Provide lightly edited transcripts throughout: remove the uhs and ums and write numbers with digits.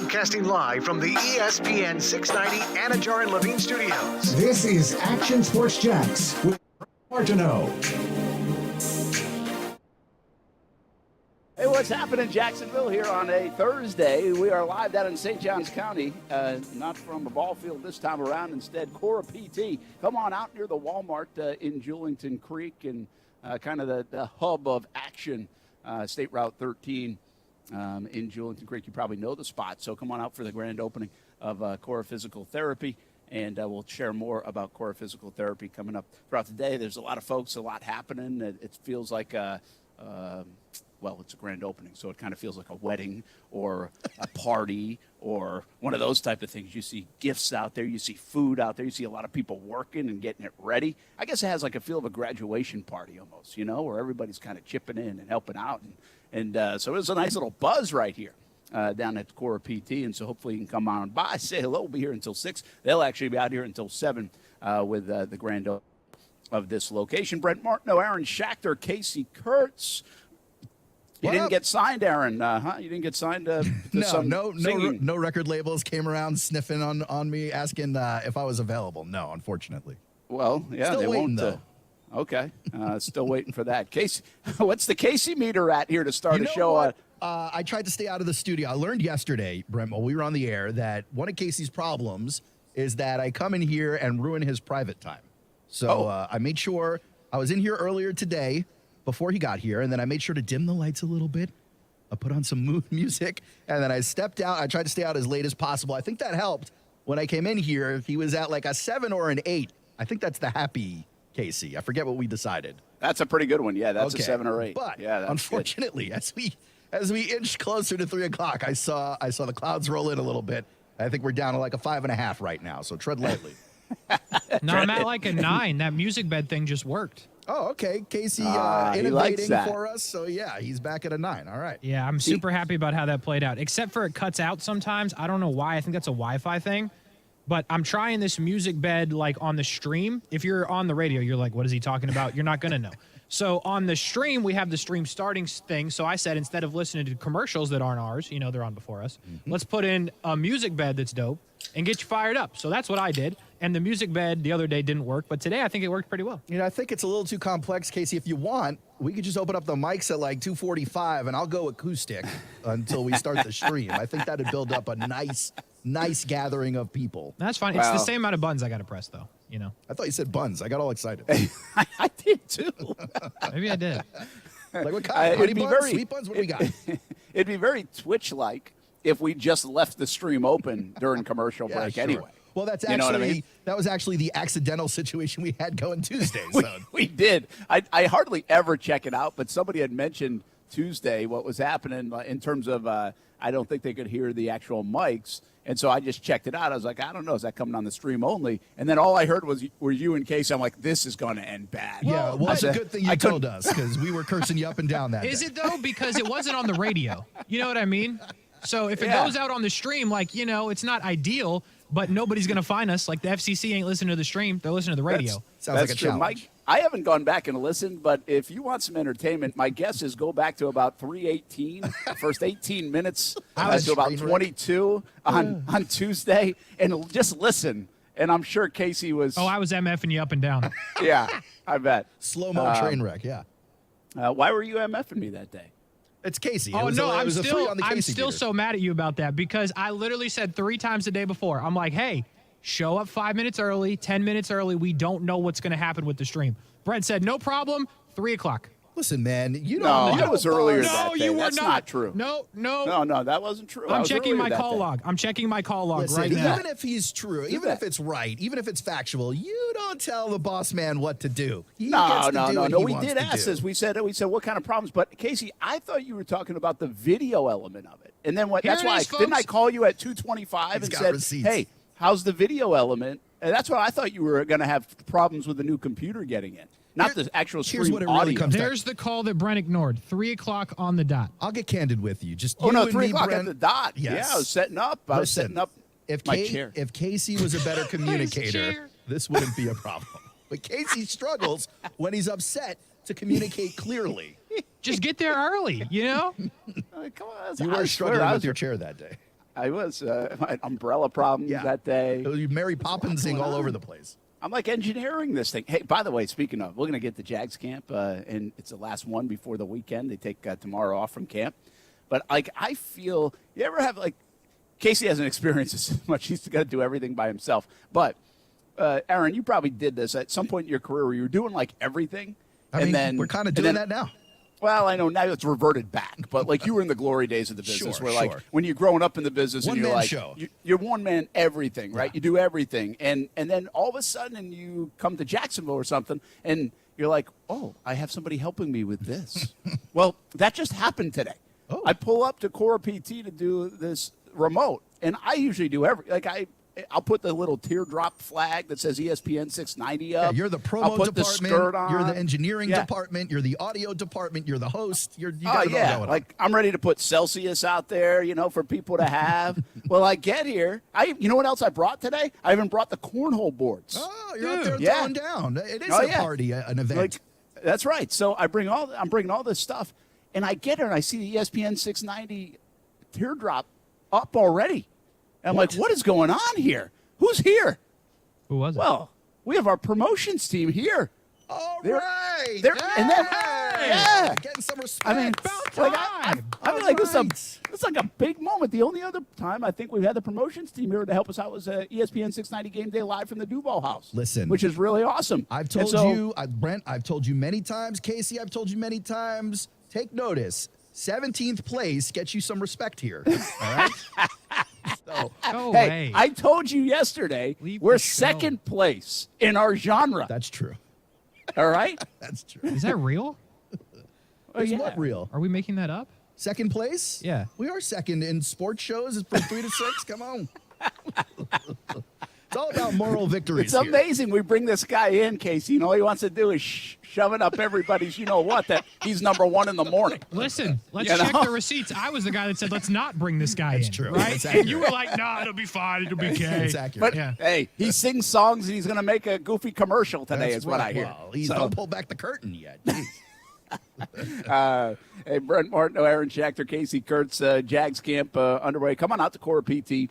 Broadcasting live from the ESPN 690 Anajar and Levine Studios. This is Action Sports Jacks with Martineau. Hey, what's happening in Jacksonville here on a Thursday? We are live down in St. Johns County, not from a ball field this time around, instead Cora PT. Come on out near the Walmart in Julington Creek and kind of the hub of action, State Route 13 in Julington Creek. You probably know the spot, so come on out for the grand opening of Cora Physical Therapy, and we'll share more about Cora Physical Therapy coming up throughout the day. There's a lot of folks, a lot happening. It feels like well, it's a grand opening, so it kind of feels like a wedding or a party or one of those type of things. You see gifts out there. You see food out there. You see a lot of people working and getting it ready. I guess it has like a feel of a graduation party almost, you know, where everybody's kind of chipping in and helping out. And so it was a nice little buzz right here down at Cora PT. And so hopefully you can come on by, say hello. We'll be here until 6. They'll actually be out here until 7 with the grand opening of this location. Brent Martineau, Aaron Schachter, Casey Kurtz. You didn't get signed, Aaron, huh? You didn't get signed to no record labels came around sniffing on me, asking if I was available. No, unfortunately. Well, yeah, still they waiting, won't. though. Okay, still waiting for that. Casey, what's the Casey meter at here to start a show? What? I tried to stay out of the studio. I learned yesterday, Brent, while we were on the air, that one of Casey's problems is that I come in here and ruin his private time. So I made sure I was in here earlier today, before he got here, and then I made sure to dim the lights a little bit. I put on some mood music, and then I stepped out. I tried to stay out as late as possible. I think that helped. When I came in here, he was at like a 7 or an 8. I think that's the happy Casey. I forget what we decided. That's a pretty good one. Yeah, that's a 7 or 8. But yeah, unfortunately, as we inched closer to 3 o'clock, I saw the clouds roll in a little bit. I think we're down to like a 5.5 right now, so tread lightly. No, I'm at like a 9. That music bed thing just worked. Oh, okay. Casey innovating for us. So, yeah, he's back at a 9. All right. Yeah, I'm super happy about how that played out, except for it cuts out sometimes. I don't know why. I think that's a Wi-Fi thing. But I'm trying this music bed like on the stream. If you're on the radio, you're like, what is he talking about? You're not going to know. So on the stream, we have the stream starting thing. So I said, instead of listening to commercials that aren't ours, you know, they're on before us, let's put in a music bed that's dope and get you fired up. So that's what I did. And the music bed the other day didn't work, but today I think it worked pretty well. You know, I think it's a little too complex, Casey. If you want, we could just open up the mics at like 2:45, and I'll go acoustic until we start the stream. I think that'd build up a nice gathering of people. That's fine. It's the same amount of buttons I got to press, though, you know. I thought you said buns. I got all excited. I did, too. Maybe I did. Like what kind? Honey buns? Sweet buns? What do we got? It'd be very Twitch-like if we just left the stream open during commercial break anyway. Well, that's actually, actually, you know what I mean? That was actually the accidental situation we had going Tuesday. We did. I hardly ever check it out, but somebody had mentioned Tuesday what was happening in terms of I don't think they could hear the actual mics. And so I just checked it out. I was like, I don't know, is that coming on the stream only? And then all I heard were you and Casey. I'm like, this is going to end bad. Yeah, well, it's a good thing you told us because we were cursing you up and down that Is day. it, though? Because it wasn't on the radio. You know what I mean? So if it goes out on the stream, like, you know, it's not ideal, but nobody's going to find us. Like the FCC ain't listening to the stream. They're listening to the radio. Sounds like a challenge. Mike, I haven't gone back and listened, but if you want some entertainment, my guess is go back to about 3:18, first 18 minutes to about 22 on Tuesday, and just listen. And I'm sure Casey was. Oh, I was MFing you up and down. Yeah, I bet. Slow-mo train wreck, yeah. Why were you MFing me that day? It's Casey. Oh, no, I'm Casey still meter. so mad at you about that because I literally said 3 times the day before. I'm like, hey, show up 5 minutes early, 10 minutes early. We don't know what's going to happen with the stream. Brent said, no problem, 3 o'clock. Listen, man, you don't know. No, that was earlier no, that day. You were That's not true. No, that wasn't true. I'm checking my call log. I'm checking my call log right now. Even if he's true, even if it's right, even if it's factual, you don't tell the boss man what to do. No. We did ask this. We said, what kind of problems? But Casey, I thought you were talking about the video element of it. And then what? That's why didn't I call you at 2:25 and said, receipts. hey, how's the video element? And that's what I thought you were going to have problems with the new computer getting in. Not the actual stream here's what it audio. really comes down. There's the call that Brent ignored. 3 o'clock on the dot. I'll get candid with you. Just 3 o'clock Brent, at the dot. Yes. Yeah, I was setting up. I was setting up my chair. If Casey was a better communicator, this wouldn't be a problem. But Casey struggles when he's upset to communicate clearly. Just get there early, you know? Come on, You were struggling with your chair that day. I was my umbrella problems that day. Mary Poppinsing all over the place. I'm like engineering this thing. Hey, by the way, speaking of, we're going to get to Jags camp, and it's the last one before the weekend. They take tomorrow off from camp. But, like, I feel – you ever have, like – Casey hasn't experienced this as much. He's got to do everything by himself. But, Aaron, you probably did this at some point in your career where you were doing, like, everything. I mean, we're kind of doing that now. Well, I know now it's reverted back, but like you were in the glory days of the business where like when you're growing up in the business and you're like, you're one man everything, right? You do everything. And then all of a sudden you come to Jacksonville or something and you're like, oh, I have somebody helping me with this. Well, that just happened today. Oh. I pull up to Cora PT to do this remote and I usually do I'll put the little teardrop flag that says ESPN 690 up. Yeah, you're the promo department. The skirt on. You're the engineering department. You're the audio department. You're the host. You got it all going on. I'm ready to put Celsius out there, for people to have. Well, I get here. You know what else I brought today? I even brought the cornhole boards. Oh, you're out there throwing down. It is a party, an event. That's right. So I'm bringing all this stuff, and I get here and I see the ESPN 690 teardrop up already. And I'm like, what is going on here? Who's here? Who was it? Well, we have our promotions team here. All right. Getting some respect. I mean, it's like a big moment. The only other time I think we've had the promotions team here to help us out was ESPN 690 Game Day Live from the Duval House. Listen. Which is really awesome. I've told you, Brent, I've told you many times. Casey, I've told you many times. Take notice. 17th place gets you some respect here. All right? I told you yesterday we're second place in our genre. That's true. All right? That's true. Is that real? Is what real? Are we making that up? Second place? Yeah. We are second in sports shows from 3 to 6. Come on. It's all about moral victories. It's amazing. We bring this guy in, Casey. All he wants to do is shove it up everybody's, that he's number one in the morning. Listen, let's check the receipts. I was the guy that said, let's not bring this guy in. That's true. Right? And you were like, nah, it'll be fine. It'll be okay. It's accurate. But, hey, he sings songs and he's going to make a goofy commercial today is what I hear. Well, don't pull back the curtain yet. Hey, Brent Martineau, Aaron Schachter, Casey Kurtz, Jags camp underway. Come on out to Cora PT.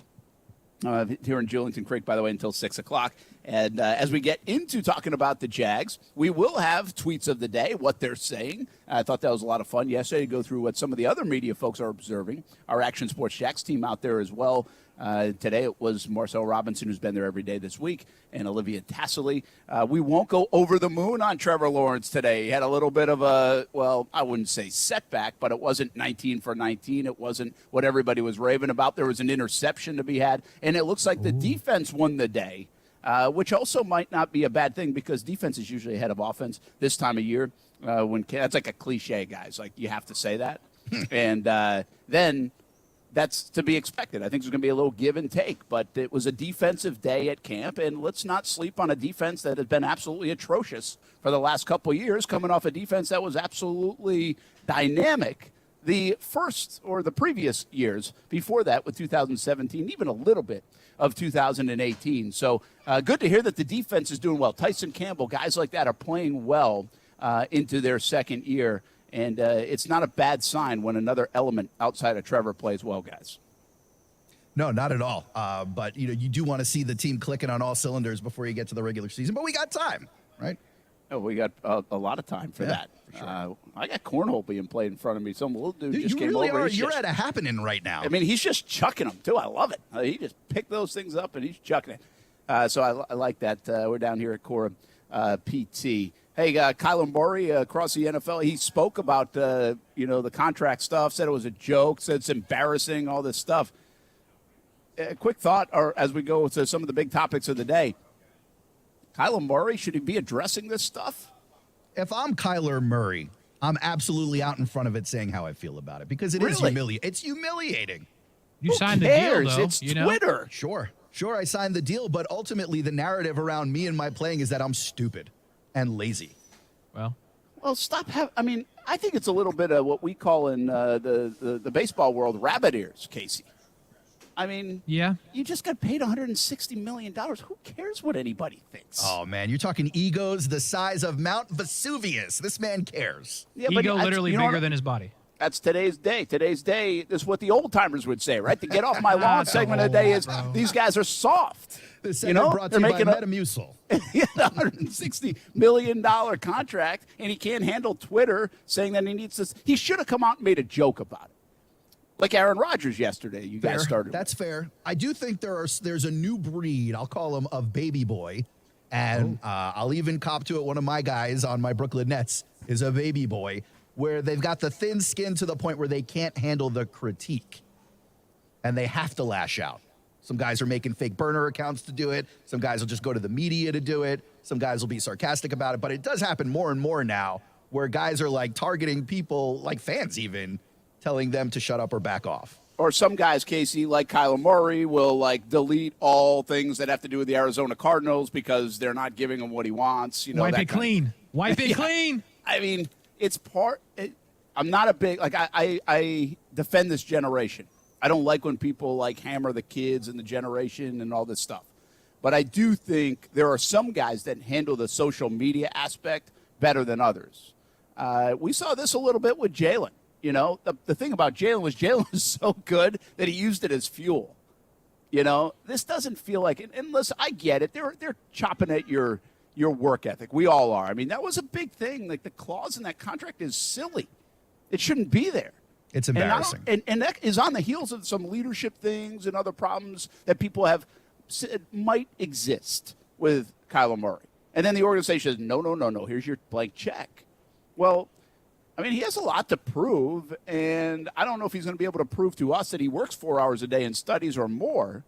Here in Julington Creek, by the way, until 6 o'clock. And as we get into talking about the Jags, we will have tweets of the day, what they're saying. I thought that was a lot of fun yesterday to go through what some of the other media folks are observing. Our Action Sports Jacks team out there as well. Today it was Marcel Robinson, who's been there every day this week, and Olivia Tassley. We won't go over the moon on Trevor Lawrence today. He had a little bit of I wouldn't say setback, but it wasn't 19 for 19. It wasn't what everybody was raving about. There was an interception to be had, and it looks like the defense won the day, which also might not be a bad thing because defense is usually ahead of offense this time of year. That's like a cliche, guys. Like, you have to say that. And then that's to be expected. I think there's going to be a little give and take, but it was a defensive day at camp, and let's not sleep on a defense that has been absolutely atrocious for the last couple of years, coming off a defense that was absolutely dynamic the first or the previous years before that with 2017, even a little bit of 2018. So good to hear that the defense is doing well. Tyson Campbell, guys like that are playing well into their second year. And it's not a bad sign when another element outside of Trevor plays well, guys. No, not at all. But, you do want to see the team clicking on all cylinders before you get to the regular season. But we got time, right? Oh, we got a lot of time for that. For sure. I got cornhole being played in front of me. Some little dude just came really over. You're at a happening right now. I mean, he's just chucking them, too. I love it. He just picked those things up, and he's chucking it. So I like that. We're down here at Cora PT. Hey, Kyler Murray across the NFL, he spoke about, the contract stuff, said it was a joke, said it's embarrassing, all this stuff. Quick thought, or as we go to some of the big topics of the day, Kyler Murray, should he be addressing this stuff? If I'm Kyler Murray, I'm absolutely out in front of it saying how I feel about it because it is humiliating. It's humiliating. You signed the deal, though. It's Twitter. Sure, I signed the deal, but ultimately the narrative around me and my playing is that I'm stupid and lazy. Well, stop. I think it's a little bit of what we call in the baseball world rabbit ears, Casey. I mean, yeah, you just got paid $160 million. Who cares what anybody thinks? Oh, man, you're talking egos the size of Mount Vesuvius. This man cares. Yeah, ego literally bigger than his body. That's today's day. Today's day is what the old timers would say, right? The get off my lawn segment of the day is these guys are soft. The segment brought to you by Metamucil. He had a $160 million contract, and he can't handle Twitter saying that he needs this. He should have come out and made a joke about it. Like Aaron Rodgers yesterday, you guys started. That's fair. I do think there's a new breed, I'll call him, of baby boy. And I'll even cop to it. One of my guys on my Brooklyn Nets is a baby boy, where they've got the thin skin to the point where they can't handle the critique. And they have to lash out. Some guys are making fake burner accounts to do it. Some guys will just go to the media to do it. Some guys will be sarcastic about it. But it does happen more and more now where guys are like targeting people, like fans even, telling them to shut up or back off. Or some guys, Casey, like Kyler Murray, will like delete all things that have to do with the Arizona Cardinals because they're not giving him what he wants. You know, wipe it clean. Wipe it clean. I mean, it's I'm not a big, like, I defend this generation. I don't like when people like hammer the kids and the generation and all this stuff. But I do think there are some guys that handle the social media aspect better than others. We saw this a little bit with Jalen. You know, the thing about Jalen was so good that he used it as fuel. You know, this doesn't feel like it. And listen, I get it. They're chopping at your work ethic. We all are. I mean, that was a big thing. Like, the clause in that contract is silly. It shouldn't be there. It's embarrassing. And that is on the heels of some leadership things and other problems that people have said might exist with Kyler Murray. And then the organization says, no, here's your blank check. Well, I mean, he has a lot to prove, and I don't know if he's going to be able to prove to us that he works 4 hours a day and studies or more.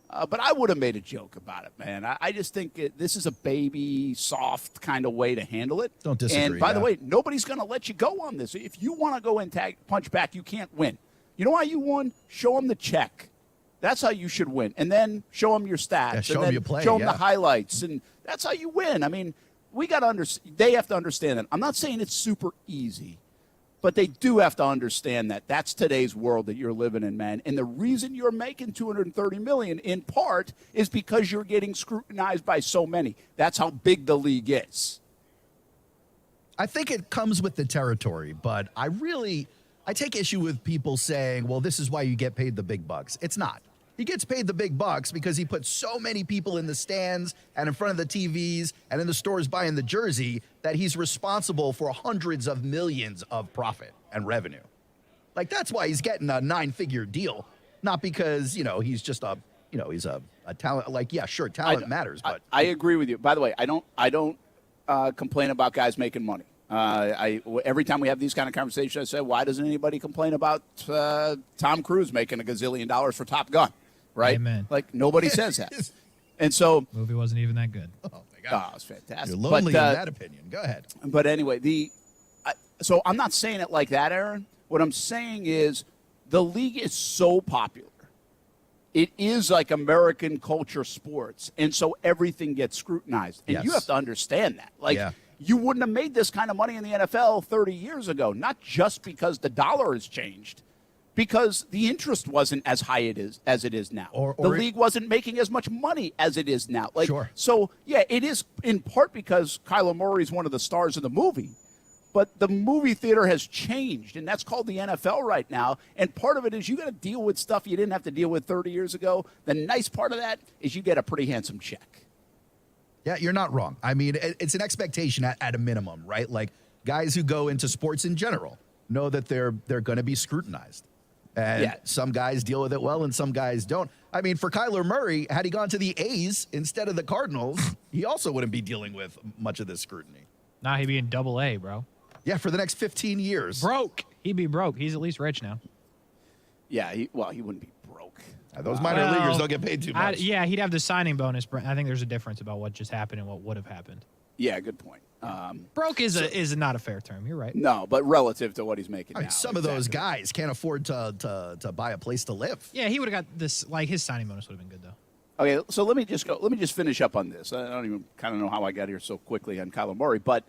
But I would have made a joke about it, man. I just think this is a baby, soft kind of way to handle it. Don't disagree. And by the way, nobody's going to let you go on this. If you want to go and punch back, you can't win. You know why you won? Show them the check. That's how you should win. And then show them your stats. Yeah, show and them then your play. Show them the highlights. And that's how you win. I mean, we got to they have to understand that. I'm not saying it's super easy. But they do have to understand that that's today's world that you're living in, man. And the reason you're making $230 million, in part, is because you're getting scrutinized by so many. That's how big the league is. I think it comes with the territory, but I take issue with people saying, well, this is why you get paid the big bucks. It's not. He gets paid the big bucks because he puts so many people in the stands and in front of the TVs and in the stores buying the jersey that he's responsible for hundreds of millions of profit and revenue. Like, that's why he's getting a 9-figure deal, not because, he's just he's a talent. Like, yeah, sure, talent matters, but I agree with you. By the way, I don't complain about guys making money. Every time we have these kind of conversations, I say, why doesn't anybody complain about Tom Cruise making $1 gazillion for Top Gun? Right? Amen. Like, nobody says that. And so, movie wasn't even that good. Oh my God, it was fantastic. You're lonely in that opinion. Go ahead. But anyway, so I'm not saying it like that, Aaron. What I'm saying is the league is so popular. It is like American culture sports, and so everything gets scrutinized. And you have to understand that. Like, you wouldn't have made this kind of money in the NFL 30 years ago, not just because the dollar has changed, because the interest wasn't as high as it is now. The league wasn't making as much money as it is now. Like, so, yeah, it is in part because Kyler Murray is one of the stars of the movie. But the movie theater has changed, and that's called the NFL right now. And part of it is you got to deal with stuff you didn't have to deal with 30 years ago. The nice part of that is you get a pretty handsome check. Yeah, you're not wrong. I mean, it's an expectation at a minimum, right? Like, guys who go into sports in general know that they're going to be scrutinized. And some guys deal with it well and some guys don't. I mean, for Kyler Murray, had he gone to the A's instead of the Cardinals, he also wouldn't be dealing with much of this scrutiny. Nah, he'd be in AA, bro. Yeah, for the next 15 years. Broke. He'd be broke. He's at least rich now. Yeah, he wouldn't be broke. Those minor leaguers don't get paid too much. He'd have the signing bonus. I think there's a difference about what just happened and what would have happened. Yeah, good point. Broke is not a fair term. You're right. No, but relative to what he's making now. Some of those guys can't afford to buy a place to live. Yeah, he would have got this. Like, his signing bonus would have been good, though. Okay, so let me just finish up on this. I don't even kind of know how I got here so quickly on Kyler Murray, but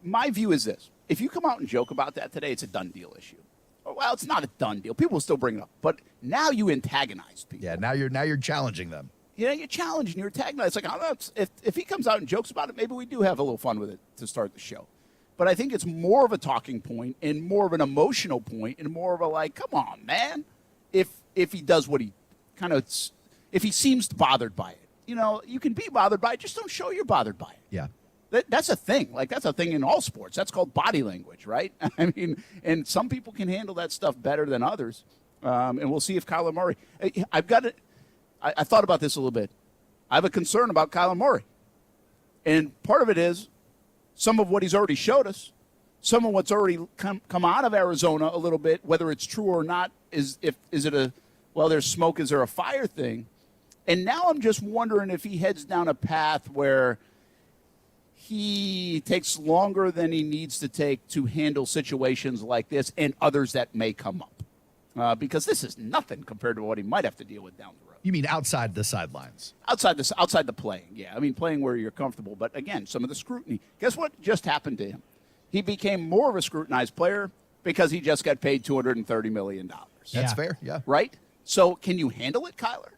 my view is this. If you come out and joke about that today, it's a done deal issue. Well, it's not a done deal. People will still bring it up. But now you antagonize people. Yeah, now you're challenging them. Yeah, you're challenging, you're antagonizing. It's like, if he comes out and jokes about it, maybe we do have a little fun with it to start the show. but I think it's more of a talking point and more of an emotional point and more of a like, come on, man. If he does what he kind of, if he seems bothered by it, you know, you can be bothered by it. Just don't show you're bothered by it. Yeah. That's a thing. Like, that's a thing in all sports. That's called body language, right? I mean, and some people can handle that stuff better than others. And we'll see if Kyler Murray. I thought about this a little bit. I have a concern about Kyler Murray. And part of it is some of what he's already showed us, some of what's already come out of Arizona a little bit, whether it's true or not, is it a, well, there's smoke, is there a fire thing? And now I'm just wondering if he heads down a path where he takes longer than he needs to take to handle situations like this and others that may come up. Because this is nothing compared to what he might have to deal with down the road. You mean outside the sidelines? Outside the playing, yeah. I mean, playing where you're comfortable. But, again, some of the scrutiny. Guess what just happened to him? He became more of a scrutinized player because he just got paid $230 million. That's fair, yeah. Right? So can you handle it, Kyler?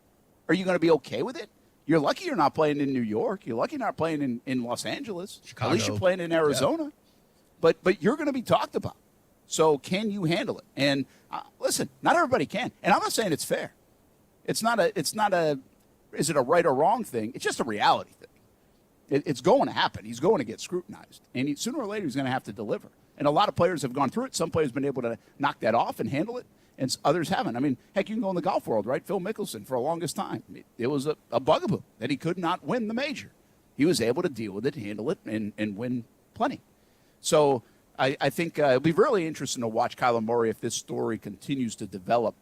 Are you going to be okay with it? You're lucky you're not playing in New York. You're lucky you're not playing in Los Angeles. Chicago. At least you're playing in Arizona. Yeah. But you're going to be talked about. So can you handle it? And listen, not everybody can. And I'm not saying it's fair. It's not a is it a right or wrong thing? It's just a reality thing. It's going to happen. He's going to get scrutinized. And sooner or later he's going to have to deliver. And a lot of players have gone through it. Some players have been able to knock that off and handle it, and others haven't. I mean, heck, you can go in the golf world, right? Phil Mickelson, for the longest time, it was a bugaboo that he could not win the major. He was able to deal with it, handle it, and win plenty. So I think it'll be really interesting to watch Kyler Murray if this story continues to develop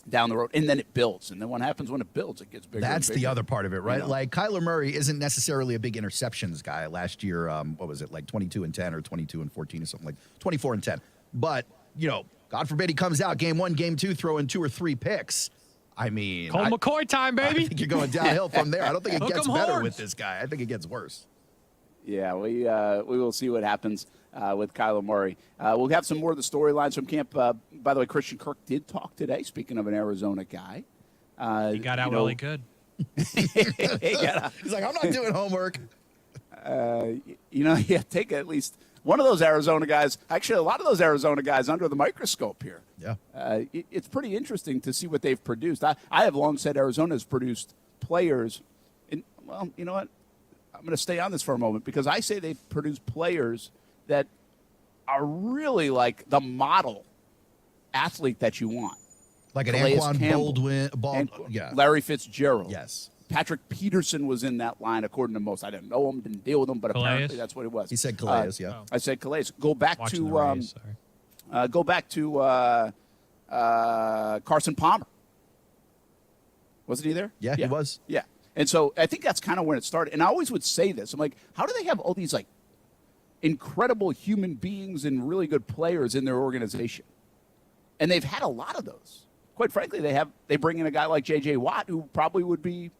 down the road, and then it builds. And then what happens when it builds? It gets bigger. That's and bigger. the other part of it, right? You know? Like, Kyler Murray isn't necessarily a big interceptions guy. Last year, what was it, like 22-10 or 22-14 or something, like 24-10. But, you know, God forbid he comes out game 1, game 2, throwing 2 or 3 picks. I mean, Colt McCoy time, baby. I think you're going downhill from there. I don't think it Hook gets 'em better horns. with this guy. I think it gets worse. Yeah, we will see what happens with Kyler Murray. We'll have some more of the storylines from camp. By the way, Christian Kirk did talk today, speaking of an Arizona guy. He got out while he could. He got out. He's like, I'm not doing homework. Take at least one of those Arizona guys. Actually, a lot of those Arizona guys under the microscope here. Yeah. It's pretty interesting to see what they've produced. I have long said Arizona has produced players. And, well, you know what? I'm going to stay on this for a moment because I say they produce players that are really like the model athlete that you want. Like an Calais Anquan Campbell, yeah. Larry Fitzgerald. Yes. Patrick Peterson was in that line, according to most. I didn't know him, didn't deal with him, but Calais? apparently that's what it was. He said Calais, yeah. I said Calais. Go back Watching the to Rays, sorry. Carson Palmer. Wasn't he there? Yeah, he was. Yeah. And so I think that's kind of when it started. And I always would say this. I'm like, how do they have all these like incredible human beings and really good players in their organization? And they've had a lot of those. Quite frankly, they bring in a guy like J.J. Watt, who probably would be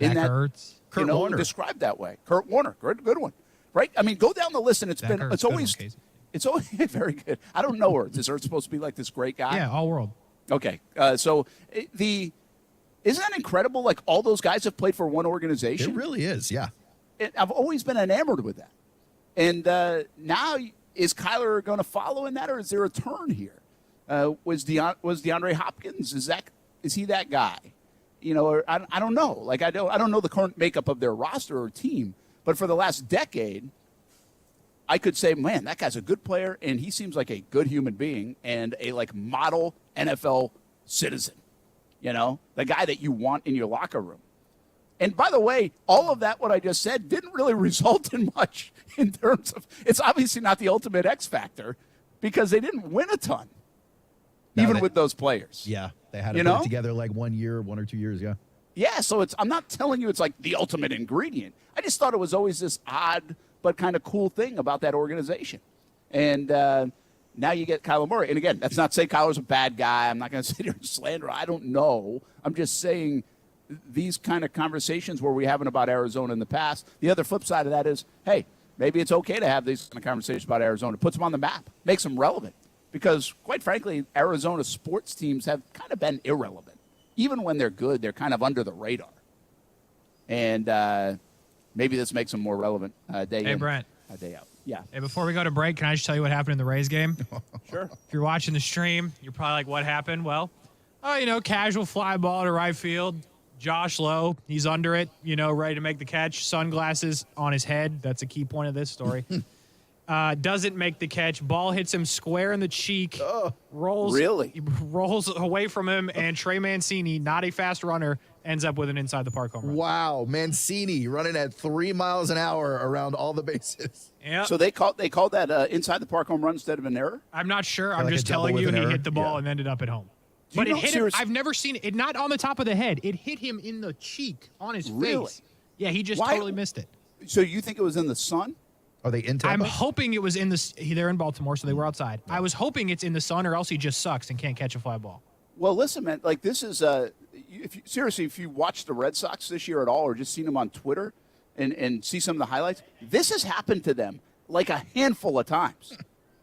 in Zach that Ertz. Kurt Warner. described that way. Kurt Warner, good one, right? I mean, go down the list, and it's Zach been Ertz, it's good always one, Casey. it's always very good. I don't know Ertz. Is Ertz supposed to be like this great guy? Yeah, all world. Okay, isn't that incredible? Like all those guys have played for one organization. It really is, yeah. I've always been enamored with that. And now, is Kyler going to follow in that, or is there a turn here? Was DeAndre Hopkins? Is he that guy? You know, or I don't know. Like I don't know the current makeup of their roster or team. But for the last decade, I could say, man, that guy's a good player, and he seems like a good human being and a like model NFL citizen. You know, the guy that you want in your locker room. And by the way, all of that, what I just said, didn't really result in much in terms of, it's obviously not the ultimate X factor because they didn't win a ton, with those players. Yeah, they had to put it together like 1 year, 1 or 2 years, yeah. Yeah, so I'm not telling you it's like the ultimate ingredient. I just thought it was always this odd but kind of cool thing about that organization. And now you get Kyler Murray. And again, that's not to say Kyler's a bad guy. I'm not going to sit here and slander. I don't know. I'm just saying these kind of conversations where we're having about Arizona in the past, the other flip side of that is, hey, maybe it's okay to have these kind of conversations about Arizona. It puts them on the map, makes them relevant. Because, quite frankly, Arizona sports teams have kind of been irrelevant. Even when they're good, they're kind of under the radar. And maybe this makes them more relevant day in, Brent. day out. Yeah. Hey, before we go to break, can I just tell you what happened in the Rays game? Sure. If you're watching the stream, you're probably like, what happened? Well, casual fly ball to right field. Josh Lowe, he's under it, ready to make the catch. Sunglasses on his head. That's a key point of this story. Doesn't make the catch. Ball hits him square in the cheek. Rolls away from him, and Trey Mancini, not a fast runner, ends up with an inside the park home run. Wow, Mancini running at 3 miles an hour around all the bases. Yeah. So they called that inside the park home run instead of an error? I'm not sure. I'm Like just a double telling with you, an and he error? hit the ball Yeah. and ended up at home. Do you But it know- hit him. serious- I've never seen it. Not on the top of the head. It hit him in the cheek, on his Really? face. Yeah, he just Why- totally missed it. So you think it was in the sun? Are they in I'm Tampa? hoping it was in the. They're in Baltimore, so they were outside. I was hoping it's in the sun, or else he just sucks and can't catch a fly ball. Well, listen, man. Like this is if you watch the Red Sox this year at all, or just seen them on Twitter, and see some of the highlights, this has happened to them like a handful of times.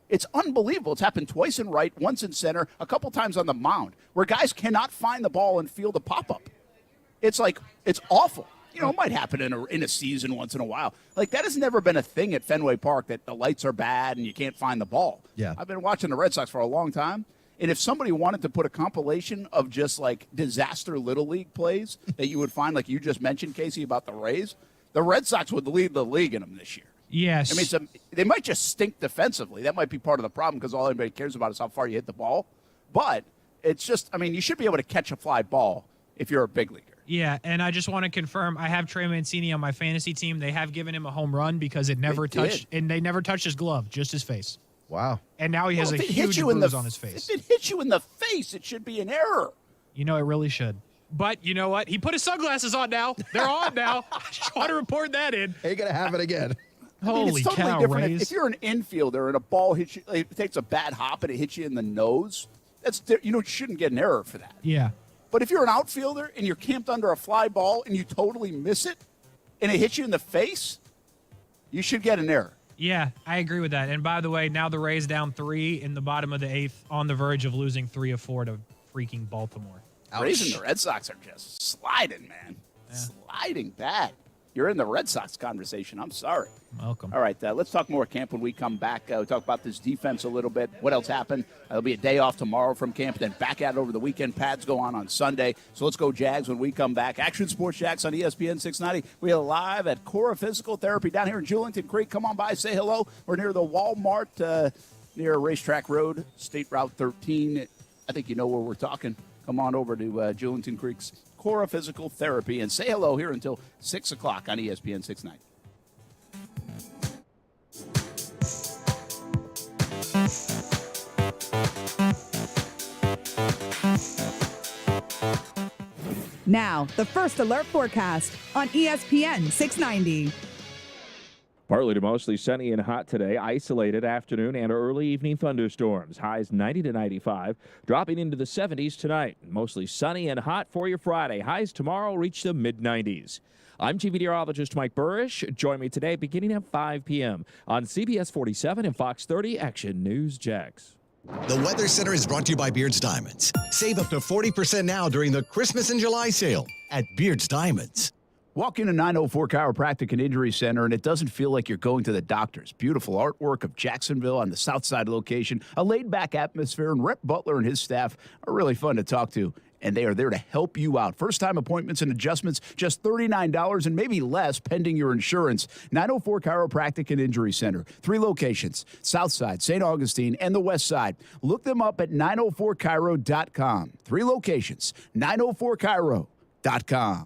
It's unbelievable. It's happened twice in right, once in center, a couple times on the mound, where guys cannot find the ball and field a pop up. It's awful. It might happen in a season once in a while. Like, that has never been a thing at Fenway Park, that the lights are bad and you can't find the ball. Yeah. I've been watching the Red Sox for a long time, and if somebody wanted to put a compilation of just, like, disaster Little League plays that you would find, like you just mentioned, Casey, about the Rays, the Red Sox would lead the league in them this year. Yes. I mean, they might just stink defensively. That might be part of the problem, because all anybody cares about is how far you hit the ball. But it's just, you should be able to catch a fly ball if you're a big leaguer. Yeah, and I just want to confirm, I have Trey Mancini on my fantasy team. They have given him a home run because it never touched, and they never touched his glove, just his face. Wow. And now he has Well, a if it hits huge you in bruise on his face. If it hits you in the face, it should be an error. It really should. But you know what? He put his sunglasses on now. They're on now. I just want to report that in. Ain't gonna happen again. Holy it's totally cow, different. Rays. If you're an infielder and a ball hits you, it takes a bad hop and it hits you in the nose, you shouldn't get an error for that. Yeah. But if you're an outfielder and you're camped under a fly ball and you totally miss it and it hits you in the face, you should get an error. Yeah, I agree with that. And by the way, now the Rays down 3 in the bottom of the 8th, on the verge of losing 3 of 4 to freaking Baltimore. Rays and the Red Sox are just sliding, man. Yeah. Sliding bad. You're in the Red Sox conversation. I'm sorry. Welcome. All right, let's talk more camp when we come back. We'll talk about this defense a little bit. What else happened? There'll be a day off tomorrow from camp, then back at it over the weekend. Pads go on Sunday. So let's go Jags when we come back. Action Sports Jax on ESPN 690. We are live at Cora Physical Therapy down here in Julington Creek. Come on by, say hello. We're near the Walmart near Racetrack Road, State Route 13. I think you know where we're talking. Come on over to Julington Creek's Cora Physical Therapy and say hello here until 6 o'clock on ESPN 690. Now, the first alert forecast on ESPN 690. Partly to mostly sunny and hot today. Isolated afternoon and early evening thunderstorms. Highs 90 to 95. Dropping into the 70s tonight. Mostly sunny and hot for your Friday. Highs tomorrow reach the mid-90s. I'm TV meteorologist Mike Burrish. Join me today beginning at 5 p.m. on CBS 47 and Fox 30 Action News Jax. The Weather Center is brought to you by Beards Diamonds. Save up to 40% now during the Christmas and July sale at Beards Diamonds. Walk into 904 Chiropractic and Injury Center, and it doesn't feel like you're going to the doctor's. Beautiful artwork of Jacksonville on the south side location, a laid-back atmosphere, and Rep Butler and his staff are really fun to talk to, and they are there to help you out. First-time appointments and adjustments, just $39 and maybe less pending your insurance. 904 Chiropractic and Injury Center. 3 locations, south side, St. Augustine, and the west side. Look them up at 904chiro.com. 3 locations, 904chiro.com.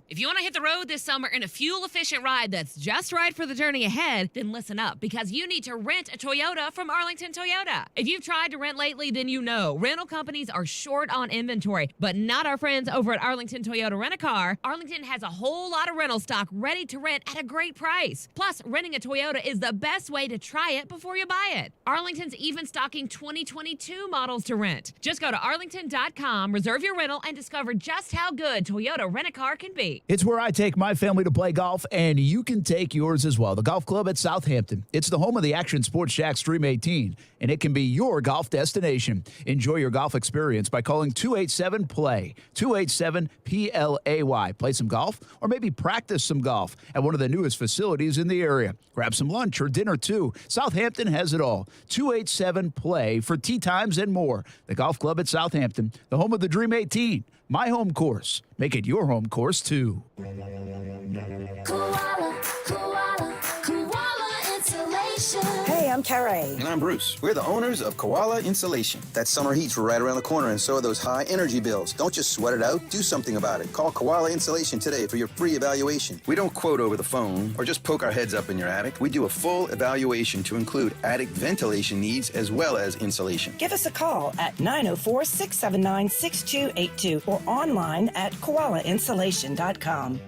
If you want to hit the road this summer in a fuel-efficient ride that's just right for the journey ahead, then listen up, because you need to rent a Toyota from Arlington Toyota. If you've tried to rent lately, then you know rental companies are short on inventory, but not our friends over at Arlington Toyota Rent-A-Car. Arlington has a whole lot of rental stock ready to rent at a great price. Plus, renting a Toyota is the best way to try it before you buy it. Arlington's even stocking 2022 models to rent. Just go to arlington.com, reserve your rental, and discover just how good Toyota Rent-A-Car a car can be. It's where I take my family to play golf, and you can take yours as well. The Golf Club at Southampton. It's the home of the Action Sports Jax Dream 18, and it can be your golf destination. Enjoy your golf experience by calling 287-PLAY, 287-PLAY. Play some golf or maybe practice some golf at one of the newest facilities in the area. Grab some lunch or dinner, too. Southampton has it all. 287-PLAY for tee times and more. The Golf Club at Southampton, the home of the Dream 18. My home course. Make it your home course, too. Koala, koala, koala insulation. Hey, I'm Carrie. And I'm Bruce. We're the owners of Koala Insulation. That summer heat's right around the corner, and so are those high energy bills. Don't just sweat it out. Do something about it. Call Koala Insulation today for your free evaluation. We don't quote over the phone or just poke our heads up in your attic. We do a full evaluation to include attic ventilation needs as well as insulation. Give us a call at 904-679-6282 or online at koalainsulation.com.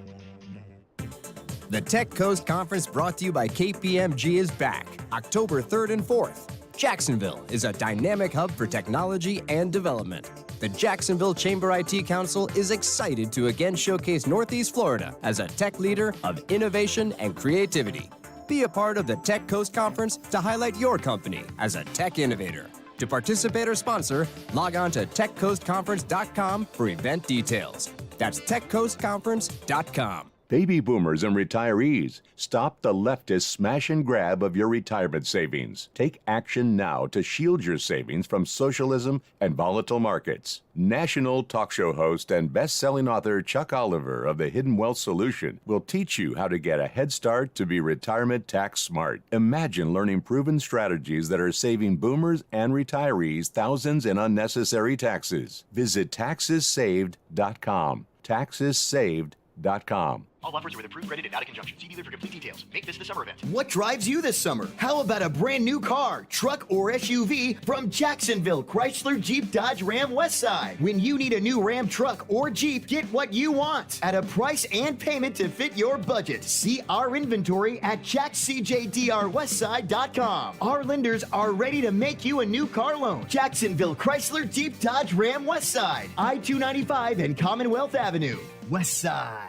The Tech Coast Conference brought to you by KPMG is back, October 3rd and 4th. Jacksonville is a dynamic hub for technology and development. The Jacksonville Chamber IT Council is excited to again showcase Northeast Florida as a tech leader of innovation and creativity. Be a part of the Tech Coast Conference to highlight your company as a tech innovator. To participate or sponsor, log on to techcoastconference.com for event details. That's techcoastconference.com. Baby boomers and retirees, stop the leftist smash and grab of your retirement savings. Take action now to shield your savings from socialism and volatile markets. National talk show host and best-selling author Chuck Oliver of The Hidden Wealth Solution will teach you how to get a head start to be retirement tax smart. Imagine learning proven strategies that are saving boomers and retirees thousands in unnecessary taxes. Visit taxessaved.com. Taxessaved.com. All offers are with approved credit and not a conjunction. See dealer for complete details. Make this the summer event. What drives you this summer? How about a brand new car, truck, or SUV from Jacksonville Chrysler Jeep Dodge Ram Westside? When you need a new Ram truck or Jeep, get what you want at a price and payment to fit your budget. See our inventory at jackscjdrwestside.com. Our lenders are ready to make you a new car loan. Jacksonville Chrysler Jeep Dodge Ram Westside, I-295 and Commonwealth Avenue, Westside.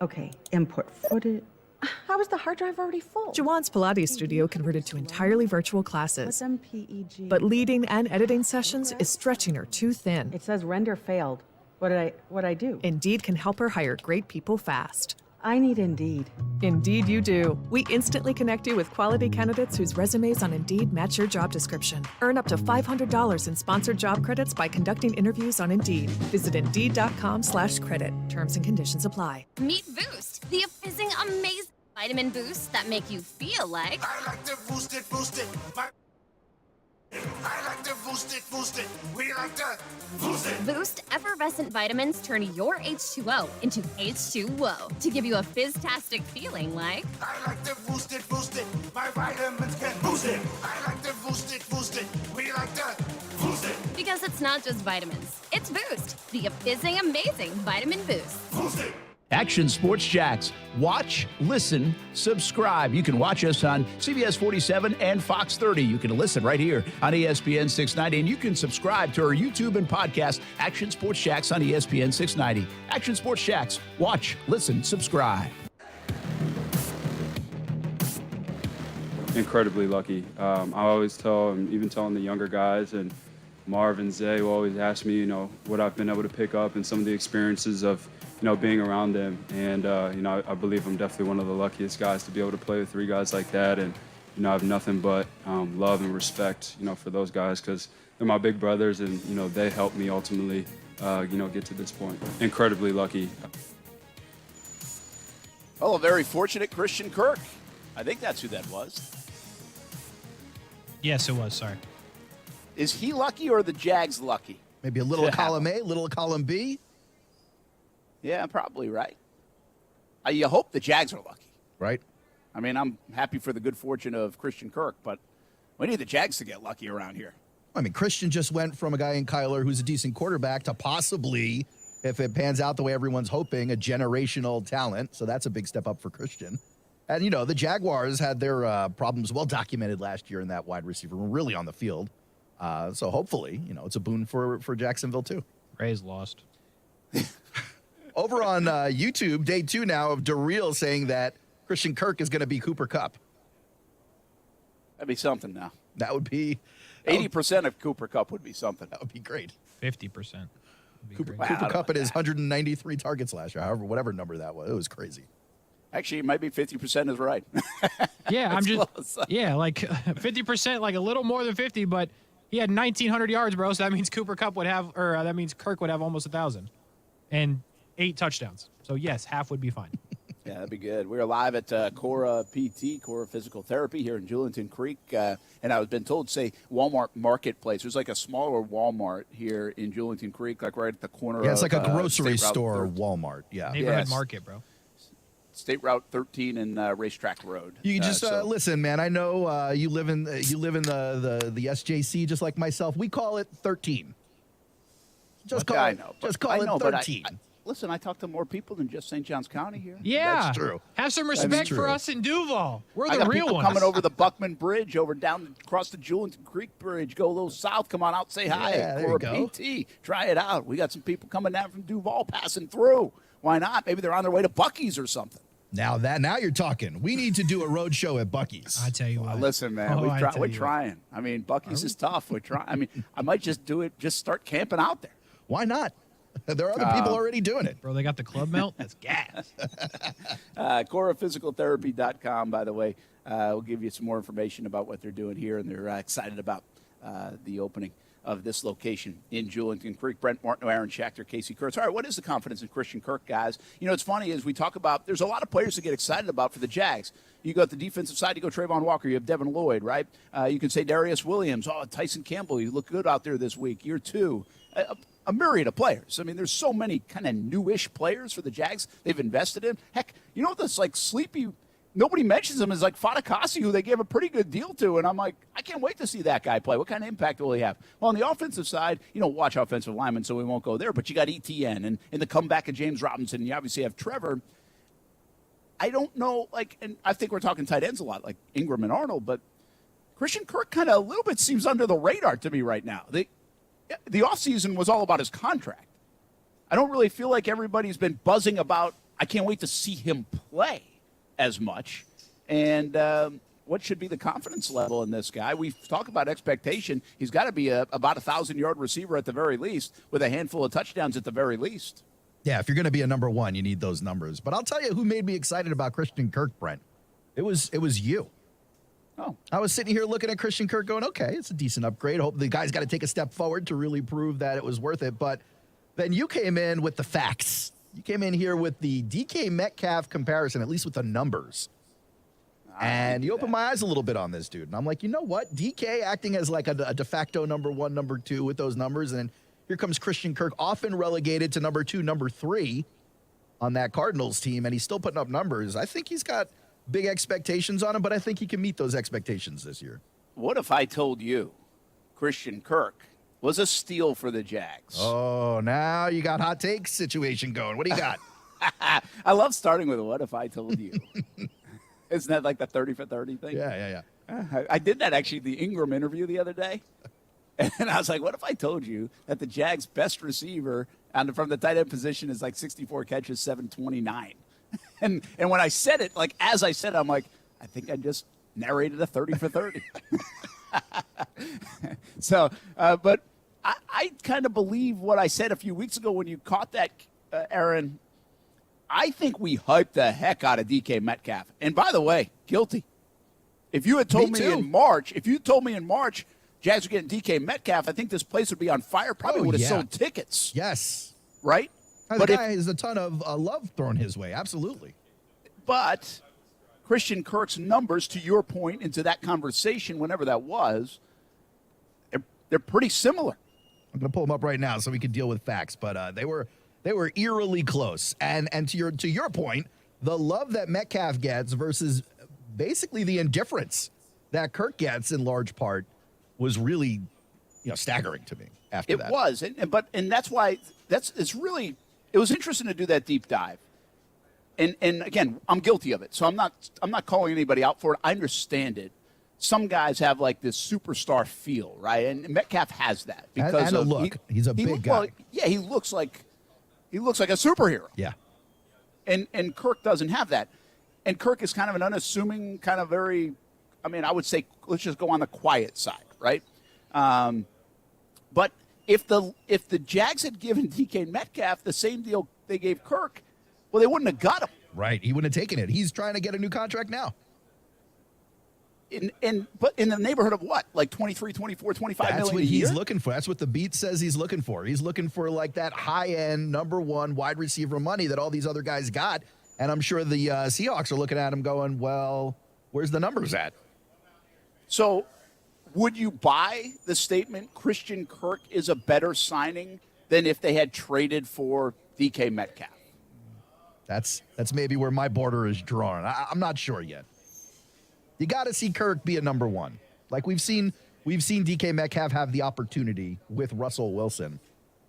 Okay, import footage. How is the hard drive already full? Jawan's Pilates studio converted to entirely virtual classes. What's MPEG? But leading and editing sessions is stretching her too thin. It says render failed. What'd I do? Indeed can help her hire great people fast. I need Indeed. Indeed you do. We instantly connect you with quality candidates whose resumes on Indeed match your job description. Earn up to $500 in sponsored job credits by conducting interviews on Indeed. Visit Indeed.com/credit. Terms and conditions apply. Meet Boost, the fizzing amazing vitamin boosts that make you feel like... I like to boost it, boost it. I like to boost it, boost it. We like to boost it. Boost effervescent vitamins turn your H2O into H2O to give you a fizz-tastic feeling like... I like to boost it, boost it. My vitamins can boost it. I like to boost it, boost it. We like to boost it. Because it's not just vitamins. It's Boost, the fizzing amazing vitamin boost. Boost it. Action Sports Jax. Watch, listen, subscribe. You can watch us on CBS 47 and Fox 30. You can listen right here on ESPN 690. And you can subscribe to our YouTube and podcast, Action Sports Jax on ESPN 690. Action Sports Jax. Watch, listen, subscribe. Incredibly lucky. I always tell, and even telling the younger guys, and Marv and Zay will always ask me, what I've been able to pick up and some of the experiences of, being around them. And, I believe I'm definitely one of the luckiest guys to be able to play with three guys like that. And, I have nothing but love and respect, for those guys because they're my big brothers and, they helped me ultimately, get to this point. Incredibly lucky. Well, a very fortunate Christian Kirk. I think that's who that was. Yes, it was. Sorry. Is he lucky or are the Jags lucky? Maybe a little column A, little column B? Yeah, probably right. You hope the Jags are lucky. Right. I mean, I'm happy for the good fortune of Christian Kirk, but we need the Jags to get lucky around here. I mean, Christian just went from a guy in Kyler who's a decent quarterback to possibly, if it pans out the way everyone's hoping, a generational talent. So that's a big step up for Christian. And, the Jaguars had their problems well documented last year in that wide receiver room, really on the field. So hopefully, it's a boon for Jacksonville, too. Ray's lost. Over on YouTube, day 2 now of DeReal saying that Christian Kirk is going to be Cooper Kupp. That'd be something now. That would be 80% of Cooper Kupp would be something. That would be great. 50%. Cooper Kupp at his 193 targets last year, however, whatever number that was. It was crazy. Actually, it might be 50% is right. Yeah, I'm just close. like 50%, like a little more than 50, but he had 1,900 yards, bro. So that means Cooper Kupp would have, or that means Kirk would have almost 1,000 and 8 touchdowns. So yes, half would be fine. Yeah, that'd be good. We're live at Cora PT, Cora Physical Therapy here in Julington Creek. And I've been told to say Walmart Marketplace. There's like a smaller Walmart here in Julington Creek, like right at the corner of Yeah, it's like a grocery State Route store 13. Walmart. Yeah. Neighborhood market, bro. State Route 13 and Racetrack Road. You can just listen, man. I know you live in the SJC just like myself. We call it 13. Just call it 13. Listen, I talk to more people than just St. Johns County here. Yeah, That's true. Have some respect for us in Duval. We're the got real people ones. coming over the Buckman Bridge, over down across the Julington Creek Bridge. Go a little south. Come on out, say hi. Yeah, there you Cora go. PT. Try it out. We got some people coming down from Duval passing through. Why not? Maybe they're on their way to Buc-ee's or something. Now you're talking. We need to do a road show at Buc-ee's. I tell you what. Listen, man, we're trying. I mean, Buc-ee's is tough. We're trying. I mean, I might just do it. Just start camping out there. Why not? There are other people already doing it. Bro, they got the club melt? That's gas. CoraPhysicalTherapy.com, by the way. We'll give you some more information about what they're doing here, and they're excited about the opening of this location in Julington Creek. Brent Martineau, Aaron Schachter, Casey Kurtz. All right, what is the confidence in Christian Kirk, guys? You know, it's funny is we talk about there's a lot of players to get excited about for the Jags. You go at the defensive side, you go Trayvon Walker, you have Devin Lloyd, right? You can say Darius Williams, Tyson Campbell, you look good out there this week, year 2. A myriad of players. I mean, there's so many kind of newish players for the Jags they've invested in. Heck, you know this like sleepy, nobody mentions him, is like Fadakasi, who they gave a pretty good deal to. And I'm like, I can't wait to see that guy play. What kind of impact will he have? Well, on the offensive side, watch offensive linemen, so we won't go there. But you got ETN and the comeback of James Robinson. And you obviously have Trevor. I don't know, and I think we're talking tight ends a lot, like Ingram and Arnold, but Christian Kirk kind of a little bit seems under the radar to me right now. The offseason was all about his contract. I don't really feel like everybody's been buzzing about, I can't wait to see him play as much. And what should be the confidence level in this guy? We talk about expectation. He's got to be about 1,000-yard receiver at the very least, with a handful of touchdowns at the very least. Yeah, if you're going to be a number one, you need those numbers. But I'll tell you who made me excited about Christian Kirk, Brent. It was you. Oh. I was sitting here looking at Christian Kirk going, okay, it's a decent upgrade. Hope the guy's got to take a step forward to really prove that it was worth it. But then you came in with the facts. You came in here with the DK Metcalf comparison, at least with the numbers. And you opened my eyes a little bit on this, dude. And I'm like, you know what? DK acting as like a de facto number 1, number 2 with those numbers. And here comes Christian Kirk, often relegated to number 2, number 3 on that Cardinals team. And he's still putting up numbers. I think he's got big expectations on him, but I think he can meet those expectations this year. What if I told you Christian Kirk was a steal for the Jags? Oh, now you got hot take situation going. What do you got? I love starting with what if I told you. Isn't that like the 30 for 30 thing? Yeah. I did that actually, the Ingram interview the other day. And I was like, what if I told you that the Jags' best receiver from the tight end position is like 64 catches, 729? And when I said it, as I said it, I'm like, I think I just narrated a 30 for 30. So, but I kind of believe what I said a few weeks ago when you caught that, Aaron. I think we hyped the heck out of DK Metcalf. And by the way, guilty. If you had told me in March, Jags are getting DK Metcalf, I think this place would be on fire. Probably would have sold tickets. Yes. Right? The guy has a ton of love thrown his way. Absolutely. But Christian Kirk's numbers, to your point, into that conversation, whenever that was, they're pretty similar. I'm going to pull them up right now so we can deal with facts. But they were eerily close. And to your point, the love that Metcalf gets versus basically the indifference that Kirk gets in large part was really, staggering to me after that. It was, and that's why it was interesting to do that deep dive. And again, I'm guilty of it, so I'm not calling anybody out for it. I understand it. Some guys have like this superstar feel, right? And Metcalf has that because and a look. He's a big guy. Well, yeah, he looks like He looks like a superhero. Yeah. And Kirk doesn't have that. And Kirk is kind of an unassuming, kind of very, I would say, let's just go on the quiet side, right? But if the Jags had given DK Metcalf the same deal they gave Kirk, well, they wouldn't have got him. Right. He wouldn't have taken it. He's trying to get a new contract now. But in the neighborhood of what? Like 23, 24, 25 That's million what a year? he's looking for. That's what the beat says he's looking for. He's looking for like that high-end number one wide receiver money that all these other guys got. And I'm sure the Seahawks are looking at him going, well, where's the numbers at? So would you buy the statement Christian Kirk is a better signing than if they had traded for DK Metcalf? That's maybe where my border is drawn. I'm not sure yet. You got to see Kirk be a number one. Like we've seen DK Metcalf have the opportunity with Russell Wilson.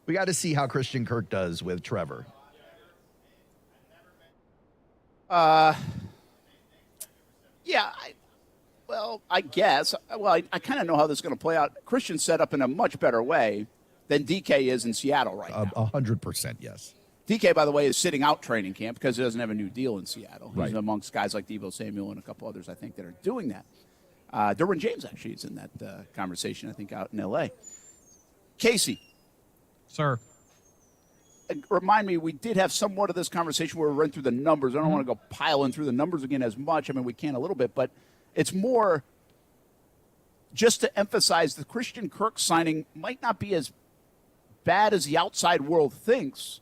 We got to see how Christian Kirk does with Trevor. Yeah, I guess. I kind of know how this is going to play out. Christian's set up in a much better way than DK is in Seattle right now. 100%, yes. DK, by the way, is sitting out training camp because he doesn't have a new deal in Seattle. He's Right. amongst guys like Deebo Samuel and a couple others, I think, that are doing that. Derwin James actually is in that conversation, I think, out in L.A. Casey. Sir. Remind me, we did have somewhat of this conversation where we ran through the numbers. I don't want to go piling through the numbers again as much. We can a little bit, but it's more just to emphasize the Christian Kirk signing might not be as bad as the outside world thinks.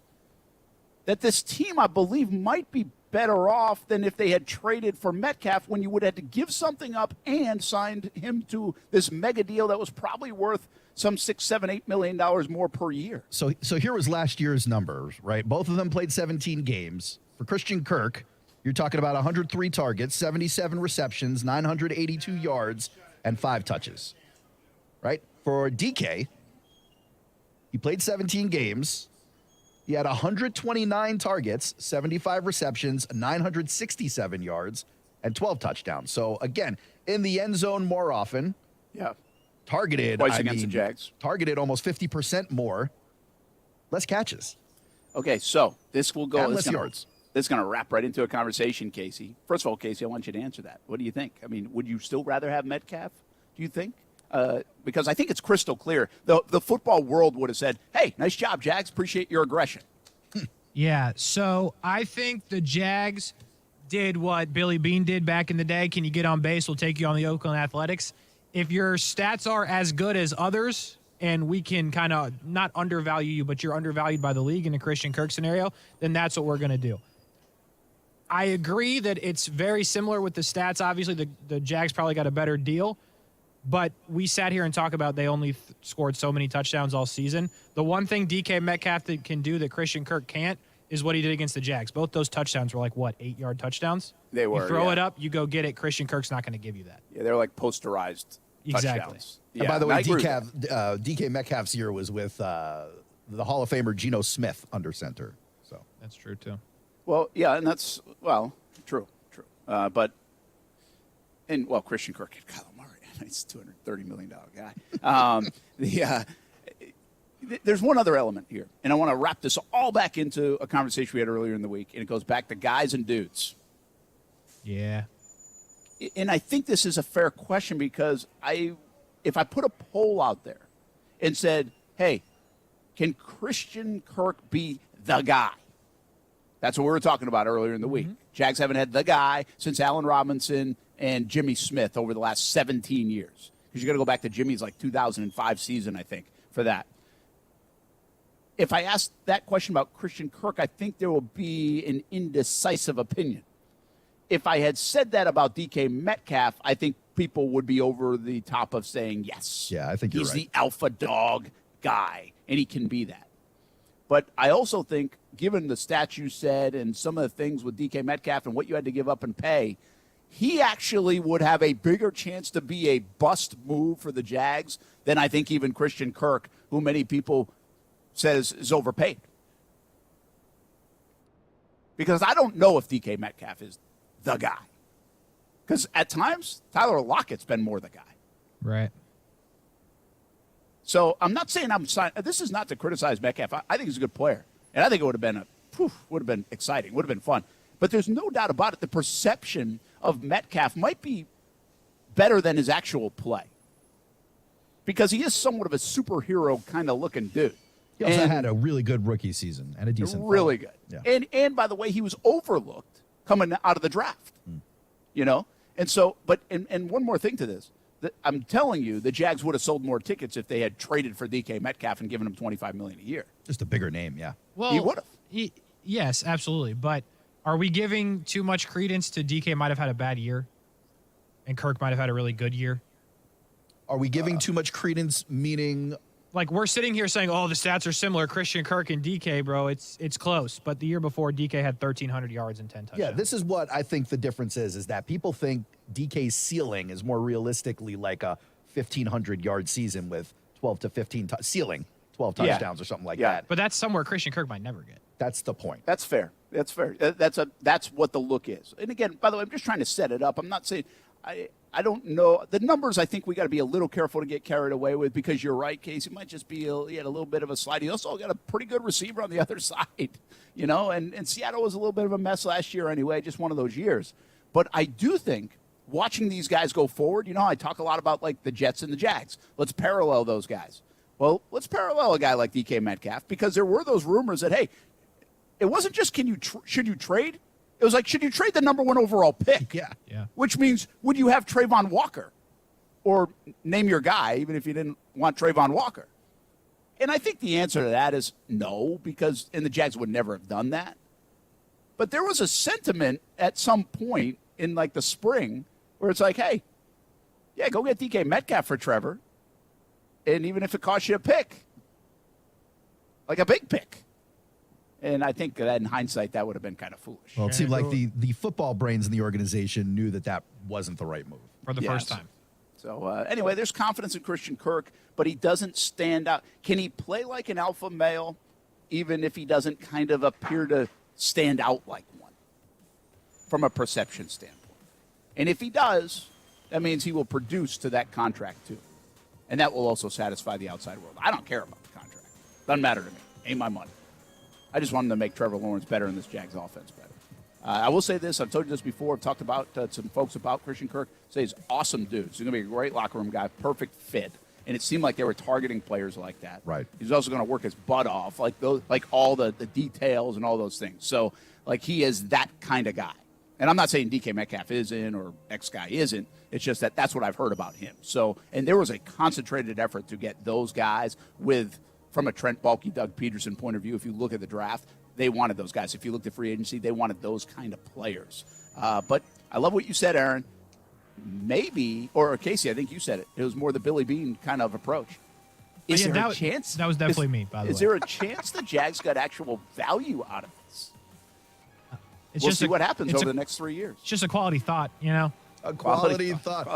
That this team, I believe, might be better off than if they had traded for Metcalf when you would have to give something up and signed him to this mega deal that was probably worth some $6, $7, $8 million more per year. So here was last year's numbers, right? Both of them played 17 games. For Christian Kirk, you're talking about 103 targets, 77 receptions, 982 yards, and 5 touches, right? For DK, he played 17 games. He had 129 targets, 75 receptions, 967 yards, and 12 touchdowns. So, again, in the end zone more often. Yeah. Targeted. Twice against the Jags. Targeted almost 50% more. Less catches. Okay, so this will go. And less yards. This is going to wrap right into a conversation, Casey. First of all, Casey, I want you to answer that. What do you think? Would you still rather have Metcalf, do you think? Because I think it's crystal clear. The football world would have said, hey, nice job, Jags. Appreciate your aggression. Yeah, so I think the Jags did what Billy Beane did back in the day. Can you get on base? We'll take you on the Oakland Athletics. If your stats are as good as others and we can kind of not undervalue you, but you're undervalued by the league in a Christian Kirk scenario, then that's what we're going to do. I agree that it's very similar with the stats. Obviously, the Jags probably got a better deal. But we sat here and talked about they only scored so many touchdowns all season. The one thing DK Metcalf can do that Christian Kirk can't is what he did against the Jags. Both those touchdowns were like, 8-yard touchdowns? They were, You throw yeah. it up, you go get it. Christian Kirk's not going to give you that. Yeah, they're like posterized Exactly. touchdowns. And Yeah, by the way, I agree with that. DK Metcalf's year was with the Hall of Famer Geno Smith under center. So that's true, too. Well, yeah, and that's, true. Christian Kirk had Kyler Murray. He's a $230 million guy. There's one other element here, and I want to wrap this all back into a conversation we had earlier in the week, and it goes back to guys and dudes. Yeah. And I think this is a fair question because if I put a poll out there and said, hey, can Christian Kirk be the guy? That's what we were talking about earlier in the week. Jags haven't had the guy since Allen Robinson and Jimmy Smith over the last 17 years. Because you got to go back to Jimmy's 2005 season, I think, for that. If I asked that question about Christian Kirk, I think there will be an indecisive opinion. If I had said that about DK Metcalf, I think people would be over the top of saying yes. Yeah, I think you're He's right. the alpha dog guy, and he can be that. But I also think, given the stats you said and some of the things with DK Metcalf and what you had to give up and pay, he actually would have a bigger chance to be a bust move for the Jags than I think even Christian Kirk, who many people says is overpaid. Because I don't know if DK Metcalf is the guy. Because at times, Tyler Lockett's been more the guy. Right. So I'm not saying I'm signing. This is not to criticize Metcalf. I think he's a good player. And I think it would have been exciting, would have been fun. But there's no doubt about it. The perception of Metcalf might be better than his actual play, because he is somewhat of a superhero kind of looking dude. He also had a really good rookie season and a decent really follow. good. Yeah. And by the way, he was overlooked coming out of the draft. You know? And so, but and one more thing to this. I'm telling you, the Jags would have sold more tickets if they had traded for DK Metcalf and given him $25 million a year. Just a bigger name, yeah. Well, he would have. Yes, absolutely. But are we giving too much credence to DK might have had a bad year and Kirk might have had a really good year? Are we giving too much credence, meaning... Like, we're sitting here saying, oh, the stats are similar, Christian Kirk and DK, bro. It's close. But the year before, DK had 1,300 yards and 10 touchdowns. Yeah, this is what I think the difference is that people think DK's ceiling is more realistically like a 1,500-yard season with 12 to 15 ceiling, 12 touchdowns or something like that. But that's somewhere Christian Kirk might never get. That's the point. That's fair. That's fair. That's what the look is. And again, by the way, I'm just trying to set it up. I'm not saying I don't know the numbers. I think we got to be a little careful to get carried away with, because you're right, Casey. It might just be he had a little bit of a slide. He also got a pretty good receiver on the other side, you know. And Seattle was a little bit of a mess last year anyway, just one of those years. But I do think watching these guys go forward, you know, I talk a lot about like the Jets and the Jags. Let's parallel those guys. Well, let's parallel a guy like DK Metcalf, because there were those rumors that, hey, it wasn't just should you trade? It was like, should you trade the number 1 overall pick? Yeah. Which means, would you have Trayvon Walker? Or name your guy, even if you didn't want Trayvon Walker. And I think the answer to that is no, because the Jags would never have done that. But there was a sentiment at some point in like the spring where it's like, hey, yeah, go get DK Metcalf for Trevor. And even if it costs you a pick, like a big pick. And I think that in hindsight, that would have been kind of foolish. Well, it seemed like the football brains in the organization knew that wasn't the right move. For the first time. So, anyway, there's confidence in Christian Kirk, but he doesn't stand out. Can he play like an alpha male, even if he doesn't kind of appear to stand out like one from a perception standpoint? And if he does, that means he will produce to that contract, too. And that will also satisfy the outside world. I don't care about the contract. Doesn't matter to me. Ain't my money. I just want him to make Trevor Lawrence better and this Jags offense better. I will say this. I've told you this before. I've talked about some folks about Christian Kirk. Say he's an awesome dude. He's going to be a great locker room guy, perfect fit. And it seemed like they were targeting players like that. Right. He's also going to work his butt off, like all the details and all those things. So, like, he is that kind of guy. And I'm not saying DK Metcalf isn't or X guy isn't. It's just that that's what I've heard about him. So, and there was a concentrated effort to get those guys from a Trent Baalke, Doug Peterson point of view. If you look at the draft, they wanted those guys. If you looked at free agency, they wanted those kind of players. But I love what you said, Aaron. Maybe, or Casey, I think you said it. It was more the Billy Bean kind of approach. Is there a chance? That was definitely me, by the way. Is there a chance the Jags got actual value out of this? We'll see what happens over the next 3 years. It's just a quality thought, you know? A quality thought.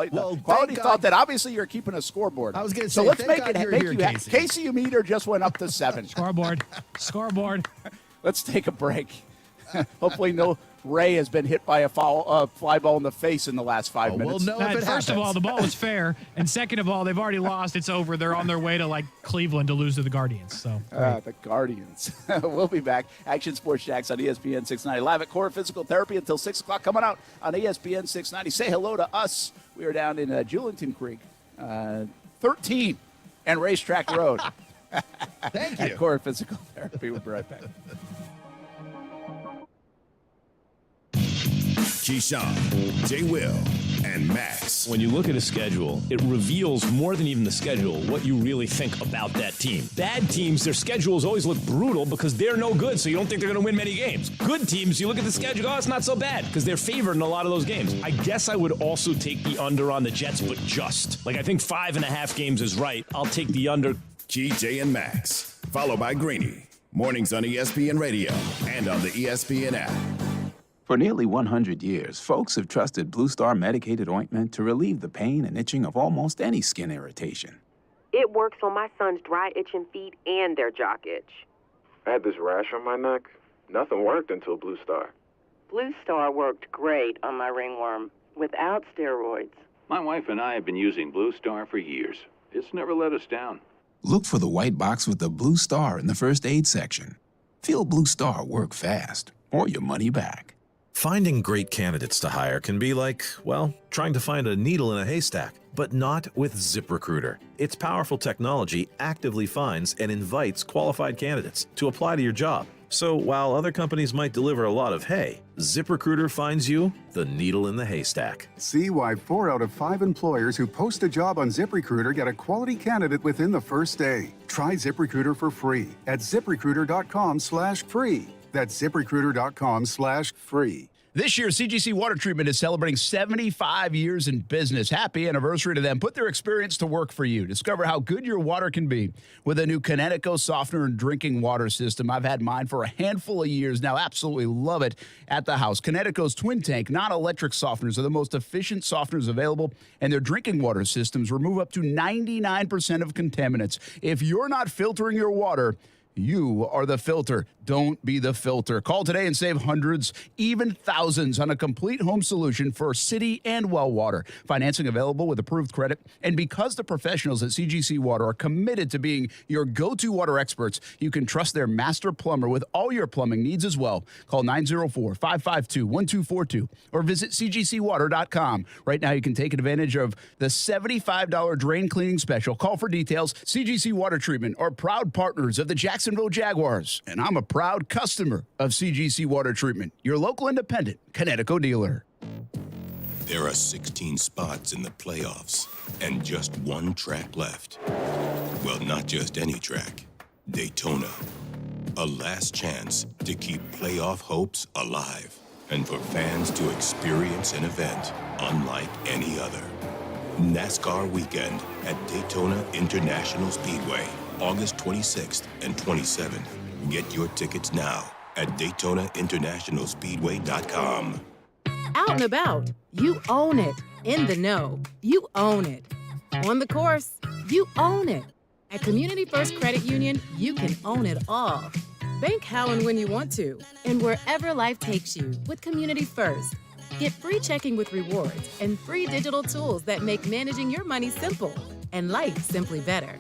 Quality thought that obviously you're keeping a scoreboard. I was going to say, so let's thank make God it you're make here, you Casey. Casey, your meter just went up to 7. Scoreboard. Let's take a break. Hopefully, no Ray has been hit by a fly ball in the face in the last 5 minutes. We'll know if it First of all, the ball was fair, and second of all, they've already lost. It's over. They're on their way to like Cleveland to lose to the Guardians. So the Guardians. We'll be back. Action Sports Jacks on ESPN 690 live at Core Physical Therapy until 6 o'clock. Coming out on ESPN 690. Say hello to us. We are down in Julington Creek, 13 and Racetrack Road. Thank you. At Core Physical Therapy. We'll be right back. Keyshawn, J. Will, and Max. When you look at a schedule, it reveals more than even the schedule what you really think about that team. Bad teams, their schedules always look brutal because they're no good, so you don't think they're going to win many games. Good teams, you look at the schedule, oh, it's not so bad because they're favored in a lot of those games. I guess I would also take the under on the Jets, but just. Like, I think 5.5 games is right. I'll take the under. Key, J, and Max. Followed by Greeny. Mornings on ESPN Radio and on the ESPN app. For nearly 100 years, folks have trusted Blue Star medicated ointment to relieve the pain and itching of almost any skin irritation. It works on my son's dry, itching feet and their jock itch. I had this rash on my neck. Nothing worked until Blue Star. Blue Star worked great on my ringworm without steroids. My wife and I have been using Blue Star for years. It's never let us down. Look for the white box with the blue star in the first aid section. Feel Blue Star work fast or your money back. Finding great candidates to hire can be like, well, trying to find a needle in a haystack, but not with ZipRecruiter. Its powerful technology actively finds and invites qualified candidates to apply to your job. So while other companies might deliver a lot of hay, ZipRecruiter finds you the needle in the haystack. See why 4 out of 5 employers who post a job on ZipRecruiter get a quality candidate within the first day. Try ZipRecruiter for free at ZipRecruiter.com/free. That's ZipRecruiter.com/free. This year, CGC Water Treatment is celebrating 75 years in business. Happy anniversary to them. Put their experience to work for you. Discover how good your water can be with a new Connecticut softener and drinking water system. I've had mine for a handful of years now. Absolutely love it at the house. Connecticut's twin tank, non-electric softeners are the most efficient softeners available, and their drinking water systems remove up to 99% of contaminants. If you're not filtering your water, you are the filter. Don't be the filter. Call today and save hundreds, even thousands on a complete home solution for city and well water. Financing available with approved credit. And because the professionals at CGC Water are committed to being your go-to water experts, you can trust their master plumber with all your plumbing needs as well. Call 904-552-1242 or visit cgcwater.com. Right now, you can take advantage of the $75 drain cleaning special. Call for details. CGC Water Treatment are proud partners of the Jacksonville Jaguars, and I'm a proud customer of CGC Water Treatment, your local independent Connecticut dealer. There are 16 spots in the playoffs and just one track left. Well, not just any track, Daytona. A last chance to keep playoff hopes alive and for fans to experience an event unlike any other. NASCAR weekend at Daytona International Speedway, August 26th and 27th. Get your tickets now at DaytonaInternationalSpeedway.com. Out and about, you own it. In the know, you own it. On the course, you own it. At Community First Credit Union, you can own it all. Bank how and when you want to, and wherever life takes you with Community First. Get free checking with rewards and free digital tools that make managing your money simple and life simply better.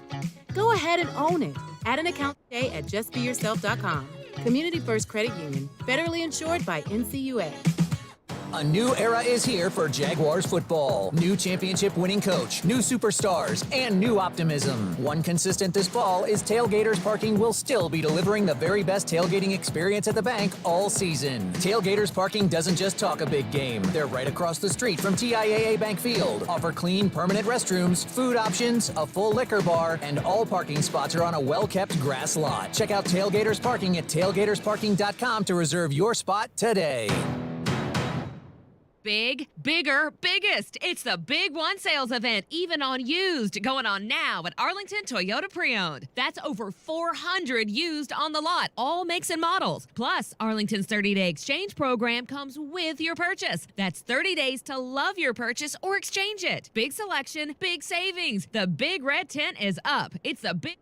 Go ahead and own it. Add an account today at justbeyourself.com. Community First Credit Union, federally insured by NCUA. A new era is here for Jaguars football. New championship-winning coach, new superstars, and new optimism. One consistent this fall is Tailgaters Parking will still be delivering the very best tailgating experience at the bank all season. Tailgaters Parking doesn't just talk a big game. They're right across the street from TIAA Bank Field. Offer clean, permanent restrooms, food options, a full liquor bar, and all parking spots are on a well-kept grass lot. Check out Tailgaters Parking at tailgatersparking.com to reserve your spot today. Big, bigger, biggest. It's the Big One sales event, even on used, going on now at Arlington Toyota Pre-Owned. That's over 400 used on the lot, all makes and models. Plus, Arlington's 30-day exchange program comes with your purchase. That's 30 days to love your purchase or exchange it. Big selection, big savings. The Big Red Tent is up. It's the Big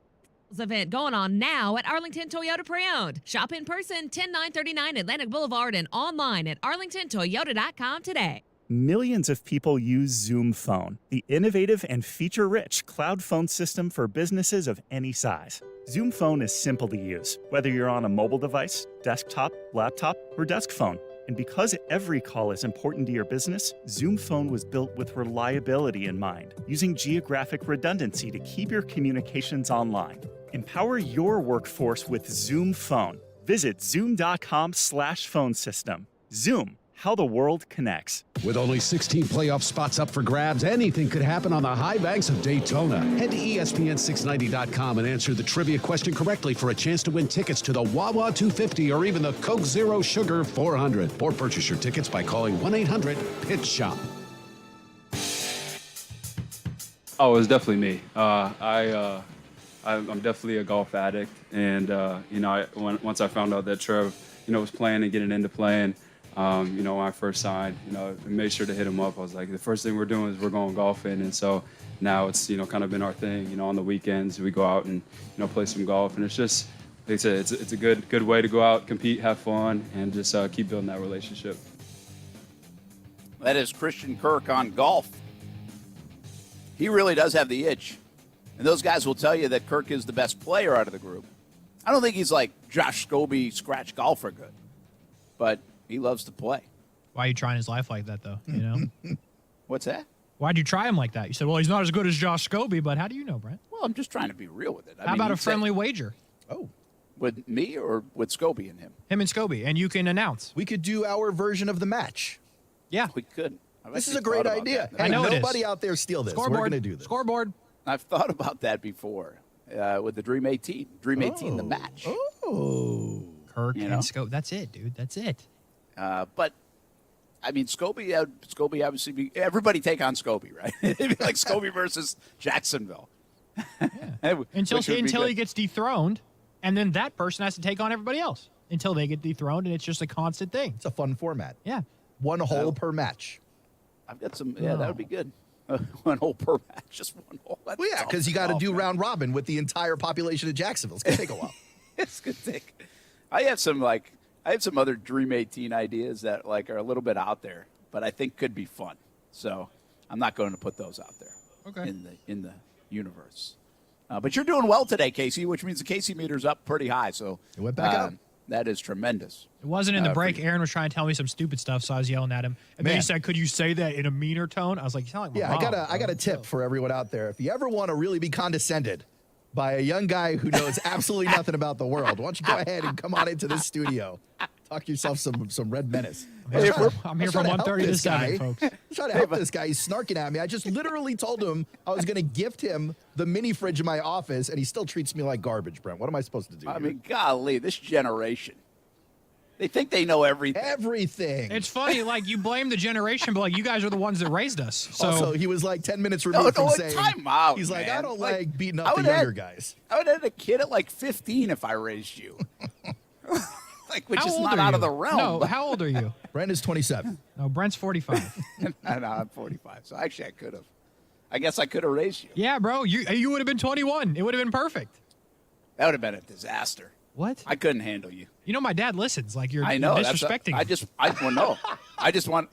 event going on now at Arlington Toyota Pre-Owned. Shop in person, 10939 Atlantic Boulevard, and online at arlingtontoyota.com today. Millions of people use Zoom Phone, the innovative and feature-rich cloud phone system for businesses of any size. Zoom Phone is simple to use, whether you're on a mobile device, desktop, laptop, or desk phone. And because every call is important to your business, Zoom Phone was built with reliability in mind, using geographic redundancy to keep your communications online. Empower your workforce with Zoom Phone. Visit zoom.com/phone system. Zoom, how the world connects. With only 16 playoff spots up for grabs, anything could happen on the high banks of Daytona. Head to ESPN690.com and answer the trivia question correctly for a chance to win tickets to the Wawa 250 or even the Coke Zero Sugar 400. Or purchase your tickets by calling 1-800-PITCH-SHOP. Oh, it was definitely me. I'm definitely a golf addict, and once I found out that Trev, was playing and getting into playing, when I first signed, I made sure to hit him up. I was like, the first thing we're doing is we're going golfing, and so now it's kind of been our thing. On the weekends we go out and play some golf, and it's just, like I said, it's a good way to go out, compete, have fun, and just keep building that relationship. That is Christian Kirk on golf. He really does have the itch. And those guys will tell you that Kirk is the best player out of the group. I don't think he's like Josh Scobie scratch golfer good, but he loves to play. Why are you trying his life like that, though? You know? What's that? Why'd you try him like that? You said, well, he's not as good as Josh Scobie, but how do you know, Brent? Well, I'm just trying to be real with it. How about a friendly wager? Oh. With me or with Scobie and him? Him and Scobie, and you can announce. We could do our version of the match. Yeah. We could. This is a great idea. I know nobody out there steal this. Scoreboard. We're going to do this. Scoreboard. I've thought about that before with the Dream 18. Dream 18, the match. Oh. Kirk and Scobie. That's it, dude. That's it. But, I mean, Scobie obviously, everybody take on Scobie, right? It'd be like Scobie versus Jacksonville. Until he gets dethroned, and then that person has to take on everybody else until they get dethroned, and it's just a constant thing. It's a fun format. Yeah. One hole per match. I've got some, that would be good. 1 hole per match, just 1 hole. That's Well, yeah, because you got to do round robin with the entire population of Jacksonville. It's going to take a while. It's going to take. I have some other Dream 18 ideas that are a little bit out there, but I think could be fun. So I'm not going to put those out there. Okay. In the universe. But you're doing well today, Casey, which means the Casey meter's up pretty high. So it went back up. That is tremendous. It wasn't in the break. Aaron was trying to tell me some stupid stuff, so I was yelling at him. And then he said, "Could you say that in a meaner tone?" I was like, "You sound like my mom." I got a tip for everyone out there. If you ever want to really be condescended by a young guy who knows absolutely nothing about the world, why don't you go ahead and come on into this studio, talk yourself some Red Menace. I'm here from 1:30 to 7, folks. I'm trying to help this guy. He's snarking at me. I just literally told him I was going to gift him the mini fridge in my office, and he still treats me like garbage, Brent. What am I supposed to do? I mean, golly, this generation. They think they know everything. Everything. It's funny, like, you blame the generation, but, like, you guys are the ones that raised us. So Also, he was like 10 minutes removed from saying, time out, he's like, man. I don't like beating up the younger guys. I would have had a kid at like 15 if I raised you. Which How is old not are out you? of the realm. No, how old are you? Brent is 27. No, Brent's 45. No, I'm 45. So actually, I could have. I guess I could have raised you. Yeah, bro. You would have been 21. It would have been perfect. That would have been a disaster. What? I couldn't handle you. You know, my dad listens. Like, you're I know. disrespecting him. I just want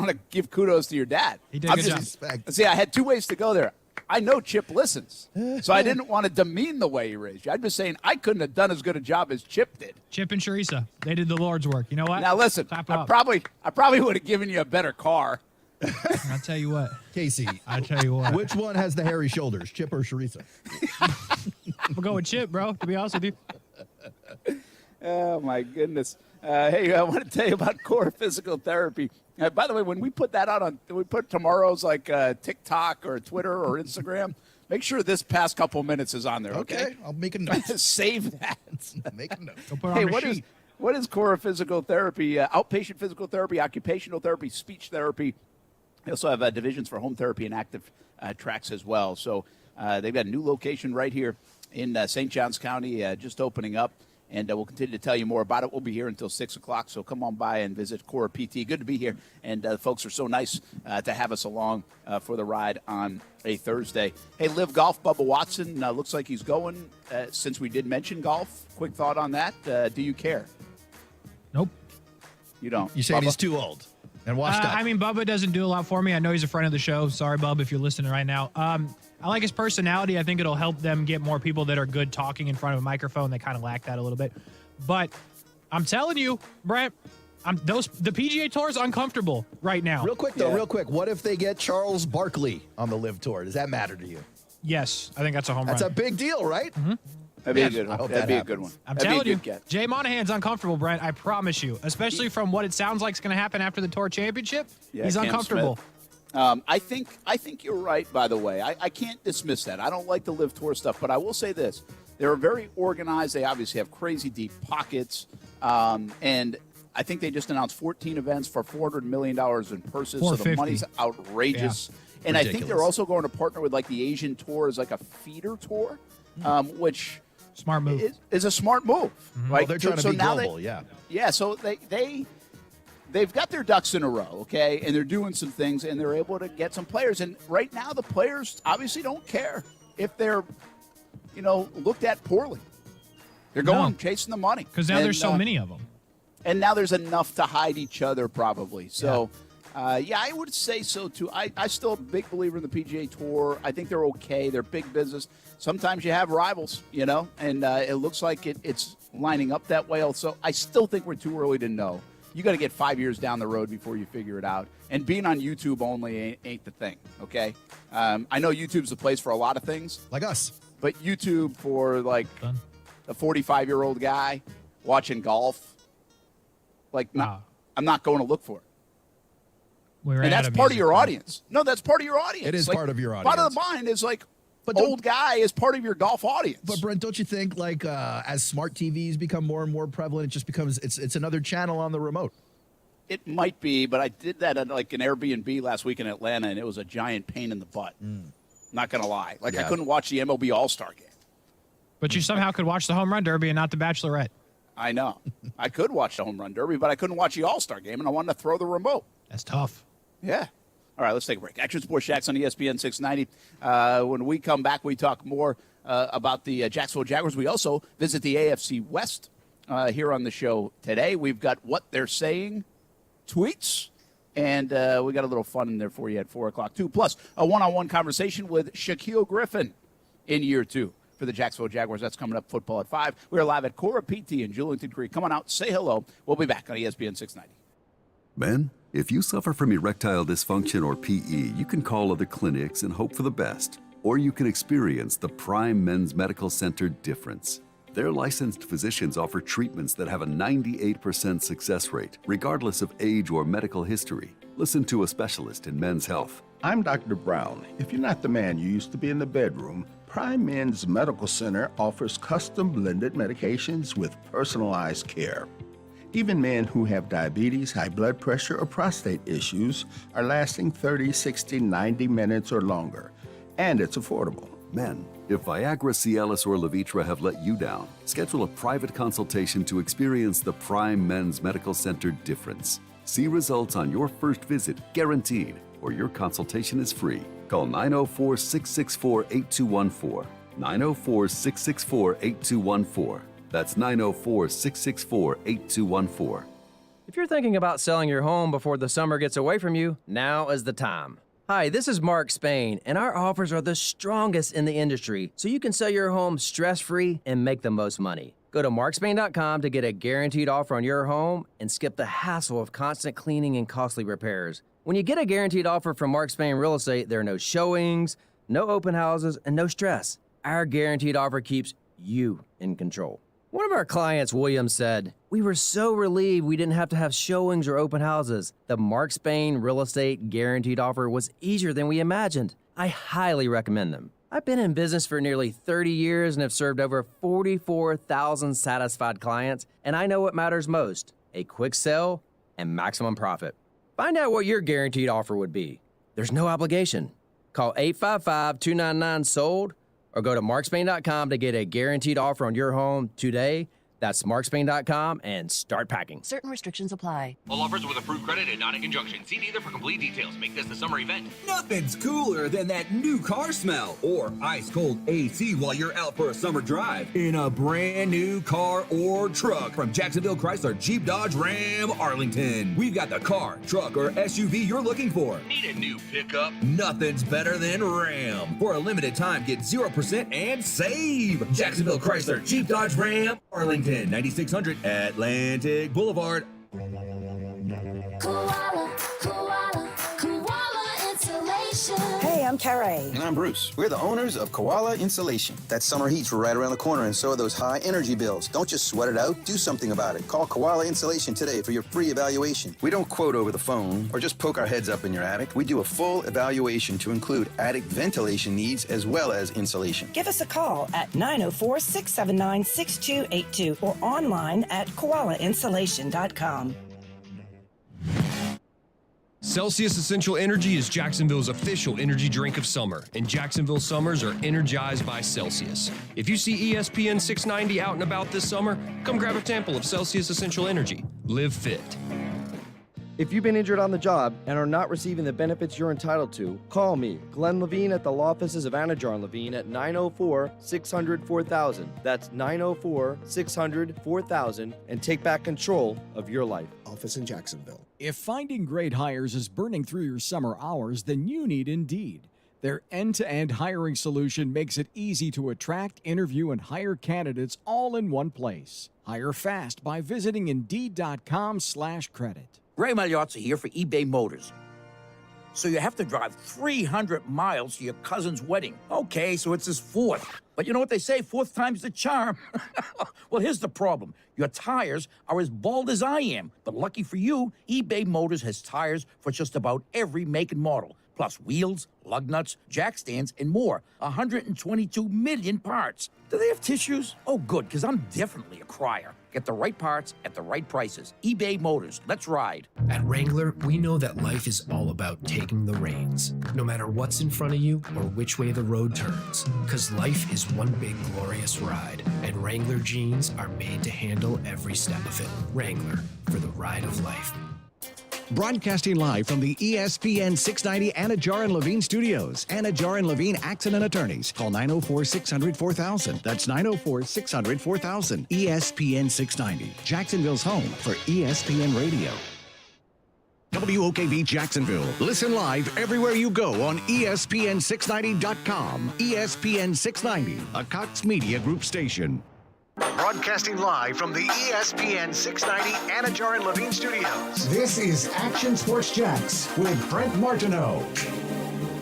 to give kudos to your dad. He did a good job. See, I had two ways to go there. I know Chip listens, so I didn't want to demean the way he raised you. I'm just saying I couldn't have done as good a job as Chip did. Chip and Teresa, they did the Lord's work. You know what? Now listen, I probably would have given you a better car. I'll tell you what, Casey. I'll tell you what. Which one has the hairy shoulders, Chip or Teresa? We'll go with Chip, bro. To be honest with you. Oh my goodness. Hey, I want to tell you about Core Physical Therapy. By the way, when we put that out we put tomorrow's TikTok or Twitter or Instagram, make sure this past couple minutes is on there, okay? I'll make a note. Save that. Make a note. Go put it on the sheet. What is Core Physical Therapy? Outpatient physical therapy, occupational therapy, speech therapy. They also have divisions for home therapy and active tracks as well. So they've got a new location right here in St. Johns County, just opening up. And we'll continue to tell you more about it. We'll be here until 6 o'clock, so come on by and visit Core PT. Good to be here, and the folks are so nice to have us along for the ride on a Thursday. Hey, Live Golf, Bubba Watson, looks like he's going. Since we did mention golf, quick thought on that. Do you care? Nope. You don't? You saying Bubba? he's too old and washed up? I mean, Bubba doesn't do a lot for me. I know he's a friend of the show. Sorry, Bub, if you're listening right now. I like his personality. I think it'll help them get more people that are good talking in front of a microphone. They kind of lack that a little bit. But I'm telling you, Brent, the PGA Tour is uncomfortable right now. Real quick, though, what if they get Charles Barkley on the Live Tour? Does that matter to you? Yes, I think that's a home That's run. a big deal, right? Mm-hmm. That'd be a good one. That'd be a good one. I'm telling you, Jay Monahan's uncomfortable, Brent. I promise you. Especially from what it sounds like is going to happen after the Tour Championship. Yeah, he's Cam uncomfortable. Smith. I think you're right, by the way. I can't dismiss that. I don't like the Live Tour stuff, but I will say this. They're very organized. They obviously have crazy deep pockets. And I think they just announced 14 events for $400 million in purses. So the money's outrageous. Yeah. And ridiculous. I think they're also going to partner with the Asian Tour as a feeder tour, which smart move is a smart move. Mm-hmm. Right? Well, they're trying to be global, yeah. Yeah, so they've got their ducks in a row, okay, and they're doing some things, and they're able to get some players. And right now, the players obviously don't care if they're, looked at poorly. They're going chasing the money because now there's so many of them, and now there's enough to hide each other, probably. So, Yeah, I would say so, too. I still am a big believer in the PGA Tour. I think they're okay. They're big business. Sometimes you have rivals, and it looks like it's lining up that way. So I still think we're too early to know. You got to get 5 years down the road before you figure it out. And being on YouTube only ain't the thing, okay? I know YouTube's the place for a lot of things. Like us. But YouTube for, like, a 45-year-old guy watching golf, I'm not going to look for it. And that's part of your audience. No, that's part of your audience. It is part of your audience. Part of the mind is like, old guy is part of your golf audience. But Brent, don't you think as smart TVs become more and more prevalent, it just becomes it's another channel on the remote? It might be, but I did that at an Airbnb last week in Atlanta, and it was a giant pain in the butt. Not gonna lie, I couldn't watch the MLB All-Star game. But you somehow could watch the Home Run Derby and not the Bachelorette. I know. I could watch the Home Run Derby, but I couldn't watch the All-Star game, and I wanted to throw the remote. That's tough. Yeah. All right, let's take a break. Action Sports Shacks on ESPN 690. When we come back, we talk more about the Jacksonville Jaguars. We also visit the AFC West here on the show today. We've got What They're Saying tweets, and we got a little fun in there for you at 4 o'clock, too. Plus, a one-on-one conversation with Shaquille Griffin in year 2 for the Jacksonville Jaguars. That's coming up, football at 5. We're live at Cora PT in Julington Creek. Come on out, say hello. We'll be back on ESPN 690. Men, if you suffer from erectile dysfunction or PE, you can call other clinics and hope for the best. Or you can experience the Prime Men's Medical Center difference. Their licensed physicians offer treatments that have a 98% success rate, regardless of age or medical history. Listen to a specialist in men's health. I'm Dr. Brown. If you're not the man you used to be in the bedroom, Prime Men's Medical Center offers custom blended medications with personalized care. Even men who have diabetes, high blood pressure, or prostate issues are lasting 30, 60, 90 minutes or longer. And it's affordable. Men, if Viagra, Cialis, or Levitra have let you down, schedule a private consultation to experience the Prime Men's Medical Center difference. See results on your first visit, guaranteed, or your consultation is free. Call 904-664-8214. 904-664-8214. That's 904-664-8214. If you're thinking about selling your home before the summer gets away from you, now is the time. Hi, this is Mark Spain, and our offers are the strongest in the industry, so you can sell your home stress-free and make the most money. Go to markspain.com to get a guaranteed offer on your home and skip the hassle of constant cleaning and costly repairs. When you get a guaranteed offer from Mark Spain Real Estate, there are no showings, no open houses, and no stress. Our guaranteed offer keeps you in control. One of our clients, William, said, "We were so relieved we didn't have to have showings or open houses. The Mark Spain Real Estate Guaranteed Offer was easier than we imagined." I highly recommend them. I've been in business for nearly 30 years and have served over 44,000 satisfied clients, and I know what matters most: a quick sale and maximum profit. Find out what your guaranteed offer would be. There's no obligation. Call 855-299-SOLD or go to markspain.com to get a guaranteed offer on your home today. That's markspain.com and start packing. Certain restrictions apply. All offers with approved credit and not in conjunction. See dealer for complete details. Make this the summer event. Nothing's cooler than that new car smell or ice cold AC while you're out for a summer drive in a brand new car or truck from Jacksonville Chrysler Jeep Dodge Ram Arlington. We've got the car, truck, or SUV you're looking for. Need a new pickup? Nothing's better than Ram. For a limited time, get 0% and save. Jacksonville Chrysler Jeep Dodge Ram Arlington. 9600 Atlantic Boulevard. Koala Insulation. Hey, I'm Carrie. And I'm Bruce. We're the owners of Koala Insulation. That summer heat's right around the corner, and so are those high energy bills. Don't just sweat it out, do something about it. Call Koala Insulation today for your free evaluation. We don't quote over the phone or just poke our heads up in your attic. We do a full evaluation to include attic ventilation needs as well as insulation. Give us a call at 904-679-6282 or online at koalainsulation.com. Celsius Essential Energy is Jacksonville's official energy drink of summer, and Jacksonville summers are energized by Celsius. If you see ESPN 690 out and about this summer, come grab a sample of Celsius Essential Energy. Live fit. If you've been injured on the job and are not receiving the benefits you're entitled to, call me, Glenn Levine, at the law offices of Anajar and Levine at 904-600-4000. That's 904-600-4000, and take back control of your life. Office in Jacksonville. If finding great hires is burning through your summer hours, then you need Indeed. Their end-to-end hiring solution makes it easy to attract, interview, and hire candidates all in one place. Hire fast by visiting Indeed.com/credit. Ray Magliozzi here for eBay Motors. So you have to drive 300 miles to your cousin's wedding. Okay, so it's his fourth. But you know what they say, fourth time's the charm. Well, here's the problem. Your tires are as bald as I am. But lucky for you, eBay Motors has tires for just about every make and model. Plus wheels, lug nuts, jack stands, and more. 122 million parts. Do they have tissues? Oh, good, because I'm definitely a crier. Get the right parts at the right prices. eBay Motors. Let's ride. At Wrangler, we know that life is all about taking the reins, no matter what's in front of you or which way the road turns. Because life is one big glorious ride, and Wrangler jeans are made to handle every step of it. Wrangler, for the ride of life. Broadcasting live from the ESPN 690 Anajar and Levine studios. Anajar and Levine Accident Attorneys. Call 904-600-4000. That's 904-600-4000. ESPN 690, Jacksonville's home for ESPN Radio. WOKV Jacksonville. Listen live everywhere you go on ESPN690.com. ESPN 690, a Cox Media Group station. Broadcasting live from the ESPN 690 Anajar and Levine studios. This is Action Sports Jacks with Brent Martineau.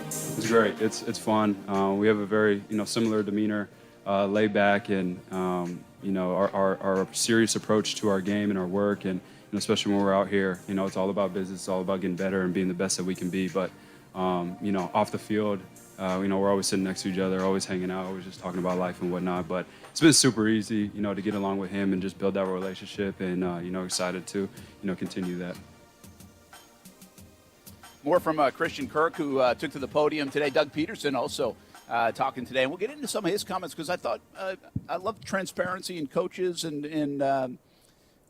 It's great. It's fun. We have a very similar demeanor, laid back, and our serious approach to our game and our work, and especially when we're out here, it's all about business. It's all about getting better and being the best that we can be. But off the field, we're always sitting next to each other, always hanging out, always just talking about life and whatnot. But it's been super easy, to get along with him and just build that relationship, and excited to, continue that. More from Christian Kirk, who took to the podium today. Doug Peterson also talking today, and we'll get into some of his comments because I thought I love transparency in coaches, and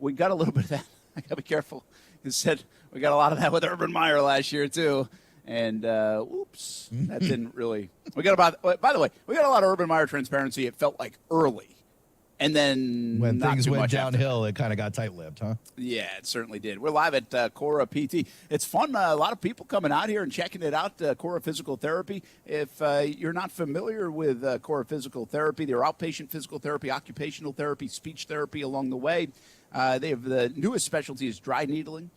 we got a little bit of that. I got to be careful. He said we got a lot of that with Urban Meyer last year too. And oops, that didn't really. By the way, we got a lot of Urban Meyer transparency. It felt like early, and then when not things too went much downhill, it kind of got tight-lipped, huh? Yeah, it certainly did. We're live at Cora PT. It's fun. A lot of people coming out here and checking it out. Cora Physical Therapy. If you're not familiar with Cora Physical Therapy, they're outpatient physical therapy, occupational therapy, speech therapy along the way. They have the newest specialty is dry needling.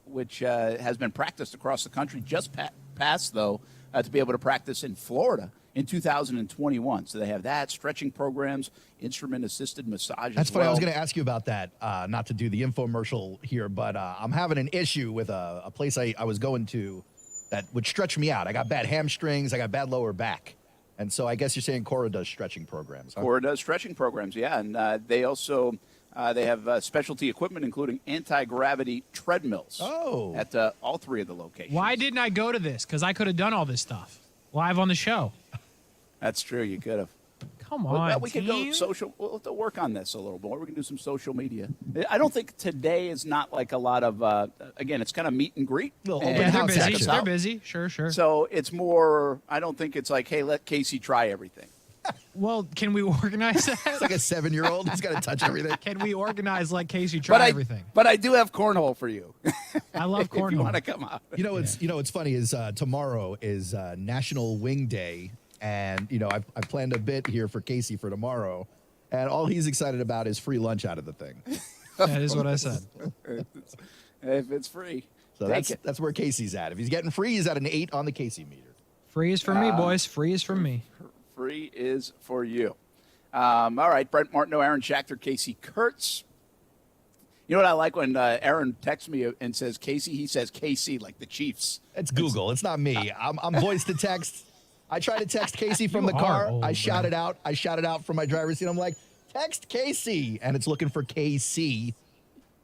Which has been practiced across the country, just passed, though, to be able to practice in Florida in 2021. So they have that, stretching programs, instrument-assisted massage. That's as funny. well. I was going to ask you about that, not to do the infomercial here, but I'm having an issue with a place I was going to that would stretch me out. I got bad hamstrings. I got bad lower back. And so I guess you're saying Cora does stretching programs, huh? Cora does stretching programs, yeah. And they also... they have specialty equipment, including anti-gravity treadmills at all three of the locations. Why didn't I go to this? Because I could have done all this stuff live on the show. That's true. You could have. Come on, we can go social. We'll have to work on this a little more. We can do some social media. I don't think today is not like a lot of. Again, it's kind of meet and greet. Yeah, they're busy. They're busy. Sure. So it's more. I don't think it's like, hey, let Casey try everything. Well, can we organize that? It's like a 7-year-old who's got to touch everything. Can we organize like Casey try everything? But I do have cornhole for you. I love cornhole. If you want to come out. What's funny is tomorrow is National Wing Day, and I planned a bit here for Casey for tomorrow, and all he's excited about is free lunch out of the thing. That is what I said. If it's free, so that's where Casey's at. If he's getting free, he's at an 8 on the Casey meter. Free is for me, boys. Free is for me. Free is for you. All right, Brent Martineau, Aaron Schachter, Casey Kurtz. You know what I like when Aaron texts me and says Casey? He says Casey like the Chiefs. It's Google. It's not me. I'm voice to text. I try to text Casey from the car. I shout it out. I shout it out from my driver's seat. I'm like, text Casey, and it's looking for KC,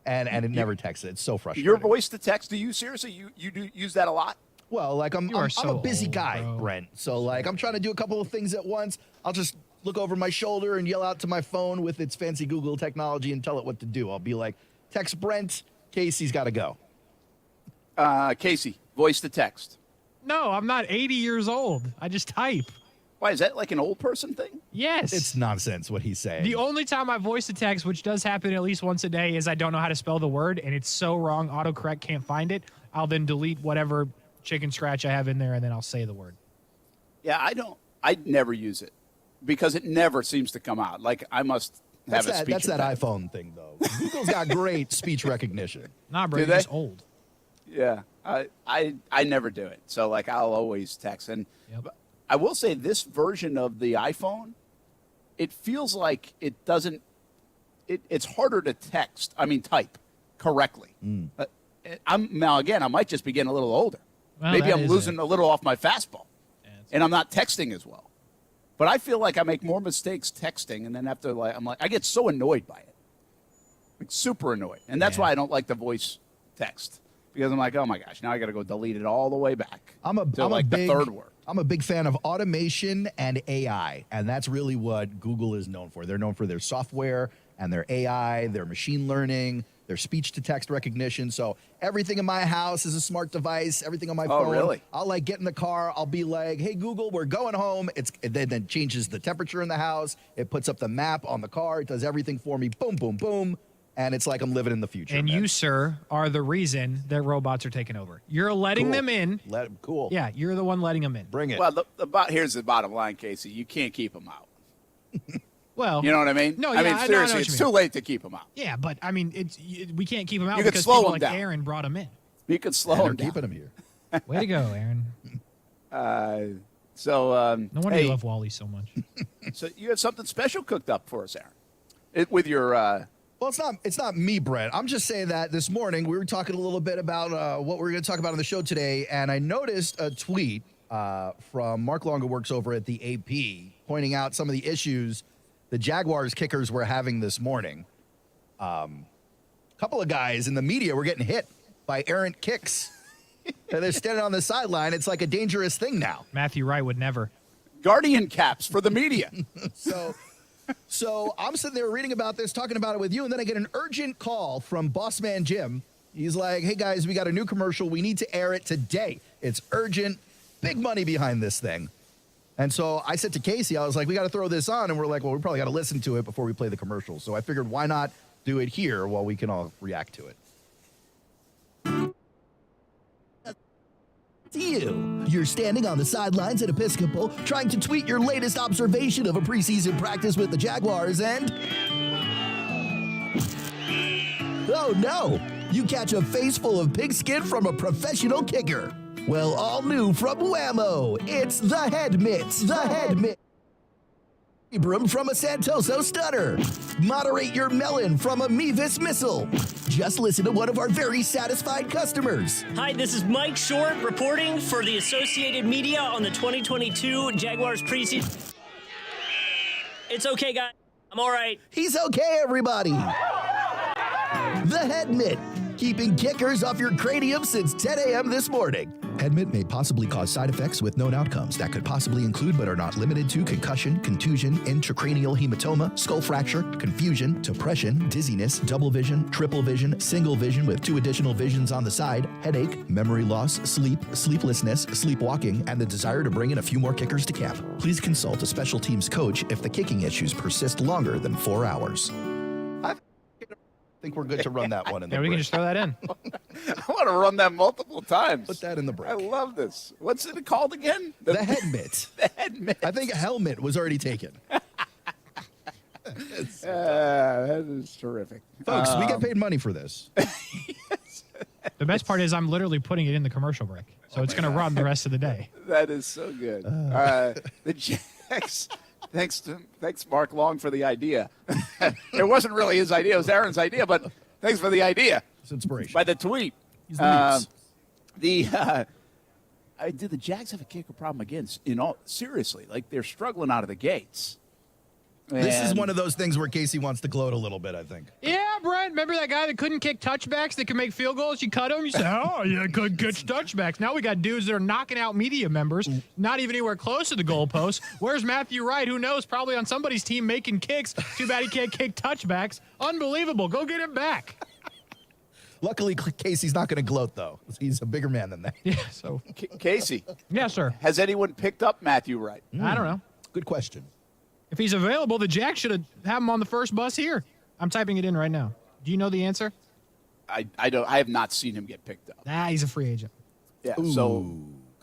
and it never texts it. It's so frustrating. Your voice to text? Do you seriously you do use that a lot? Well, like I'm a busy guy, Brent. So like I'm trying to do a couple of things at once. I'll just look over my shoulder and yell out to my phone with its fancy Google technology and tell it what to do. I'll be like, text Brent, Casey's got to go. Casey, voice to text. No, I'm not 80 years old. I just type. Why, is that like an old person thing? Yes. It's nonsense what he's saying. The only time I voice to text, which does happen at least once a day, is I don't know how to spell the word, and it's so wrong, autocorrect can't find it. I'll then delete whatever chicken scratch I have in there, and then I'll say the word. Yeah, I never use it because it never seems to come out. Like, I must have a speech. That's that iPhone thing, though. Google's got great speech recognition. Nah, bro, you're just old. Yeah, I never do it. So, like, I'll always text. And I will say this version of the iPhone, it feels like it doesn't – it's harder to type correctly. Now, again, I might just be getting a little older. Well, maybe I'm losing a little off my fastball, and I'm not texting as well. But I feel like I make more mistakes texting, and then after, like, I get so annoyed by it, like super annoyed. And that's why I don't like the voice text. Because I'm like, oh my gosh, now I got to go delete it all the way back. The third word. I'm a big fan of automation and AI, and that's really what Google is known for. They're known for their software and their AI, their machine learning, their speech-to-text recognition. So everything in my house is a smart device. Everything on my phone. Oh, really? I'll like get in the car. I'll be like, "Hey Google, we're going home." It then changes the temperature in the house. It puts up the map on the car. It does everything for me. Boom, boom, boom. And it's like I'm living in the future. And man. you, sir, are the reason that robots are taking over. You're letting them in. Cool. Yeah, you're the one letting them in. Bring it. Well, here's the bottom line, Casey. You can't keep them out. Well, you know what I mean? No, I mean, seriously, it's too late to keep them out. Yeah, but I mean, we can't keep them out You could because slow people them like down. Aaron brought them in. You could slow them down. Keeping them here. Way to go, Aaron. No wonder you love Wally so much. So you had something special cooked up for us, Aaron, with your. Well, it's not me, Brett. I'm just saying that this morning we were talking a little bit about what we're going to talk about on the show today, and I noticed a tweet from Mark Long, who works over at the AP, pointing out some of the issues the Jaguars kickers were having this morning. A couple of guys in the media were getting hit by errant kicks. And they're standing on the sideline. It's like a dangerous thing now. Matthew Wright would never. Guardian caps for the media. So I'm sitting there reading about this, talking about it with you, and then I get an urgent call from Boss Man Jim. He's like, "Hey, guys, we got a new commercial. We need to air it today. It's urgent. Big money behind this thing." And so I said to Casey, I was like, "We got to throw this on." And we're like, "Well, we probably got to listen to it before we play the commercial." So I figured, why not do it here while we can all react to it? You're standing on the sidelines at Episcopal, trying to tweet your latest observation of a preseason practice with the Jaguars, and oh no, you catch a face full of pigskin from a professional kicker. Well, all new from Whammo, it's the head mitts. The head mitt. Abram from a Santoso Stunner. Moderate your melon from a Mevis Missile. Just listen to one of our very satisfied customers. Hi, this is Mike Short reporting for the Associated Media on the 2022 Jaguars preseason. It's okay, guys. I'm all right. He's okay, everybody. The Head Mitt, keeping kickers off your cranium since 10 a.m. this morning. Head mitt may possibly cause side effects with known outcomes that could possibly include but are not limited to concussion, contusion, intracranial hematoma, skull fracture, confusion, depression, dizziness, double vision, triple vision, single vision with 2 additional visions on the side, headache, memory loss, sleep, sleeplessness, sleepwalking, and the desire to bring in a few more kickers to camp. Please consult a special teams coach if the kicking issues persist longer than 4 hours. I think we're good to run that one in the break. We can just throw that in. I want to run that multiple times. Put that in the break. I love this. What's it called again? The head mitt. The head mitt. I think helmet was already taken. That is terrific. Folks, we get paid money for this. The best part is I'm literally putting it in the commercial break. So it's going to run the rest of the day. That is so good. The Jags... Thanks, Mark Long, for the idea. It wasn't really his idea; it was Aaron's idea. But thanks for the idea. It's inspiration. By the tweet. Do the Jags have a kicker problem again? Seriously, like they're struggling out of the gates. This is one of those things where Casey wants to gloat a little bit, I think. Yeah, Brent. Remember that guy that couldn't kick touchbacks that could make field goals? You cut him. You say, "Oh, yeah, couldn't catch touchbacks." Now we got dudes that are knocking out media members, not even anywhere close to the goalpost. Where's Matthew Wright? Who knows? Probably on somebody's team making kicks. Too bad he can't kick touchbacks. Unbelievable. Go get him back. Luckily, Casey's not going to gloat, though. He's a bigger man than that. Yeah, so. Casey. Yes, sir. Has anyone picked up Matthew Wright? I don't know. Good question. If he's available, the Jags should have him on the first bus here. I'm typing it in right now. Do you know the answer? I have not seen him get picked up. He's a free agent. Yeah. Ooh, so,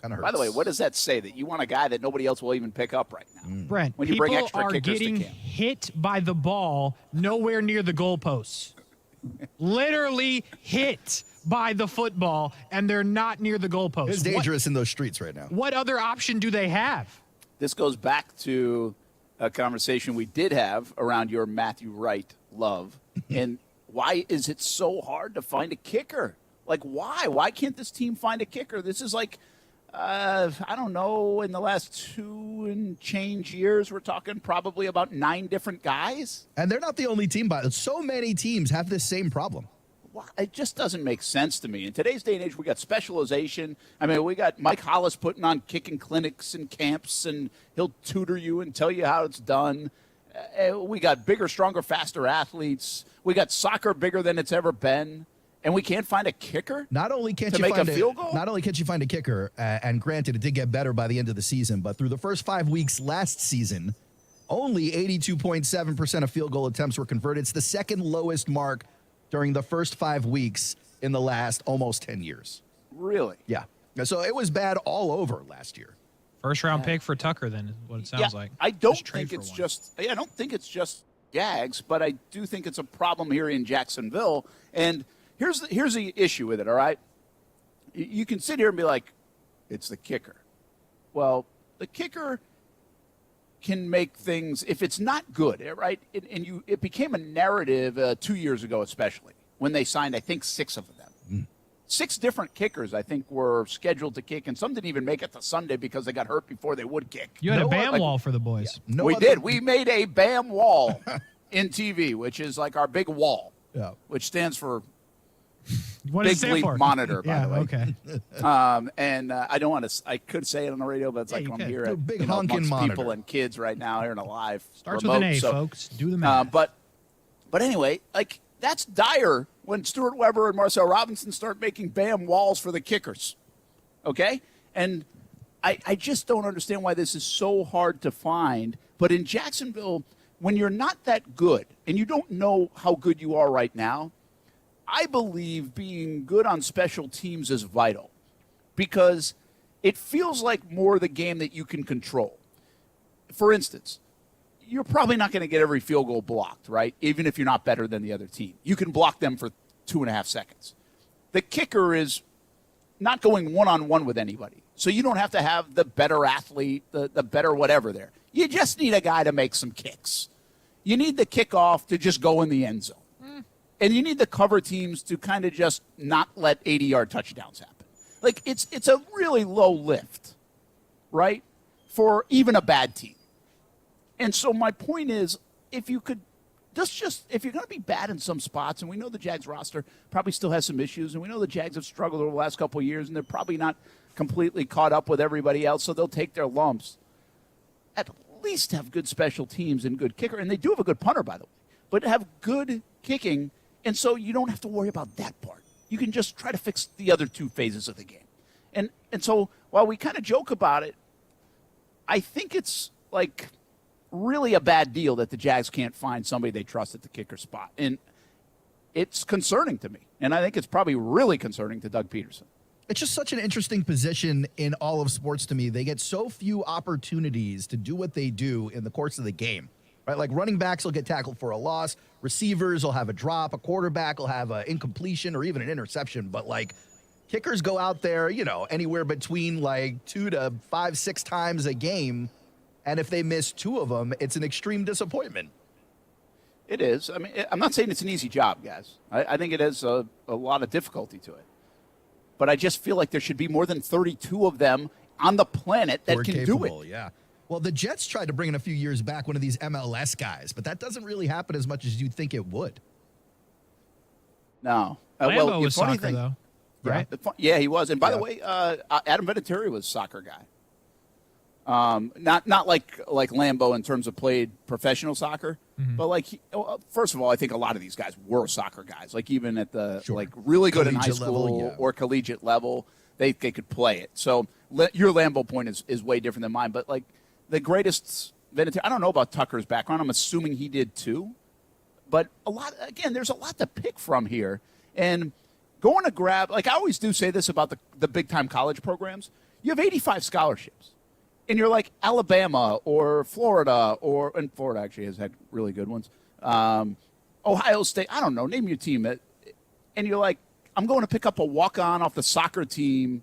kind of hurts. by the way, what does that say? That you want a guy that nobody else will even pick up right now? Brent, when you bring people extra are kickers getting to camp. hit by the ball nowhere near the goalposts. Literally hit by the football, and they're not near the goalposts. It's dangerous in those streets right now. What other option do they have? This goes back to a conversation we did have around your Matthew Wright love. And why is it so hard to find a kicker? Like, why? Why can't this team find a kicker? This is like, I don't know, in the last 2 and change years, we're talking probably about 9 different guys. And they're not the only team, but so many teams have this same problem. It just doesn't make sense to me. In today's day and age, we got specialization. I mean, we got Mike Hollis putting on kicking clinics and camps, and he'll tutor you and tell you how it's done. We got bigger, stronger, faster athletes. We got soccer bigger than it's ever been. And we can't find a kicker? Not only can't to you make find a field goal? Not only can't you find a kicker, and granted, it did get better by the end of the season, but through the first 5 weeks last season, only 82.7% of field goal attempts were converted. It's the second lowest mark during the first 5 weeks in the last almost 10 years. Really? Yeah. So it was bad all over last year. First round pick for Tucker, then, is what it sounds like. I don't think it's just Jags, but I do think it's a problem here in Jacksonville. And here's the issue with it, all right? You can sit here and be like, it's the kicker. Well, the kicker can make things, if it's not good, right? It became a narrative 2 years ago, especially when they signed, I think, 6 of them. 6 different kickers, I think, were scheduled to kick, and some didn't even make it to Sunday because they got hurt before they would kick. You had a BAM wall for the boys. Yeah, we did. We made a BAM wall in TV, which is like our big wall, which stands for What Big does it stand Bleep for? Monitor, by Yeah, the way. okay. And I don't want to. I could say it on the radio, but it's like I'm here at big honking amongst monitor. people and kids right now here in a live Starts remote, with an A, so, folks. Do the math. But anyway, like that's dire when Stuart Weber and Marcel Robinson start making BAM walls for the kickers. Okay, and I just don't understand why this is so hard to find. But in Jacksonville, when you're not that good and you don't know how good you are right now, I believe being good on special teams is vital because it feels like more the game that you can control. For instance, you're probably not going to get every field goal blocked, right? Even if you're not better than the other team. You can block them for 2.5 seconds. The kicker is not going one-on-one with anybody. So you don't have to have the better athlete, the better whatever there. You just need a guy to make some kicks. You need the kickoff to just go in the end zone. And you need the cover teams to kind of just not let 80-yard touchdowns happen. Like, it's a really low lift, right, for even a bad team. And so my point is, if you could if you're going to be bad in some spots, and we know the Jags roster probably still has some issues, and we know the Jags have struggled over the last couple of years, and they're probably not completely caught up with everybody else, so they'll take their lumps. At least have good special teams and good kicker. And they do have a good punter, by the way, but have good kicking. And so you don't have to worry about that part. You can just try to fix the other 2 phases of the game. And so while we kind of joke about it, I think it's like really a bad deal that the Jags can't find somebody they trust at the kicker spot. And it's concerning to me. And I think it's probably really concerning to Doug Peterson. It's just such an interesting position in all of sports to me. They get so few opportunities to do what they do in the course of the game. Right, like running backs will get tackled for a loss, receivers will have a drop, a quarterback will have an incompletion or even an interception. But like kickers go out there, anywhere between like 2 to 5, 6 times a game. And if they miss 2 of them, it's an extreme disappointment. It is. I mean, I'm not saying it's an easy job, guys. I think it has a lot of difficulty to it. But I just feel like there should be more than 32 of them on the planet that can do it. Yeah. Well, the Jets tried to bring in a few years back one of these MLS guys, but that doesn't really happen as much as you'd think it would. No. Lambeau was soccer, though, right? Yeah, he was. And by the way, Adam Vinatieri was a soccer guy. Not like Lambeau in terms of played professional soccer, but like first of all, I think a lot of these guys were soccer guys. Like even at the like really good in high school or collegiate level, they could play it. So your Lambeau point is way different than mine. But like the greatest Vinatieri, I don't know about Tucker's background. I'm assuming he did too. But there's a lot to pick from here. And going to grab, like I always do say this about the big-time college programs, you have 85 scholarships. And you're like Alabama or Florida, and Florida actually has had really good ones. Ohio State, I don't know, name your team. And you're like, I'm going to pick up a walk-on off the soccer team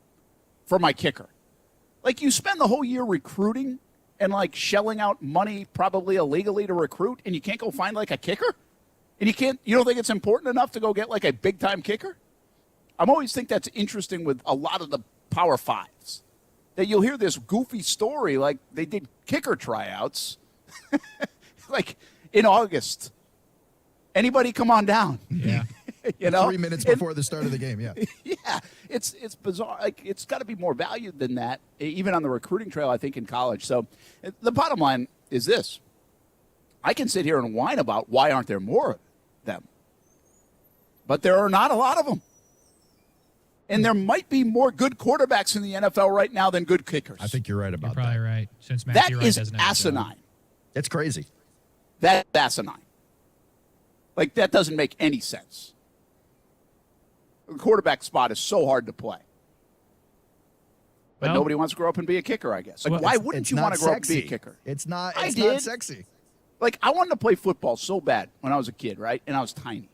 for my kicker. Like you spend the whole year recruiting and like shelling out money probably illegally to recruit, and you can't go find like a kicker? And you don't think it's important enough to go get like a big-time kicker? I always think that's interesting with a lot of the Power Fives. That you'll hear this goofy story like they did kicker tryouts like in August. Anybody come on down? Yeah. 3 minutes before the start of the game, yeah. Yeah, it's bizarre. Like it's got to be more valued than that, even on the recruiting trail, I think, in college. So the bottom line is this. I can sit here and whine about why aren't there more of them. But there are not a lot of them. And there might be more good quarterbacks in the NFL right now than good kickers. I think you're right about You're probably that. right. Since Matthew Wright That is doesn't have a job. asinine. That's crazy. That's asinine. Like, that doesn't make any sense. The quarterback spot is so hard to play. But Well, nobody wants to grow up and be a kicker, I guess. Like, well, why wouldn't you want to grow up and be a kicker? It's not I not did. sexy. Like, I wanted to play football so bad when I was a kid, right? And I was tiny.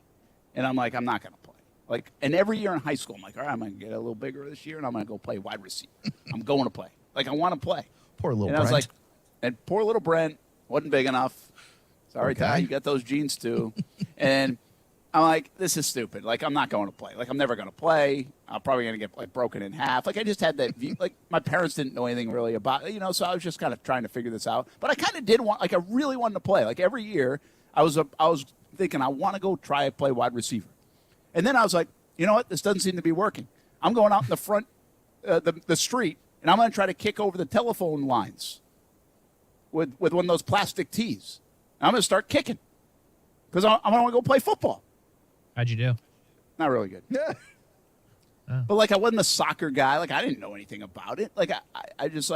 And I'm like, I'm not going to play. Like, and every year in high school, I'm like, all right, I'm going to get a little bigger this year, and I'm going to go play wide receiver. I'm going to play. Like, I want to play. Poor little and Brent. I was like, and poor little Brent wasn't big enough. Sorry, Okay. Ty, you got those genes too. And I'm like, this is stupid. Like, I'm not going to play. Like, I'm never going to play. I'm probably going to get like broken in half. Like, I just had that view. Like, my parents didn't know anything really about it, so I was just kind of trying to figure this out. But I kind of did want, like, I really wanted to play. Like, every year, I was thinking, I want to go try to play wide receiver. And then I was like, you know what? This doesn't seem to be working. I'm going out in the front, the street, and I'm going to try to kick over the telephone lines with one of those plastic tees. And I'm going to start kicking because I want to go play football. How'd you do? Not really good. Yeah. But, like, I wasn't a soccer guy. Like, I didn't know anything about it. Like, I just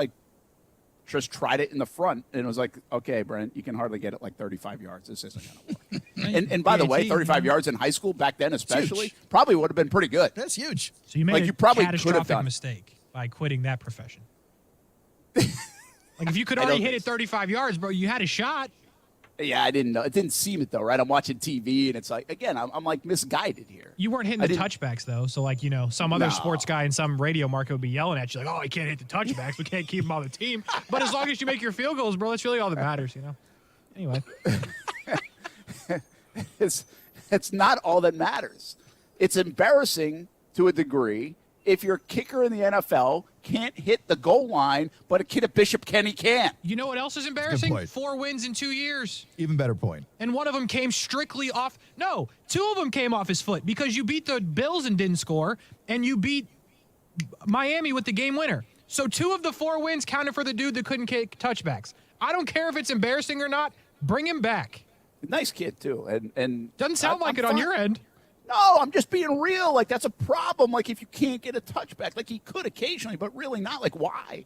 tried it in the front, and it was like, okay, Brent, you can hardly get it like 35 yards. This isn't going to work. and by the way, 35 yards in high school back then especially probably would have been pretty good. That's huge. So you made Like, a you probably could have catastrophic done it. mistake by quitting that profession. Like, if you could already hit it 35 yards, bro, you had a shot. Yeah, I didn't know. It didn't seem it, though, right? I'm watching TV, and it's like, again, I'm like misguided here. You weren't hitting the touchbacks, though. So, like, some other sports guy in some radio market would be yelling at you, like, oh, he can't hit the touchbacks. We can't keep him on the team. But as long as you make your field goals, bro, that's really all that matters, Anyway. It's not all that matters. It's embarrassing to a degree if your kicker in the NFL can't hit the goal line, but a kid at Bishop Kenny can. You know what else is embarrassing? point. 4 wins in 2 years. Even better point. And one of them came strictly off. No, 2 of them came off his foot because you beat the Bills and didn't score, and you beat Miami with the game winner. So 2 of the 4 wins counted for the dude that couldn't kick touchbacks. I don't care if it's embarrassing or not. Bring him back. Nice kid, too. And Doesn't sound like it on your end. No, I'm just being real. Like, that's a problem. Like, if you can't get a touchback, like he could occasionally, but really not. Like, why?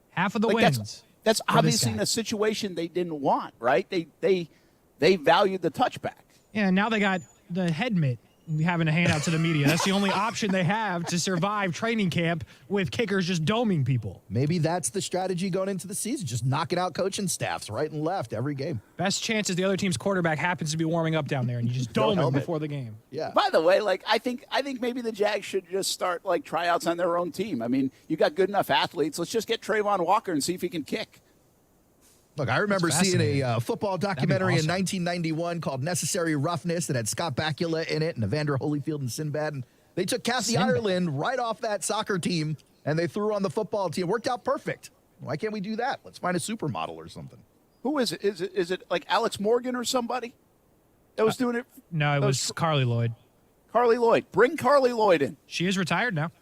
Half of the Like, wins. That's for this obviously guy. in a situation they didn't want, right? They valued the touchback. Yeah, now they got the head mitt having to hand out to the media. That's the only option they have to survive training camp with kickers just doming people. Maybe that's the strategy going into the season, just knocking out coaching staffs right and left every game. Best chance is the other team's quarterback happens to be warming up down there, and you just dome him helmet. before the game. Yeah. By the way, like I think maybe the Jags should just start like tryouts on their own team. I mean, you got good enough athletes. Let's just get Trayvon Walker and see if he can kick. Look, I remember That's seeing a football documentary awesome. in 1991 called Necessary Roughness that had Scott Bakula in it and Evander Holyfield and Sinbad. And they took Kathy Sinbad. Ireland right off that soccer team, and they threw her on the football team. It worked out perfect. Why can't we do that? Let's find a supermodel or something. Who is it? Is it like Alex Morgan or somebody that was doing it? No, it was Carly Lloyd. Carly Lloyd. Bring Carly Lloyd in. She is retired now.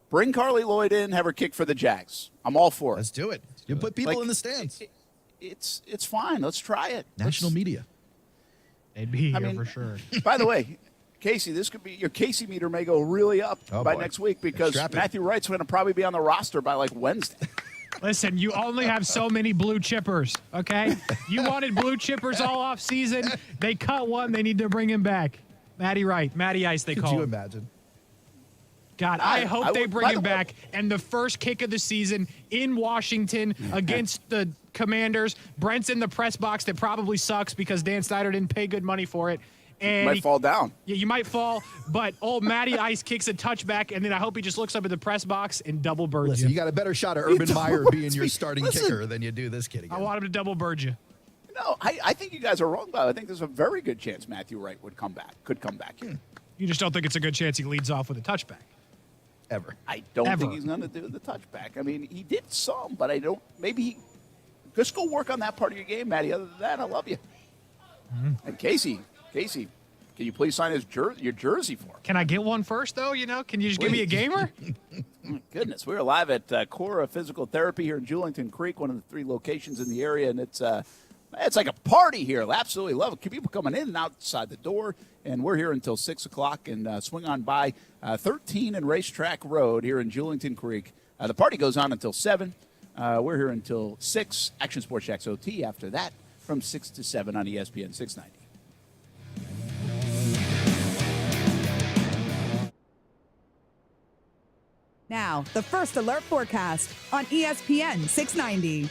Bring Carly Lloyd in. Have her kick for the Jags. I'm all for it. Let's do it. You put people in the stands. It's fine. Let's try it. National media. They'd be here for sure. By the way, Casey, this could be your Casey meter may go really up by next week because Matthew Wright's going to probably be on the roster by like Wednesday. Listen, you only have so many blue chippers, okay? You wanted blue chippers all off season. They cut one. They need to bring him back. Matty Wright, Matty Ice, they call him. Could you imagine? God, I hope they bring him back. And the first kick of the season in Washington against the Commanders, Brent's in the press box that probably sucks because Dan Snyder didn't pay good money for it. And might fall down. Yeah, you might fall, but old Matty Ice kicks a touchback, and then I hope he just looks up at the press box and double birds Listen, you. you got a better shot of Urban Meyer being your starting kicker than you do this kid again. I want him to double bird you. No, I think you guys are wrong, but I think there's a very good chance Matthew Wright could come back here. You just don't think it's a good chance he leads off with a touchback. Ever. I don't think he's going to do the touchback. I mean, he did some, but I don't. Maybe just go work on that part of your game, Matty. Other than that, I love you. And Casey, can you please sign your jersey for him? Can I get one first, though? Can you just give me a gamer? Goodness, we're live at Cora Physical Therapy here in Julington Creek, one of the 3 locations in the area, and it's like a party here. I absolutely love it. People coming in and outside the door, and we're here until 6 o'clock, and swing on by 13 and Racetrack Road here in Julington Creek. The party goes on until 7. We're here until 6. Action Sports Jacks OT after that from 6 to 7 on ESPN 690. Now, the first alert forecast on ESPN 690.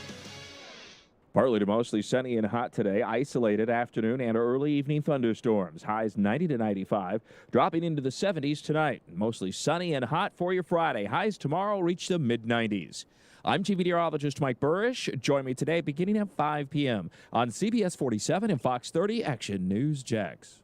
Partly to mostly sunny and hot today. Isolated afternoon and early evening thunderstorms. Highs 90 to 95. Dropping into the 70s tonight. Mostly sunny and hot for your Friday. Highs tomorrow reach the mid-90s. I'm Chief Meteorologist Mike Burrish. Join me today beginning at 5 p.m. on CBS 47 and Fox 30 Action News Jax.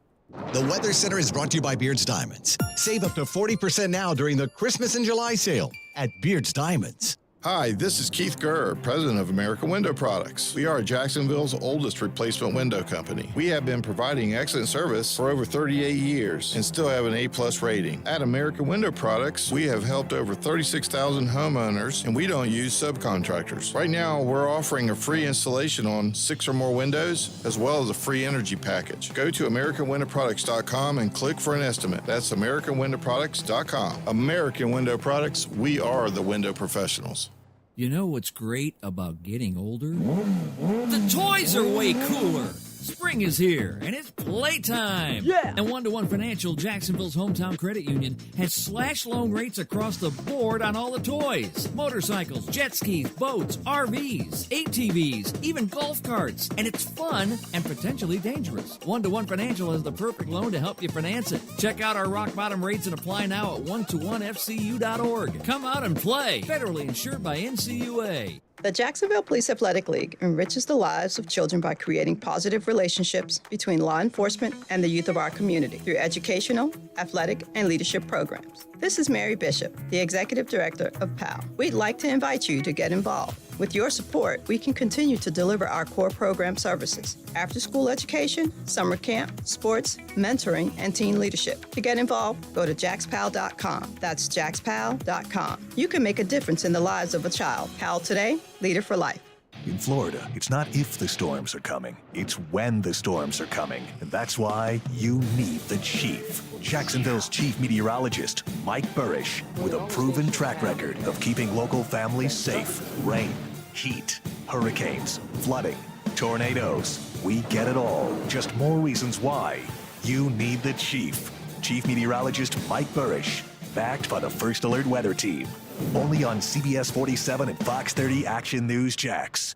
The Weather Center is brought to you by Beard's Diamonds. Save up to 40% now during the Christmas and July sale at Beard's Diamonds. Hi, this is Keith Gurr, president of American Window Products. We are Jacksonville's oldest replacement window company. We have been providing excellent service for over 38 years and still have an A+ rating. At American Window Products, we have helped over 36,000 homeowners, and we don't use subcontractors. Right now, we're offering a free installation on 6 or more windows, as well as a free energy package. Go to AmericanWindowProducts.com and click for an estimate. That's AmericanWindowProducts.com. American Window Products, we are the window professionals. You know what's great about getting older? The toys are way cooler. Spring is here, and it's playtime. Yeah! And One-to-One Financial, Jacksonville's hometown credit union, has slash loan rates across the board on all the toys. Motorcycles, jet skis, boats, RVs, ATVs, even golf carts. And it's fun and potentially dangerous. One-to-One Financial has the perfect loan to help you finance it. Check out our rock bottom rates and apply now at one-to-onefcu.org. Come out and play. Federally insured by NCUA. The Jacksonville Police Athletic League enriches the lives of children by creating positive relationships between law enforcement and the youth of our community through educational, athletic, and leadership programs. This is Mary Bishop, the Executive Director of PAL. We'd like to invite you to get involved. With your support, we can continue to deliver our core program services: after-school education, summer camp, sports, mentoring, and teen leadership. To get involved, go to jaxpal.com. That's jaxpal.com. You can make a difference in the lives of a child. PAL today, leader for life. In Florida, it's not if the storms are coming, it's when the storms are coming. And that's why you need the Chief. Jacksonville's Chief Meteorologist, Mike Burrish, with a proven track record of keeping local families safe. Rain, heat, hurricanes, flooding, tornadoes. We get it all. Just more reasons why you need the Chief. Chief Meteorologist Mike Burrish, backed by the First Alert Weather Team. Only on CBS 47 and Fox 30 Action News Jax.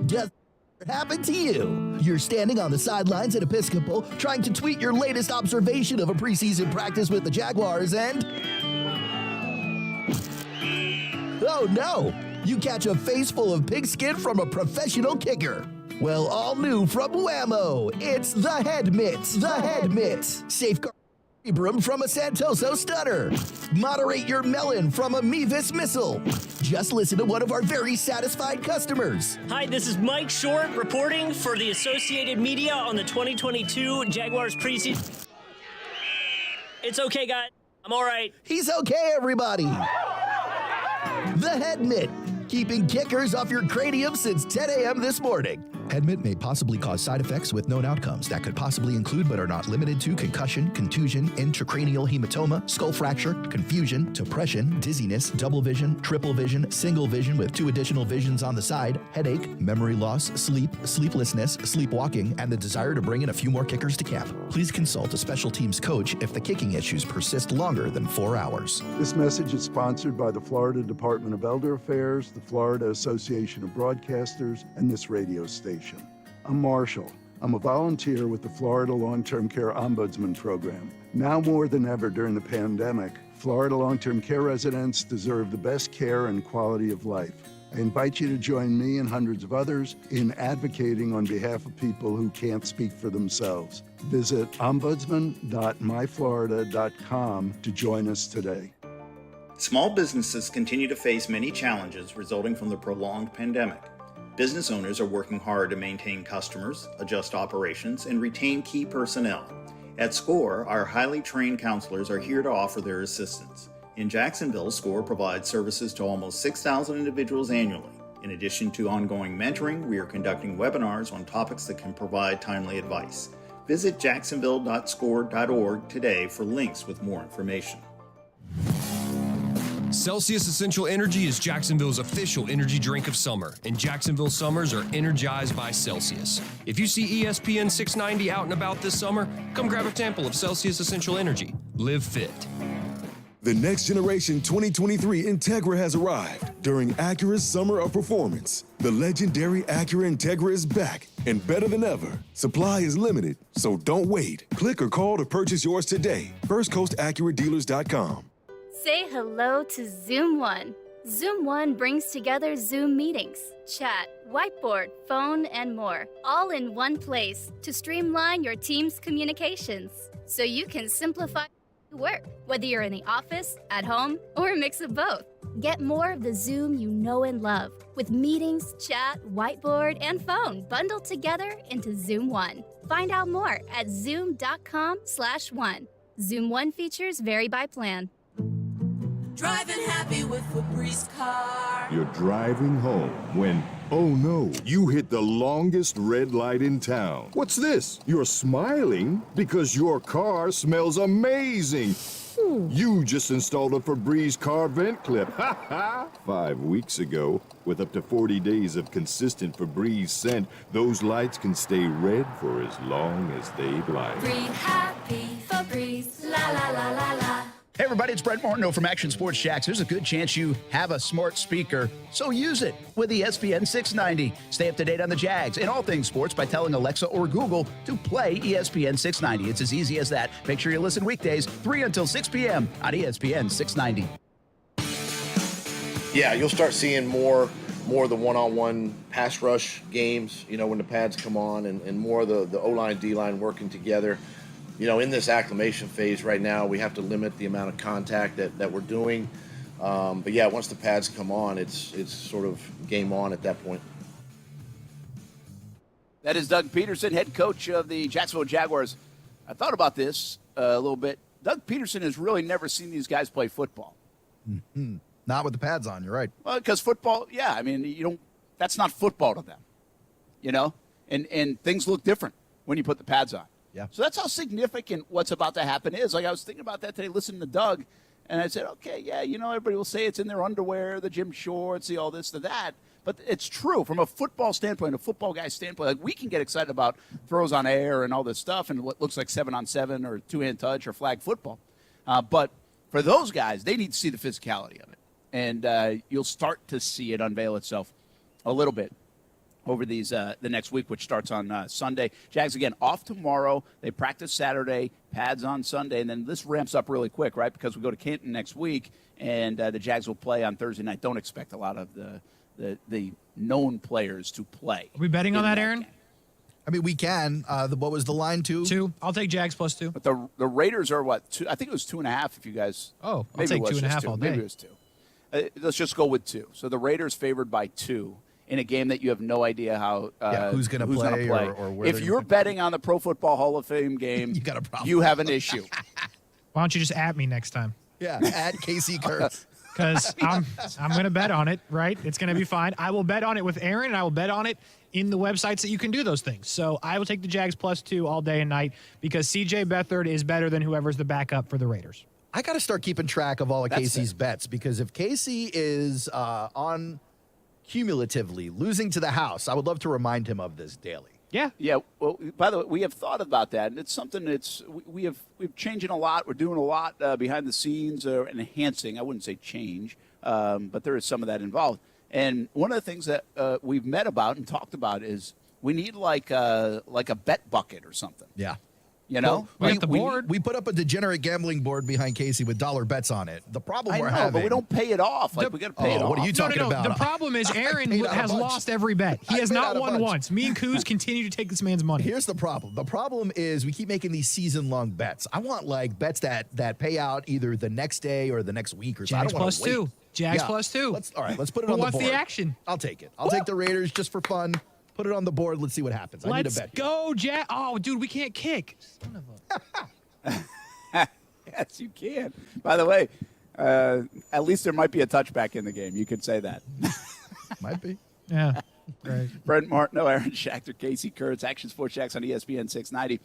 Just happened to you. You're standing on the sidelines at Episcopal, trying to tweet your latest observation of a preseason practice with the Jaguars, and oh no, you catch a face full of pigskin from a professional kicker. Well, all new from Whammo, it's the Head Mitt. The Head Mitt. Safeguard Abram from a Santoso stunner. Moderate your melon from a Mevis missile. Just listen to one of our very satisfied customers. Hi, this is Mike Short reporting for the Associated Media on the 2022 Jaguars preseason. It's okay, guys. I'm all right. He's okay, everybody. The Head Mitt. keeping kickers off your cranium since 10 a.m. this morning. Head mitt may possibly cause side effects with known outcomes that could possibly include but are not limited to concussion, contusion, intracranial hematoma, skull fracture, confusion, depression, dizziness, double vision, triple vision, single vision with 2 additional visions on the side, headache, memory loss, sleep, sleeplessness, sleepwalking, and the desire to bring in a few more kickers to camp. Please consult a special teams coach if the kicking issues persist longer than 4 hours. This message is sponsored by the Florida Department of Elder Affairs, the Florida Association of Broadcasters, and this radio station. I'm Marshall. I'm a volunteer with the Florida Long-Term Care Ombudsman Program. Now more than ever during the pandemic, Florida long-term care residents deserve the best care and quality of life. I invite you to join me and hundreds of others in advocating on behalf of people who can't speak for themselves. Visit ombudsman.myflorida.com to join us today. Small businesses continue to face many challenges resulting from the prolonged pandemic. Business owners are working hard to maintain customers, adjust operations, and retain key personnel. At SCORE, our highly trained counselors are here to offer their assistance. In Jacksonville, SCORE provides services to almost 6,000 individuals annually. In addition to ongoing mentoring, we are conducting webinars on topics that can provide timely advice. Visit jacksonville.score.org today for links with more information. Celsius Essential Energy is Jacksonville's official energy drink of summer, and Jacksonville summers are energized by Celsius. If you see ESPN 690 out and about this summer, come grab a sample of Celsius Essential Energy. Live fit. The next generation 2023 Integra has arrived during Acura's Summer of Performance. The legendary Acura Integra is back and better than ever. Supply is limited, so don't wait. Click or call to purchase yours today. FirstCoastAcuraDealers.com. Say hello to Zoom One. Zoom One brings together Zoom meetings, chat, whiteboard, phone, and more, all in one place to streamline your team's communications so you can simplify work, whether you're in the office, at home, or a mix of both. Get more of the Zoom you know and love with meetings, chat, whiteboard, and phone bundled together into Zoom One. Find out more at zoom.com/one. Zoom One features vary by plan. Driving happy with Febreze car. You're driving home when, oh no, you hit the longest red light in town. What's this? You're smiling because your car smells amazing. You just installed a Febreze car vent clip. Ha ha! 5 weeks ago, with up to 40 days of consistent Febreze scent, those lights can stay red for as long as they'd like. Breathe happy, Febreze, la la la la la. Hey everybody, it's Brent Martineau from Action Sports Jacks. There's a good chance you have a smart speaker, so use it with ESPN 690. Stay up to date on the Jags and all things sports by telling Alexa or Google to play ESPN 690. It's as easy as that. Make sure you listen weekdays 3 until 6 p.m. on ESPN 690. Yeah, you'll start seeing more of the one-on-one pass rush games, you know, when the pads come on, and more of the O-line, D-line working together. You know, in this acclimation phase right now, we have to limit the amount of contact that we're doing. But yeah, once the pads come on, it's sort of game on at that point. That is Doug Peterson, head coach of the Jacksonville Jaguars. I thought about this a little bit. Doug Peterson has really never seen these guys play football. Mm-hmm. Not with the pads on, you're right. Well, because football, yeah, I mean, you don't. That's not football to them, you know? And things look different when you put the pads on. Yeah. So that's how significant what's about to happen is. Like, I was thinking about that today, listening to Doug, and I said, okay, yeah, you know, everybody will say it's in their underwear, the gym shorts, all this, the that. But it's true from a football standpoint, a football guy's standpoint. Like, we can get excited about throws on air and all this stuff and what looks like 7-on-7 or two-hand touch or flag football. But for those guys, they need to see the physicality of it. And you'll start to see it unveil itself a little bit over these the next week, which starts on Sunday. Jags, again, off tomorrow. They practice Saturday, pads on Sunday, and then this ramps up really quick, right, because we go to Canton next week, and the Jags will play on Thursday night. Don't expect a lot of the known players to play. Are we betting on that, Aaron? Game. I mean, we can. What was the line, 2? 2. I'll take Jags plus 2. But the Raiders are what? 2? I think it was 2.5. If you guys. Oh, I'll take 2.5 all day. Maybe it was 2. Let's just go with 2. So the Raiders favored by 2 in a game that you have no idea how who's going to play. Or where if you're betting on the Pro Football Hall of Fame game, you got a problem. You have an issue. Why don't you just at me next time? Yeah, at Casey Kurtz. because I'm going to bet on it, right? It's going to be fine. I will bet on it with Aaron, and I will bet on it in the websites that you can do those things. So I will take the Jags +2 all day and night because C.J. Beathard is better than whoever's the backup for the Raiders. I got to start keeping track of all of Casey's bets because if Casey is on cumulatively losing to the house, I would love to remind him of this daily. Yeah. Yeah. Well, by the way, we have thought about that, and it's something we've changing a lot. We're doing a lot behind the scenes, enhancing. I wouldn't say change, but there is some of that involved. And one of the things that we've met about and talked about is we need like a bet bucket or something. Yeah. You know, we put up a degenerate gambling board behind Casey with dollar bets on it. The problem we're having, but we don't pay it off. Like we got to pay it off. What are you talking about? The problem is Aaron has lost every bet. He has not won once. Me and Kuz continue to take this man's money. Here's the problem. The problem is we keep making these season-long bets. I want like bets that pay out either the next day or the next week or something. Jags +2. Jags +2. All right, let's put it on the board. Who wants the action? I'll take it. I'll take the Raiders just for fun. Put it on the board. Let's see what happens. I need a bet. Let's go, Jack. Oh, dude, we can't kick. Son of a. Yes, you can. By the way, at least there might be a touchback in the game. You could say that. Might be. Yeah. Right. Brent Martineau, Aaron Schachter, Casey Kurtz, Action Sports Jacks on ESPN 690.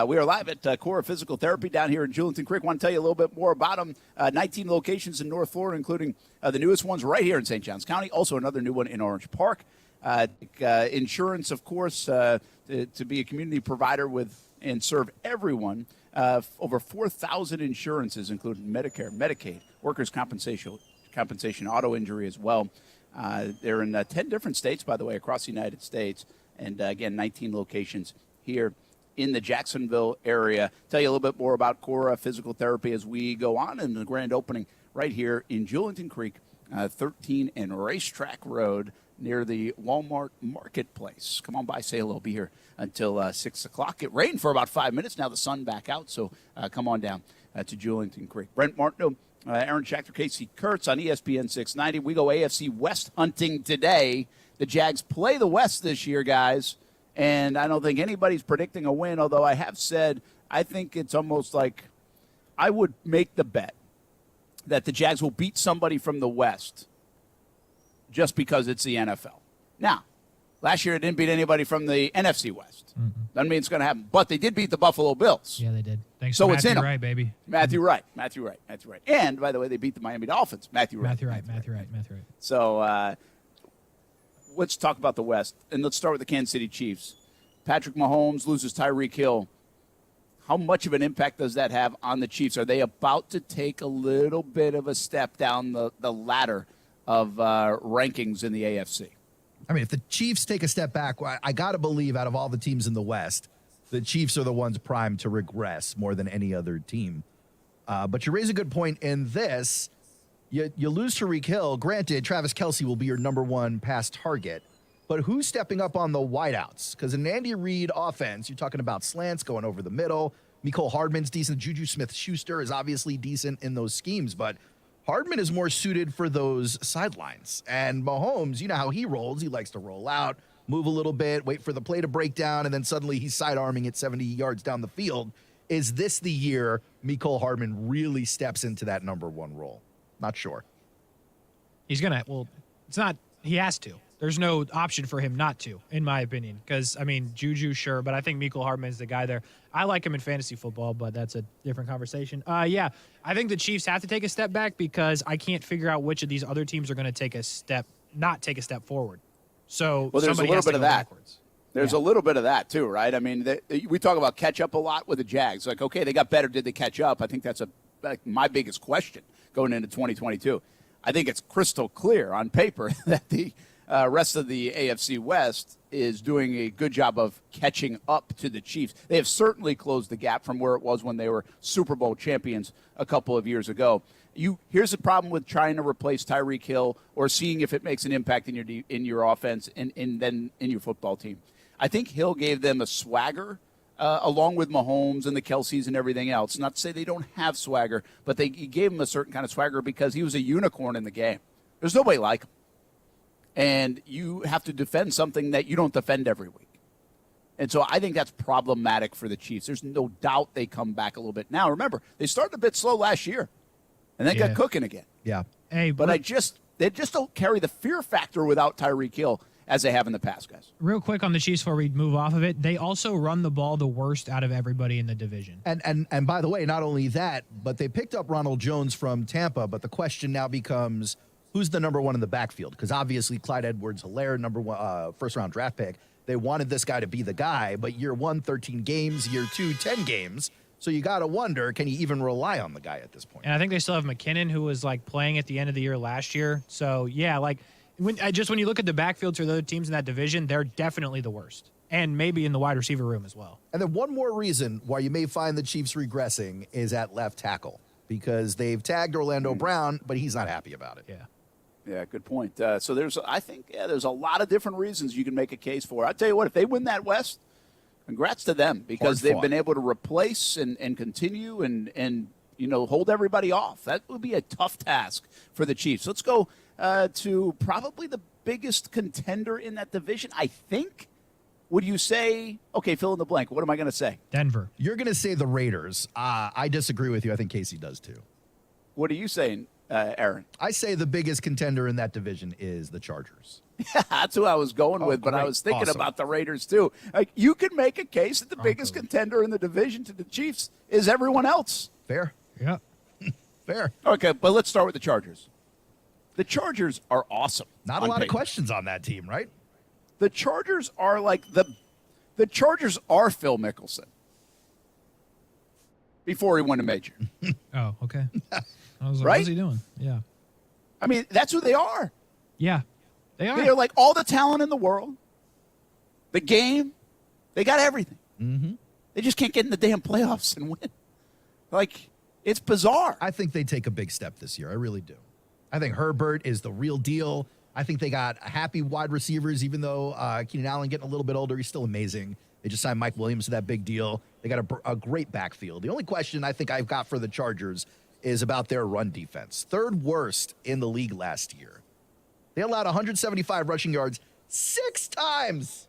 We are live at Cora Physical Therapy down here in Julington Creek. Want to tell you a little bit more about them. 19 locations in North Florida, including the newest ones right here in St. Johns County. Also another new one in Orange Park. Insurance, of course, to be a community provider with and serve everyone. Over 4,000 insurances, including Medicare, Medicaid, workers' compensation, auto injury as well. They're in 10 different states, by the way, across the United States. And, again, 19 locations here in the Jacksonville area. Tell you a little bit more about Cora Physical Therapy as we go on in the grand opening right here in Julington Creek, 13 and Racetrack Road, near the Walmart Marketplace. Come on by, say hello. Be here until 6 o'clock. It rained for about 5 minutes. Now the sun back out, so come on down to Julington Creek. Brent Martineau, Aaron Schachter, Casey Kurtz on ESPN 690. We go AFC West hunting today. The Jags play the West this year, guys, and I don't think anybody's predicting a win, although I have said I think it's almost like I would make the bet that the Jags will beat somebody from the West just because it's the NFL. Now, last year it didn't beat anybody from the NFC West. Doesn't mean it's going to happen. But they did beat the Buffalo Bills. Yeah, they did. Thanks so to it's Matthew in Wright, baby. Matthew Wright. And, by the way, they beat the Miami Dolphins. Matthew Wright. So let's talk about the West. And let's start with the Kansas City Chiefs. Patrick Mahomes loses Tyreek Hill. How much of an impact does that have on the Chiefs? Are they about to take a little bit of a step down the ladder of rankings in the AFC? I mean, if the Chiefs take a step back, I got to believe out of all the teams in the West, the Chiefs are the ones primed to regress more than any other team. But you raise a good point in this. You lose Tyreek Hill. Granted, Travis Kelce will be your number one pass target. But who's stepping up on the wideouts? Because in an Andy Reid offense, you're talking about slants going over the middle. Mecole Hardman's decent. Juju Smith-Schuster is obviously decent in those schemes. But Hardman is more suited for those sidelines. And Mahomes, you know how he rolls. He likes to roll out, move a little bit, wait for the play to break down, and then suddenly he's sidearming it 70 yards down the field. Is this the year Mecole Hardman really steps into that number one role? Not sure. He's going to, well, it's not, he has to. There's no option for him not to, in my opinion. Because, I mean, Juju, sure, but I think Mecole Hardman is the guy there. I like him in fantasy football, but that's a different conversation. Yeah, I think the Chiefs have to take a step back because I can't figure out which of these other teams are going to not take a step forward. So, well, there's a little bit of that. Backwards. There's a little bit of that, too, right? I mean, we talk about catch up a lot with the Jags. Like, okay, they got better. Did they catch up? I think that's my biggest question going into 2022. I think it's crystal clear on paper that the rest of the AFC West is doing a good job of catching up to the Chiefs. They have certainly closed the gap from where it was when they were Super Bowl champions a couple of years ago. Here's the problem with trying to replace Tyreek Hill or seeing if it makes an impact in your offense and then in your football team. I think Hill gave them a swagger along with Mahomes and the Kelce's and everything else. Not to say they don't have swagger, but he gave him a certain kind of swagger because he was a unicorn in the game. There's nobody like him. And you have to defend something that you don't defend every week. And so I think that's problematic for the Chiefs. There's no doubt they come back a little bit. Now, remember, they started a bit slow last year, and then got cooking again. Yeah. but they just don't carry the fear factor without Tyreek Hill as they have in the past, guys. Real quick on the Chiefs before we move off of it, they also run the ball the worst out of everybody in the division. And by the way, not only that, but they picked up Ronald Jones from Tampa, but the question now becomes, who's the number one in the backfield? Because obviously Clyde Edwards-Helaire, number one, first-round draft pick, they wanted this guy to be the guy, but year one, 13 games, year two, 10 games. So you got to wonder, can you even rely on the guy at this point? And I think they still have McKinnon, who was like playing at the end of the year last year. So yeah, like when you look at the backfields for the other teams in that division, they're definitely the worst, and maybe in the wide receiver room as well. And then one more reason why you may find the Chiefs regressing is at left tackle, because they've tagged Orlando Brown, but he's not happy about it. Yeah, good point. So there's a lot of different reasons you can make a case for. I'll tell you what, if they win that West, congrats to them, because they've been able to replace and continue and hold everybody off. That would be a tough task for the Chiefs. Let's go to probably the biggest contender in that division, I think. Would you say, okay, fill in the blank. What am I going to say? Denver. You're going to say the Raiders. I disagree with you. I think Casey does too. What are you saying, Aaron? I say the biggest contender in that division is the Chargers. Yeah, that's who I was going with, but I was thinking about the Raiders too. Like, you could make a case that the biggest contender in the division to the Chiefs is everyone else. Fair. Yeah. Fair. Okay, but let's start with the Chargers. The Chargers are awesome. Not a lot of questions on that team, right? The Chargers are like the Chargers are Phil Mickelson before he won a major. Oh, okay. I was like, Right? what's he doing? Yeah. I mean, that's who they are. Yeah. They are. They are like all the talent in the world. The game, they got everything. Mm-hmm. They just can't get in the damn playoffs and win. Like, it's bizarre. I think they take a big step this year. I really do. I think Herbert is the real deal. I think they got happy wide receivers, even though Keenan Allen getting a little bit older. He's still amazing. They just signed Mike Williams to that big deal. They got a great backfield. The only question I think I've got for the Chargers is about their run defense. Third worst in the league last year. They allowed 175 rushing yards 6 times.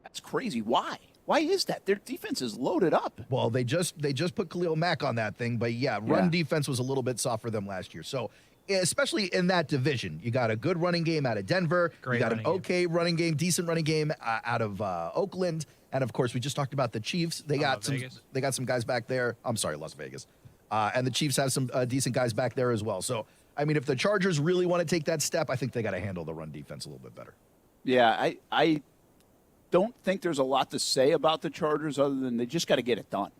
That's crazy. Why? Why is that? Their defense is loaded up. Well, they just put Khalil Mack on that thing, but run defense was a little bit soft for them last year. So, especially in that division, you got a good running game out of Denver. You got an okay running game, decent running game out of Oakland, and of course, we just talked about the Chiefs. They got some guys back there. I'm sorry, Las Vegas, and the Chiefs have some decent guys back there as well. So, I mean, if the Chargers really want to take that step, I think they got to handle the run defense a little bit better. Yeah, I don't think there's a lot to say about the Chargers other than they just got to get it done.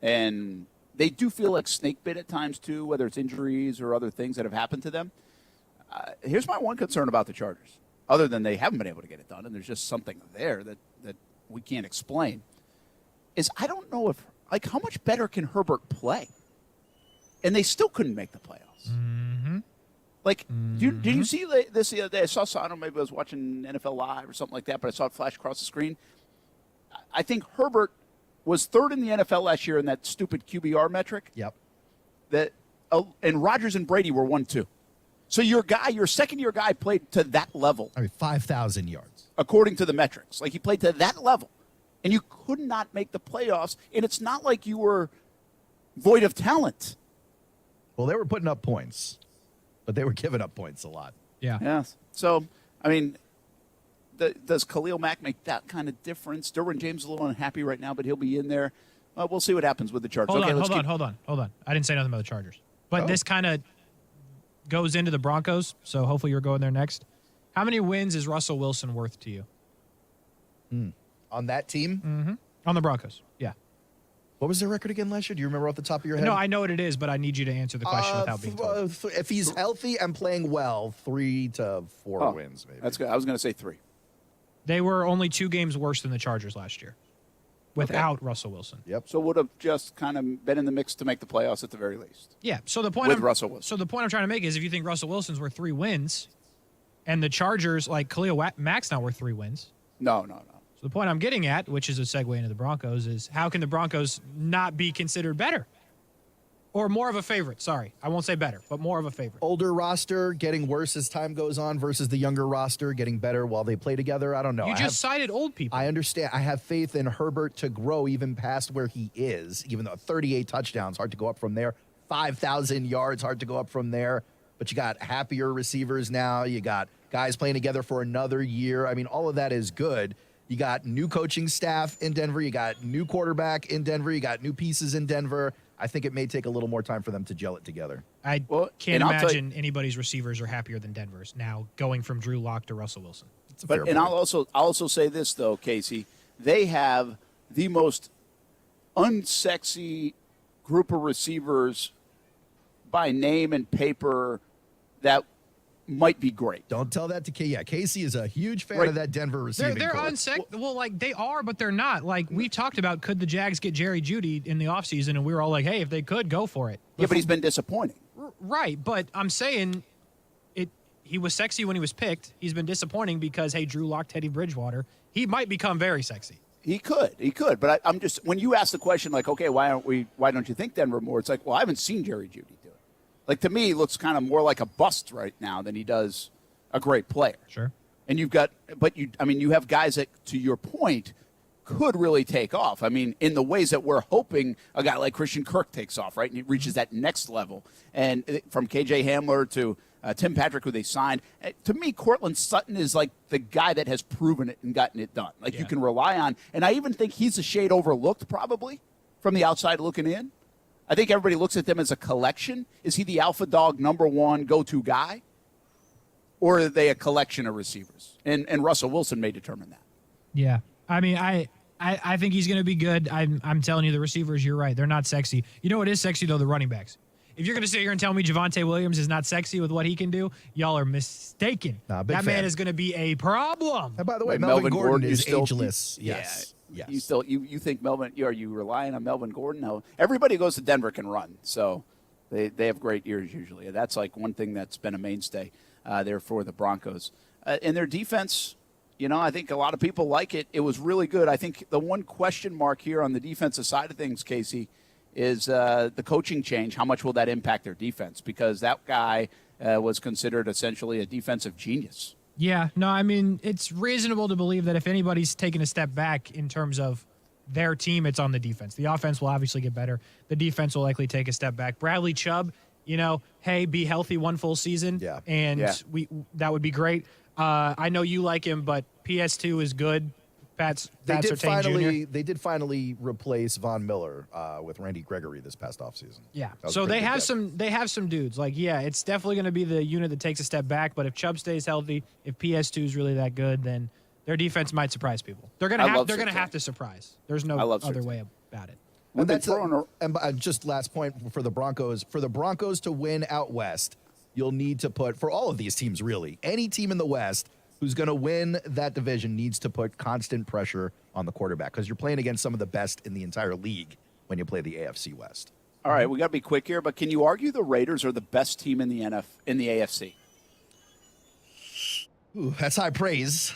And they do feel like snake bit at times, too, whether it's injuries or other things that have happened to them. Here's my one concern about the Chargers, other than they haven't been able to get it done, and there's just something there that we can't explain, is I don't know how much better can Herbert play? And they still couldn't make the playoffs. Mm-hmm. Like, did you see this the other day? I don't know, maybe I was watching NFL Live or something like that, but I saw it flash across the screen. I think Herbert was third in the NFL last year in that stupid QBR metric. Yep. And Rodgers and Brady were 1-2. So your second-year guy played to that level. I mean, 5,000 yards. According to the metrics. Like, he played to that level. And you could not make the playoffs. And it's not like you were void of talent. Well, they were putting up points, but they were giving up points a lot. Yeah. Yes. So, I mean, does Khalil Mack make that kind of difference? Derwin James is a little unhappy right now, but he'll be in there. We'll see what happens with the Chargers. Hold on. I didn't say nothing about the Chargers. But this kind of goes into the Broncos, so hopefully you're going there next. How many wins is Russell Wilson worth to you? On that team? Mm-hmm. On the Broncos, yeah. What was their record again last year? Do you remember off the top of your head? No, I know what it is, but I need you to answer the question without being told. If he's healthy and playing well, 3 to 4 wins, maybe. That's good. I was going to say 3. They were only 2 games worse than the Chargers last year without Russell Wilson. Yep. So would have just kind of been in the mix to make the playoffs at the very least. Yeah. So the point Russell Wilson. So the point I'm trying to make is if you think Russell Wilson's worth 3 wins, and the Chargers, like Khalil Mack's not worth 3 wins. No. So the point I'm getting at, which is a segue into the Broncos, is how can the Broncos not be considered better? Or more of a favorite. Sorry, I won't say better, but more of a favorite. Older roster getting worse as time goes on versus the younger roster getting better while they play together. I don't know. You just cited old people. I understand. I have faith in Herbert to grow even past where he is, even though 38 touchdowns, hard to go up from there. 5,000 yards, hard to go up from there. but you got happier receivers now. You got guys playing together for another year. I mean, all of that is good. You got new coaching staff in Denver. You got new quarterback in Denver. You got new pieces in Denver. I think it may take a little more time for them to gel it together. I can't imagine anybody's receivers are happier than Denver's now, going from Drew Lock to Russell Wilson. I'll also say this though, Casey, they have the most unsexy group of receivers by name and paper that might be great. Don't tell that to Casey. Yeah, Casey is a huge fan of that Denver receiving They're corps. well, like they are, but they're not. Like we talked about, could the Jags get Jerry Jeudy in the offseason? And we were all like, hey, if they could, go for it. But he's been disappointing. Right, but I'm saying he was sexy when he was picked. He's been disappointing because, hey, Drew Lock, Teddy Bridgewater, he might become very sexy. He could. But I'm just, when you ask the question, like, okay, why don't you think Denver more? It's like, well, I haven't seen Jerry Jeudy do it. Like, to me, he looks kind of more like a bust right now than he does a great player. Sure. And you have guys that, to your point, could really take off. I mean, in the ways that we're hoping a guy like Christian Kirk takes off, right? And he reaches that next level. And from KJ Hamler to Tim Patrick, who they signed, to me, Cortland Sutton is like the guy that has proven it and gotten it done. Like, you can rely on. And I even think he's a shade overlooked, probably, from the outside looking in. I think everybody looks at them as a collection. Is he the alpha dog, number one, go-to guy? Or are they a collection of receivers? And Russell Wilson may determine that. Yeah. I mean, I think he's going to be good. I'm telling you, the receivers, you're right. They're not sexy. You know what is sexy, though? The running backs. If you're going to sit here and tell me Javonte Williams is not sexy with what he can do, y'all are mistaken. That man is going to be a problem. And by the way, Melvin Gordon is ageless. Yes. Yes. You think Melvin? Are you relying on Melvin Gordon? No. Everybody who goes to Denver can run, so they have great years usually. That's like one thing that's been a mainstay there for the Broncos. And their defense, I think a lot of people like it. It was really good. I think the one question mark here on the defensive side of things, Casey, is the coaching change. How much will that impact their defense? Because that guy was considered essentially a defensive genius. Yeah, no, I mean, it's reasonable to believe that if anybody's taken a step back in terms of their team, it's on the defense. The offense will obviously get better. The defense will likely take a step back. Bradley Chubb, hey, be healthy one full season, that would be great. I know you like him, but PS2 is good. They did finally replace Von Miller with Randy Gregory this past offseason. Yeah. So they have some dudes. Like, yeah, it's definitely going to be the unit that takes a step back, but if Chubb stays healthy, if PS2 is really that good, then their defense might surprise people. They're going to have to surprise. There's no other way about it. And just last point for the Broncos. For the Broncos to win out West, you'll need to put, for all of these teams really, any team in the West who's going to win that division needs to put constant pressure on the quarterback because you're playing against some of the best in the entire league when you play the AFC West. All right, we got to be quick here, but can you argue the Raiders are the best team in the AFC? Ooh, that's high praise.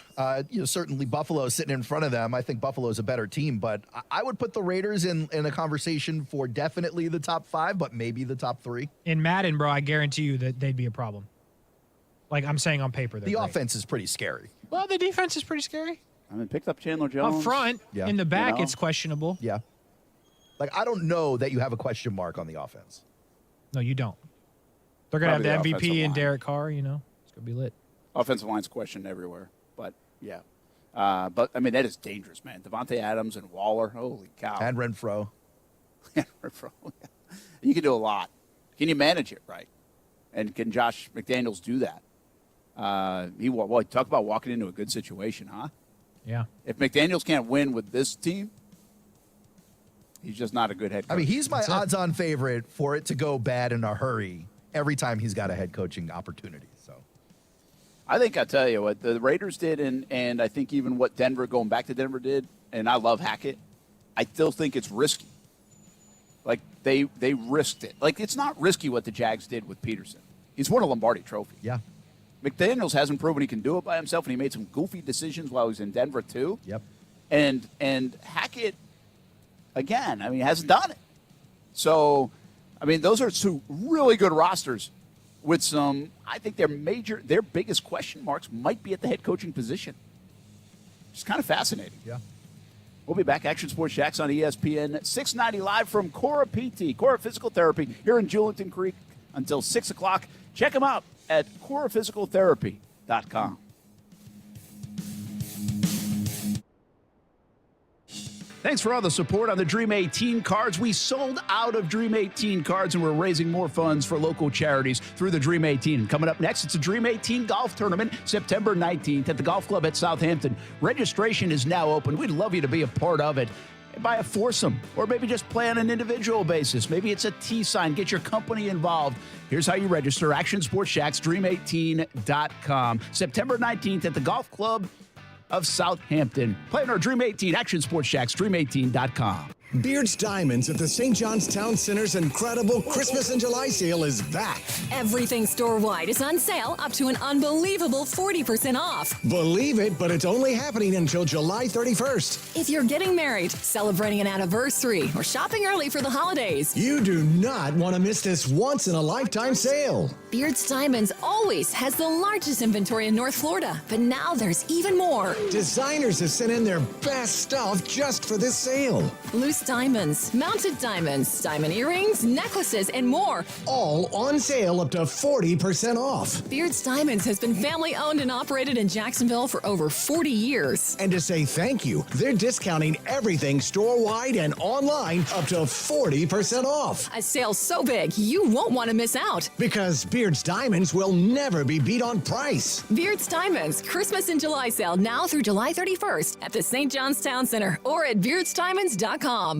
Certainly Buffalo is sitting in front of them. I think Buffalo is a better team, but I would put the Raiders in a conversation for definitely the top 5, but maybe the top 3. In Madden, bro, I guarantee you that they'd be a problem. Like I'm saying on paper. The offense is pretty scary. Well, the defense is pretty scary. I mean, picked up Chandler Jones. Up front, in the back, it's questionable. Yeah. Like, I don't know that you have a question mark on the offense. No, you don't. They're going to have the MVP and Derek Carr, It's going to be lit. Offensive line's questioned everywhere. But, yeah. But, I mean, that is dangerous, man. Devontae Adams and Waller. Holy cow. And Renfro. You can do a lot. Can you manage it right? And can Josh McDaniels do that? Talk about walking into a good situation, huh? Yeah. If McDaniels can't win with this team, he's just not a good head coach. I mean, he's my odds-on favorite for it to go bad in a hurry every time he's got a head coaching opportunity. So, I think I'll tell you what the Raiders did, and I think even what Denver, going back to Denver, did, and I love Hackett, I still think it's risky. Like, they risked it. Like, it's not risky what the Jags did with Peterson. He's won a Lombardi trophy. Yeah. McDaniels hasn't proven he can do it by himself, and he made some goofy decisions while he was in Denver, too. Yep. And Hackett, again, I mean, hasn't done it. So, I mean, those are two really good rosters with some, I think their biggest question marks might be at the head coaching position. It's kind of fascinating. Yeah. We'll be back. Action Sports Jacks on ESPN 690 live from Cora PT, Cora Physical Therapy here in Julington Creek until 6 o'clock. Check them out at corephysicaltherapy.com. Thanks for all the support on the Dream 18 cards. We sold out of Dream 18 cards, and we're raising more funds for local charities through the Dream 18. Coming up next, it's a Dream 18 golf tournament, September 19th at the Golf Club at Southampton. Registration is now open. We'd love you to be a part of it. Buy a foursome, or maybe just play on an individual basis. Maybe it's a tee sign. Get your company involved. Here's how you register. Action Sports Shacks, Dream18.com. September 19th at the Golf Club of Southampton. Play on our Dream 18, Action Sports Shacks, Dream18.com. Beard's Diamonds at the St. John's Town Center's incredible Christmas in July sale is back. Everything store-wide is on sale up to an unbelievable 40% off. Believe it, but it's only happening until July 31st. If you're getting married, celebrating an anniversary, or shopping early for the holidays, you do not want to miss this once-in-a-lifetime sale. Beard's Diamonds always has the largest inventory in North Florida, but now there's even more. Designers have sent in their best stuff just for this sale. Loose diamonds, mounted diamonds, diamond earrings, necklaces, and more. All on sale up to 40% off. Beard's Diamonds has been family owned and operated in Jacksonville for over 40 years. And to say thank you, they're discounting everything store-wide and online up to 40% off. A sale so big, you won't want to miss out. Because Beard's Diamonds will never be beat on price. Beard's Diamonds, Christmas in July sale now through July 31st at the St. John's Town Center or at beardsdiamonds.com.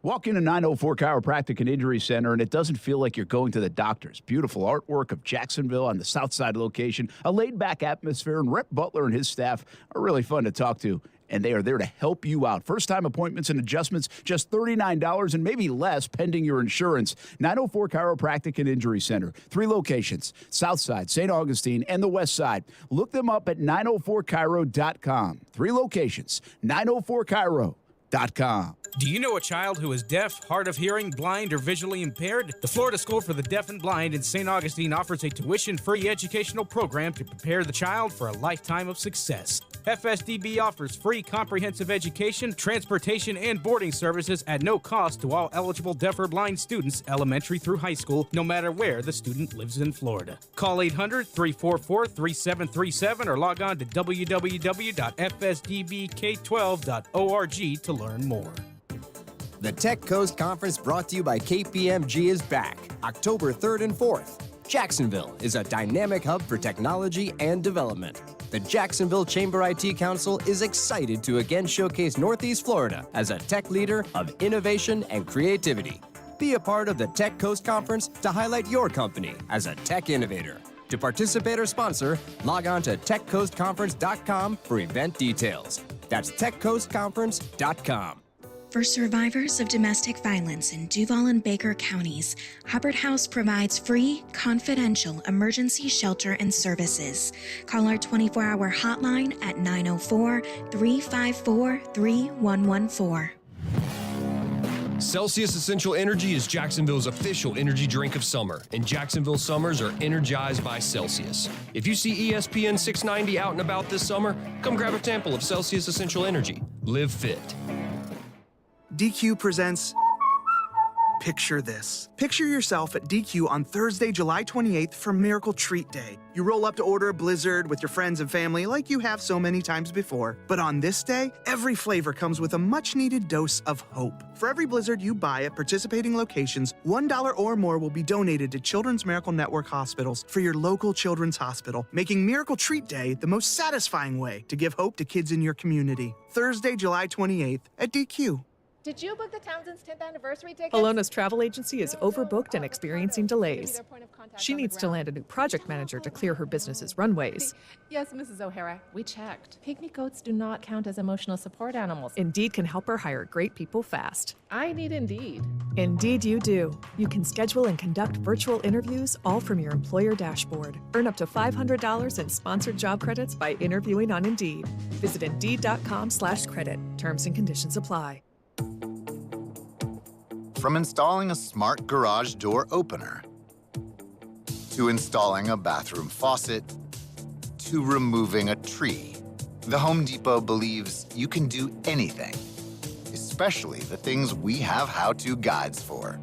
Walk into 904 Chiropractic and Injury Center, and it doesn't feel like you're going to the doctors. Beautiful artwork of Jacksonville on the south side location, a laid-back atmosphere, and Rep Butler and his staff are really fun to talk to, and they are there to help you out. First-time appointments and adjustments, just $39 and maybe less pending your insurance. 904 Chiropractic and Injury Center. 3 locations, south side, St. Augustine, and the west side. Look them up at 904chiro.com. 3 locations, 904chiro.com. Do you know a child who is deaf, hard of hearing, blind, or visually impaired? The Florida School for the Deaf and Blind in St. Augustine offers a tuition-free educational program to prepare the child for a lifetime of success. FSDB offers free comprehensive education, transportation, and boarding services at no cost to all eligible deaf or blind students, elementary through high school, no matter where the student lives in Florida. Call 800-344-3737 or log on to www.fsdbk12.org to learn more. The Tech Coast Conference brought to you by KPMG is back, October 3rd and 4th. Jacksonville is a dynamic hub for technology and development. The Jacksonville Chamber IT Council is excited to again showcase Northeast Florida as a tech leader of innovation and creativity. Be a part of the Tech Coast Conference to highlight your company as a tech innovator. To participate or sponsor, log on to techcoastconference.com for event details. That's techcoastconference.com. For survivors of domestic violence in Duval and Baker counties, Hubbard House provides free, confidential emergency shelter and services. Call our 24-hour hotline at 904-354-3114. Celsius Essential Energy is Jacksonville's official energy drink of summer, and Jacksonville summers are energized by Celsius. If you see ESPN 690 out and about this summer, come grab a sample of Celsius Essential Energy. Live fit. DQ presents Picture This. Picture yourself at DQ on Thursday, July 28th for Miracle Treat Day. You roll up to order a Blizzard with your friends and family like you have so many times before. But on this day, every flavor comes with a much-needed dose of hope. For every Blizzard you buy at participating locations, $1 or more will be donated to Children's Miracle Network hospitals for your local children's hospital, making Miracle Treat Day the most satisfying way to give hope to kids in your community. Thursday, July 28th at DQ. Did you book the Townsend's 10th anniversary tickets? Alona's travel agency is overbooked and experiencing delays. She needs to land a new project manager to clear her business's runways. Yes, Mrs. O'Hara, we checked. Pygmy goats do not count as emotional support animals. Indeed can help her hire great people fast. I need Indeed. Indeed you do. You can schedule and conduct virtual interviews all from your employer dashboard. Earn up to $500 in sponsored job credits by interviewing on Indeed. Visit Indeed.com/credit. Terms and conditions apply. From installing a smart garage door opener, to installing a bathroom faucet, to removing a tree, the Home Depot believes you can do anything, especially the things we have how-to guides for.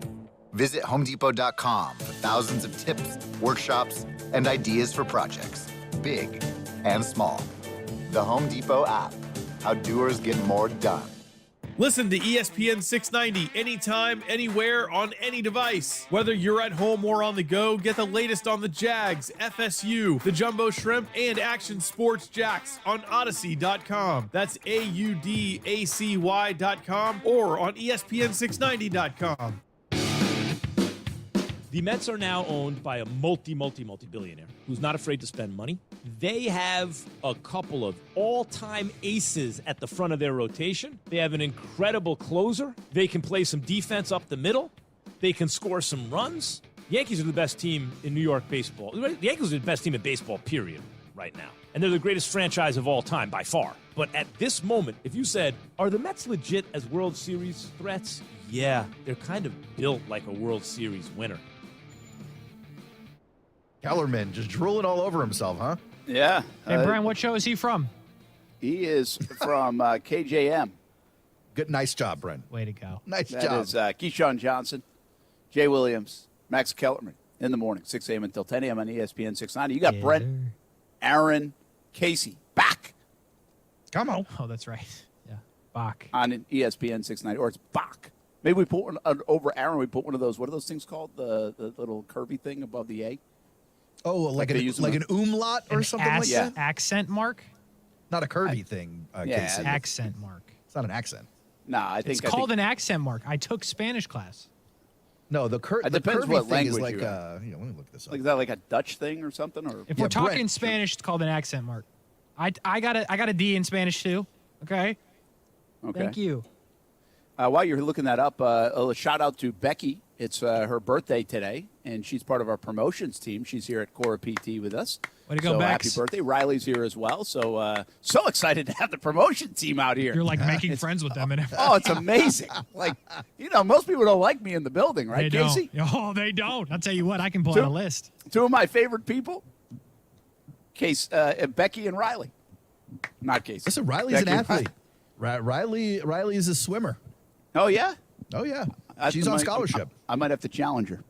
Visit HomeDepot.com for thousands of tips, workshops, and ideas for projects, big and small. The Home Depot app. How doers get more done. Listen to ESPN 690 anytime, anywhere, on any device. Whether you're at home or on the go, get the latest on the Jags, FSU, the Jumbo Shrimp, and Action Sports Jacks on Odyssey.com. That's AUDACY.com or on ESPN690.com. The Mets are now owned by a multi-billionaire who's not afraid to spend money. They have a couple of all-time aces at the front of their rotation. They have an incredible closer. They can play some defense up the middle. They can score some runs. The Yankees are the best team in New York baseball. The Yankees are the best team in baseball, period, right now. And they're the greatest franchise of all time, by far. But at this moment, if you said, are the Mets legit as World Series threats? Yeah, they're kind of built like a World Series winner. Kellerman just drooling all over himself, huh? Yeah. Hey, Brian, what show is he from? He is from KJM. Good, nice job, Brent. Way to go. Nice That job. is Keyshawn Johnson, Jay Williams, Max Kellerman in the morning, 6 a.m. until 10 a.m. on ESPN 690. You got Brent, Aaron, Casey back. Come on. Oh, that's right. Yeah, Bach. On ESPN 690, or it's Bach. Maybe we put one over Aaron. We put one of those, what are those things called? The little curvy thing above the A? Oh, like an umlaut or something like that? Accent mark? Not a curvy thing, Casey. Accent mark. It's not an accent. No, I think it's called an accent mark. I took Spanish class. No, the depends curvy what thing is language like, you're let me look this up. Like, is that like a Dutch thing or something? Or If we're talking Spanish, it's called an accent mark. I got a D in Spanish too. Okay. Thank you. While you're looking that up, a shout out to Becky. It's her birthday today, and she's part of our promotions team. She's here at Cora PT with us. Way to go, so Bex. happy birthday. Riley's here as well. So so excited to have the promotion team out here. You're like making friends with them. And oh, it's amazing. Like, most people don't like me in the building, right, they Casey? Don't. Oh, they don't. I'll tell you what, I can pull out a list. Two of my favorite people, Becky and Riley. Not Casey. Listen, Riley's Becky an athlete. Riley is a swimmer. Oh, yeah? Oh, yeah. She's on scholarship. I might have to challenge her.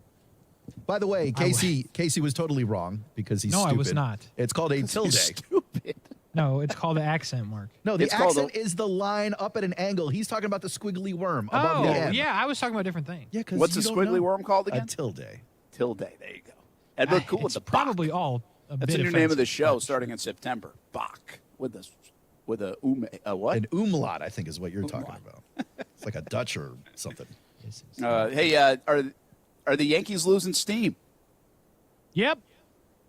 By the way, Casey was totally wrong because he's stupid. No, I was not. It's called a tilde. Stupid. No, it's called the accent mark. No, the accent is the line up at an angle. He's talking about the squiggly worm above the M. Yeah, I was talking about a different thing. Yeah, because what's the squiggly worm called again? A tilde. Tilde. There you go. Edward Cool with the probably Bach. all. That's the new name of the show starting in September. Bach with a what? An umlaut, I think, is what you're talking about. It's like a Dutch or something. Hey, are the Yankees losing steam? Yep.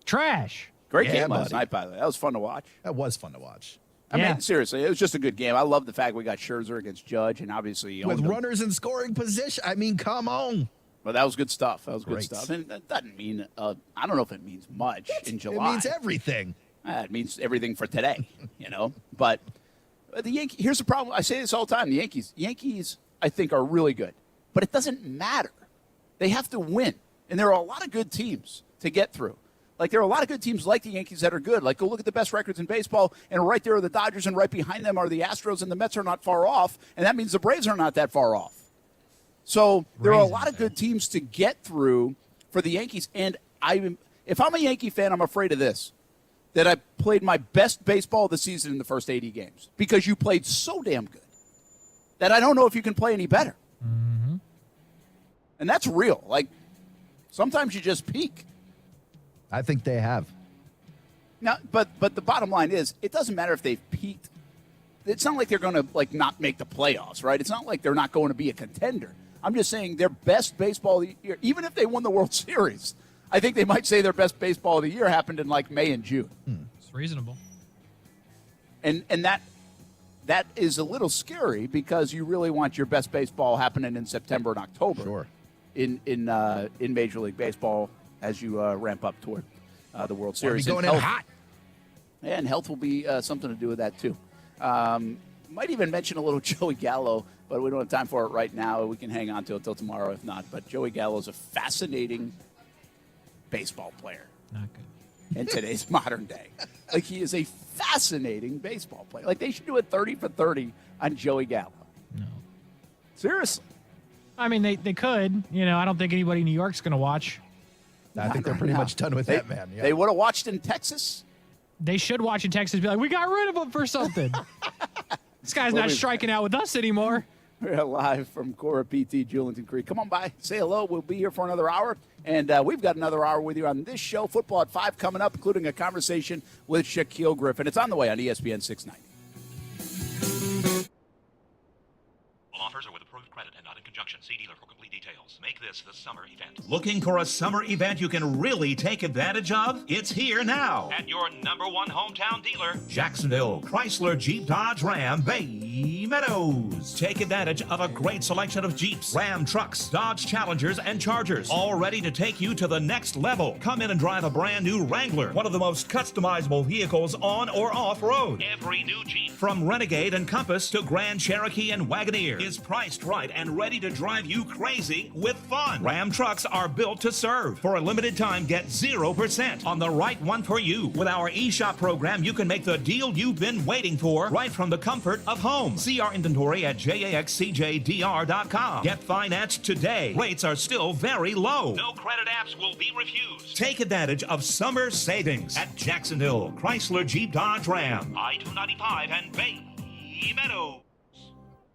Trash. Great game last night, by the way. That was fun to watch. That was fun to watch. I mean, seriously, it was just a good game. I love the fact we got Scherzer against Judge, and obviously with runners in scoring position. I mean, come on. But that was good stuff. That was good Great. stuff. And that doesn't mean I don't know if it means much in July. It means everything. It means everything for today, But the Yankees. Here's the problem. I say this all the time. The Yankees, I think, are really good, but it doesn't matter. They have to win, and there are a lot of good teams to get through. Like, there are a lot of good teams like the Yankees that are good. Like, go look at the best records in baseball, and right there are the Dodgers, and right behind them are the Astros, and the Mets are not far off, and that means the Braves are not that far off. So there are a lot of good teams to get through for the Yankees, and if I'm a Yankee fan, I'm afraid of this, that I played my best baseball of the season in the first 80 games because you played so damn good that I don't know if you can play any better. Mm-hmm. And that's real. Like, sometimes you just peak. I think they have. Now, but the bottom line is, it doesn't matter if they've peaked. It's not like they're going to not make the playoffs, right? It's not like they're not going to be a contender. I'm just saying their best baseball of the year, even if they won the World Series, I think they might say their best baseball of the year happened in May and June. It's reasonable. And that is a little scary because you really want your best baseball happening in September and October. Sure. In Major League Baseball as you ramp up toward the World Series. Going in hot. Yeah, and health will be something to do with that too. Might even mention a little Joey Gallo, but we don't have time for it right now. We can hang on to it till tomorrow if not. But Joey Gallo is a fascinating baseball player. Not good. In today's modern day. Like, he is a fascinating baseball player. Like, they should do a 30 for 30 on Joey Gallo. No. Seriously. I mean, they could. I don't think anybody in New York's going to watch. I think they're pretty much done with that, man. Yeah. They would have watched in Texas. They should watch in Texas and be like, we got rid of him for something. This guy's not striking out with us anymore. We're live from Cora PT, Julington Creek. Come on by, say hello. We'll be here for another hour. And we've got another hour with you on this show. Football at 5 coming up, including a conversation with Shaquille Griffin. It's on the way on ESPN 690. All offers are with approved credit and not in conjunction. See dealer for complete details. Make this the summer event. Looking for a summer event you can really take advantage of? It's here now. At your #1 hometown dealer, Jacksonville Chrysler Jeep Dodge Ram Bay Meadows. Take advantage of a great selection of Jeeps, Ram trucks, Dodge Challengers, and Chargers, all ready to take you to the next level. Come in and drive a brand new Wrangler, one of the most customizable vehicles on or off-road. every new Jeep From Renegade and Compass to Grand Cherokee and Wagoneer is priced right and ready to drive you crazy with fun. Ram trucks are built to serve. For a limited time, get 0% on the right one for you. With our eShop program, you can make the deal you've been waiting for right from the comfort of home. See our inventory at jaxcjdr.com. Get financed today. Rates are still very low. no credit apps will be refused. Take advantage of summer savings at Jacksonville Chrysler Jeep Dodge Ram. I-295 and Bay Meadows.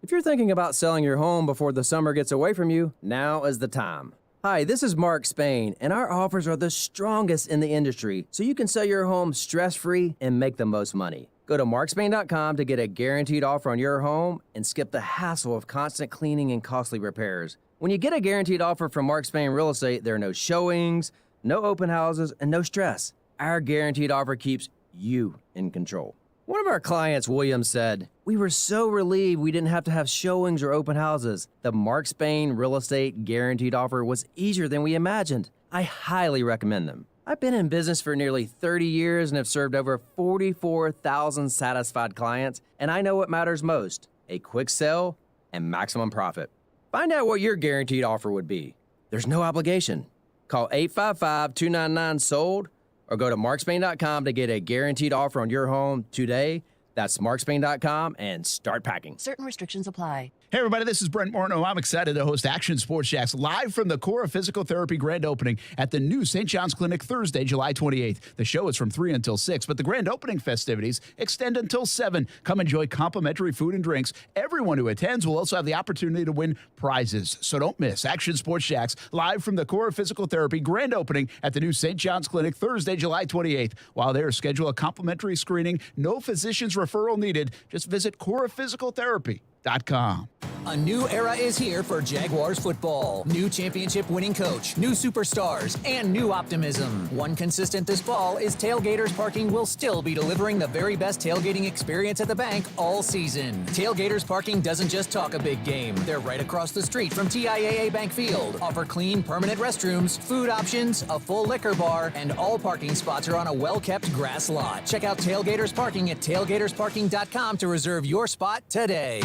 If you're thinking about selling your home before the summer gets away from you, now is the time. Hi, this is Mark Spain, and our offers are the strongest in the industry, so you can sell your home stress-free and make the most money. Go to markspain.com to get a guaranteed offer on your home and skip the hassle of constant cleaning and costly repairs. When you get a guaranteed offer from Mark Spain Real Estate, there are no showings, no open houses, and no stress. Our guaranteed offer keeps you in control. One of our clients, William, said, "We were so relieved we didn't have to have showings or open houses. The Mark Spain Real Estate Guaranteed Offer was easier than we imagined." I highly recommend them. I've been in business for nearly 30 years and have served over 44,000 satisfied clients, and I know what matters most: a quick sale and maximum profit. Find out what your guaranteed offer would be. There's no obligation. Call 855-299-SOLD or go to markspain.com to get a guaranteed offer on your home today. That's markspain.com and start packing. Certain restrictions apply. Hey, everybody, this is Brent Morneau. I'm excited to host Action Sports Jacks live from the Cora Physical Therapy grand opening at the new St. John's Clinic Thursday, July 28th. The show is from 3 until 6, but the grand opening festivities extend until 7. Come enjoy complimentary food and drinks. Everyone who attends will also have the opportunity to win prizes. So don't miss Action Sports Jacks live from the Cora Physical Therapy grand opening at the new St. John's Clinic Thursday, July 28th. While there, schedule a complimentary screening. No physician's referral needed. Just visit coraphysicaltherapy.com. A new era is here for Jaguars football. New championship-winning coach, new superstars, and new optimism. One consistent this fall is Tailgaters Parking will still be delivering the very best tailgating experience at the bank all season. Tailgaters Parking doesn't just talk a big game. They're right across the street from TIAA Bank Field. Offer clean, permanent restrooms, food options, a full liquor bar, and all parking spots are on a well-kept grass lot. Check out Tailgaters Parking at tailgatorsparking.com to reserve your spot today.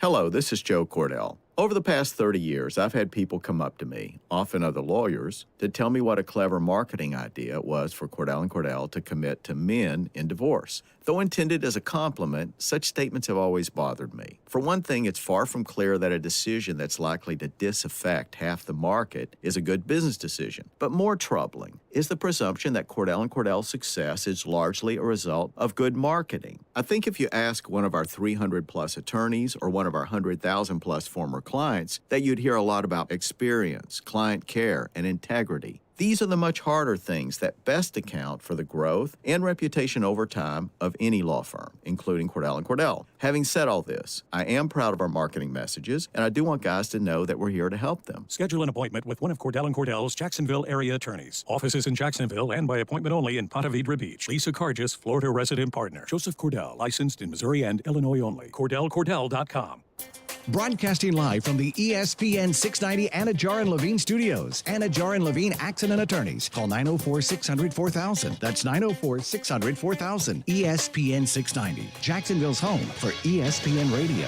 Hello, this is Joe Cordell. Over the past 30 years, I've had people come up to me, often other lawyers, to tell me what a clever marketing idea it was for Cordell & Cordell to commit to men in divorce. Though intended as a compliment, such statements have always bothered me. For one thing, it's far from clear that a decision that's likely to disaffect half the market is a good business decision. But more troubling is the presumption that Cordell & Cordell's success is largely a result of good marketing. I think if you ask one of our 300-plus attorneys or one of our 100,000-plus former clients, that you'd hear a lot about experience, client care, and integrity. These are the much harder things that best account for the growth and reputation over time of any law firm, including Cordell & Cordell. Having said all this, I am proud of our marketing messages, and I do want guys to know that we're here to help them. Schedule an appointment with one of Cordell & Cordell's Jacksonville area attorneys. Offices in Jacksonville and by appointment only in Ponte Vedra Beach. Lisa Cargis, Florida resident partner. Joseph Cordell, licensed in Missouri and Illinois only. CordellCordell.com. Broadcasting live from the ESPN 690 Anajar and Levine studios. Anajar and Levine Accident Attorneys. Call 904-600-4000. That's 904-600-4000. ESPN 690. Jacksonville's home for ESPN Radio.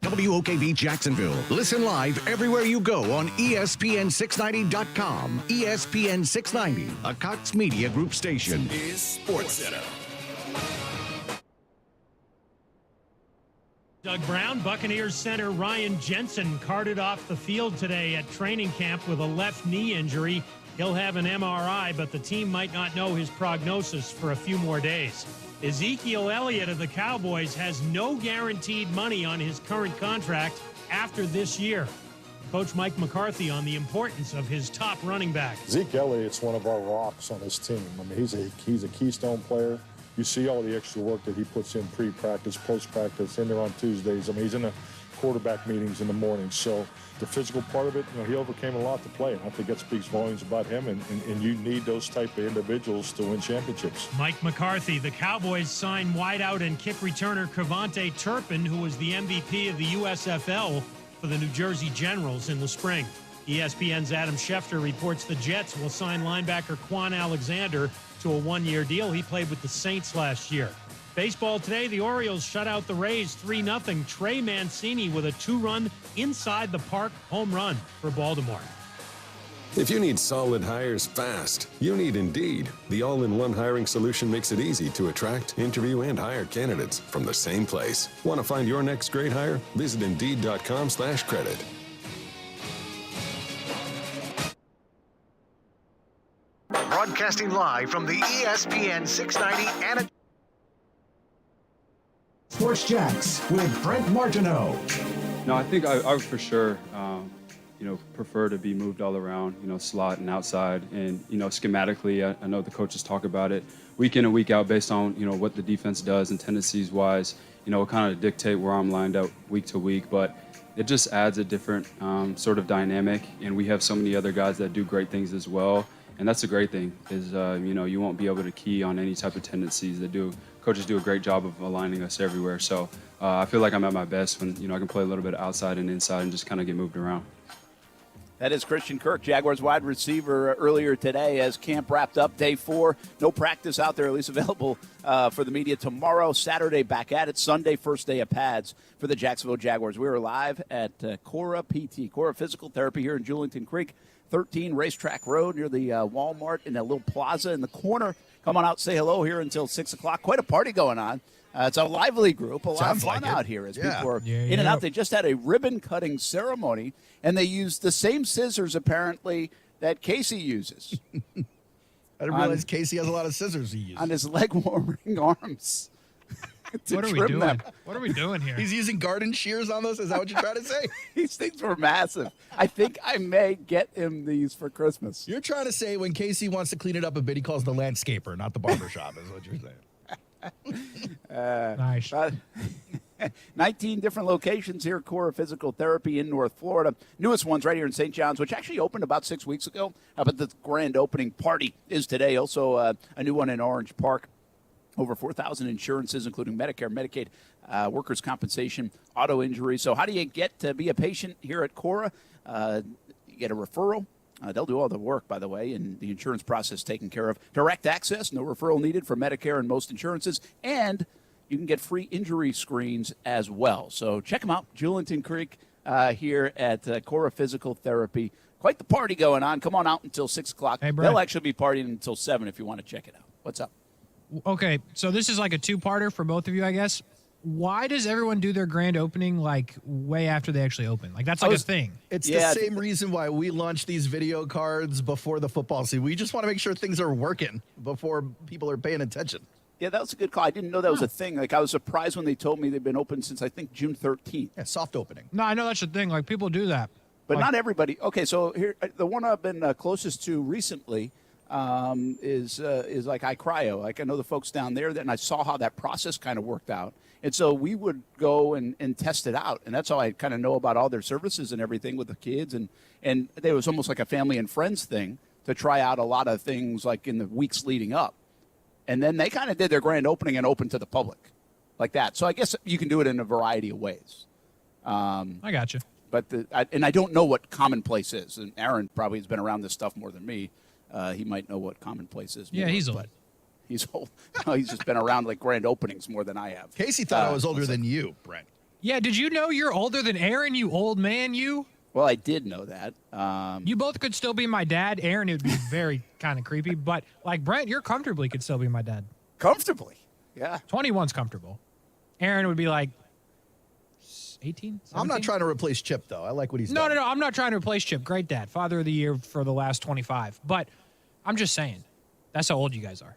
WOKV Jacksonville. Listen live everywhere you go on ESPN690.com. ESPN 690, a Cox Media Group station. Is Sports Center. Doug Brown, Buccaneers center Ryan Jensen carted off the field today at training camp with a left knee injury. He'll have an MRI, but the team might not know his prognosis for a few more days. Ezekiel Elliott of the Cowboys has no guaranteed money on his current contract after this year. Coach Mike McCarthy on the importance of his top running back. Zeke Elliott's one of our rocks on this team. I mean, he's a keystone player. You see all the extra work that he puts in pre-practice, post-practice, in there on Tuesdays. I mean, he's in the quarterback meetings in the morning. So the physical part of it, he overcame a lot to play. And I think that speaks volumes about him, and you need those type of individuals to win championships. Mike McCarthy, the Cowboys signed wideout and kick returner Cavante Turpin, who was the MVP of the USFL for the New Jersey Generals in the spring. ESPN's Adam Schefter reports the Jets will sign linebacker Quan Alexander to a one-year deal. He played with the Saints last year. Baseball today, the Orioles shut out the Rays 3-0. Trey Mancini with a 2-run inside the park home run for Baltimore. If you need solid hires fast, you need Indeed. The all-in-one hiring solution makes it easy to attract, interview, and hire candidates from the same place. Want to find your next great hire? Visit Indeed.com/credit. Broadcasting live from the ESPN 690 and Sports Jacks with Brent Martineau. No, I think I would for sure, prefer to be moved all around, slot and outside. And, schematically, I know the coaches talk about it week in and week out based on, what the defense does and tendencies-wise. It kind of dictate where I'm lined up week to week. But it just adds a different sort of dynamic. And we have so many other guys that do great things as well. And that's a great thing is, you won't be able to key on any type of tendencies that do. Coaches do a great job of aligning us everywhere. So I feel like I'm at my best when, I can play a little bit outside and inside and just kind of get moved around. That is Christian Kirk, Jaguars wide receiver, earlier today as camp wrapped up day 4. No practice out there, at least available for the media tomorrow. Saturday, back at it. Sunday, first day of pads for the Jacksonville Jaguars. We are live at Cora PT, Cora Physical Therapy here in Julington Creek, 13 Racetrack Road near the Walmart in that little plaza in the corner. Come on out, say hello here until 6 o'clock. Quite a party going on. It's a lively group, a lot of fun out here as people are in and out. They just had a ribbon-cutting ceremony, and they used the same scissors, apparently, that Casey uses. I didn't realize Casey has a lot of scissors he uses. On his leg-warming arms. What are we doing? Them. What are we doing here? He's using garden shears on this? Is that what you're trying to say? These things were massive. I think I may get him these for Christmas. You're trying to say when Casey wants to clean it up a bit, he calls the landscaper, not the barbershop, is what you're saying. Nice. 19 different locations here at Cora Physical Therapy in North Florida. Newest one's right here in St. John's, which actually opened about 6 weeks ago. But the grand opening party is today. Also, a new one in Orange Park. Over 4,000 insurances, including Medicare, Medicaid, workers' compensation, auto injury. So how do you get to be a patient here at Cora? You get a referral. They'll do all the work, by the way, and the insurance process taken care of. Direct access, no referral needed for Medicare and most insurances. And you can get free injury screens as well. So check them out, Julington Creek here at Cora Physical Therapy. Quite the party going on. Come on out until 6 o'clock. Hey, Brett. They'll actually be partying until 7 if you want to check it out. What's up? Okay, so this is like a two-parter for both of you, I guess. Why does everyone do their grand opening like way after they actually open? Like that's like a thing. It's the same reason why we launch these video cards before the football season. We just want to make sure things are working before people are paying attention. Yeah, that was a good call. I didn't know that was a thing. Like I was surprised when they told me they've been open since I think June 13th. Yeah, soft opening. No, I know that's the thing. Like people do that. But like, not everybody. Okay, so here the one I've been closest to recently is like iCryo. Like I know the folks down there, and I saw how that process kind of worked out. And so we would go and test it out, and that's how I kind of know about all their services and everything with the kids. And it was almost like a family and friends thing to try out a lot of things like in the weeks leading up. And then they kind of did their grand opening and opened to the public like that. So I guess you can do it in a variety of ways. I got you. But I don't know what commonplace is. And Aaron probably has been around this stuff more than me. He might know what commonplace is. Yeah, he's old. He's old. He's just been around like grand openings more than I have. Casey thought I was older than you, Brent. Yeah, did you know you're older than Aaron, you old man, you? Well, I did know that. You both could still be my dad. Aaron, it would be very kind of creepy. But like Brent, you're comfortably could still be my dad. Comfortably? Yeah. 21's comfortable. Aaron would be like years. 18? 17? I'm not trying to replace Chip, though. I like what he's No, done. no, no. I'm not trying to replace Chip. Great dad. Father of the year for the last 25. But I'm just saying, that's how old you guys are.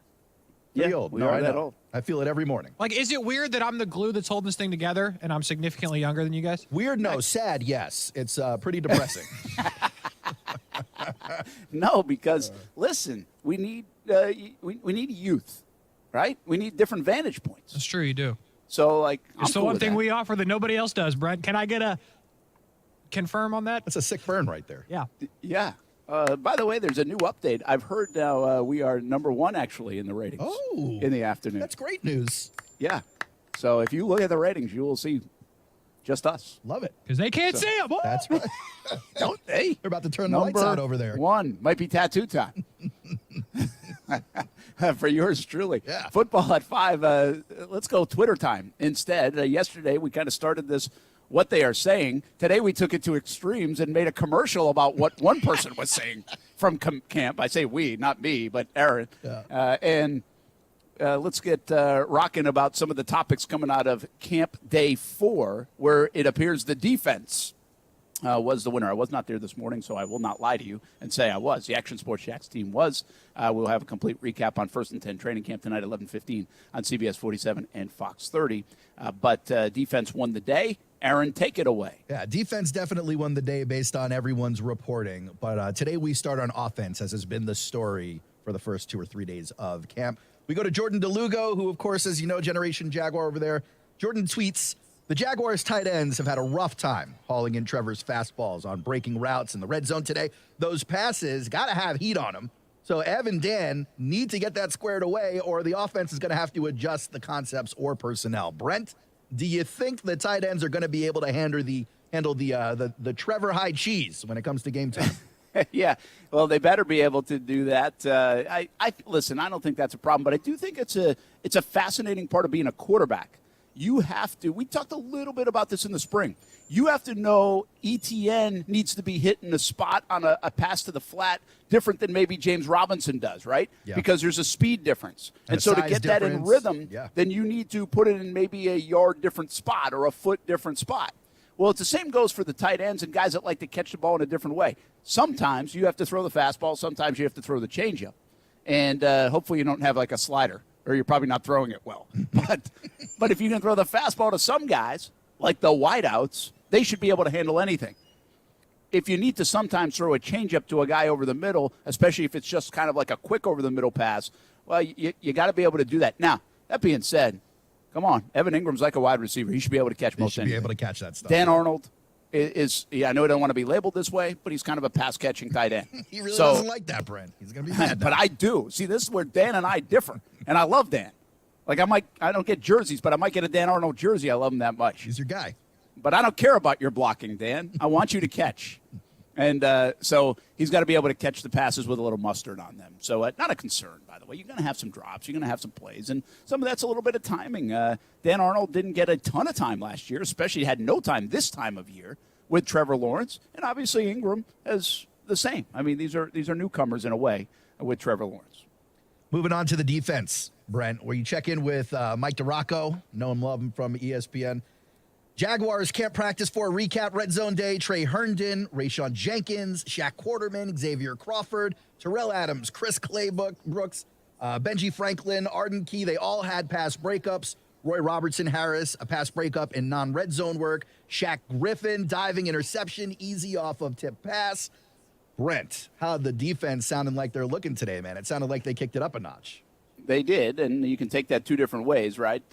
Pretty old. we No, are I that know. old. I feel it every morning. Like, is it weird that I'm the glue that's holding this thing together and I'm significantly younger than you guys? Weird, no. Sad, yes. It's pretty depressing. No, because listen, we need we need youth, right? We need different vantage points. That's true, you do. So, like, It's the one thing we offer that nobody else does, Brent. Can I get a confirm on that? That's a sick burn right there. Yeah. Yeah. By the way, there's a new update. I've heard now we are number 1 actually in the ratings. Oh, in the afternoon. That's great news. Yeah. So if you look at the ratings, you will see just us. Love it. Because they can't see them. That's right. Don't they? They're about to turn the lights out over there. 1 might be tattoo time. For yours truly. Yeah. Football at 5. Let's go Twitter time instead. Yesterday, we kind of started this, what they are saying. Today, we took it to extremes and made a commercial about what one person was saying from camp. I say we, not me, but Aaron. Yeah. Let's get rocking about some of the topics coming out of Camp Day 4, where it appears the defense was the winner. I was not there this morning, so I will not lie to you and say I was. The Action Sports Jacks team was. We'll have a complete recap on 1st and 10 training camp tonight, 11:15 on CBS 47 and Fox 30. But defense won the day. Aaron, take it away. Yeah, defense definitely won the day based on everyone's reporting. But today we start on offense, as has been the story for the first 2 or 3 days of camp. We go to Jordan DeLugo, who, of course, as you know, Generation Jaguar over there. Jordan tweets, the Jaguars tight ends have had a rough time hauling in Trevor's fastballs on breaking routes in the red zone today. Those passes got to have heat on them. So Ev and Dan need to get that squared away, or the offense is going to have to adjust the concepts or personnel. Brent, do you think the tight ends are going to be able to handle the Trevor high cheese when it comes to game time? Yeah, well, they better be able to do that. I listen, I don't think that's a problem, but I do think it's a fascinating part of being a quarterback. You have to, we talked a little bit about this in the spring. You have to know ETN needs to be hitting a spot on a pass to the flat different than maybe James Robinson does, right? Yeah. Because there's a speed difference. And so to size get that in difference. rhythm, Yeah. then you need to put it in maybe a yard different spot or a foot different spot. Well, it's the same goes for the tight ends and guys that like to catch the ball in a different way. Sometimes you have to throw the fastball. Sometimes you have to throw the changeup. And hopefully you don't have like a slider, or you're probably not throwing it well. But if you can throw the fastball to some guys, like the wideouts, they should be able to handle anything. If you need to sometimes throw a changeup to a guy over the middle, especially if it's just kind of like a quick over-the-middle pass, well, you got to be able to do that. Now, that being said, come on, Evan Ingram's like a wide receiver. He should be able to catch most anything. He should be able to catch that stuff. Dan Arnold is I know he doesn't want to be labeled this way, but he's kind of a pass-catching tight end. He really doesn't like that, Brent. He's going to be mad. But I do. See, this is where Dan and I differ, and I love Dan. Like, I don't get jerseys, but I might get a Dan Arnold jersey. I love him that much. He's your guy. But I don't care about your blocking, Dan. I want you to catch. And so he's got to be able to catch the passes with a little mustard on them. So not a concern, by the way. You're going to have some drops. You're going to have some plays. And some of that's a little bit of timing. Dan Arnold didn't get a ton of time last year, especially had no time this time of year with Trevor Lawrence. And obviously Ingram is the same. I mean, these are newcomers in a way with Trevor Lawrence. Moving on to the defense, Brent, where you check in with Mike DeRocco, know him, love him from ESPN. Jaguars can't practice for a recap. Red Zone Day, Trey Herndon, Rayshon Jenkins, Shaq Quarterman, Xavier Crawford, Terrell Adams, Chris Claybrooks, Benji Franklin, Arden Key. They all had pass breakups. Roy Robertson Harris, a pass breakup in non-red zone work. Shaq Griffin, diving interception, easy off of tip pass. Brent, how the defense sounding like they're looking today, man? It sounded like they kicked it up a notch. They did, and you can take that two different ways, right?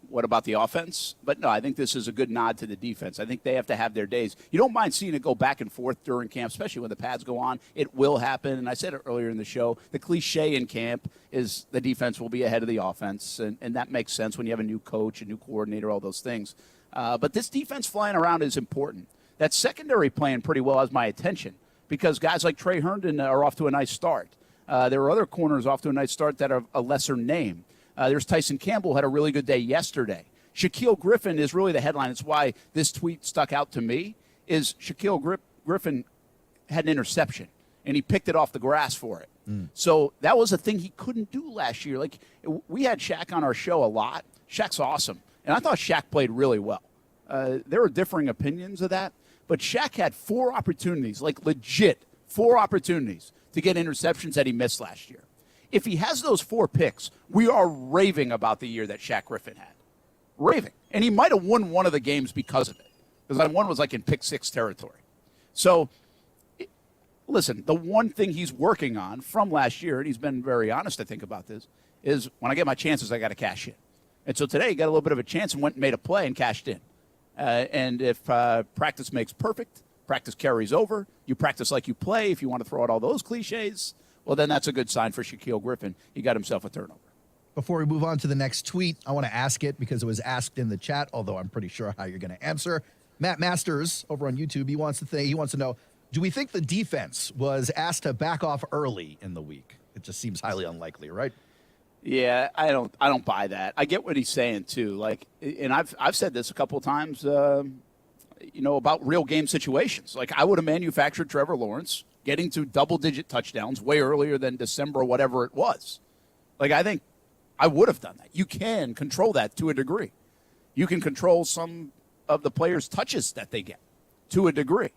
What about the offense? But no, I think this is a good nod to the defense. I think they have to have their days. You don't mind seeing it go back and forth during camp, especially when the pads go on. It will happen, and I said it earlier in the show. The cliche in camp is the defense will be ahead of the offense, and that makes sense when you have a new coach, a new coordinator, all those things. But this defense flying around is important. That secondary playing pretty well has my attention because guys like Trey Herndon are off to a nice start. There are other corners off to a nice start that are a lesser name. There's Tyson Campbell, had a really good day yesterday. Shaquille Griffin is really the headline. It's why this tweet stuck out to me, is Shaquille Griffin had an interception, and he picked it off the grass for it. So that was a thing he couldn't do last year. Like, we had Shaq on our show a lot. Shaq's awesome, and I thought Shaq played really well. there are differing opinions of that. But Shaq had 4 opportunities, like legit 4 opportunities to get interceptions that he missed last year. If he has those 4 picks, we are raving about the year that Shaq Griffin had. Raving. And he might have won one of the games because of it. Because that one was like in pick 6 territory. So, listen, the one thing he's working on from last year, and he's been very honest, I think, about this, is when I get my chances, I got to cash in. And so today he got a little bit of a chance and went and made a play and cashed in. And if practice makes perfect, practice carries over, you practice like you play, if you want to throw out all those cliches, well, then that's a good sign for Shaquille Griffin. He got himself a turnover. Before we move on to the next tweet, I want to ask it because it was asked in the chat, although I'm pretty sure how you're going to answer. Matt Masters over on YouTube, he wants to know, do we think the defense was asked to back off early in the week? It just seems highly unlikely, right? Yeah, I don't buy that. I get what he's saying too. Like, and I've said this a couple of times, about real game situations. Like, I would have manufactured Trevor Lawrence getting to double-digit touchdowns way earlier than December or whatever it was. Like, I think I would have done that. You can control that to a degree. You can control some of the players' touches that they get to a degree.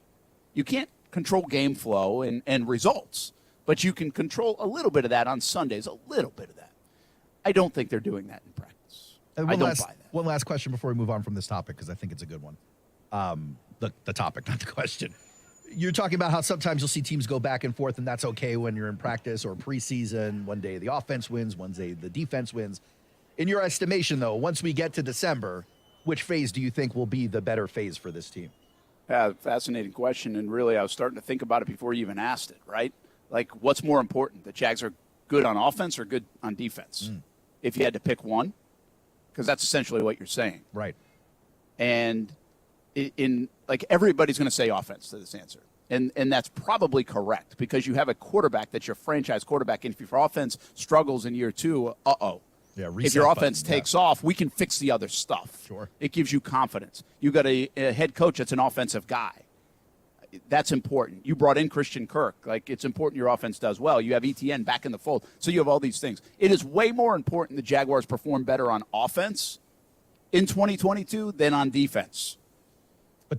You can't control game flow and results, but you can control a little bit of that on Sundays, a little bit of that. I don't think they're doing that in practice. I don't buy that. One last question before we move on from this topic, because I think it's a good one. The topic, not the question. You're talking about how sometimes you'll see teams go back and forth, and that's okay when you're in practice or preseason. One day the offense wins, one day the defense wins. In your estimation, though, once we get to December, which phase do you think will be the better phase for this team? Fascinating question, and really I was starting to think about it before you even asked it, right? Like, what's more important? The Jags are good on offense or good on defense? If you had to pick one, because that's essentially what you're saying. Right. And everybody's going to say offense to this answer. And that's probably correct because you have a quarterback that's your franchise quarterback. And if your offense struggles in year 2, Yeah, if your offense takes off, we can fix the other stuff. Sure. It gives you confidence. You got a head coach that's an offensive guy. That's important. You brought in Christian Kirk. Like, it's important your offense does well. You have ETN back in the fold. So you have all these things. It is way more important the Jaguars perform better on offense in 2022 than on defense.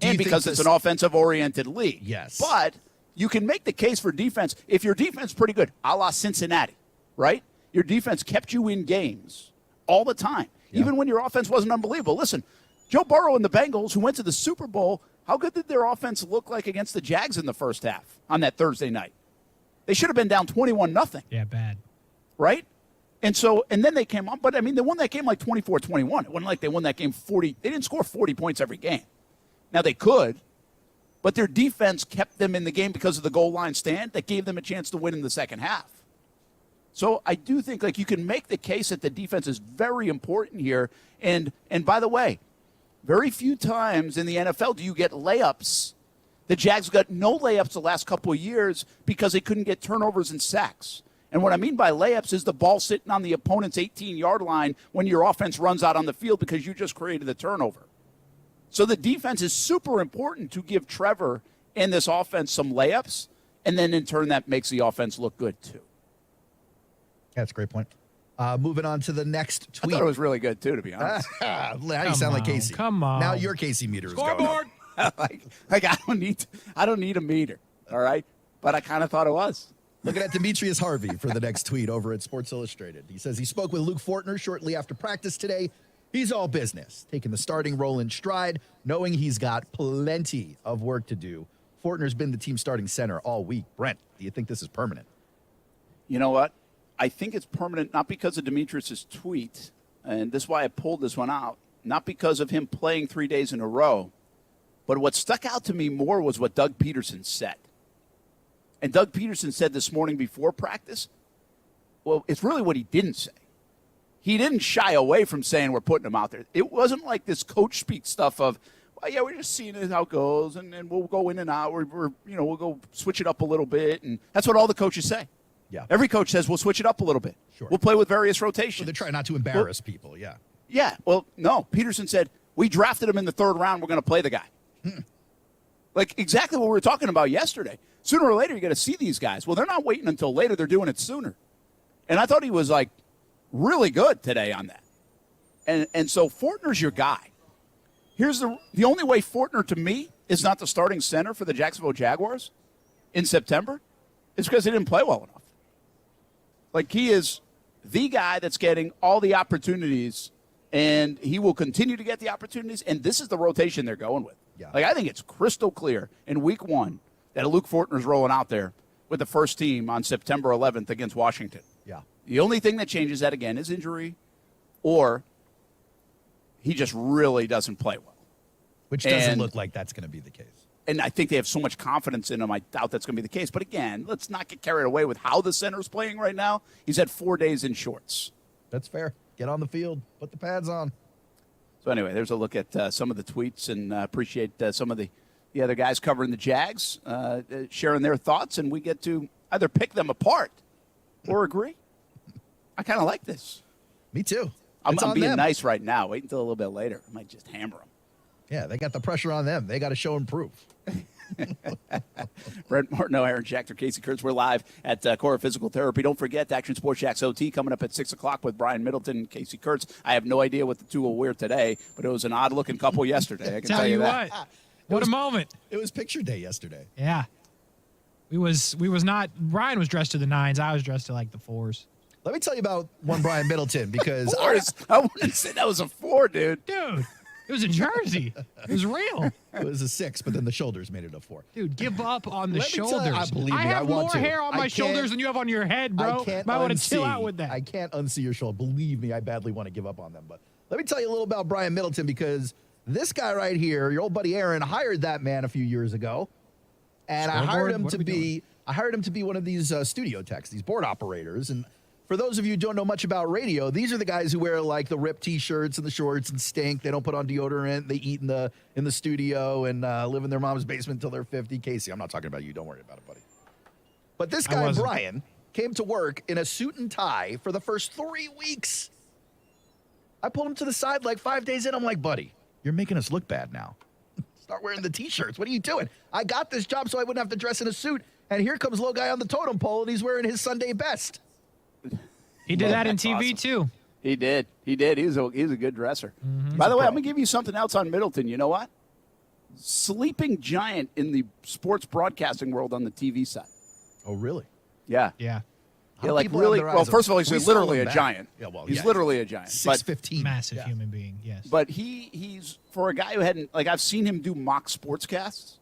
And because it's an offensive-oriented league. Yes. But you can make the case for defense. If your defense is pretty good, a la Cincinnati, right? Your defense kept you in games all the time, even when your offense wasn't unbelievable. Listen, Joe Burrow and the Bengals, who went to the Super Bowl, how good did their offense look like against the Jags in the first half on that Thursday night? They should have been down 21-0. Yeah, bad. Right? And then they came up. But, I mean, they won that game like 24-21. It wasn't like they won that game 40. They didn't score 40 points every game. Now, they could, but their defense kept them in the game because of the goal line stand that gave them a chance to win in the second half. So I do think, like, you can make the case that the defense is very important here. And by the way, very few times in the NFL do you get layups. The Jags got no layups the last couple of years because they couldn't get turnovers and sacks. And what I mean by layups is the ball sitting on the opponent's 18-yard line when your offense runs out on the field because you just created the turnover. So the defense is super important to give Trevor and this offense some layups, and then in turn that makes the offense look good too. That's a great point. Moving on to the next tweet. I thought it was really good too, to be honest. Now you sound like Casey. Come on. Now your Casey meter is going Scoreboard. like I don't need a meter. All right, but I kind of thought it was. Looking at Demetrius Harvey for the next tweet over at Sports Illustrated. He says he spoke with Luke Fortner shortly after practice today. He's all business, taking the starting role in stride, knowing he's got plenty of work to do. Fortner's been the team starting center all week. Brent, do you think this is permanent? You know what? I think it's permanent not because of Demetrius' tweet, and this is why I pulled this one out, not because of him playing 3 days in a row, but what stuck out to me more was what Doug Peterson said. And Doug Peterson said this morning before practice, well, it's really what he didn't say. He didn't shy away from saying we're putting him out there. It wasn't like this coach speak stuff of, well, yeah, we're just seeing it how it goes, and we'll go in and out. We'll go switch it up a little bit, and that's what all the coaches say. Yeah. Every coach says we'll switch it up a little bit. Sure. We'll play with various rotations. So they try not to embarrass people, yeah. Yeah, well, no. Peterson said, we drafted him in the 3rd round. We're going to play the guy. Like exactly what we were talking about yesterday. Sooner or later, you got to see these guys. Well, they're not waiting until later. They're doing it sooner. And I thought he was, like, really good today on that. And so Fortner's your guy. Here's the only way Fortner, to me, is not the starting center for the Jacksonville Jaguars in September is because he didn't play well enough. Like, he is the guy that's getting all the opportunities, and he will continue to get the opportunities, and this is the rotation they're going with. Yeah. Like, I think it's crystal clear in week 1 that Luke Fortner's rolling out there with the first team on September 11th against Washington. Yeah. The only thing that changes that, again, is injury, or he just really doesn't play well. Which doesn't look like that's going to be the case. And I think they have so much confidence in him, I doubt that's going to be the case. But again, let's not get carried away with how the center's playing right now. He's had 4 days in shorts. That's fair. Get on the field. Put the pads on. So anyway, there's a look at some of the tweets, and appreciate some of the other guys covering the Jags, sharing their thoughts, and we get to either pick them apart or agree. I kind of like this. Me too. I'm being nice right now. Wait until a little bit later. I might just hammer them. Yeah, they got the pressure on them. They got to show and prove. Brent Martineau, Aaron Jackson, Casey Kurtz. We're live at Core Physical Therapy. Don't forget Action Sports Jax OT coming up at 6 o'clock with Brian Middleton and Casey Kurtz. I have no idea what the two will wear today, but it was an odd-looking couple yesterday. I can tell you that. What a moment. It was picture day yesterday. Yeah. We was not. Brian was dressed to the 9s. I was dressed to like the 4s. Let me tell you about one Brian Middleton because I wouldn't say that was a 4, dude. Dude. It was a jersey. It was real. It was a 6, but then the shoulders made it a 4. Dude, give up on the Let me tell you, shoulders. believe me, I have want more to. hair on my shoulders than you have on your head, bro. I can't Might want to chill out with that. I can't unsee your shoulder. Believe me, I badly want to give up on them. But let me tell you a little about Brian Middleton because this guy right here, your old buddy Aaron, hired that man a few years ago, and I hired him to be one of these studio techs, these board operators. And for those of you who don't know much about radio, these are the guys who wear like the ripped T-shirts and the shorts and stink. They don't put on deodorant. They eat in the studio and live in their mom's basement until they're 50. Casey, I'm not talking about you. Don't worry about it, buddy. But this guy, Brian, came to work in a suit and tie for the first 3 weeks. I pulled him to the side like 5 days in. I'm like, buddy, you're making us look bad now. Start wearing the T-shirts. What are you doing? I got this job so I wouldn't have to dress in a suit. And here comes low guy on the totem pole, and he's wearing his Sunday best. He did that in TV, too. He did. He was a good dresser. Mm-hmm. By the way, I'm going to give you something else on Middleton. You know what? Sleeping giant in the sports broadcasting world on the TV side. Oh, really? Yeah. Yeah. Yeah, like really. Well, first of all, he's literally a giant. Yeah, well, he's literally a giant. 6'15". Massive human being, yes. But he's, for a guy who hadn't, like, I've seen him do mock sportscasts,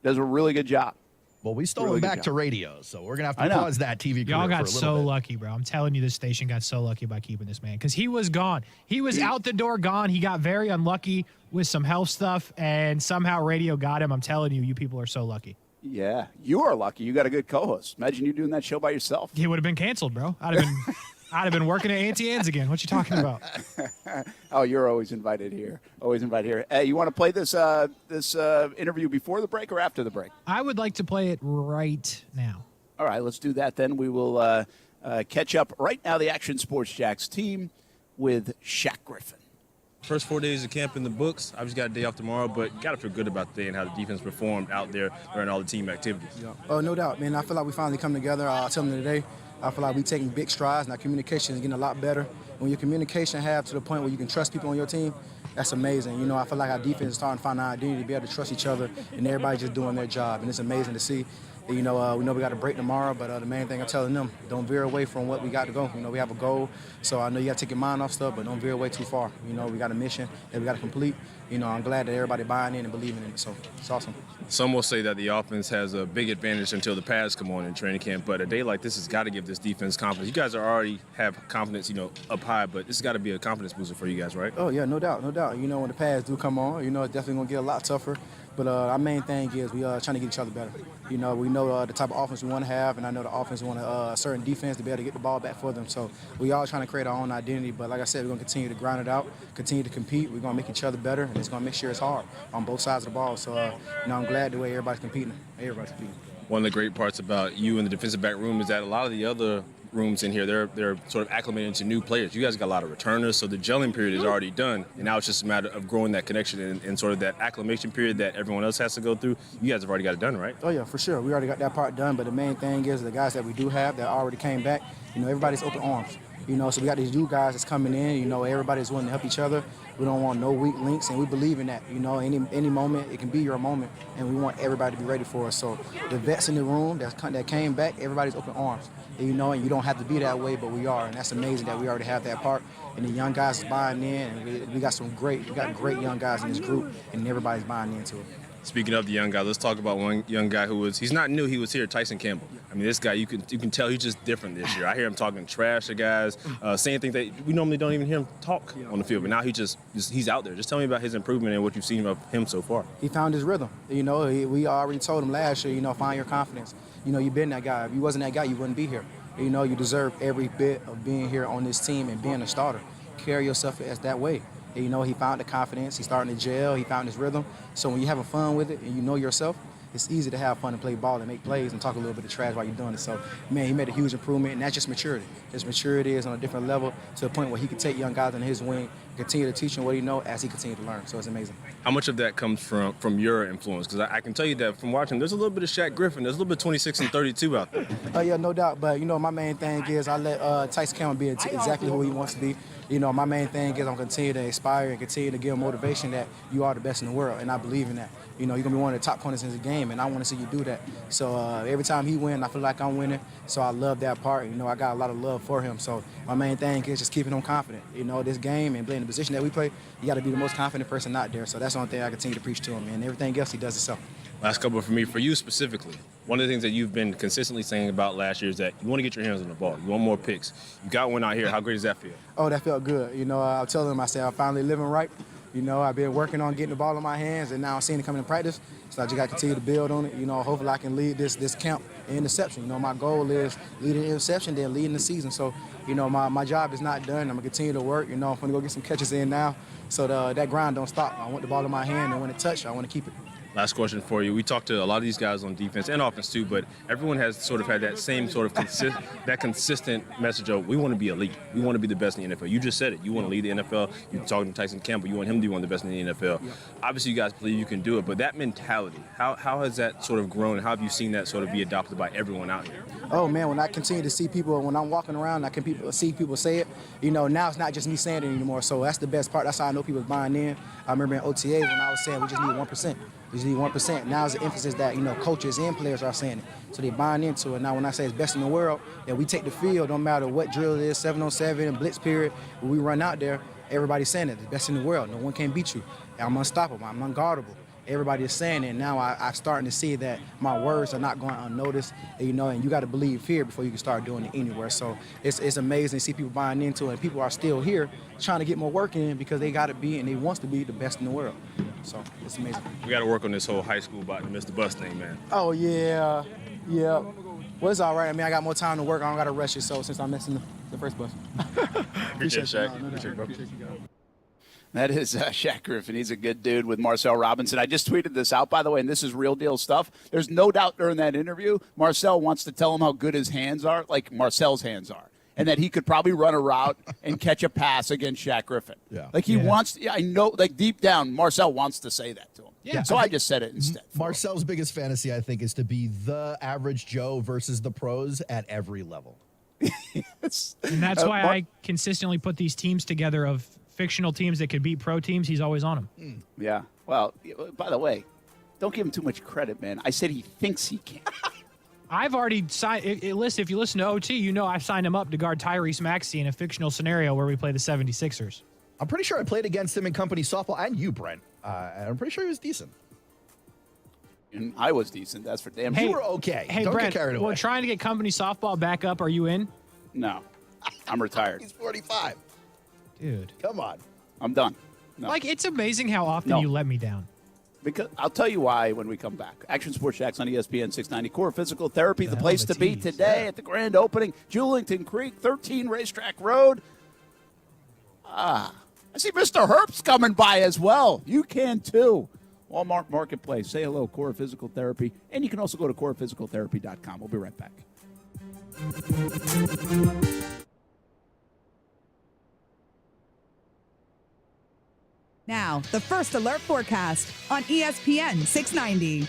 does a really good job. Well, we stole him back to radio, so we're going to have to pause that TV career Y'all got for a little so bit. lucky, bro. I'm telling you, this station got so lucky by keeping this man because he was gone. He was out the door gone. He got very unlucky with some health stuff, and somehow radio got him. I'm telling you, you people are so lucky. Yeah, you are lucky. You got a good co-host. Imagine you doing that show by yourself. He would have been canceled, bro. I'd have been working at Auntie Anne's again. What you talking about? Oh, you're always invited here. Always invited here. Hey, you want to play this interview before the break or after the break? I would like to play it right now. All right, let's do that then. We will catch up right now, the Action Sports Jacks team with Shaq Griffin. First 4 days of camp in the books. I just got a day off tomorrow, but got to feel good about the day and how the defense performed out there during all the team activities. Oh, no doubt, man. I feel like we finally come together. I'll tell them today. I feel like we're taking big strides, and our communication is getting a lot better. When your communication have to the point where you can trust people on your team, that's amazing. You know, I feel like our defense is starting to find our identity, to be able to trust each other, and everybody just doing their job. And it's amazing to see. You know, we got a break tomorrow, but the main thing I'm telling them, don't veer away from what we got to go. You know, we have a goal, so I know you got to take your mind off stuff, but don't veer away too far. You know, we got a mission that we got to complete. You know, I'm glad that everybody buying in and believing in it, so it's awesome. Some will say that the offense has a big advantage until the pads come on in training camp, but a day like this has got to give this defense confidence. You guys already have confidence, you know, up high, but this has got to be a confidence booster for you guys, right? Oh, yeah, no doubt, no doubt. You know, when the pads do come on, you know, it's definitely going to get a lot tougher. But our main thing is we trying to get each other better. You know, we know the type of offense we want to have, and I know the offense want a certain defense to be able to get the ball back for them. So we all trying to create our own identity. But like I said, we're going to continue to grind it out, continue to compete. We're going to make each other better, and it's going to make sure it's hard on both sides of the ball. So, you know, I'm glad the way everybody's competing. Everybody's competing. One of the great parts about you in the defensive back room is that a lot of the other rooms in here, they're sort of acclimated to new players. You guys got a lot of returners, so the gelling period is already done, and now it's just a matter of growing that connection and sort of that acclimation period that everyone else has to go through. You guys have already got it done, right? Oh, yeah, for sure. We already got that part done, but the main thing is the guys that we do have that already came back, you know, everybody's open arms. You know, so we got these new guys that's coming in. You know, everybody's willing to help each other. We don't want no weak links, and we believe in that. You know, any moment, it can be your moment, and we want everybody to be ready for us. So the vets in the room that came back, everybody's open arms. And, you know, and you don't have to be that way, but we are, and that's amazing that we already have that part. And the young guys is buying in, and we got great young guys in this group, and everybody's buying into it. Speaking of the young guy, let's talk about one young guy he's not new, he was here, Tyson Campbell. I mean, this guy, you can tell he's just different this year. I hear him talking trash to guys, saying things that we normally don't even hear him talk on the field, but now he's out there. Just tell me about his improvement and what you've seen of him so far. He found his rhythm. You know, we already told him last year, you know, find your confidence. You know, you've been that guy. If you wasn't that guy, you wouldn't be here. You know, you deserve every bit of being here on this team and being a starter. Carry yourself as that way. You know, he found the confidence. He's starting to gel. He found his rhythm. So when you're having fun with it and you know yourself, it's easy to have fun and play ball and make plays and talk a little bit of trash while you're doing it. So, man, he made a huge improvement, and that's just maturity. His maturity is on a different level to a point where he can take young guys under his wing, continue to teach him what he knows as he continues to learn. So it's amazing. How much of that comes from your influence? Because I can tell you that from watching, there's a little bit of Shaq Griffin. There's a little bit of 26 and 32 out there. Yeah, no doubt. But, you know, my main thing is I let Tyson Campbell be exactly who he wants to be. You know, my main thing is I'm continue to inspire and continue to give him motivation that you are the best in the world, and I believe in that. You know, you're going to be one of the top corners in the game, and I want to see you do that. So every time he wins, I feel like I'm winning. So I love that part. You know, I got a lot of love for him. So my main thing is just keeping him confident. You know, this game and playing the position that we play, you got to be the most confident person out there. So that's the only thing I continue to preach to him, and everything else he does himself. Last couple for me, for you specifically, one of the things that you've been consistently saying about last year is that you want to get your hands on the ball. You want more picks. You got one out here. How great does that feel? Oh, that felt good. You know, I'll tell him, I said, I'm finally living right. You know, I've been working on getting the ball in my hands, and now I'm seeing it coming in practice. So I just got to continue to build on it. You know, hopefully I can lead this camp in interception. You know, my goal is leading interception, then leading the season. So, you know, my job is not done. I'm going to continue to work. You know, I'm going to go get some catches in now so that grind don't stop. I want the ball in my hand, and when it touches, I want to keep it. Last question for you. We talked to a lot of these guys on defense and offense too, but everyone has sort of had that same sort of consistent message of we want to be elite. We want to be the best in the NFL. You just said it. You want to lead the NFL. You're talking to Tyson Campbell. You want him to be one of the best in the NFL. Yeah. Obviously, you guys believe you can do it, but that mentality, how has that sort of grown? How have you seen that sort of be adopted by everyone out here? Oh, man, when I continue to see people, when I'm walking around, I can see people say it. You know, now it's not just me saying it anymore, so that's the best part. That's how I know people are buying in. I remember in OTA when I was saying we just need 1%. We just need 1%. Now it's the emphasis that, you know, coaches and players are saying it. So they're buying into it. Now when I say it's best in the world, that we take the field, no matter what drill it is, 7-on-7, blitz period, when we run out there, everybody's saying it. It's best in the world. No one can beat you. I'm unstoppable. I'm unguardable. Everybody is saying it. Now I'm starting to see that my words are not going unnoticed, you know, and you got to believe here before you can start doing it anywhere. So it's amazing to see people buying into it, and people are still here trying to get more work in because they got to be and they want to be the best in the world. So it's amazing. We got to work on this whole high school about to miss the bus thing, man. Oh, yeah. Well, it's all right. I mean, I got more time to work. I don't got to rush it, so since I'm missing the first bus. Appreciate it, Shaq. Appreciate it, bro. That is Shaq Griffin. He's a good dude with Marcel Robinson. I just tweeted this out, by the way, and this is real deal stuff. There's no doubt during that interview, Marcel wants to tell him how good his hands are, like Marcel's hands are, and that he could probably run a route and catch a pass against Shaq Griffin. Yeah. Like he wants, I know, like deep down, Marcel wants to say that to him. Yeah. So I just said it instead. Marcel's biggest fantasy, I think, is to be the average Joe versus the pros at every level. And that's why I consistently put these teams together of fictional teams that could beat pro teams. He's always on them. Yeah. Well, by the way, don't give him too much credit, man. I said he thinks he can. I've already signed. If you listen to OT, you know I've signed him up to guard Tyrese Maxey in a fictional scenario where we play the 76ers. I'm pretty sure I played against him in company softball, and you, Brent. I'm pretty sure he was decent. And I was decent. That's for damn sure. You were okay. Hey, Don't Brent, get carried away. we're trying to get company softball back up. Are you in? No. I'm retired. He's 45. Dude. Come on. I'm done. No. Like, it's amazing how often you let me down. Because I'll tell you why when we come back. Action Sports Shacks on ESPN 690. Core Physical Therapy, the place to be today at the grand opening. Julington Creek, 13 Racetrack Road. I see Mr. Herbst coming by as well. You can too. Walmart Marketplace. Say hello, Core Physical Therapy. And you can also go to corephysicaltherapy.com. We'll be right back. Now, the First Alert forecast on ESPN 690.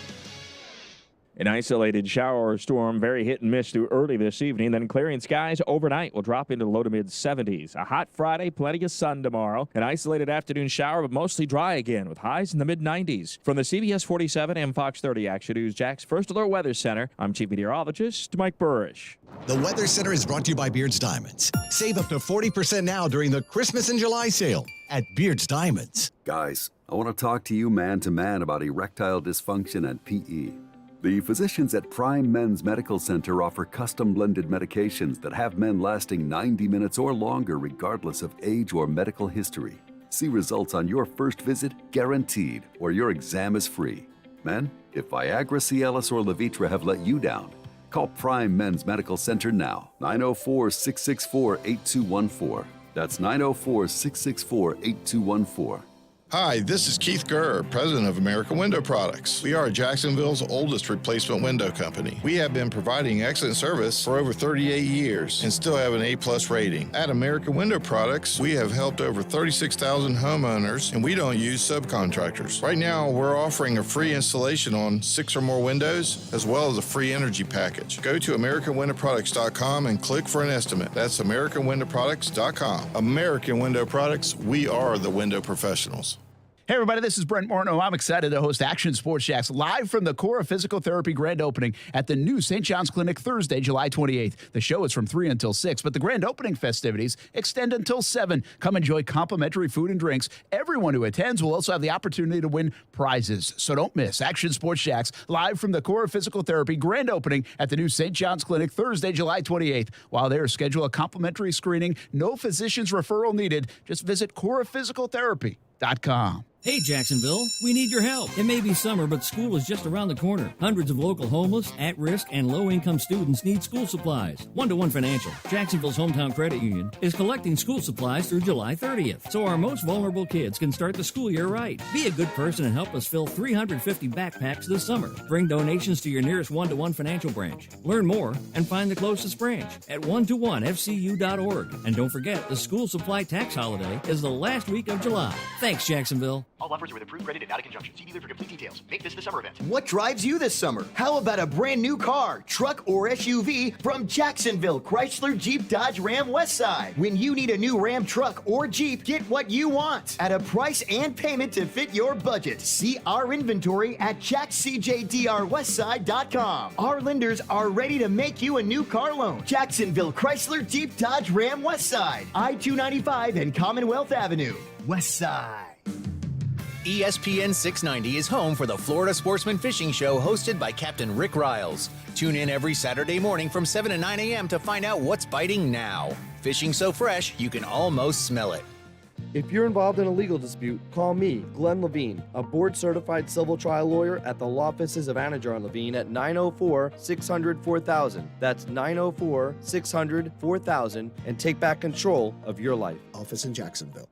An isolated shower or storm, very hit and miss through early this evening, then clearing skies overnight will drop into the low to mid 70s. A hot Friday, plenty of sun tomorrow. An isolated afternoon shower, but mostly dry again with highs in the mid 90s. From the CBS 47 and Fox 30 Action News Jack's First Alert Weather Center, I'm Chief Meteorologist Mike Burrish. The Weather Center is brought to you by Beard's Diamonds. Save up to 40% now during the Christmas and July sale at Beard's Diamonds. Guys, I want to talk to you man to man about erectile dysfunction and PE. The physicians at Prime Men's Medical Center offer custom-blended medications that have men lasting 90 minutes or longer regardless of age or medical history. See results on your first visit guaranteed, or your exam is free. Men, if Viagra, Cialis, or Levitra have let you down, call Prime Men's Medical Center now, 904-664-8214. That's 904-664-8214. Hi, this is Keith Gurr, president of American Window Products. We are Jacksonville's oldest replacement window company. We have been providing excellent service for over 38 years and still have an A+ rating. At American Window Products, we have helped over 36,000 homeowners, and we don't use subcontractors. Right now, we're offering a free installation on 6 or more windows, as well as a free energy package. Go to AmericanWindowProducts.com and click for an estimate. That's AmericanWindowProducts.com. American Window Products, we are the window professionals. Hey, everybody, this is Brent Martineau. I'm excited to host Action Sports Jacks live from the Cora Physical Therapy grand opening at the new St. John's Clinic Thursday, July 28th. The show is from 3 until 6, but the grand opening festivities extend until 7. Come enjoy complimentary food and drinks. Everyone who attends will also have the opportunity to win prizes. So don't miss Action Sports Jacks live from the Cora Physical Therapy grand opening at the new St. John's Clinic Thursday, July 28th. While there, schedule a complimentary screening. No physician's referral needed. Just visit coraphysicaltherapy.com. Hey, Jacksonville, we need your help. It may be summer, but school is just around the corner. Hundreds of local homeless, at-risk, and low-income students need school supplies. One-to-One Financial, Jacksonville's hometown credit union, is collecting school supplies through July 30th, so our most vulnerable kids can start the school year right. Be a good person and help us fill 350 backpacks this summer. Bring donations to your nearest One-to-One Financial branch. Learn more and find the closest branch at 121fcu.org. And don't forget, the school supply tax holiday is the last week of July. Thanks, Jacksonville. All offers are with approved credit and not in conjunction. See dealer for complete details. Make this the summer event. What drives you this summer? How about a brand new car, truck, or SUV from Jacksonville Chrysler Jeep Dodge Ram Westside? When you need a new Ram truck or Jeep, get what you want at a price and payment to fit your budget. See our inventory at jackscjdrwestside.com. Our lenders are ready to make you a new car loan. Jacksonville Chrysler Jeep Dodge Ram Westside, I-295 and Commonwealth Avenue, Westside. ESPN 690 is home for the Florida Sportsman Fishing Show hosted by Captain Rick Riles. Tune in every Saturday morning from 7 to 9 a.m. to find out what's biting now. Fishing so fresh, you can almost smell it. If you're involved in a legal dispute, call me, Glenn Levine, a board-certified civil trial lawyer at the law offices of Anajar and Levine at 904-600-4000. That's 904-600-4000, and take back control of your life. Office in Jacksonville.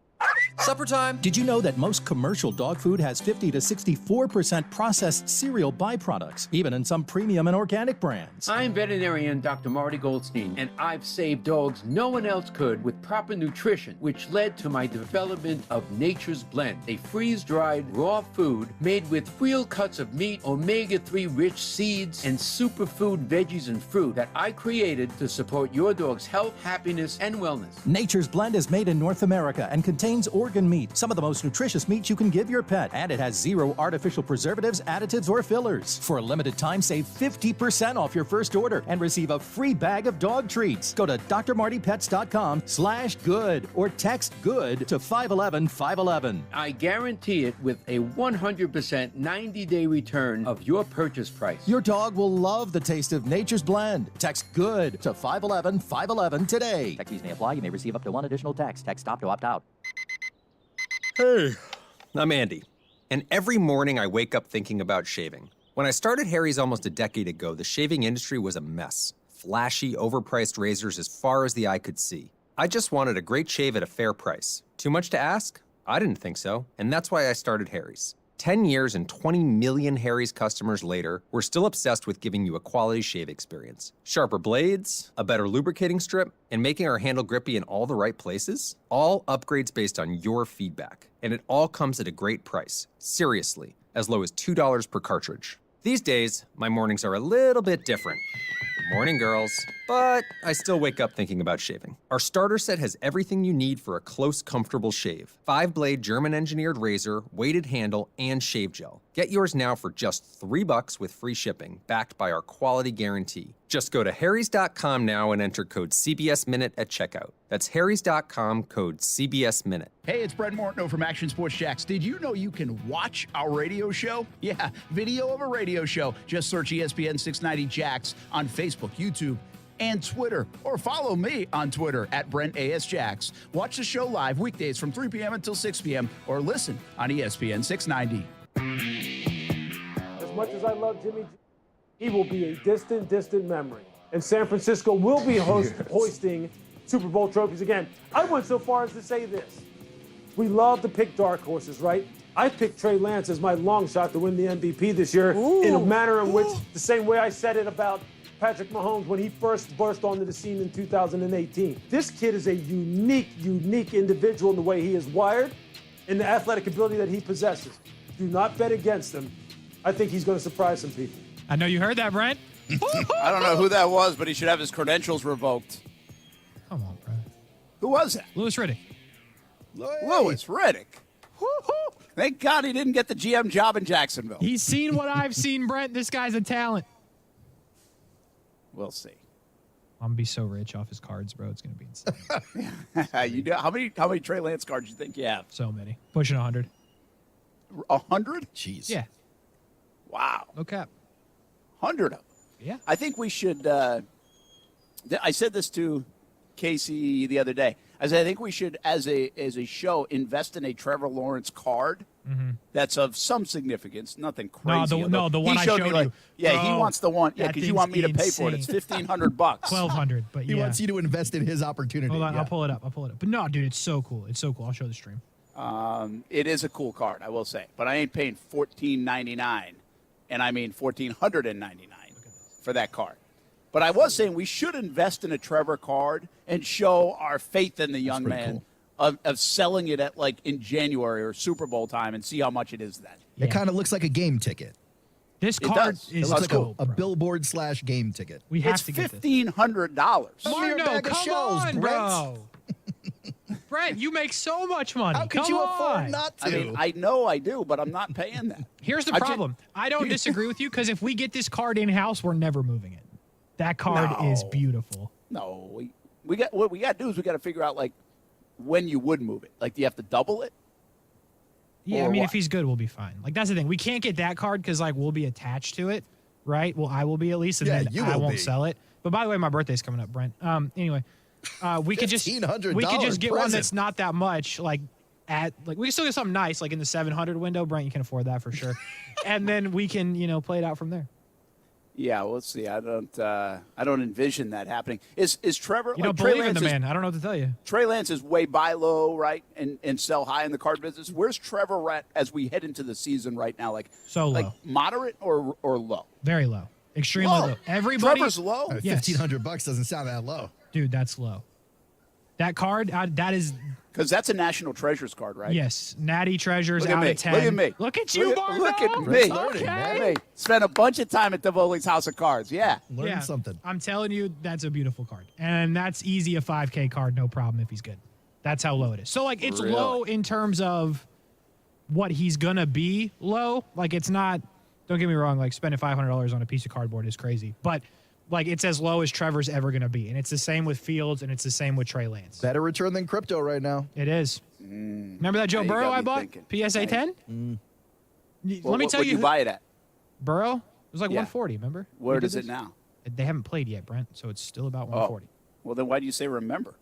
Supper time! Did you know that most commercial dog food has 50 to 64% processed cereal byproducts, even in some premium and organic brands? I'm veterinarian Dr. Marty Goldstein, and I've saved dogs no one else could with proper nutrition, which led to my development of Nature's Blend, a freeze-dried raw food made with real cuts of meat, omega-3 rich seeds, and superfood veggies and fruit that I created to support your dog's health, happiness, and wellness. Nature's Blend is made in North America and contains organ meat, some of the most nutritious meat you can give your pet, and it has 0 artificial preservatives, additives, or fillers. For a limited time, save 50% off your first order and receive a free bag of dog treats. Go to drmartypets.com/good or text GOOD to 511-511. I guarantee it with a 100% 90-day return of your purchase price. Your dog will love the taste of Nature's Blend. Text GOOD to 511-511 today. Tax fees may apply. You may receive up to 1 additional text. Text stop to opt out. Hey, I'm Andy, and every morning I wake up thinking about shaving. When I started Harry's almost a decade ago, the shaving industry was a mess. Flashy, overpriced razors as far as the eye could see. I just wanted a great shave at a fair price. Too much to ask? I didn't think so, and that's why I started Harry's. 10 years and 20 million Harry's customers later, we're still obsessed with giving you a quality shave experience. Sharper blades, a better lubricating strip, and making our handle grippy in all the right places? All upgrades based on your feedback. And it all comes at a great price. Seriously, as low as $2 per cartridge. These days, my mornings are a little bit different. Morning, girls. But I still wake up thinking about shaving. Our starter set has everything you need for a close, comfortable shave. 5-blade German-engineered razor, weighted handle, and shave gel. Get yours now for just $3 with free shipping, backed by our quality guarantee. Just go to harrys.com now and enter code CBSMinute at checkout. That's harrys.com, code CBSMinute. Hey, it's Brent Martineau from Action Sports Jacks. Did you know you can watch our radio show? Yeah, video of a radio show. Just search ESPN 690 Jacks on Facebook, YouTube, and Twitter, or follow me on Twitter at Brent A.S. Jacks. Watch the show live weekdays from 3 p.m. until 6 p.m. or listen on ESPN 690. As much as I love Jimmy G, he will be a distant, distant memory. And San Francisco will be hoisting Super Bowl trophies again. I went so far as to say this. We love to pick dark horses, right? I picked Trey Lance as my long shot to win the MVP this year in a manner in which, the same way I said it about Patrick Mahomes when he first burst onto the scene in 2018. This kid is a unique individual in the way he is wired and the athletic ability that he possesses. Do not bet against him. I think he's going to surprise some people. I know you heard that, Brent. I don't know who that was, but he should have his credentials revoked. Come on, Brent. Who was that? Louis Riddick. Louis Riddick. Woo-hoo. Thank God he didn't get the GM job in Jacksonville. He's seen what I've seen, Brent. This guy's a talent. We'll see. I'm gonna be so rich off his cards, bro. It's gonna be insane. You know how many Trey Lance cards you think you have? So many. Pushing 100. 100? Jeez. Yeah. Wow. No cap. 100 of them. Yeah. I think we should. I said this to Casey the other day. I said I think we should, as a show, invest in a Trevor Lawrence card that's of some significance. Nothing crazy. No, the one I showed you. Yeah, Bro, he wants the one. Yeah, because you want me to pay for it. It's $1,500. $1,200, but He wants you to invest in his opportunity. Hold on, Yeah. I'll pull it up. But no, dude, it's so cool. It's so cool. I'll show the stream. It is a cool card, I will say, but I ain't paying $1,499, and I mean $1,499 for that card. But I was saying we should invest in a Trevor card and show our faith in the young man of selling it at like in January or Super Bowl time and see how much it is then. It kind of looks like a game ticket. This It card does. is It looks like dope, a bro. billboard / game ticket. We have It's to get this. $1,500. Marno, bag of come shells, on, Brent. bro. Brent, you make so much money. How could Come you on. afford not to? I mean, I know I do, but I'm not paying that. Here's the problem. I don't disagree with you because if we get this card in-house, we're never moving it. That card is beautiful. No, we got what we got to do is we got to figure out like when you would move it. Like, do you have to double it? Yeah, Or I mean, what? if he's good, we'll be fine. Like, that's the thing. We can't get that card because, like, we'll be attached to it, right? Well, I will be at least, and Yeah, then you I will won't be. sell it. But by the way, my birthday's coming up, Brent. Anyway, we could just $1,500 get one present. that's not that much, like we can still get something nice, like in the 700 window. Brent, you can afford that for sure. And then we can, play it out from there. Yeah, we'll see. I don't envision that happening. Is Trevor? You don't Trey believe in the Lance man. I don't know what to tell you. Trey Lance is way buy low, right, and sell high in the card business. Where's Trevor at as we head into the season right now? Like So like low. moderate or low? Very low. Extremely low. Everybody. Trevor's low. Yes. $1,500 doesn't sound that low. Dude, that's low. That card, that is. Because that's a National Treasures card, right? Yes. Natty Treasures Look at out me. of 10. Look at me. Look at you, Marno. Look at me. Brent's learning, man. Hey, spent a bunch of time at Tivoli's House of Cards. Yeah. Learn something. I'm telling you, that's a beautiful card. And that's easy a 5K card, no problem if he's good. That's how low it is. So, like, it's Really? low in terms of what he's going to be low. Like, it's not, don't get me wrong, like, spending $500 on a piece of cardboard is crazy. But, like, it's as low as Trevor's ever going to be. And it's the same with Fields, and it's the same with Trey Lance. Better return than crypto right now. It is. Remember that Joe Now you Burrow got I me bought? thinking. PSA 10? Well, Let me tell what'd you. you buy it at? Burrow? It was like Yeah. 140, remember? Where We did is it this? now? They haven't played yet, Brent, so it's still about 140. Well, then why do you say remember?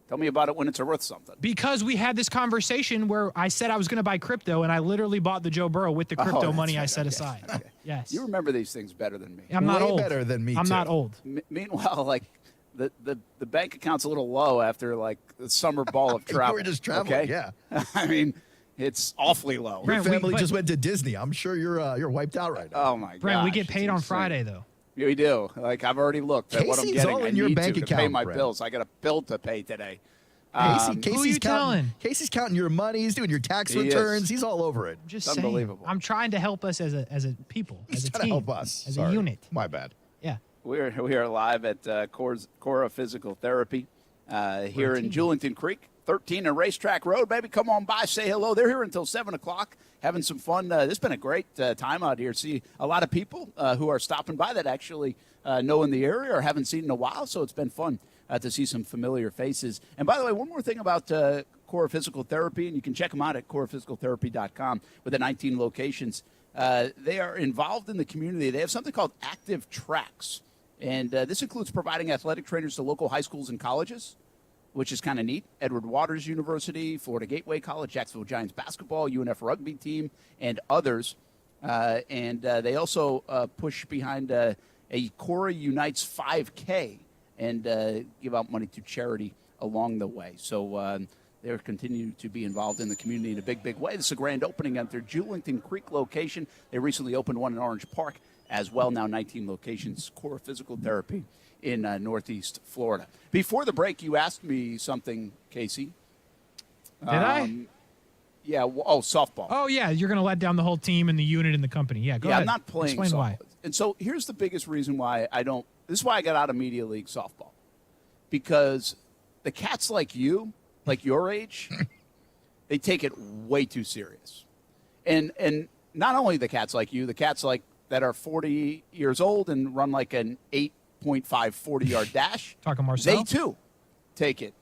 Tell me about it when it's worth something. Because we had this conversation where I said I was going to buy crypto, and I literally bought the Joe Burrow with the crypto that's money I right. set Okay. aside. Okay. Yes. You remember these things better than me. I'm not Way old. better than me, I'm too. not old. Meanwhile, like the bank account's a little low after like the summer ball of travel. You were just traveling, okay? yeah. I mean, it's awfully low. Your Brent, family but- just went to Disney. I'm sure you're wiped out right now. Oh my god. Brent, we get paid on Friday, though. Yeah, we do. Like I've already looked at what I'm Casey's getting. all I in your need bank to pay account, my Brent. bills. I got a bill to pay today. Who are you telling? Casey's counting your money. He's doing your tax returns. He's all over it. I'm just saying. I'm trying to help us as a people, He's as a trying team, to help us. as Sorry. a unit. My bad. Yeah. We are live at Cora Physical Therapy here in Julington Creek, 13 and Racetrack Road. Baby, come on by, say hello. They're here until 7 o'clock, having some fun. This has been a great time out here. See a lot of people who are stopping by that actually know in the area or haven't seen in a while, so it's been fun to see some familiar faces. And by the way, one more thing about Cora Physical Therapy, and you can check them out at coraphysicaltherapy.com with the 19 locations. They are involved in the community. They have something called Active Tracks. And this includes providing athletic trainers to local high schools and colleges, which is kind of neat. Edward Waters University, Florida Gateway College, Jacksonville Giants basketball, UNF rugby team, and others. And they also push behind a Cora Unites 5K and give out money to charity along the way. So they're continuing to be involved in the community in a big, big way. This is a grand opening at their Julington Creek location. They recently opened one in Orange Park as well, now 19 locations, Cora Physical Therapy in Northeast Florida. Before the break, you asked me something, Casey. Did I? Yeah, softball. Oh, yeah, you're going to let down the whole team and the unit and the company. Yeah, go ahead. I'm not playing Explain softball. why. And so here's the biggest reason why this is why I got out of Media League softball. Because the cats like you, like your age, they take it way too serious. And not only the cats like you, the cats like that are 40 years old and run like an 8.5 40-yard dash. Talking Marcel? They, too, take it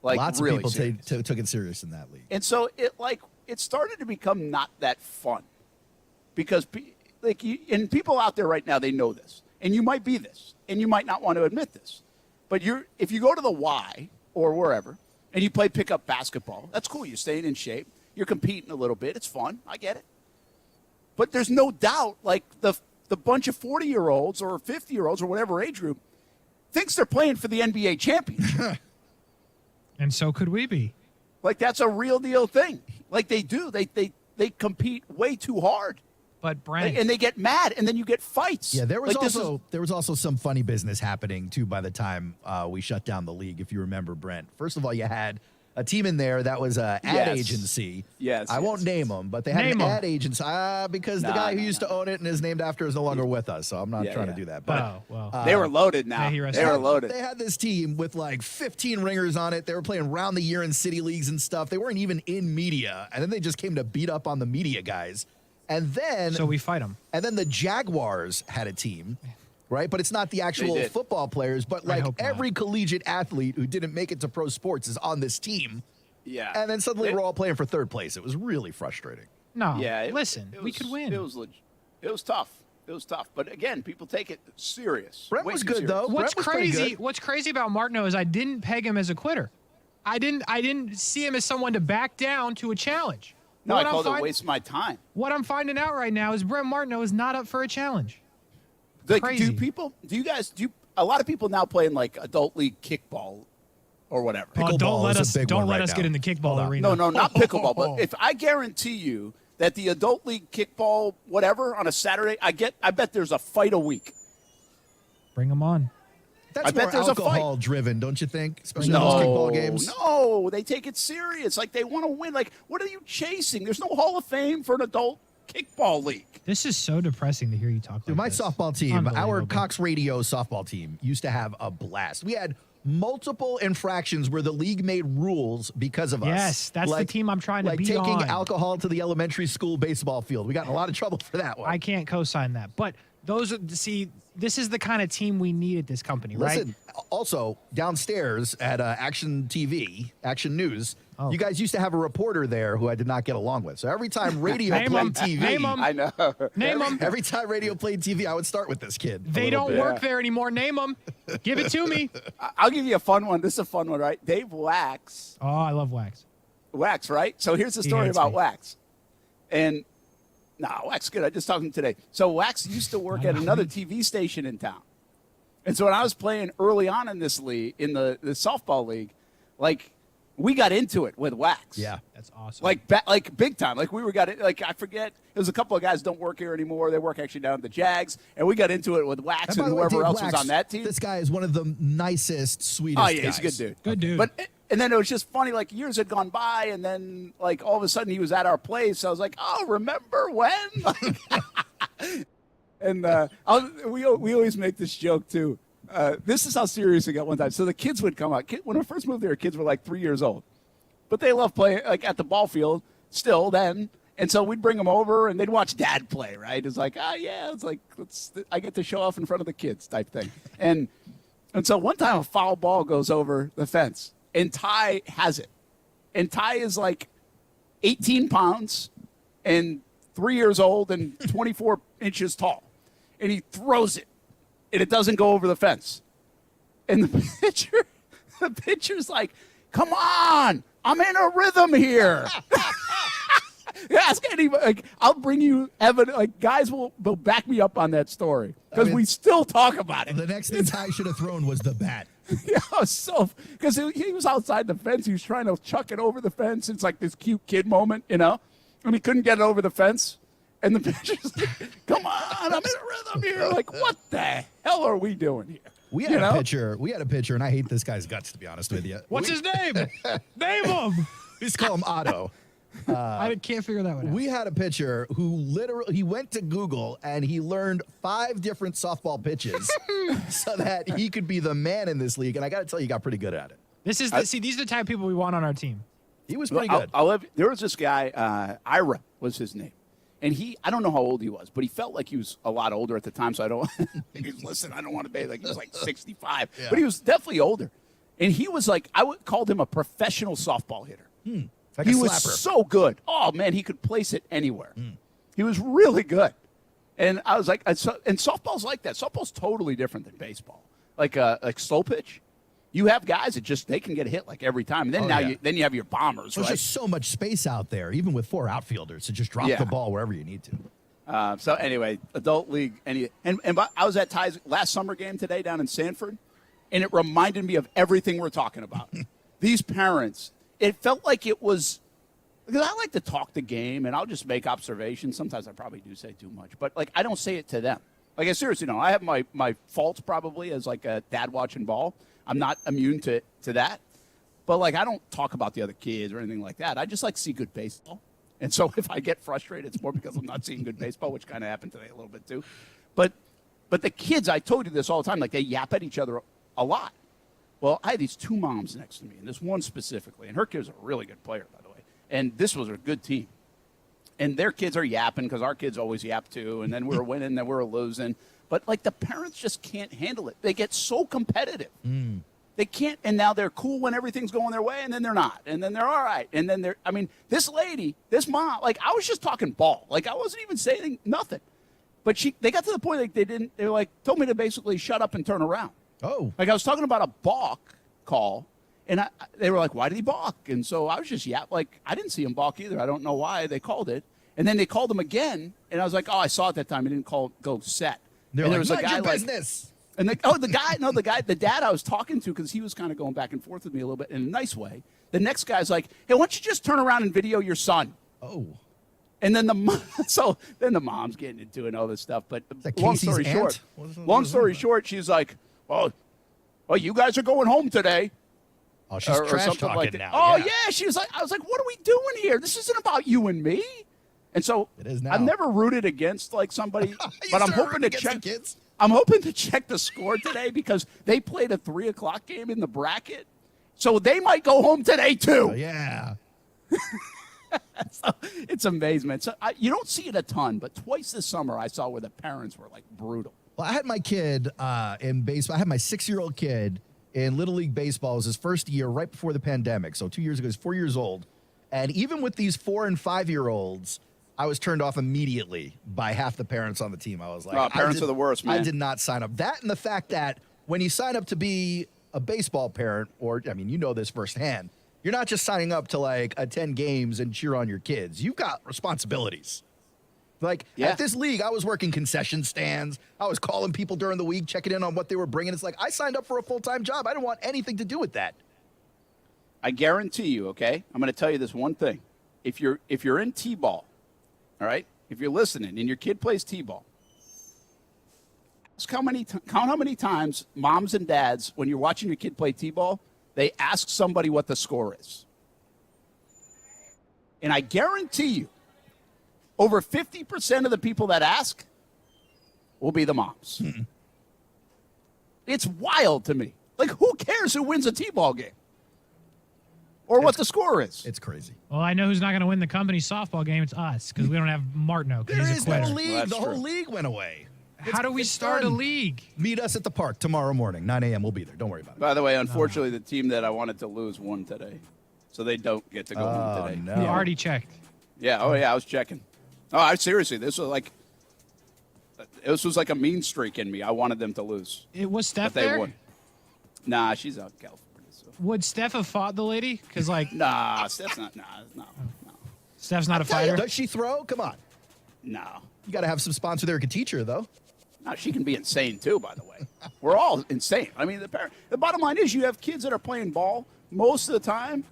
like Lots really of people serious. took it serious in that league. And so it started to become not that fun because and people out there right now, they know this. And you might be this, and you might not want to admit this. But if you go to the Y or wherever and you play pickup basketball, that's cool. You're staying in shape. You're competing a little bit. It's fun. I get it. But there's no doubt, like the bunch of 40-year-olds or 50-year-olds or whatever age group thinks they're playing for the NBA championship. And so could we be. Like that's a real deal thing. Like they do. They compete way too hard. But Brent, and they get mad, and then you get fights. Yeah, there was also some funny business happening too by the time we shut down the league. If you remember, Brent. First of all, you had a team in there that was an ad agency. Yes, I won't name them, but they had an ad agency because the guy who used to own it and is named after is no longer with us. So I'm not trying to do that. But they were loaded now. They were loaded. They had this team with like 15 ringers on it. They were playing round the year in city leagues and stuff. They weren't even in media, and then they just came to beat up on the media guys. And then so we fight them. And then the Jaguars had a team. Right, but it's not the actual football players, but like every collegiate athlete who didn't make it to pro sports is on this team. Yeah. And then suddenly we're all playing for third place. It was really frustrating. No. Yeah. Listen, we could win. It was tough. It was tough. But again, people take it serious. Brent was good though. What's crazy about Martineau is I didn't peg him as a quitter. I didn't see him as someone to back down to a challenge. No, I called it waste my time. What I'm finding out right now is Brent Martineau is not up for a challenge. Like, a lot of people now playing like adult league kickball or whatever. Don't let us get in the kickball arena. No, not pickleball. But if I guarantee you that the adult league kickball whatever on a Saturday, I bet there's a fight a week. Bring them on. That's more alcohol driven, don't you think? Especially those kickball games. No, they take it serious. Like they want to win. Like what are you chasing? There's no Hall of Fame for an adult kickball league. This is so depressing to hear you talk Dude, like this. My softball team, our Cox Radio softball team, used to have a blast. We had multiple infractions where the league made rules because of us. Yes, that's the team I'm trying to be on. Like taking alcohol to the elementary school baseball field. We got in a lot of trouble for that one. I can't co-sign that. But this is the kind of team we need at this company, right? Listen, also, downstairs at Action TV, Action News, you guys used to have a reporter there who I did not get along with. So every time radio played TV. Name him. I know. Name him. Every time radio played TV, I would start with this kid. They don't work there anymore. Name them. Give it to me. I'll give you a fun one. This is a fun one, right? Dave Wax. Oh, I love Wax. Wax, right? So here's the story about Wax. And, Wax good. I just talked to him today. So Wax used to work at another TV station in town. And so when I was playing early on in this league, in the softball league, like, we got into it with Wax. Yeah, that's awesome. Like big time. Like I forget. There was a couple of guys don't work here anymore. They work actually down at the Jags, and we got into it with Wax and whoever else was on that team. This guy is one of the nicest, sweetest. Oh yeah, guys. he's a good dude. Good dude. But And then it was just funny, like years had gone by, and then like all of a sudden he was at our place. I was like, oh, remember when? And we always make this joke too. This is how serious it got one time. So the kids would come out. When I first moved there, kids were like 3 years old. But they love playing like at the ball field still then. And so we'd bring them over, and they'd watch Dad play, right? It's like, yeah. It's like, I get to show off in front of the kids type thing. And so one time a foul ball goes over the fence, and Ty has it. And Ty is like 18 pounds and 3 years old and 24 inches tall. And he throws it, and it doesn't go over the fence. And the pitcher's like, come on, I'm in a rhythm here. Ask anybody. Like, I'll bring you evidence. Like, guys will back me up on that story because we still talk about it. The next thing Ty should have thrown was the bat. Yeah, because he was outside the fence. He was trying to chuck it over the fence. It's like this cute kid moment, and he couldn't get it over the fence. And the pitcher's like, come on, I'm in a rhythm here. Like, what the hell are we doing here? We had a pitcher, and I hate this guy's guts, to be honest with you. What's his name? Name him. Just call him Otto. I can't figure that one out. We had a pitcher who he went to Google and he learned 5 different softball pitches so that he could be the man in this league. And I got to tell you, he got pretty good at it. These are the type of people we want on our team. He was pretty good. There was this guy, Ira was his name. And I don't know how old he was, but he felt like he was a lot older at the time. So I don't want to be like, he was like 65, but he was definitely older. And he was like, called him a professional softball hitter. Like he a was slapper. so good. Oh man, he could place it anywhere. He was really good. And I was like, and softball's like that. Softball's totally different than baseball. Like slow pitch. You have guys that they can get a hit like every time. And then you have your bombers, There's right? just so much space out there, even with 4 outfielders, to just drop the ball wherever you need to. So anyway, adult league. And I was at Ty's last summer game today down in Sanford, and it reminded me of everything we're talking about. These parents, it felt like it was, because I like to talk the game, and I'll just make observations. Sometimes I probably do say too much, but like I don't say it to them. Like I seriously don't. I have my faults probably as like a dad watching ball. I'm not immune to that. But, like, I don't talk about the other kids or anything like that. I just, like, see good baseball. And so if I get frustrated, it's more because I'm not seeing good baseball, which kind of happened today a little bit too. But the kids, I told you this all the time, like, they yap at each other a lot. Well, I had these 2 moms next to me, and this one specifically. And her kid was a really good player, by the way. And this was a good team. And their kids are yapping because our kids always yap too. And then we're winning, then we're losing. But, like, the parents just can't handle it. They get so competitive. They can't, and now they're cool when everything's going their way, and then they're not. And then they're all right. And then this lady, this mom, like, I was just talking ball. Like, I wasn't even saying nothing. But they got to the point, like, they were like, told me to basically shut up and turn around. Oh. Like, I was talking about a balk call, and they were like, why did he balk? And so I was just like, I didn't see him balk either. I don't know why they called it. And then they called him again, and I was like, oh, I saw it that time. He didn't go set. They're and like, there was a guy your like, business. And the dad I was talking to, because he was kind of going back and forth with me a little bit in a nice way. The next guy's like, hey, why don't you just turn around and video your son? Oh. And then the mom's getting into it and all this stuff. But long story short, she's like, well, you guys are going home today. Oh, she's trash talking like now. Oh yeah, she was like, I was like, what are we doing here? This isn't about you and me. And so it is now. I've never rooted against like somebody, but I'm hoping to check. I'm hoping to check the score today because they played a 3:00 game in the bracket, so they might go home today too. Oh, yeah. So, it's amazement. So you don't see it a ton, but twice this summer I saw where the parents were like brutal. Well, I had my kid in baseball. I had my 6-year-old kid in Little League Baseball. It was his first year right before the pandemic. So 2 years ago, he was 4 years old. And even with these 4- and 5-year-olds, I was turned off immediately by half the parents on the team. I was like, parents are the worst, man. I did not sign up. That and the fact that when you sign up to be a baseball parent, or, I mean, you know this firsthand, you're not just signing up to, like, attend games and cheer on your kids. You've got responsibilities. Like, at this league, I was working concession stands. I was calling people during the week, checking in on what they were bringing. It's like, I signed up for a full-time job. I didn't want anything to do with that. I guarantee you, okay, I'm going to tell you this one thing. If you're in T-ball, all right, if you're listening and your kid plays T-ball, count how many times moms and dads, when you're watching your kid play T-ball, they ask somebody what the score is. And I guarantee you, over 50% of the people that ask will be the moms. It's wild to me. Like, who cares who wins a T-ball game? Or what the score is. It's crazy. Well, I know who's not going to win the company softball game. It's us, because we don't have Martineau. There he's is a quitter. no league. The whole league went away. How do we start a league? Meet us at the park tomorrow morning, 9 a.m. We'll be there. Don't worry about it. By the way, unfortunately, the team that I wanted to lose won today. So they don't get to go home today. No. You already checked. Yeah, I was checking. Oh, seriously, this was like a mean streak in me. I wanted them to lose. It was Steph but they there? won. Nah, she's out in California. So. Would Steph have fought the lady? Because, like... Nah, Steph's not. No. Steph's not a fighter? Does she throw? Come on. No. You got to have some sponsor there who can teach her, though. No, she can be insane, too, by the way. We're all insane. I mean, the bottom line is you have kids that are playing ball. Most of the time,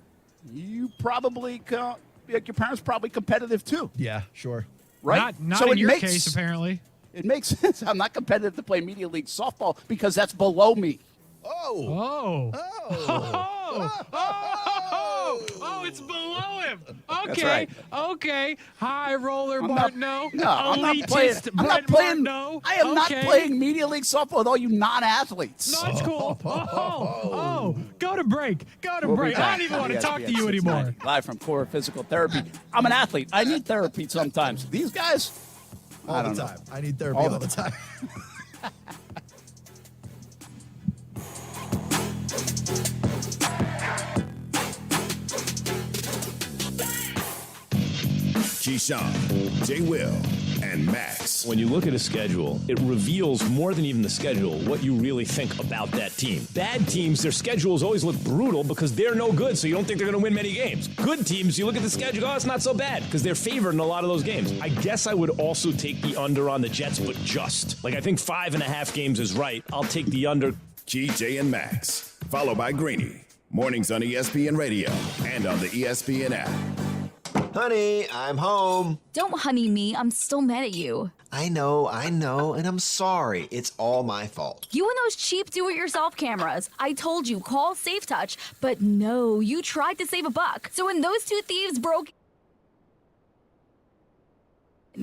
you probably... your parents probably competitive, too. Yeah, sure. Right? Not so in your case, apparently. It makes sense. I'm not competitive to play Media League softball because that's below me. Oh, it's below him. Okay, right. Okay. High roller Martineau. I'm not playing. I am not playing Media League softball with all you non-athletes. No, it's cool. Go to break. We'll break. I don't even want to talk to you anymore. Live from Core Physical Therapy. I'm an athlete. I need therapy sometimes. These guys, all the time. I need therapy all the time. Keyshawn, J. Will, and Max. When you look at a schedule, it reveals more than even the schedule what you really think about that team. Bad teams, their schedules always look brutal because they're no good, so you don't think they're going to win many games. Good teams, you look at the schedule, oh, it's not so bad because they're favored in a lot of those games. I guess I would also take the under on the Jets, but just. Like, I think 5.5 games is right. I'll take the under. Key, J, and Max, followed by Greeny. Mornings on ESPN Radio and on the ESPN app. Honey, I'm home. Don't honey me. I'm still mad at you. I know, and I'm sorry. It's all my fault. You and those cheap do-it-yourself cameras. I told you, call Safe Touch, but no, you tried to save a buck. So when those two thieves broke...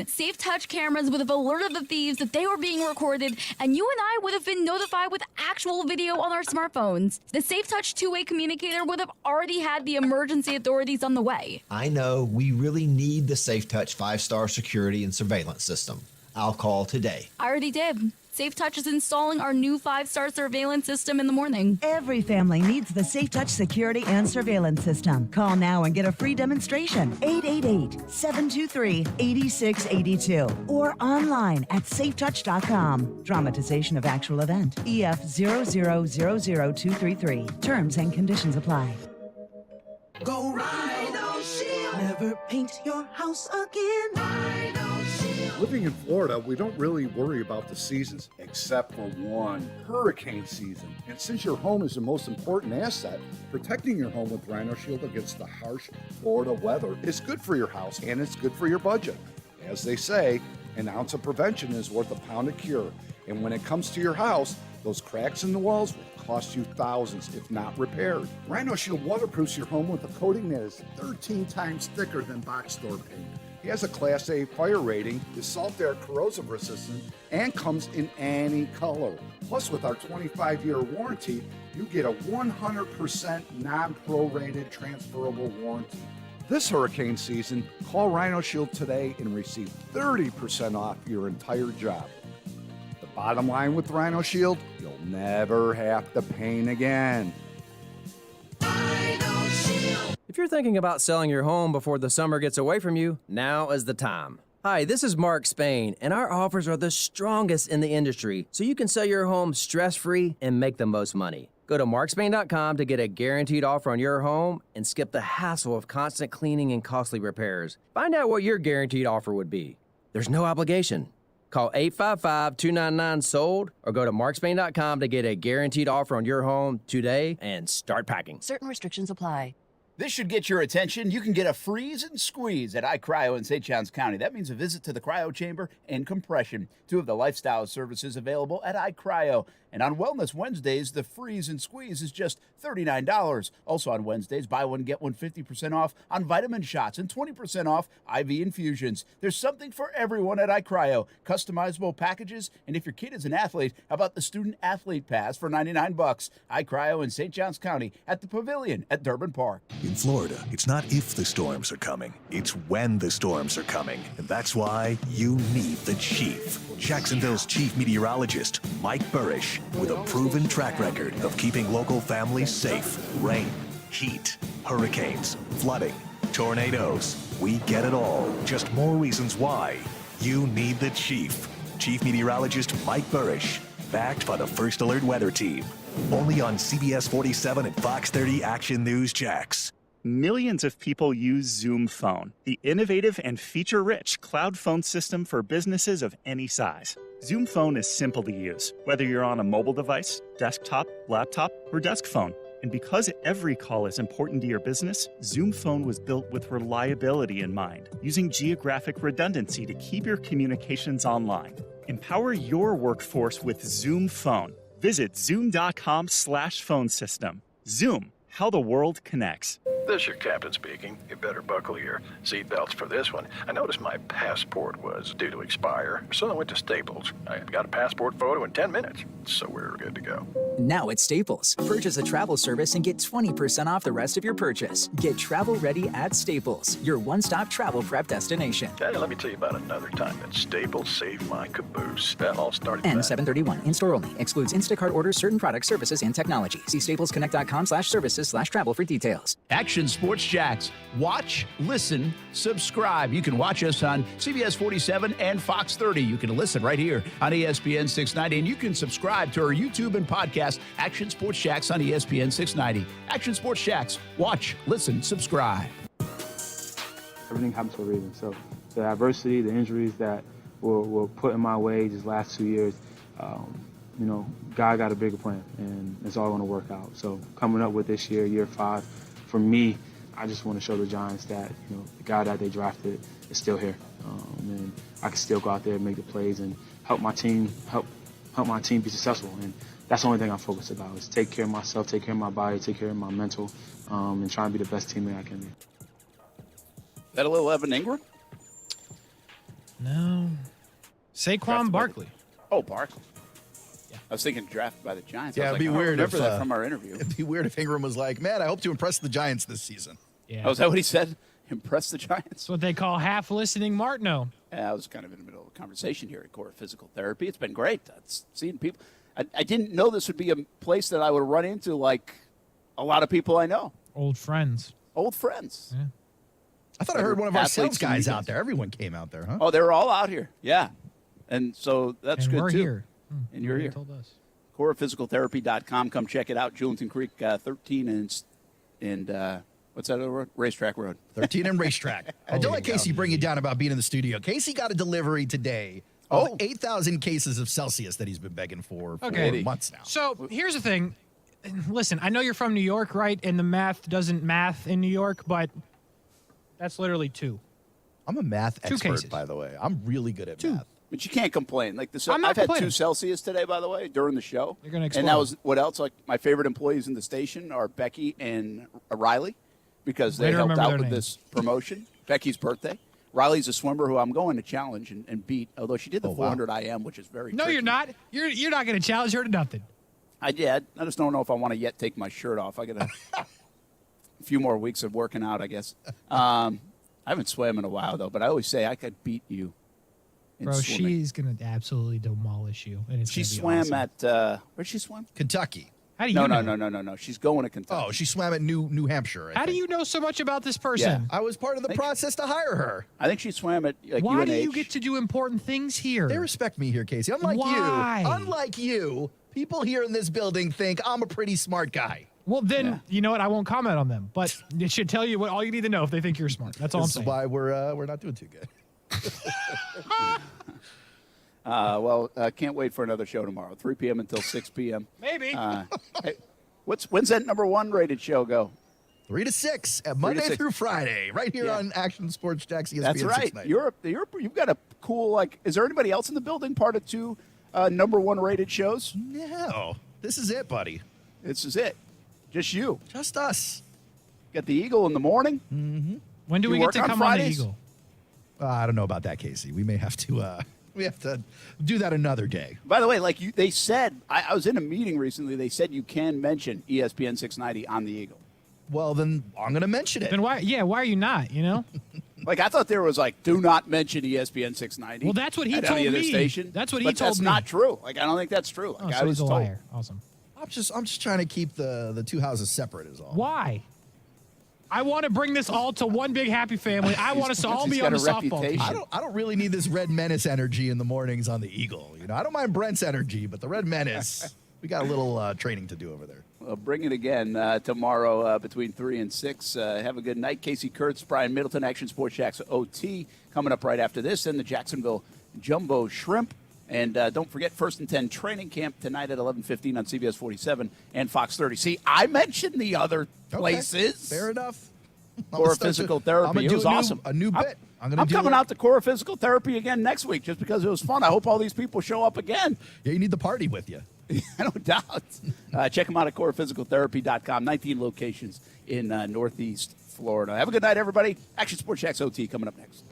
Safe Touch cameras would have alerted the thieves that they were being recorded, and you and I would have been notified with actual video on our smartphones. The Safe Touch two-way communicator would have already had the emergency authorities on the way. I know we really need the Safe Touch 5-star security and surveillance system. I'll call today. I already did. Safe Touch is installing our new 5-star surveillance system in the morning. Every family needs the Safe Touch security and surveillance system. Call now and get a free demonstration. 888-723-8682 or online at safetouch.com. Dramatization of actual event. EF 0000233. Terms and conditions apply. Go Rhino Shield. Never paint your house again. Rhino Shield. Living in Florida, we don't really worry about the seasons except for one, hurricane season. And since your home is the most important asset, protecting your home with Rhino Shield against the harsh Florida weather is good for your house and it's good for your budget. As they say, an ounce of prevention is worth a pound of cure. And when it comes to your house, those cracks in the walls will cost you thousands if not repaired. Rhino Shield waterproofs your home with a coating that is 13 times thicker than box store paint. He has a Class A fire rating, is salt-air corrosive resistant, and comes in any color. Plus, with our 25-year warranty, you get a 100% non-prorated transferable warranty. This hurricane season, call Rhino Shield today and receive 30% off your entire job. The bottom line with Rhino Shield, you'll never have to paint again. If you're thinking about selling your home before the summer gets away from you, now is the time. Hi, this is Mark Spain, and our offers are the strongest in the industry, so you can sell your home stress-free and make the most money. Go to markspain.com to get a guaranteed offer on your home and skip the hassle of constant cleaning and costly repairs. Find out what your guaranteed offer would be. There's no obligation. Call 855-299-SOLD or go to markspain.com to get a guaranteed offer on your home today and start packing. Certain restrictions apply. This should get your attention. You can get a freeze and squeeze at iCryo in St. Johns County. That means a visit to the cryo chamber and compression, two of the lifestyle services available at iCryo. And on Wellness Wednesdays, the Freeze and Squeeze is just $39. Also on Wednesdays, buy one, get one 50% off on vitamin shots and 20% off IV infusions. There's something for everyone at iCryo. Customizable packages, and if your kid is an athlete, how about the Student Athlete Pass for $99? iCryo in St. Johns County at the Pavilion at Durbin Park. In Florida, it's not if the storms are coming, it's when the storms are coming. And that's why you need the Chief. Jacksonville's chief meteorologist, Mike Burrish, with a proven track record of keeping local families safe. Rain, heat, hurricanes, flooding, tornadoes. We get it all. Just more reasons why you need the Chief. Chief Meteorologist Mike Burrish, backed by the First Alert Weather Team. Only on CBS 47 and Fox 30 Action News Jax. Millions of people use Zoom Phone, the innovative and feature-rich cloud phone system for businesses of any size. Zoom Phone is simple to use, whether you're on a mobile device, desktop, laptop, or desk phone. And because every call is important to your business, Zoom Phone was built with reliability in mind, using geographic redundancy to keep your communications online. Empower your workforce with Zoom Phone. Visit zoom.com/phone system. Zoom, how the world connects. This is your captain speaking. You better buckle your seatbelts for this one. I noticed my passport was due to expire, so I went to Staples. I got a passport photo in 10 minutes, so we're good to go. Now at Staples, purchase a travel service and get 20% off the rest of your purchase. Get travel ready at Staples, your one-stop travel prep destination. Hey, let me tell you about another time that Staples saved my caboose. That all started back. N731, in-store only, excludes Instacart orders, certain products, services, and technology. See staplesconnect.com/services/travel for details. Action Sports Jax. Watch, listen, subscribe. You can watch us on CBS 47 and Fox 30. You can listen right here on ESPN 690, and you can subscribe to our YouTube and podcast, Action Sports Jax on ESPN 690. Action Sports Jax. Watch, listen, subscribe. Everything happens for a reason. So the adversity, the injuries that were put in my way these last 2 years, God got a bigger plan, and it's all going to work out. So coming up with this year, year 5, for me, I just want to show the Giants that the guy that they drafted is still here, and I can still go out there and make the plays and help my team be successful. And that's the only thing I'm focused about is take care of myself, take care of my body, take care of my mental, and try and be the best teammate I can be. That a little Evan Ingram? No. Saquon Barkley. Oh, Barkley. I was thinking drafted by the Giants. Yeah, it'd be weird. Remember that from our interview. It'd be weird if Ingram was like, "Man, I hope to impress the Giants this season." Yeah. Oh, is that what he said? Impress the Giants? That's what they call half-listening Martineau. Yeah, I was kind of in the middle of a conversation here at Core Physical Therapy. It's been great. Seeing people. I didn't know this would be a place that I would run into like a lot of people I know. Old friends. Old friends. Yeah. I thought I heard one of our sales guys out there. Everyone came out there, huh? Oh, they were all out here. Yeah. And so that's good, we're too. Here. And you're here. Told us. CorePhysicalTherapy.com. Come check it out. Julington Creek 13 and what's that other road? Racetrack Road. 13 and Racetrack. Don't let Casey bring you down about being in the studio. Casey got a delivery today of 8,000 cases of Celsius that he's been begging for months now. So here's the thing. Listen, I know you're from New York, right? And the math doesn't math in New York, but that's literally 2. I'm a math 2 expert, cases. by the way. I'm really good at math. But you can't complain. Like I'm not I've had complaining. 2 Celsius today, by the way, during the show. You're gonna and that explode. was what else? Like my favorite employees in the station are Becky and Riley, because Way they to helped remember out their with names. this promotion. Becky's birthday. Riley's a swimmer who I'm going to challenge and beat. Although she did the 400 IM, which is very. No, tricky. you're not. You're not going to challenge her to nothing. I did. I just don't know if I want to yet take my shirt off. I got a few more weeks of working out, I guess. I haven't swam in a while though, but I always say I could beat you. Bro, swimming. she's going to absolutely demolish you. And it's She gonna be swam awesome. at where'd she swim? Kentucky. How do you No, know? no. She's going to Kentucky. Oh, she swam at New Hampshire. How do you know so much about this person? Yeah. I was part of the process to hire her. I think she swam at Why UNH. do you get to do important things here? They respect me here, Casey. Unlike you, people here in this building think I'm a pretty smart guy. Well, then, you know what? I won't comment on them. But it should tell you what all you need to know if they think you're smart. That's all I'm This is saying. why we're not doing too good. Can't wait for another show tomorrow, 3 p.m. until 6 p.m. Maybe. Hey, when's that number 1 rated show go? 3 to 6 Monday through Friday, right here on Action Sports Jax ESPN That's right. 690. You've got a cool, like, is there anybody else in the building part of 2 number one rated shows? No. This is it, buddy. This is it. Just you. Just us. Got the Eagle in the morning. Mm-hmm. When do we get to come on the Eagle? I don't know about that, Casey. We may have to do that another day. By the way, they said, I was in a meeting recently. They said you can mention ESPN 690 on the Eagle. Well, then I'm going to mention it. Then why are you not, I thought there was do not mention ESPN 690. Well, that's what he at told any other me. station. That's what he But told that's me. not true. I don't think that's true. Oh, I so was he's a told. liar. Awesome. I'm just trying to keep the two houses separate is all. Why? I want to bring this all to one big happy family. I want us to all be on the softball team. I don't really need this Red Menace energy in the mornings on the Eagle. I don't mind Brent's energy, but the Red Menace, we got a little training to do over there. Well, bring it again tomorrow between 3 and 6. Have a good night. Casey Kurtz, Brian Middleton, Action Sports Jacks OT coming up right after this, and the Jacksonville Jumbo Shrimp. And don't forget, First and 10 training camp tonight at 11:15 on CBS 47 and Fox 30. See, I mentioned the other places. Fair enough. Core Physical Therapy. It was awesome. A new bit. I'm coming out to Core Physical Therapy again next week just because it was fun. I hope all these people show up again. Yeah, you need the party with you. No doubt. Check them out at corephysicaltherapy.com. 19 locations in Northeast Florida. Have a good night, everybody. Action Sports Jacks OT coming up next.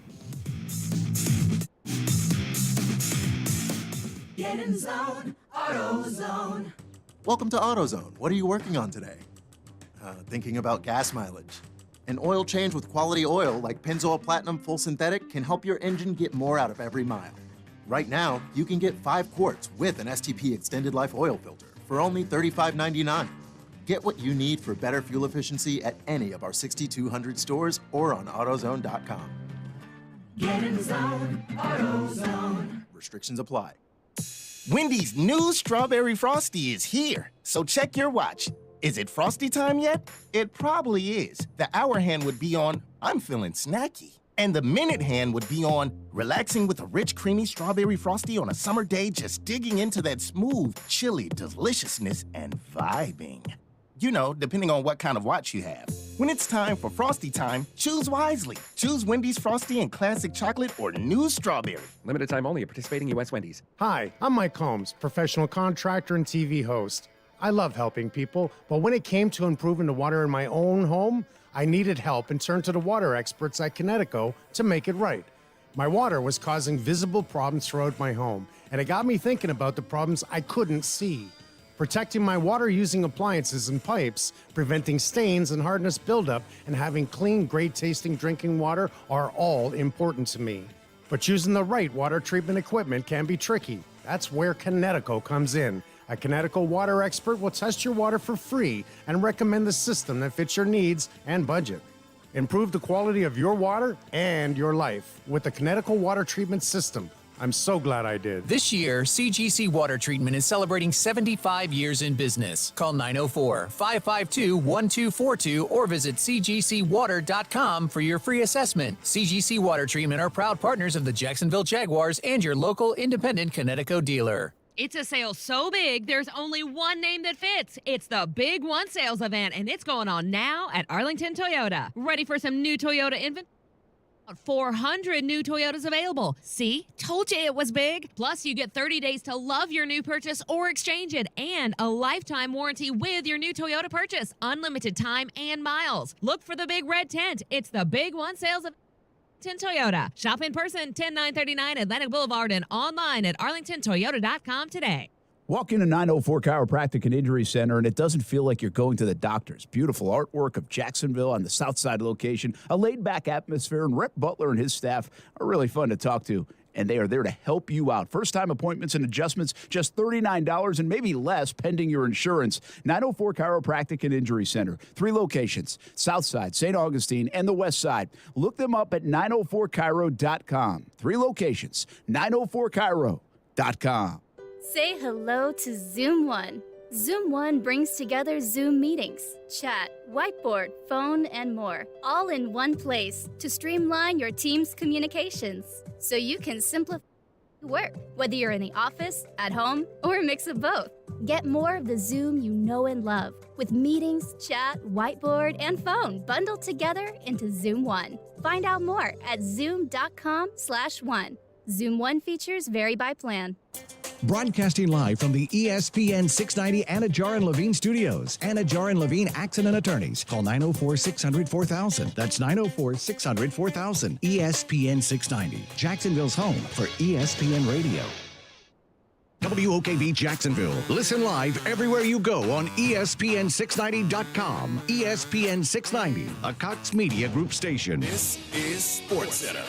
Get in zone, AutoZone. Welcome to AutoZone. What are you working on today? Thinking about gas mileage. An oil change with quality oil like Pennzoil Platinum Full Synthetic can help your engine get more out of every mile. Right now, you can get 5 quarts with an STP Extended Life oil filter for only $35.99. Get what you need for better fuel efficiency at any of our 6,200 stores or on AutoZone.com. Get in zone, AutoZone. Restrictions apply. Wendy's new Strawberry Frosty is here, so check your watch. Is it Frosty time yet? It probably is. The hour hand would be on, I'm feeling snacky. And the minute hand would be on, relaxing with a rich, creamy Strawberry Frosty on a summer day, just digging into that smooth, chilly deliciousness and vibing. Depending on what kind of watch you have. When it's time for Frosty time, choose wisely. Choose Wendy's Frosty and Classic Chocolate or New Strawberry. Limited time only at participating U.S. Wendy's. Hi, I'm Mike Holmes, professional contractor and TV host. I love helping people, but when it came to improving the water in my own home, I needed help and turned to the water experts at Connecticut to make it right. My water was causing visible problems throughout my home, and it got me thinking about the problems I couldn't see. Protecting my water using appliances and pipes, preventing stains and hardness buildup, and having clean, great-tasting drinking water are all important to me. But choosing the right water treatment equipment can be tricky. That's where Connecticut comes in. A Connecticut water expert will test your water for free and recommend the system that fits your needs and budget. Improve the quality of your water and your life with the Connecticut water treatment system. I'm so glad I did. This year, CGC Water Treatment is celebrating 75 years in business. Call 904-552-1242 or visit cgcwater.com for your free assessment. CGC Water Treatment are proud partners of the Jacksonville Jaguars and your local independent Connecticut dealer. It's a sale so big, there's only one name that fits. It's the Big One Sales Event, and it's going on now at Arlington Toyota. Ready for some new Toyota inventory? 400 new Toyotas available. See? Told you it was big. Plus, you get 30 days to love your new purchase or exchange it, and a lifetime warranty with your new Toyota purchase. Unlimited time and miles. Look for the big red tent. It's the Big One Sales Event. Toyota. Shop in person, 10939 Atlantic Boulevard, and online at arlingtontoyota.com today. Walk into 904 Chiropractic and Injury Center, and it doesn't feel like you're going to the doctors. Beautiful artwork of Jacksonville on the south side location, a laid-back atmosphere, and Rep Butler and his staff are really fun to talk to, and they are there to help you out. First-time appointments and adjustments, just $39 and maybe less pending your insurance. 904 Chiropractic and Injury Center. 3 locations, south side, St. Augustine, and the west side. Look them up at 904chiro.com. 3 locations, 904chiro.com. Say hello to Zoom One. Zoom One brings together Zoom meetings, chat, whiteboard, phone, and more, all in one place to streamline your team's communications so you can simplify work, whether you're in the office, at home, or a mix of both. Get more of the Zoom you know and love with meetings, chat, whiteboard, and phone bundled together into Zoom One. Find out more at zoom.com/one. Zoom One features vary by plan. Broadcasting live from the ESPN 690 Anajar and Levine studios. Anajar and Levine Accident Attorneys. Call 904-600-4000. That's 904-600-4000. ESPN 690. Jacksonville's home for ESPN Radio. WOKV Jacksonville. Listen live everywhere you go on ESPN690.com. ESPN 690, a Cox Media Group station. This is SportsCenter.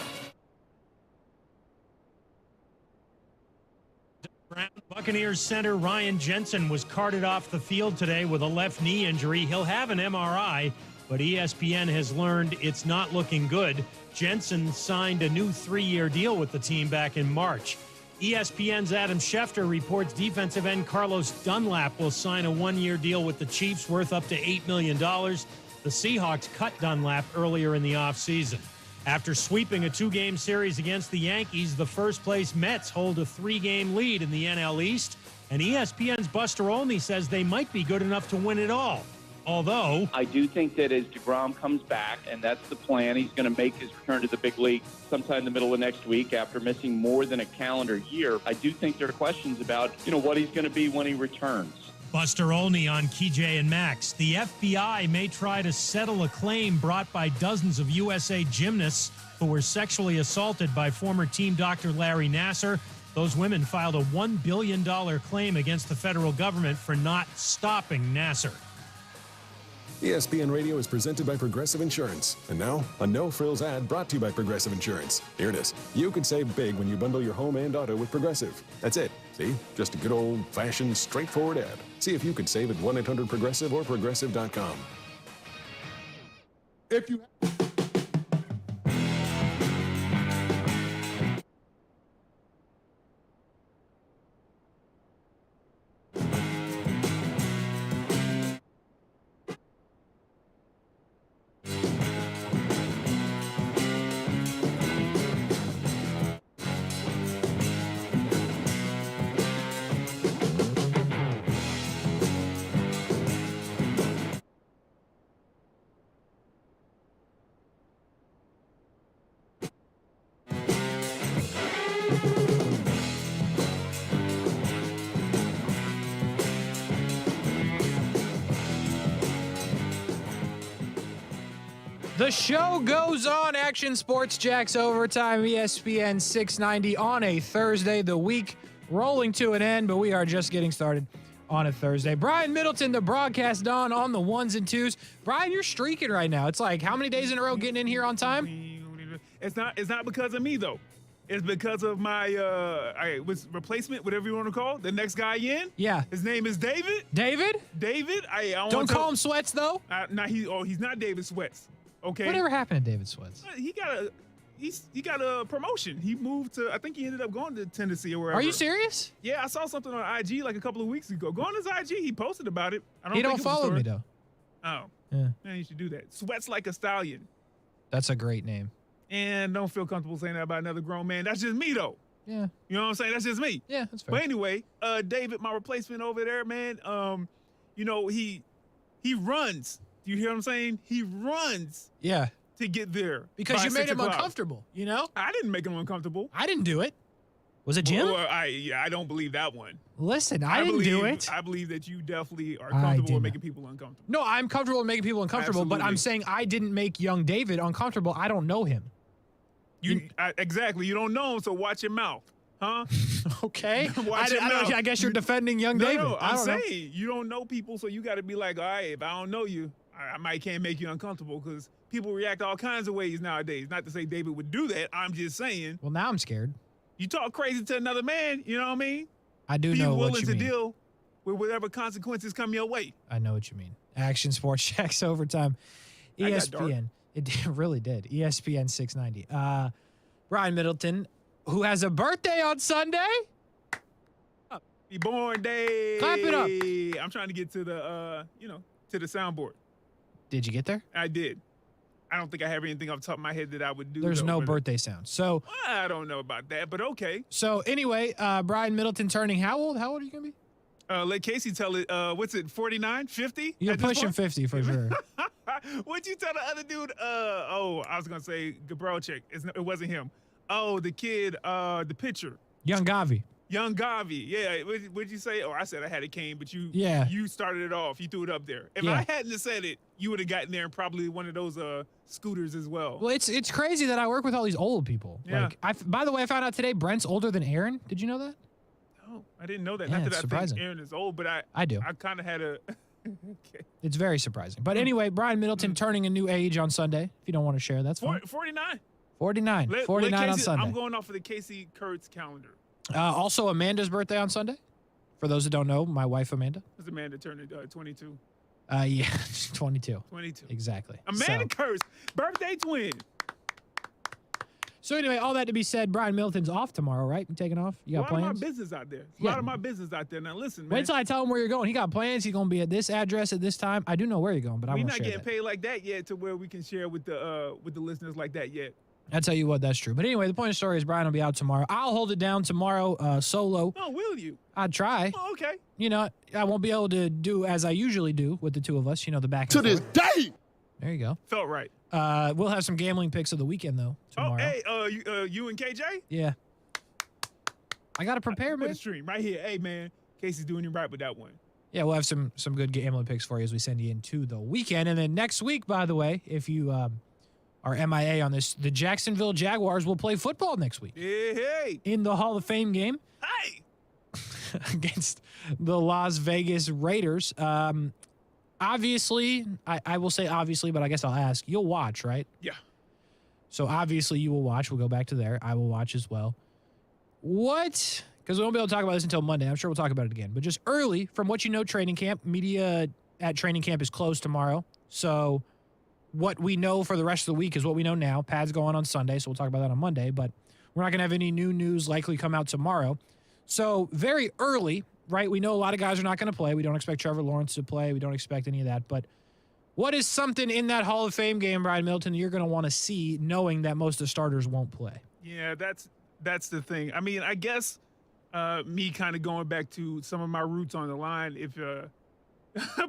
Buccaneers center Ryan Jensen was carted off the field today with a left knee injury. He'll have an MRI, but ESPN has learned it's not looking good. Jensen signed a new 3-year deal with the team back in March. ESPN's Adam Schefter reports defensive end Carlos Dunlap will sign a 1-year deal with the Chiefs worth up to $8 million. The Seahawks cut Dunlap earlier in the offseason. After sweeping a 2-game series against the Yankees, the first-place Mets hold a 3-game lead in the NL East, and ESPN's Buster Olney says they might be good enough to win it all. Although, I do think that as DeGrom comes back, and that's the plan, he's going to make his return to the big league sometime in the middle of next week after missing more than a calendar year. I do think there are questions about, what he's going to be when he returns. Buster Olney on KJ and Max. The FBI may try to settle a claim brought by dozens of USA gymnasts who were sexually assaulted by former team doctor Larry Nassar. Those women filed a $1 billion claim against the federal government for not stopping Nassar. ESPN Radio is presented by Progressive Insurance. And now, a no-frills ad brought to you by Progressive Insurance. Here it is. You can save big when you bundle your home and auto with Progressive. That's it. See? Just a good old-fashioned, straightforward ad. See if you can save at 1-800-PROGRESSIVE or Progressive.com. If you... The show goes on. Action Sports Jacks Overtime, ESPN 690 on a Thursday. The week rolling to an end, but we are just getting started on a Thursday. Brian Middleton, the broadcast on the ones and twos. Brian, you're streaking right now. It's like how many days in a row getting in here on time? It's not because of me though. It's because of my replacement, whatever you want to call it, the next guy in. Yeah. His name is David. David? David. Don't call him Sweats though. He's not David Sweats. Okay. Whatever happened to David Sweats? He got a promotion. He moved to, I think he ended up going to Tennessee or wherever. Are you serious? Yeah, I saw something on IG like a couple of weeks ago. Go on his IG. He posted about it. He don't follow me though. Oh. Yeah. Man, you should do that. Sweats like a stallion. That's a great name. And don't feel comfortable saying that about another grown man. That's just me though. Yeah. You know what I'm saying? That's just me. Yeah, that's fair. But anyway, David, my replacement over there, man, he runs. You hear what I'm saying? He runs. Yeah. To get there. Because you made him uncomfortable, you know? I didn't make him uncomfortable. I didn't do it. Was it Jim? Well, I don't believe that one. Listen, I didn't do it. I believe that you definitely are comfortable with making people uncomfortable. No, I'm comfortable with making people uncomfortable, Absolutely. but I'm saying I didn't make young David uncomfortable. I don't know him. Exactly. You don't know him, so watch your mouth. Huh? Okay. Watch your mouth. I guess you're defending young David. No, I'm saying you don't know people, so you got to be like, all right, if I don't know you, I can't make you uncomfortable because people react all kinds of ways nowadays. Not to say David would do that. I'm just saying. Well, now I'm scared. You talk crazy to another man, you know what I mean? I do know what you mean. Be willing to deal with whatever consequences come your way. I know what you mean. Action Sports Jacks Overtime. ESPN. It really did. ESPN 690. Brian Middleton, who has a birthday on Sunday. Happy born day. Clap it up. I'm trying to get to the, to the soundboard. Did you get there? I did. I don't think I have anything off the top of my head that I would do. There's no birthday sound. So I don't know about that, but okay. So anyway, Brian Middleton turning how old? How old are you going to be? Let Casey tell it. What's it, 49, 50? You're pushing 50 for sure. What'd you tell the other dude? I was going to say Gabrelchik. It wasn't him. Oh, the kid, the pitcher. Young Gavi. Young Gavi. Yeah. What'd you say? Oh, I said I had a cane, but you started it off. You threw it up there. If I hadn't have said it, you would have gotten there in probably one of those scooters as well. Well, it's crazy that I work with all these old people. Yeah. Like, by the way, I found out today Brent's older than Aaron. Did you know that? Oh, I didn't know that. Yeah, Not that it's I surprising. think Aaron is old, but I do. I kind of had a. Okay. It's very surprising. But anyway, Brian Middleton turning a new age on Sunday. If you don't want to share, that's fine. 49. 49. 49 on Sunday. I'm going off of the Casey Kurtz calendar. Also, Amanda's birthday on Sunday. For those that don't know, my wife Amanda. Because Amanda turned 22. Yeah, she's 22. 22. Exactly. Amanda Kurtz, birthday twin. So anyway, all that to be said, Brian Middleton's off tomorrow, right? You taking off? You got A lot plans? of my business out there. A lot of my business out there. Now listen, man. Wait till I tell him where you're going. He got plans. He's going to be at this address at this time. I do know where you're going, but I We're won't not share getting that. paid like that yet to where we can share with the listeners like that yet. I'll tell you what, that's true. But anyway, the point of the story is Brian will be out tomorrow. I'll hold it down tomorrow solo. Oh, will you? I'd try. Oh, okay. You know, I won't be able to do as I usually do with the two of us, you know, the back and To this forth. day. There you go. Felt right. We'll have some gambling picks of the weekend, though, tomorrow. Oh, hey, you and KJ? Yeah. I got to prepare, Put man. a stream right here. Hey, man, Casey's doing you right with that one. Yeah, we'll have some good gambling picks for you as we send you into the weekend. And then next week, by the way, if you are MIA on this, the Jacksonville Jaguars will play football next week. Hey. In the Hall of Fame game. Hey. Against the Las Vegas Raiders. Obviously, I will say obviously, but I guess I'll ask, you'll watch, right? Yeah. So obviously you will watch. We'll go back to there. I will watch as well. What? Because we won't be able to talk about this until Monday. I'm sure we'll talk about it again. But just early, from what you know, training camp, media at training camp is closed tomorrow. So what we know for the rest of the week is what we know now. Pad's going on Sunday, so we'll talk about that on Monday. But we're not going to have any new news likely come out tomorrow. So very early, right? We know a lot of guys are not going to play. We don't expect Trevor Lawrence to play. We don't expect any of that. But what is something in that Hall of Fame game, Brian Middleton, that you're going to want to see knowing that most of the starters won't play? Yeah, that's the thing. I mean, I guess me kind of going back to some of my roots on the line, if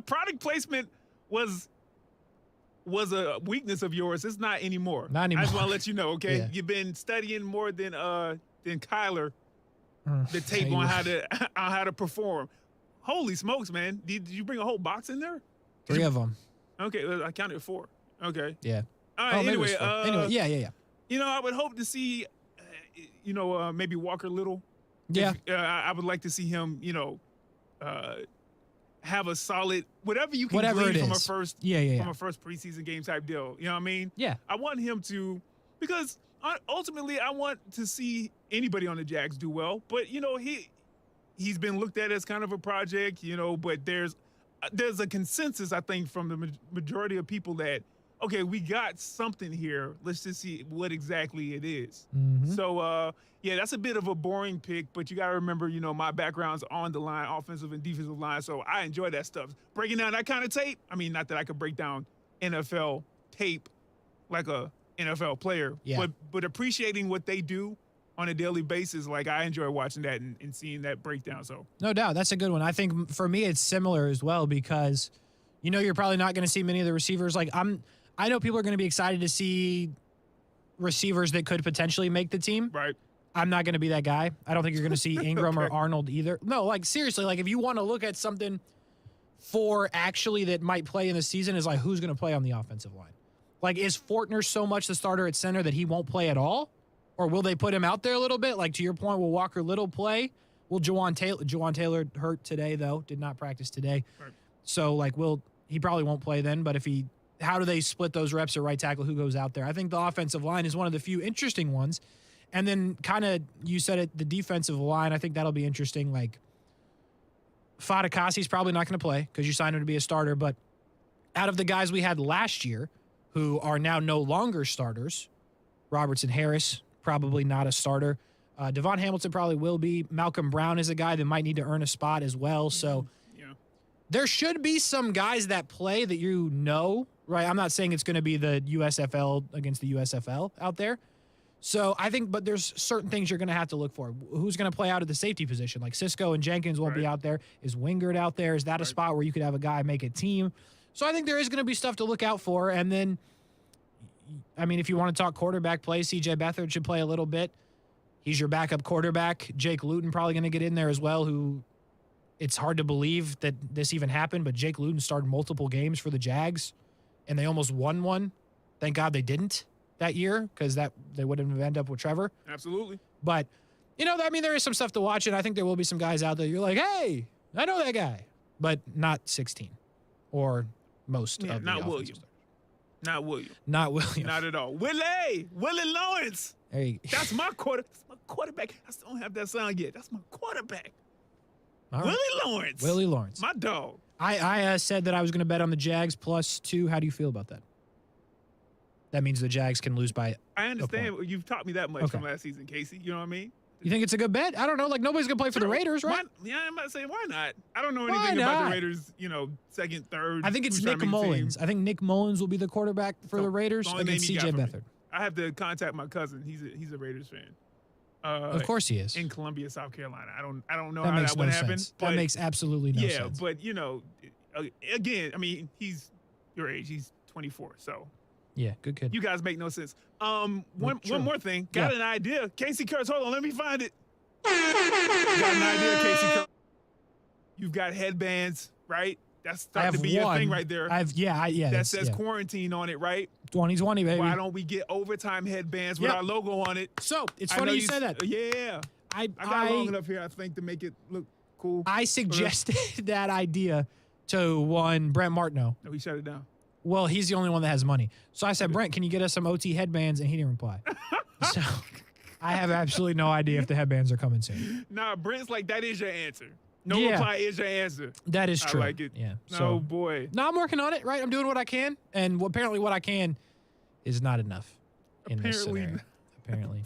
product placement was a weakness of yours, it's not anymore. Not anymore. I just want to let you know, okay? Yeah. You've been studying more than Kyler the tape on how to perform. Holy smokes, man! Did you bring a whole box in there? 3 of them. Okay, I counted 4. Okay. Yeah. All right. maybe it was Anyway, 4. Anyway, yeah. You know, I would hope to see, maybe Walker Little. Yeah. I would like to see him, have a solid whatever you can Whatever glean it from a is. first from a first preseason game type deal. You know what I mean? Yeah. I want him to, because ultimately I want to see anybody on the Jags do well. But he's been looked at as kind of a project. But there's a consensus, I think, from the majority of people that, okay, we got something here. Let's just see what exactly it is. Mm-hmm. So, that's a bit of a boring pick, but you got to remember, my background's on the line, offensive and defensive line, so I enjoy that stuff. Breaking down that kind of tape, I mean, not that I could break down NFL tape like a NFL player, but appreciating what they do on a daily basis, like I enjoy watching that and seeing that breakdown. So No doubt. That's a good one. I think for me it's similar as well because, you're probably not going to see many of the receivers. Like I know people are going to be excited to see receivers that could potentially make the team. Right. I'm not going to be that guy. I don't think you're going to see Ingram or Arnold either. No, like seriously, like if you want to look at something for actually that might play in the season is like who's going to play on the offensive line. Like is Fortner so much the starter at center that he won't play at all? Or will they put him out there a little bit? Like to your point, will Walker Little play? Will Juwan Taylor hurt today though? Did not practice today. Right. So he probably won't play then, but how do they split those reps at right tackle? Who goes out there? I think the offensive line is one of the few interesting ones. And then kind of, you said it, the defensive line, I think that'll be interesting. Like Fadakasi's probably not going to play because you signed him to be a starter. But out of the guys we had last year who are now no longer starters, Robertson Harris, probably not a starter. Devon Hamilton probably will be. Malcolm Brown is a guy that might need to earn a spot as well. So there should be some guys that play that right? I'm not saying it's going to be the USFL against the USFL out there. So I think, but there's certain things you're going to have to look for. Who's going to play out at the safety position? Like Cisco and Jenkins won't be out there. Is Wingard out there? Is that a spot where you could have a guy make a team? So I think there is going to be stuff to look out for. And then, I mean, if you want to talk quarterback play, CJ Beathard should play a little bit. He's your backup quarterback. Jake Luton probably going to get in there as well, who it's hard to believe that this even happened, but Jake Luton started multiple games for the Jags, and they almost won one. Thank God they didn't that year, because they wouldn't have ended up with Trevor. Absolutely. But, there is some stuff to watch, and I think there will be some guys out there you're like, hey, I know that guy, but not 16 or most of the not William. Not William. Not William. Not at all. Willie Lawrence. That's my quarterback. I still don't have that sound yet. That's my quarterback. All right. Willie Lawrence. My dog. I said that I was going to bet on the Jags +2. How do you feel about that? That means the Jags can lose by I understand. You've taught me that much from last season, Casey. You know what I mean? You think it's a good bet? I don't know. Like, nobody's going to play for the Raiders, right? I'm about to say, why not? I don't know anything about the Raiders, second, third. I think it's Nick Mullins. I think Nick Mullins will be the quarterback for the Raiders against C.J. Beathard. I have to contact my cousin. He's a Raiders fan. Of course he is. In Columbia, South Carolina. I don't know that how makes that no would sense. happen. That makes absolutely no sense. Yeah, but, again, I mean, he's your age. He's 24, so. Yeah, good kid. You guys make no sense. One more thing. Got an idea. Casey Kurtz, hold on, let me find it. Got an idea, Casey Kurtz. You've got headbands, right? That's starting to be your thing right there. That says quarantine on it, right? 2020, baby. Why don't we get overtime headbands with our logo on it? So, it's funny you say that. Yeah. I got long enough here, I think, to make it look cool. I suggested that idea to Brent Martineau. No, he shut it down. Well, he's the only one that has money. So I said, Brent, can you get us some OT headbands? And he didn't reply. So I have absolutely no idea if the headbands are coming soon. Nah, Brent's like, that is your answer. No reply is your answer. That is true. I like it. Yeah. No, boy. No, I'm working on it, right? I'm doing what I can. And apparently what I can is not enough in this scenario. Apparently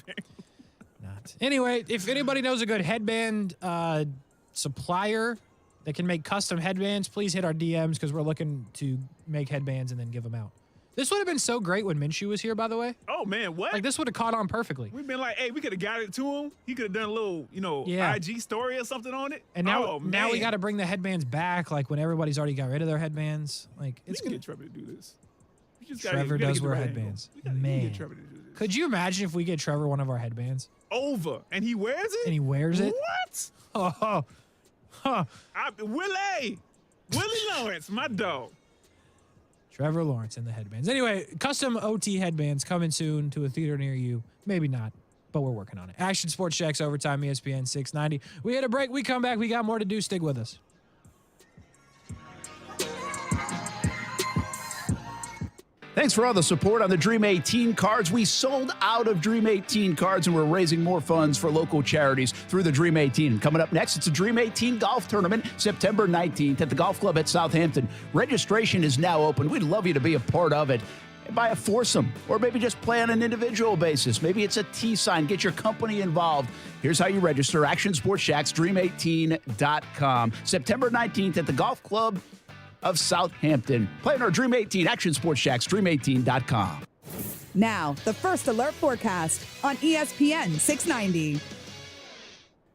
not. Anyway, if anybody knows a good headband supplier that can make custom headbands, please hit our DMs because we're looking to make headbands and then give them out. This would have been so great when Minshew was here, by the way. Oh, man, what? Like, this would have caught on perfectly. We've been like, hey, we could have got it to him. He could have done a little, IG story or something on it. And now we got to bring the headbands back, like when everybody's already got rid of their headbands. Like, it's going to get Trevor to do this. Trevor does wear headbands. Man. Get Trevor to do this. Could you imagine if we get Trevor one of our headbands? Over. And he wears it? What? Oh. Huh. Willie Lawrence, my dog. Trevor Lawrence in the headbands. Anyway, custom OT headbands coming soon to a theater near you. Maybe not, but we're working on it. Action Sports Shacks Overtime, ESPN 690. We hit a break. We come back. We got more to do. Stick with us. Thanks for all the support on the Dream 18 cards. We sold out of Dream 18 cards, and we're raising more funds for local charities through the Dream 18. And coming up next, it's a Dream 18 golf tournament, September 19th at the Golf Club at Southampton. Registration is now open. We'd love you to be a part of it. Buy a foursome, or maybe just play on an individual basis. Maybe it's a tee sign. Get your company involved. Here's how you register. Action Sports Shacks, dream18.com. September 19th at the Golf Club of Southampton. Playing our Dream 18, Action Sports Shacks, dream18.com. Now, the first alert forecast on ESPN 690.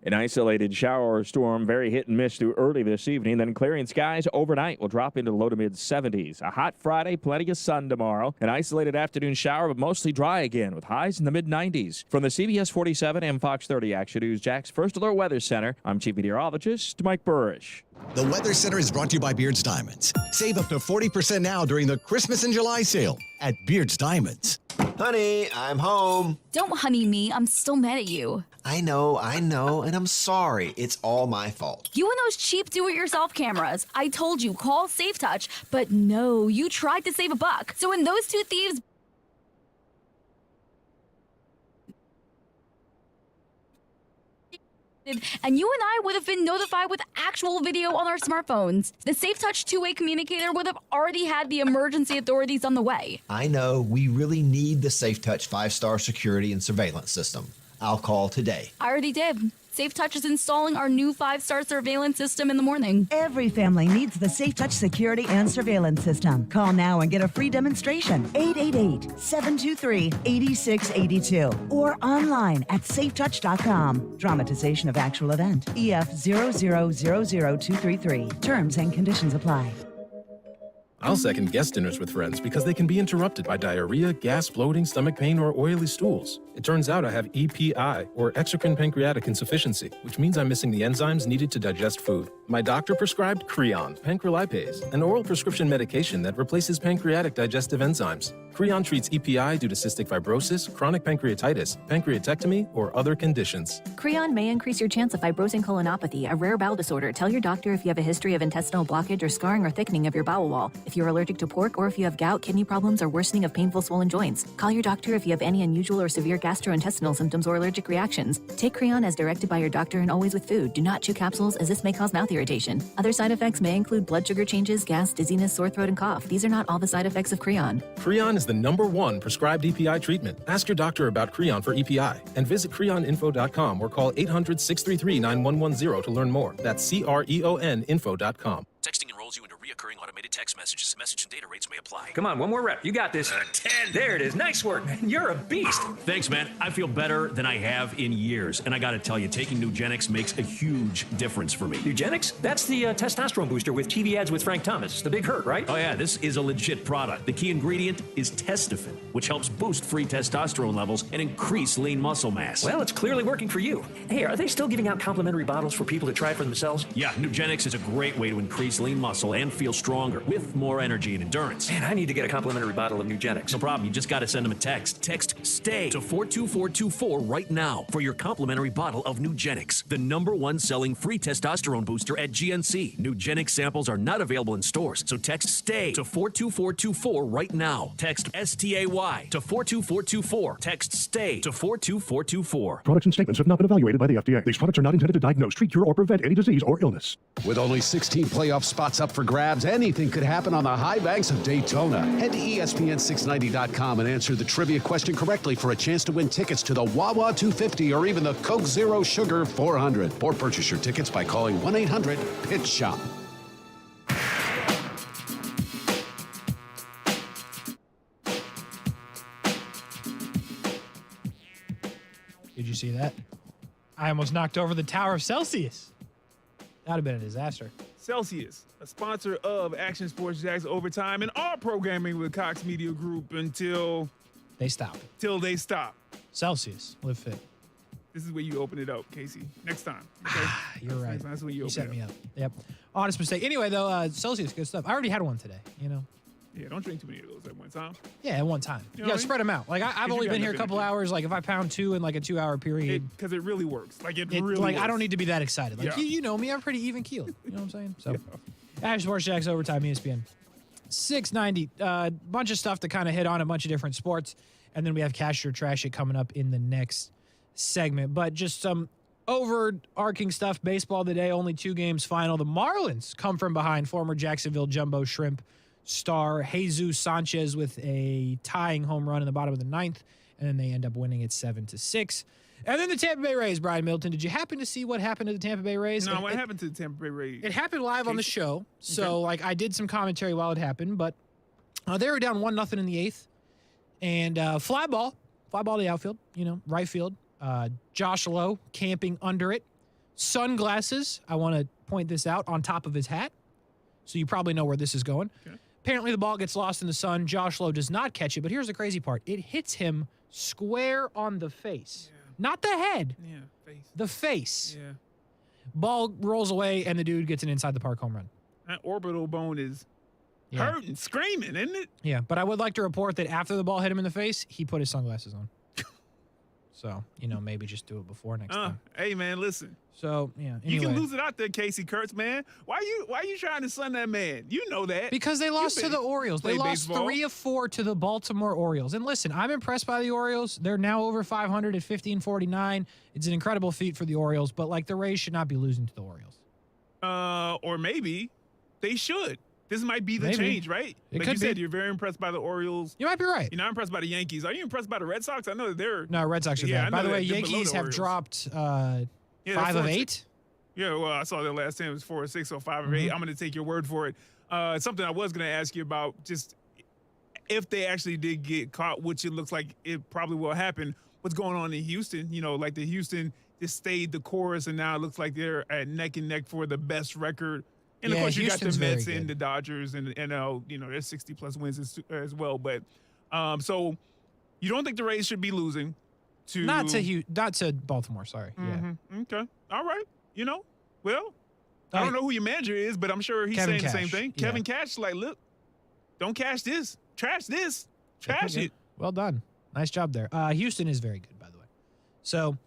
An isolated shower or storm, very hit and miss through early this evening. Then clearing skies overnight will drop into the low to mid 70s. A hot Friday, plenty of sun tomorrow. An isolated afternoon shower, but mostly dry again with highs in the mid 90s. From the CBS 47 and Fox 30 Action News Jack's First Alert Weather Center, I'm Chief Meteorologist Mike Burrish. The Weather Center is brought to you by Beards Diamonds. Save up to 40% now during the Christmas and July sale at Beards Diamonds. Honey, I'm home. Don't honey me. I'm still mad at you. I know, and I'm sorry. It's all my fault. You and those cheap do-it-yourself cameras. I told you, call Safe Touch, but no, you tried to save a buck. So when those two thieves... and you and I would have been notified with actual video on our smartphones. The Safe Touch two-way communicator would have already had the emergency authorities on the way. I know, we really need the Safe Touch 5-star security and surveillance system. I'll call today. I already did. Safe Touch is installing our new 5-star surveillance system in the morning. Every family needs the Safe Touch security and surveillance system. Call now and get a free demonstration. 888-723-8682 or online at safetouch.com. Dramatization of actual event. EF 0000233. Terms and conditions apply. I'll second guest dinners with friends because they can be interrupted by diarrhea, gas, bloating, stomach pain, or oily stools. It turns out I have EPI, or exocrine pancreatic insufficiency, which means I'm missing the enzymes needed to digest food. My doctor prescribed Creon, pancrelipase, an oral prescription medication that replaces pancreatic digestive enzymes. Creon treats EPI due to cystic fibrosis, chronic pancreatitis, pancreatectomy, or other conditions. Creon may increase your chance of fibrosing colonopathy, a rare bowel disorder. Tell your doctor if you have a history of intestinal blockage or scarring or thickening of your bowel wall, if you're allergic to pork, or if you have gout, kidney problems, or worsening of painful swollen joints. Call your doctor if you have any unusual or severe gastrointestinal symptoms or allergic reactions. Take Creon as directed by your doctor and always with food. Do not chew capsules, as this may cause mouth irritation. Other side effects may include blood sugar changes, gas, dizziness, sore throat, and cough. These are not all the side effects of Creon. Creon is the #1 prescribed EPI treatment. Ask your doctor about Creon for EPI and visit creoninfo.com or call 800-633-9110 to learn more. That's CREONinfo.com. Texting enrolls you into reoccurring automated text messages. Message and data rates may apply. Come on, one more rep. You got this. 10. There it is. Nice work, man. You're a beast. Thanks, man. I feel better than I have in years. And I got to tell you, taking Nugenix makes a huge difference for me. Nugenix? That's the testosterone booster with TV ads with Frank Thomas. The big hurt, right? Oh, yeah, this is a legit product. The key ingredient is Testofen, which helps boost free testosterone levels and increase lean muscle mass. Well, it's clearly working for you. Hey, are they still giving out complimentary bottles for people to try it for themselves? Yeah, Nugenix is a great way to increase lean muscle and feel stronger with more energy and endurance. Man, I need to get a complimentary bottle of Nugenix. No problem. You just got to send them a text. Text STAY to 42424 right now for your complimentary bottle of Nugenix, the #1 selling free testosterone booster at GNC. Nugenix samples are not available in stores, so text STAY to 42424 right now. Text STAY to 42424. Text STAY to 42424. Products and statements have not been evaluated by the FDA. These products are not intended to diagnose, treat, cure, or prevent any disease or illness. With only 16 playoff spots up for grabs, anything could happen on the high banks of Daytona. Head to ESPN690.com and answer the trivia question correctly for a chance to win tickets to the Wawa 250 or even the Coke Zero Sugar 400. Or purchase your tickets by calling 1-800-PITCH-SHOP. Did you see that? I almost knocked over the Tower of Celsius. That would have been a disaster. Celsius, a sponsor of Action Sports Jacks Overtime and all programming with Cox Media Group until they stop. Till they stop. Celsius, live fit. This is where you open it up, Casey. Next time. Okay? You're right. That's when you set open me it up. Yep. Honest mistake. Anyway, though, Celsius, good stuff. I already had one today, you know. Yeah, don't drink too many of those at one time. Yeah, at one time. You know Yeah, what I mean? spread them out. Like I've only been here a couple hours. Like if I pound 2 in like a 2-hour period, Because it really works. Like it really like works. I don't need to be that excited. Like Yeah. you know me, I'm pretty even keeled. You know what I'm saying? So, Action Sports Jacks Overtime, ESPN 690. Bunch of stuff to kind of hit on, a bunch of different sports, and then we have Cash or Trash It coming up in the next segment. But just some overarching stuff. Baseball today, only 2 games final. The Marlins come from behind. Former Jacksonville Jumbo Shrimp star Jesus Sanchez with a tying home run in the bottom of the 9th, and then they end up winning it 7-6. And then the Tampa Bay Rays, Brian Middleton. Did you happen to see what happened to the Tampa Bay Rays? No, what happened to the Tampa Bay Rays? It happened live on the show, so like I did some commentary while it happened, but they were down 1-0 in the 8th, and fly ball to the outfield, right field. Josh Lowe camping under it. Sunglasses, I want to point this out, on top of his hat, so you probably know where this is going. Okay. Apparently the ball gets lost in the sun. Josh Lowe does not catch it, but here's the crazy part. It hits him square on the face. Yeah. Not the head. Yeah, face. The face. Yeah. Ball rolls away, and the dude gets an inside the park home run. That orbital bone is hurting, screaming, isn't it? Yeah, but I would like to report that after the ball hit him in the face, he put his sunglasses on. So, maybe just do it before next time. Hey, man, listen. So, yeah. You anyway. can lose it out there, Casey Kurtz, man. Why you trying to sun that man? You know that. Because they lost to the Orioles. They lost baseball. 3 of 4 to the Baltimore Orioles. And listen, I'm impressed by the Orioles. They're now over 500 at 15-49. It's an incredible feat for the Orioles, but the Rays should not be losing to the Orioles. Or maybe they should. This might be the Maybe. change, right? It Like could you said, be. you're very impressed by the Orioles. You might be right. You're not impressed by the Yankees. Are you impressed by the Red Sox? I know that they're... No, Red Sox are Yeah, bad. I By know the way, that they're below Yankees the have Orioles. dropped Yeah, 5 of they're 8. Yeah, well, I saw that last time. It was 4 or 6, so 5 or 8. I'm going to take your word for it. Something I was going to ask you about, just if they actually did get caught, which it looks like it probably will happen, what's going on in Houston? Like the Houston just stayed the course, and now it looks like they're at neck and neck for the best record And of course, you Houston's got the Mets very and the Dodgers, and there's 60+ wins as well. But so you don't think the Rays should be losing to not to Baltimore? Sorry. Yeah. Okay. All right. Well, I don't know who your manager is, but I'm sure he's Kevin saying the Cash. same thing. Yeah. Kevin Cash is like, look, don't cash this, trash this, trash it. Well done. Nice job there. Houston is very good, by the way. So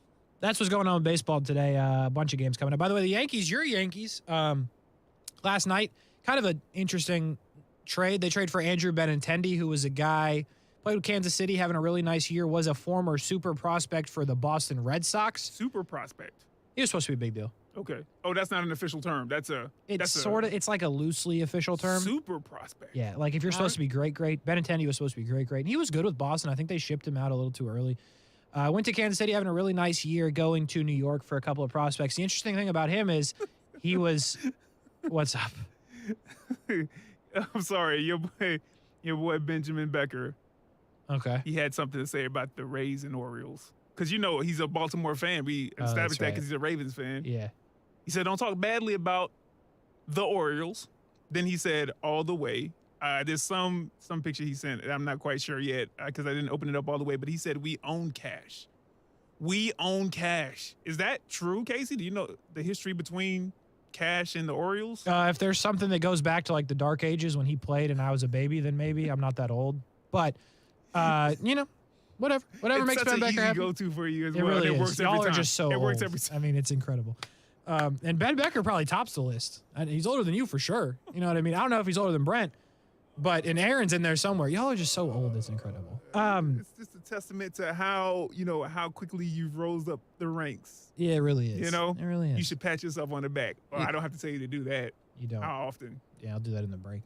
that's what's going on with baseball today. A bunch of games coming up. By the way, the Yankees, your Yankees, last night, kind of an interesting trade. They trade for Andrew Benintendi, who was a guy, played with Kansas City, having a really nice year, was a former super prospect for the Boston Red Sox. Super prospect. He was supposed to be a big deal. Okay. Oh, that's not an official term. It's like a loosely official term. Super prospect. Yeah, like if you're supposed to be great. Benintendi was supposed to be great. And he was good with Boston. I think they shipped him out a little too early. Went to Kansas City, having a really nice year, going to New York for a couple of prospects. The interesting thing about him is he was what's up? I'm sorry, your boy Benjamin Becker. Okay. He had something to say about the Rays and Orioles. Because he's a Baltimore fan. We established that because he's a Ravens fan. Yeah. He said, don't talk badly about the Orioles. Then he said, all the way. There's some picture he sent. I'm not quite sure yet because I didn't open it up all the way. But he said, we own Cash. We own Cash. Is that true, Casey? Do you know the history between Cash and the Orioles? If there's something that goes back to like the dark ages when he played and I was a baby, then maybe. I'm not that old. But, whatever It's makes Ben Becker happy. go-to for you as It well. really It is. works Y'all every are time. just so It works old. every time. I mean, it's incredible. And Ben Becker probably tops the list. And he's older than you for sure. You know what I mean? I don't know if he's older than Brent, but Aaron's in there somewhere. Y'all are just so old. It's incredible. It's just a testament to how quickly you've rose up the ranks. Yeah, it really is. It really is. You should pat yourself on the back. Well, I don't have to tell you to do that. You don't. How often? Yeah, I'll do that in the break.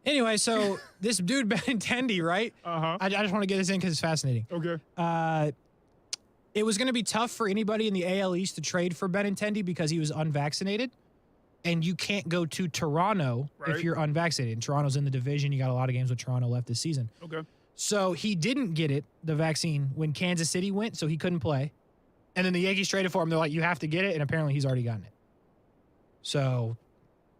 Anyway, so this dude Benintendi, right? I just want to get this in because it's fascinating. Okay. It was going to be tough for anybody in the AL East to trade for Benintendi because he was unvaccinated, and you can't go to Toronto if you're unvaccinated. And Toronto's in the division. You got a lot of games with Toronto left this season. Okay. So he didn't get the vaccine when Kansas City went, so he couldn't play. And then the Yankees traded for him. They're like, you have to get it, and apparently he's already gotten it. So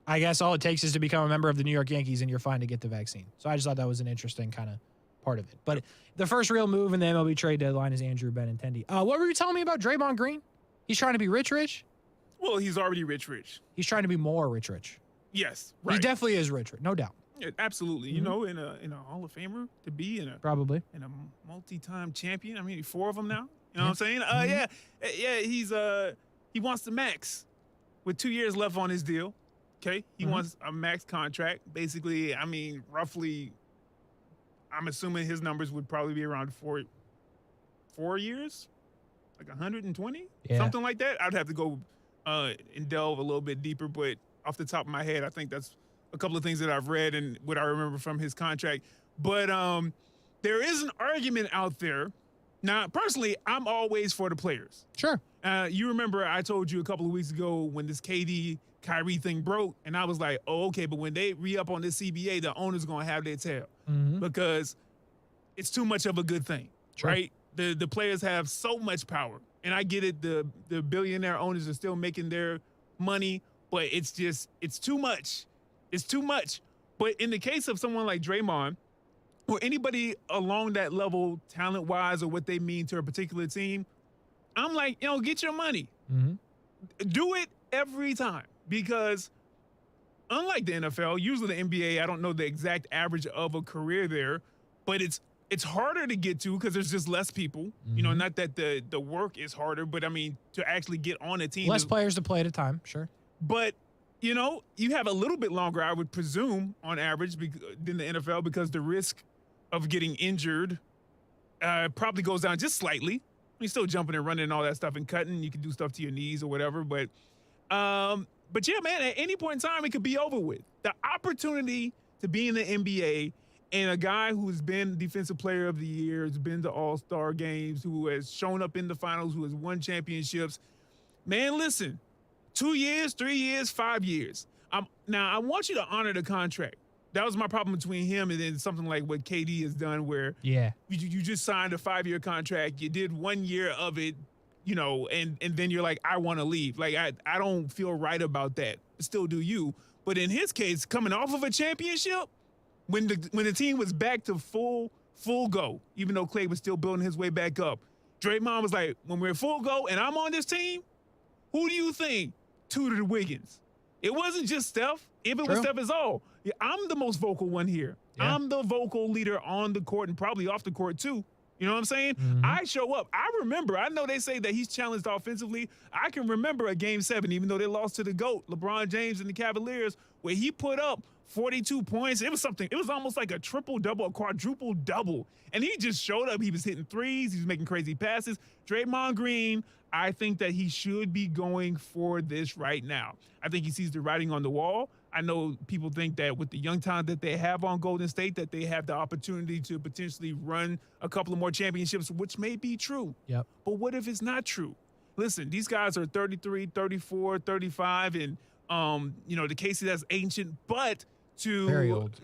I guess all it takes is to become a member of the New York Yankees, and you're fine to get the vaccine. So I just thought that was an interesting kind of part of it. But the first real move in the MLB trade deadline is Andrew Benintendi. What were you telling me about Draymond Green? He's trying to be rich? Well, he's already rich. He's trying to be more rich. Yes, right. He definitely is rich, no doubt. Yeah, absolutely. In a Hall of Famer to be in a multi-time champion. I mean, 4 of them now. You know what I'm saying? He's he wants the max with 2 years left on his deal. Okay, he wants a max contract. Basically, I mean, roughly, I'm assuming his numbers would probably be around 4 years, like 120, something like that. I'd have to go and delve a little bit deeper, but off the top of my head, I think that's a couple of things that I've read and what I remember from his contract. But there is an argument out there. Now, personally, I'm always for the players. Sure. You remember I told you a couple of weeks ago when this KD Kyrie thing broke, and I was like, oh, okay, but when they re-up on this CBA, the owner's going to have their tail because it's too much of a good thing, right? The players have so much power, and I get it. The billionaire owners are still making their money, but it's too much. It's too much. But in the case of someone like Draymond or anybody along that level, talent-wise or what they mean to a particular team, I'm like, get your money. Do it every time. Because unlike the NFL, usually the NBA, I don't know the exact average of a career there, but it's harder to get to because there's just less people. Not that the work is harder, but I mean to actually get on a team. Less players to play at a time, sure. But you have a little bit longer, I would presume, on average than the NFL because the risk of getting injured probably goes down just slightly. You're still jumping and running and all that stuff and cutting. You can do stuff to your knees or whatever, but yeah, man, at any point in time, it could be over with. The opportunity to be in the NBA and a guy who's been Defensive Player of the Year, has been to All-Star games, who has shown up in the finals, who has won championships. Man, listen, 2 years, 3 years, 5 years. Now, I want you to honor the contract. That was my problem between him and then something like what KD has done where you just signed a 5-year contract. You did 1 year of it, and then you're like, I want to leave. Like, I don't feel right about that still do you. But in his case, coming off of a championship, when the team was back to full go, even though Clay was still building his way back up, Draymond was like, when we're full go and I'm on this team, who do you think tutored Wiggins? It wasn't just Steph. If it was Steph, it's all. Yeah, I'm the most vocal one here. Yeah. I'm the vocal leader on the court and probably off the court too. You know what I'm saying? Mm-hmm. I show up. I know they say that he's challenged offensively. I can remember a Game 7, even though they lost to the GOAT, LeBron James and the Cavaliers, where he put up 42 points. It was almost like a triple-double, a quadruple-double. And he just showed up. He was hitting threes. He was making crazy passes. Draymond Green, I think that he should be going for this right now. I think he sees the writing on the wall. I know people think that with the young talent that they have on Golden State, that they have the opportunity to potentially run a couple of more championships, which may be true. Yep. But what if it's not true? Listen, these guys are 33, 34, 35, and the Casey, that's ancient, but very old.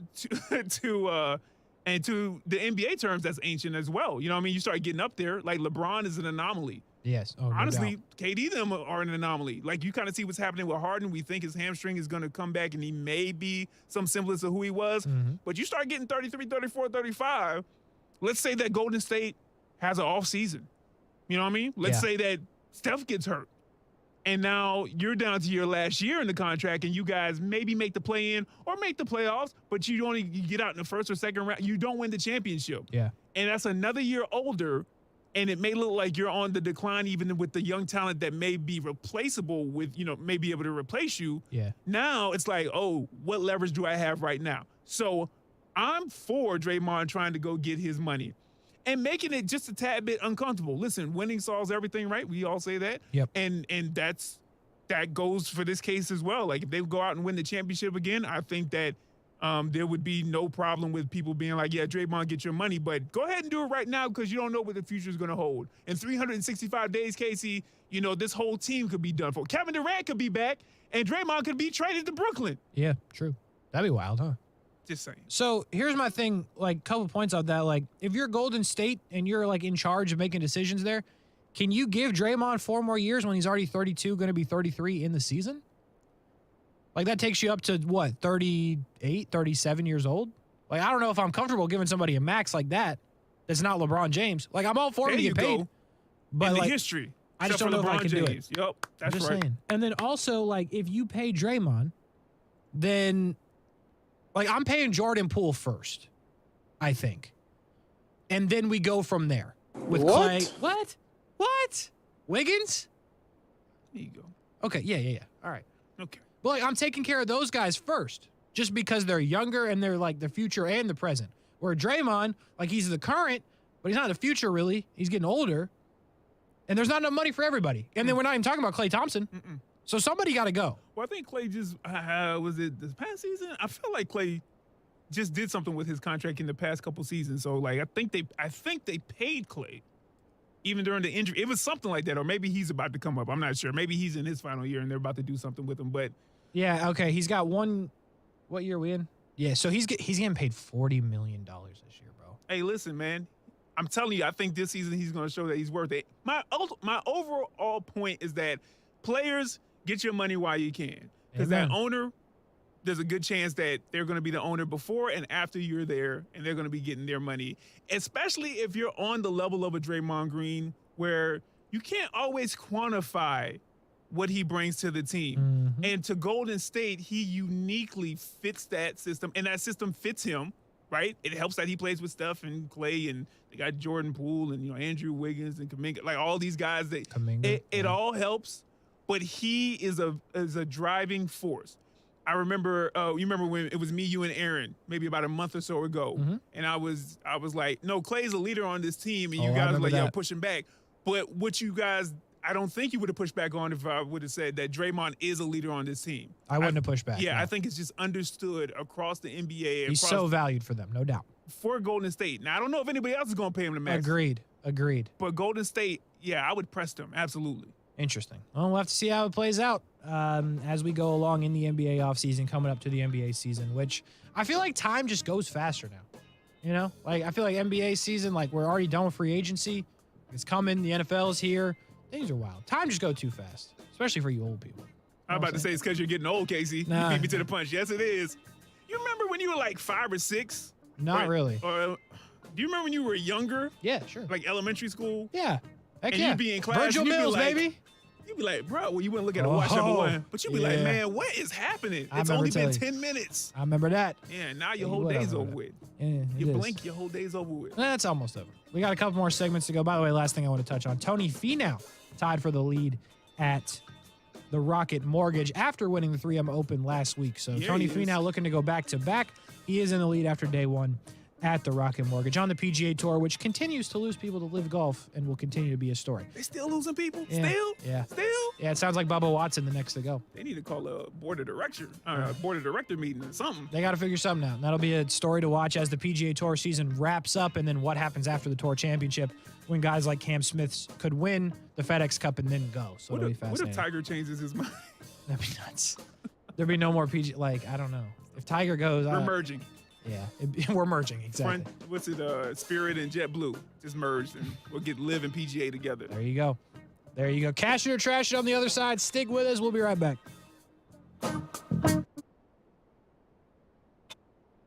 And to the NBA terms, that's ancient as well. You know what I mean? You start getting up there, like LeBron is an anomaly. Yes. Oh, honestly, no KD them are an anomaly. Like, you kind of see what's happening with Harden. We think his hamstring is going to come back and he may be some semblance of who he was. Mm-hmm. But you start getting 33, 34, 35. Let's say that Golden State has an off season. You know what I mean? Let's say that Steph gets hurt. And now you're down to your last year in the contract, and you guys maybe make the play-in or make the playoffs, but you get out in the first or second round. You don't win the championship. Yeah. And that's another year older, and it may look like you're on the decline even with the young talent that may be replaceable with, may be able to replace you. Yeah. Now it's like, oh, what leverage do I have right now? So I'm for Draymond trying to go get his money and making it just a tad bit uncomfortable. Listen, winning solves everything, right? We all say that. Yep. And that goes for this case as well. Like, if they go out and win the championship again, I think that there would be no problem with people being like, yeah, Draymond, get your money, but go ahead and do it right now because you don't know what the future is going to hold. In 365 days, Casey, this whole team could be done for. Kevin Durant could be back, and Draymond could be traded to Brooklyn. Yeah, true. That'd be wild, huh? Just saying. So here's my thing, like, couple points on that. Like, if you're Golden State and you're, like, in charge of making decisions there, can you give Draymond 4 more years when he's already 32, going to be 33 in the season? Like, that takes you up to, what, 38, 37 years old? Like, I don't know if I'm comfortable giving somebody a max like that that's not LeBron James. Like, I'm all for him to get paid. But, in the history. I just don't know if I can do it. Yep, that's just right. Saying. And then also, like, if you pay Draymond, then... Like, I'm paying Jordan Poole first, I think. And then we go from there. With Clay. What? Wiggins? There you go. Okay, yeah. All right. Okay. But, like, I'm taking care of those guys first, just because they're younger and they're, like, the future and the present. Where Draymond, like, he's the current, but he's not the future, really. He's getting older. And there's not enough money for everybody. And then we're not even talking about Klay Thompson. Mm-mm. So somebody got to go. Well, I think Clay just was it this past season? I feel like Clay just did something with his contract in the past couple seasons. So, like, I think they paid Clay even during the injury. It was something like that, or maybe he's about to come up. I'm not sure. Maybe he's in his final year and they're about to do something with him. But yeah, okay, he's got one. What year are we in? Yeah, so he's getting paid $40 million this year, bro. Hey, listen, man. I'm telling you, I think this season he's going to show that he's worth it. My overall point is that players, get your money while you can. Because that owner, there's a good chance that they're going to be the owner before and after you're there, and they're going to be getting their money. Especially if you're on the level of a Draymond Green, where you can't always quantify what he brings to the team. Mm-hmm. And to Golden State, he uniquely fits that system, and that system fits him, right? It helps that he plays with Steph and Clay, and they got Jordan Poole and Andrew Wiggins and Kuminga, like all these guys. It all helps. But he is a driving force. I remember, you remember when it was me, you, and Aaron, maybe about a month or so ago, and I was like, no, Clay's a leader on this team, and you guys were like, yo, pushing back. But what you guys, I don't think you would have pushed back on if I would have said that Draymond is a leader on this team. I wouldn't have pushed back. Yeah, no. I think it's just understood across the NBA. He's so valued for them, no doubt. For Golden State. Now, I don't know if anybody else is going to pay him the max. Agreed. But Golden State, yeah, I would press them, absolutely. Interesting. Well, we'll have to see how it plays out as we go along in the NBA offseason, coming up to the NBA season, which I feel like time just goes faster now. Like, I feel like NBA season, like, we're already done with free agency. It's coming. The NFL is here. Things are wild. Time just goes too fast, especially for you old people. I'm about to say it's because you're getting old, Casey. Nah. You beat me to the punch. Yes, it is. You remember when you were like 5 or 6? Not really. Or do you remember when you were younger? Yeah, sure. Like elementary school? Yeah. Heck and yeah. you'd be in class. Virgil and you'd Mills, be like, baby. You'd be like, bro, well, you wouldn't look at a watch number one. But you'd be like, yeah. man, what is happening? I It's remember only been telling you. 10 minutes. I remember that. Yeah, now your Yeah, whole you would day's remember over that. with. Yeah, You it is. blink, your whole day's over with. That's almost over. We got a couple more segments to go. By the way, last thing I want to touch on, Tony Finau tied for the lead at the Rocket Mortgage after winning the 3M Open last week. So Yeah, Tony he is. Finau looking to go back-to-back. He is in the lead after day one at the Rocket Mortgage on the PGA Tour, which continues to lose people to live golf and will continue to be a story. They still losing people? Yeah, Still? yeah. Still? Yeah, it sounds like Bubba Watson the next to go. They need to call a board of director meeting or something. They got to figure something out. And that'll be a story to watch as the PGA Tour season wraps up, and then what happens after the Tour Championship when guys like Cam Smith could win the FedEx Cup and then go. So it'll be What fascinating. if Tiger changes his mind? That'd be nuts. There'd be no more PG. Like, I don't know. If Tiger goes, We're merging. Yeah, we're merging, exactly. What's it? Spirit and JetBlue just merged, and we'll get Live and PGA together. There you go. There you go. Cash it or trash it on the other side. Stick with us. We'll be right back.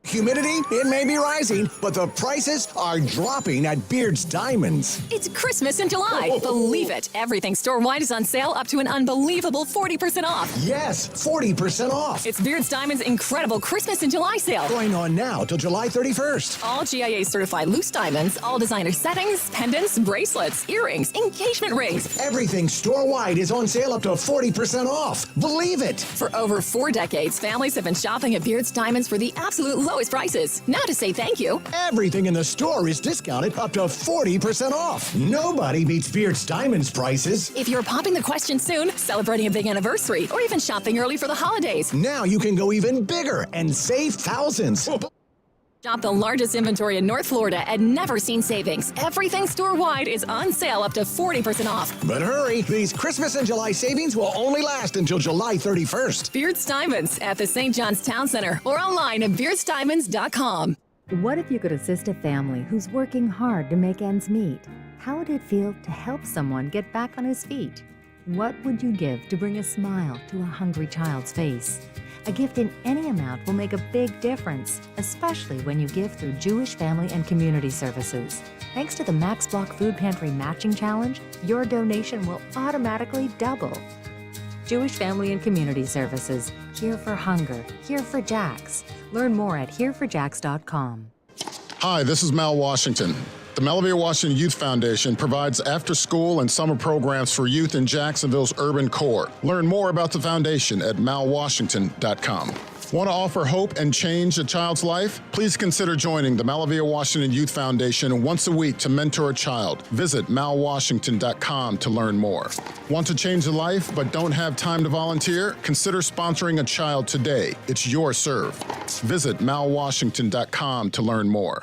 Humidity, it may be rising, but the prices are dropping at Beard's Diamonds. It's Christmas in July. Believe it. Everything store-wide is on sale up to an unbelievable 40% off. Yes, 40% off. It's Beard's Diamonds' incredible Christmas in July sale. Going on now till July 31st. All GIA certified loose diamonds, all designer settings, pendants, bracelets, earrings, engagement rings. Everything store-wide is on sale up to 40% off. Believe it. For over 4 decades, families have been shopping at Beard's Diamonds for the absolute lowest prices. Now to say thank you. Everything in the store is discounted up to 40% off. Nobody beats Beard's Diamonds prices. If you're popping the question soon, celebrating a big anniversary, or even shopping early for the holidays, now you can go even bigger and save thousands. shop the largest inventory in North Florida at Never Seen Savings. Everything store-wide is on sale up to 40% off. But hurry, these Christmas and July savings will only last until July 31st. Beard's Diamonds at the St. John's Town Center or online at beardsdiamonds.com. What if you could assist a family who's working hard to make ends meet? How would it feel to help someone get back on his feet? What would you give to bring a smile to a hungry child's face? A gift in any amount will make a big difference, especially when you give through Jewish Family and Community Services. Thanks to the Max Block Food Pantry Matching Challenge, your donation will automatically double. Jewish Family and Community Services, here for hunger, here for Jacks. Learn more at hereforjacks.com. Hi, this is Mal Washington. The Malavia Washington Youth Foundation provides after-school and summer programs for youth in Jacksonville's urban core. Learn more about the foundation at malwashington.com. Want to offer hope and change a child's life? Please consider joining the Malavia Washington Youth Foundation once a week to mentor a child. Visit malwashington.com to learn more. Want to change a life but don't have time to volunteer? Consider sponsoring a child today. It's your serve. Visit malwashington.com to learn more.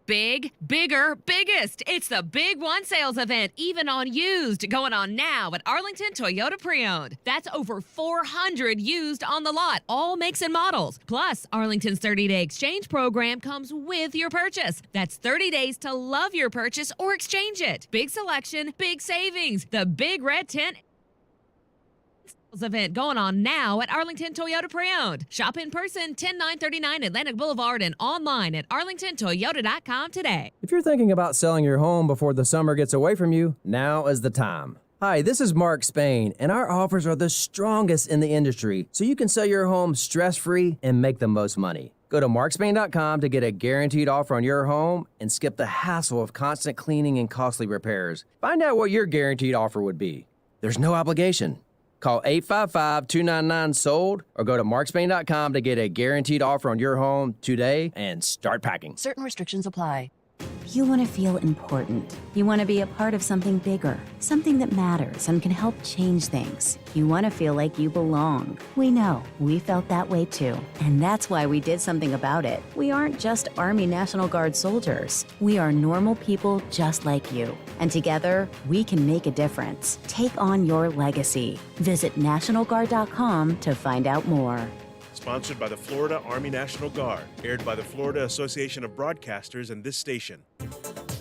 Big, bigger, biggest. It's the Big One sales event, even on used, going on now at Arlington Toyota Pre-Owned. That's over 400 used on the lot, all makes and models. Plus, Arlington's 30-day exchange program comes with your purchase. That's 30 days to love your purchase or exchange it. Big selection, big savings. The Big Red Tent event going on now at Arlington Toyota Pre-Owned. Shop in person, 10939 Atlantic Boulevard, and online at arlingtontoyota.com today. If you're thinking about selling your home before the summer gets away from you, now is the time. Hi, this is Mark Spain, and our offers are the strongest in the industry, so you can sell your home stress-free and make the most money. Go to markspain.com to get a guaranteed offer on your home and skip the hassle of constant cleaning and costly repairs. Find out what your guaranteed offer would be. There's no obligation. Call 855-299-SOLD or go to markspain.com to get a guaranteed offer on your home today and start packing. Certain restrictions apply. You want to feel important. You want to be a part of something bigger, something that matters and can help change things. You want to feel like you belong. We know. We felt that way too. And that's why we did something about it. We aren't just Army National Guard soldiers. We are normal people just like you. And together, we can make a difference. Take on your legacy. Visit NationalGuard.com to find out more. Sponsored by the Florida Army National Guard. Aired by the Florida Association of Broadcasters and this station.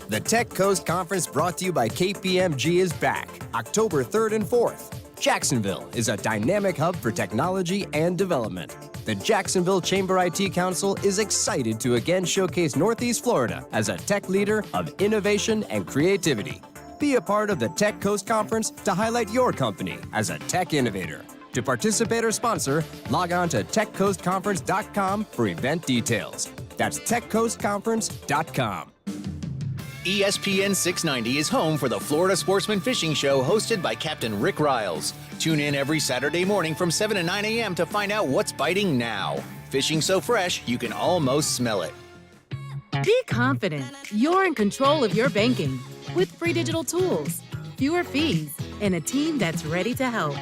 The Tech Coast Conference brought to you by KPMG is back, October 3rd and 4th. Jacksonville is a dynamic hub for technology and development. The Jacksonville Chamber IT Council is excited to again showcase Northeast Florida as a tech leader of innovation and creativity. Be a part of the Tech Coast Conference to highlight your company as a tech innovator. To participate or sponsor, log on to techcoastconference.com for event details. That's techcoastconference.com. ESPN 690 is home for the Florida Sportsman Fishing Show hosted by Captain Rick Riles. Tune in every Saturday morning from 7 to 9 a.m. to find out what's biting now. Fishing so fresh, you can almost smell it. Be confident you're in control of your banking with free digital tools, fewer fees, and a team that's ready to help.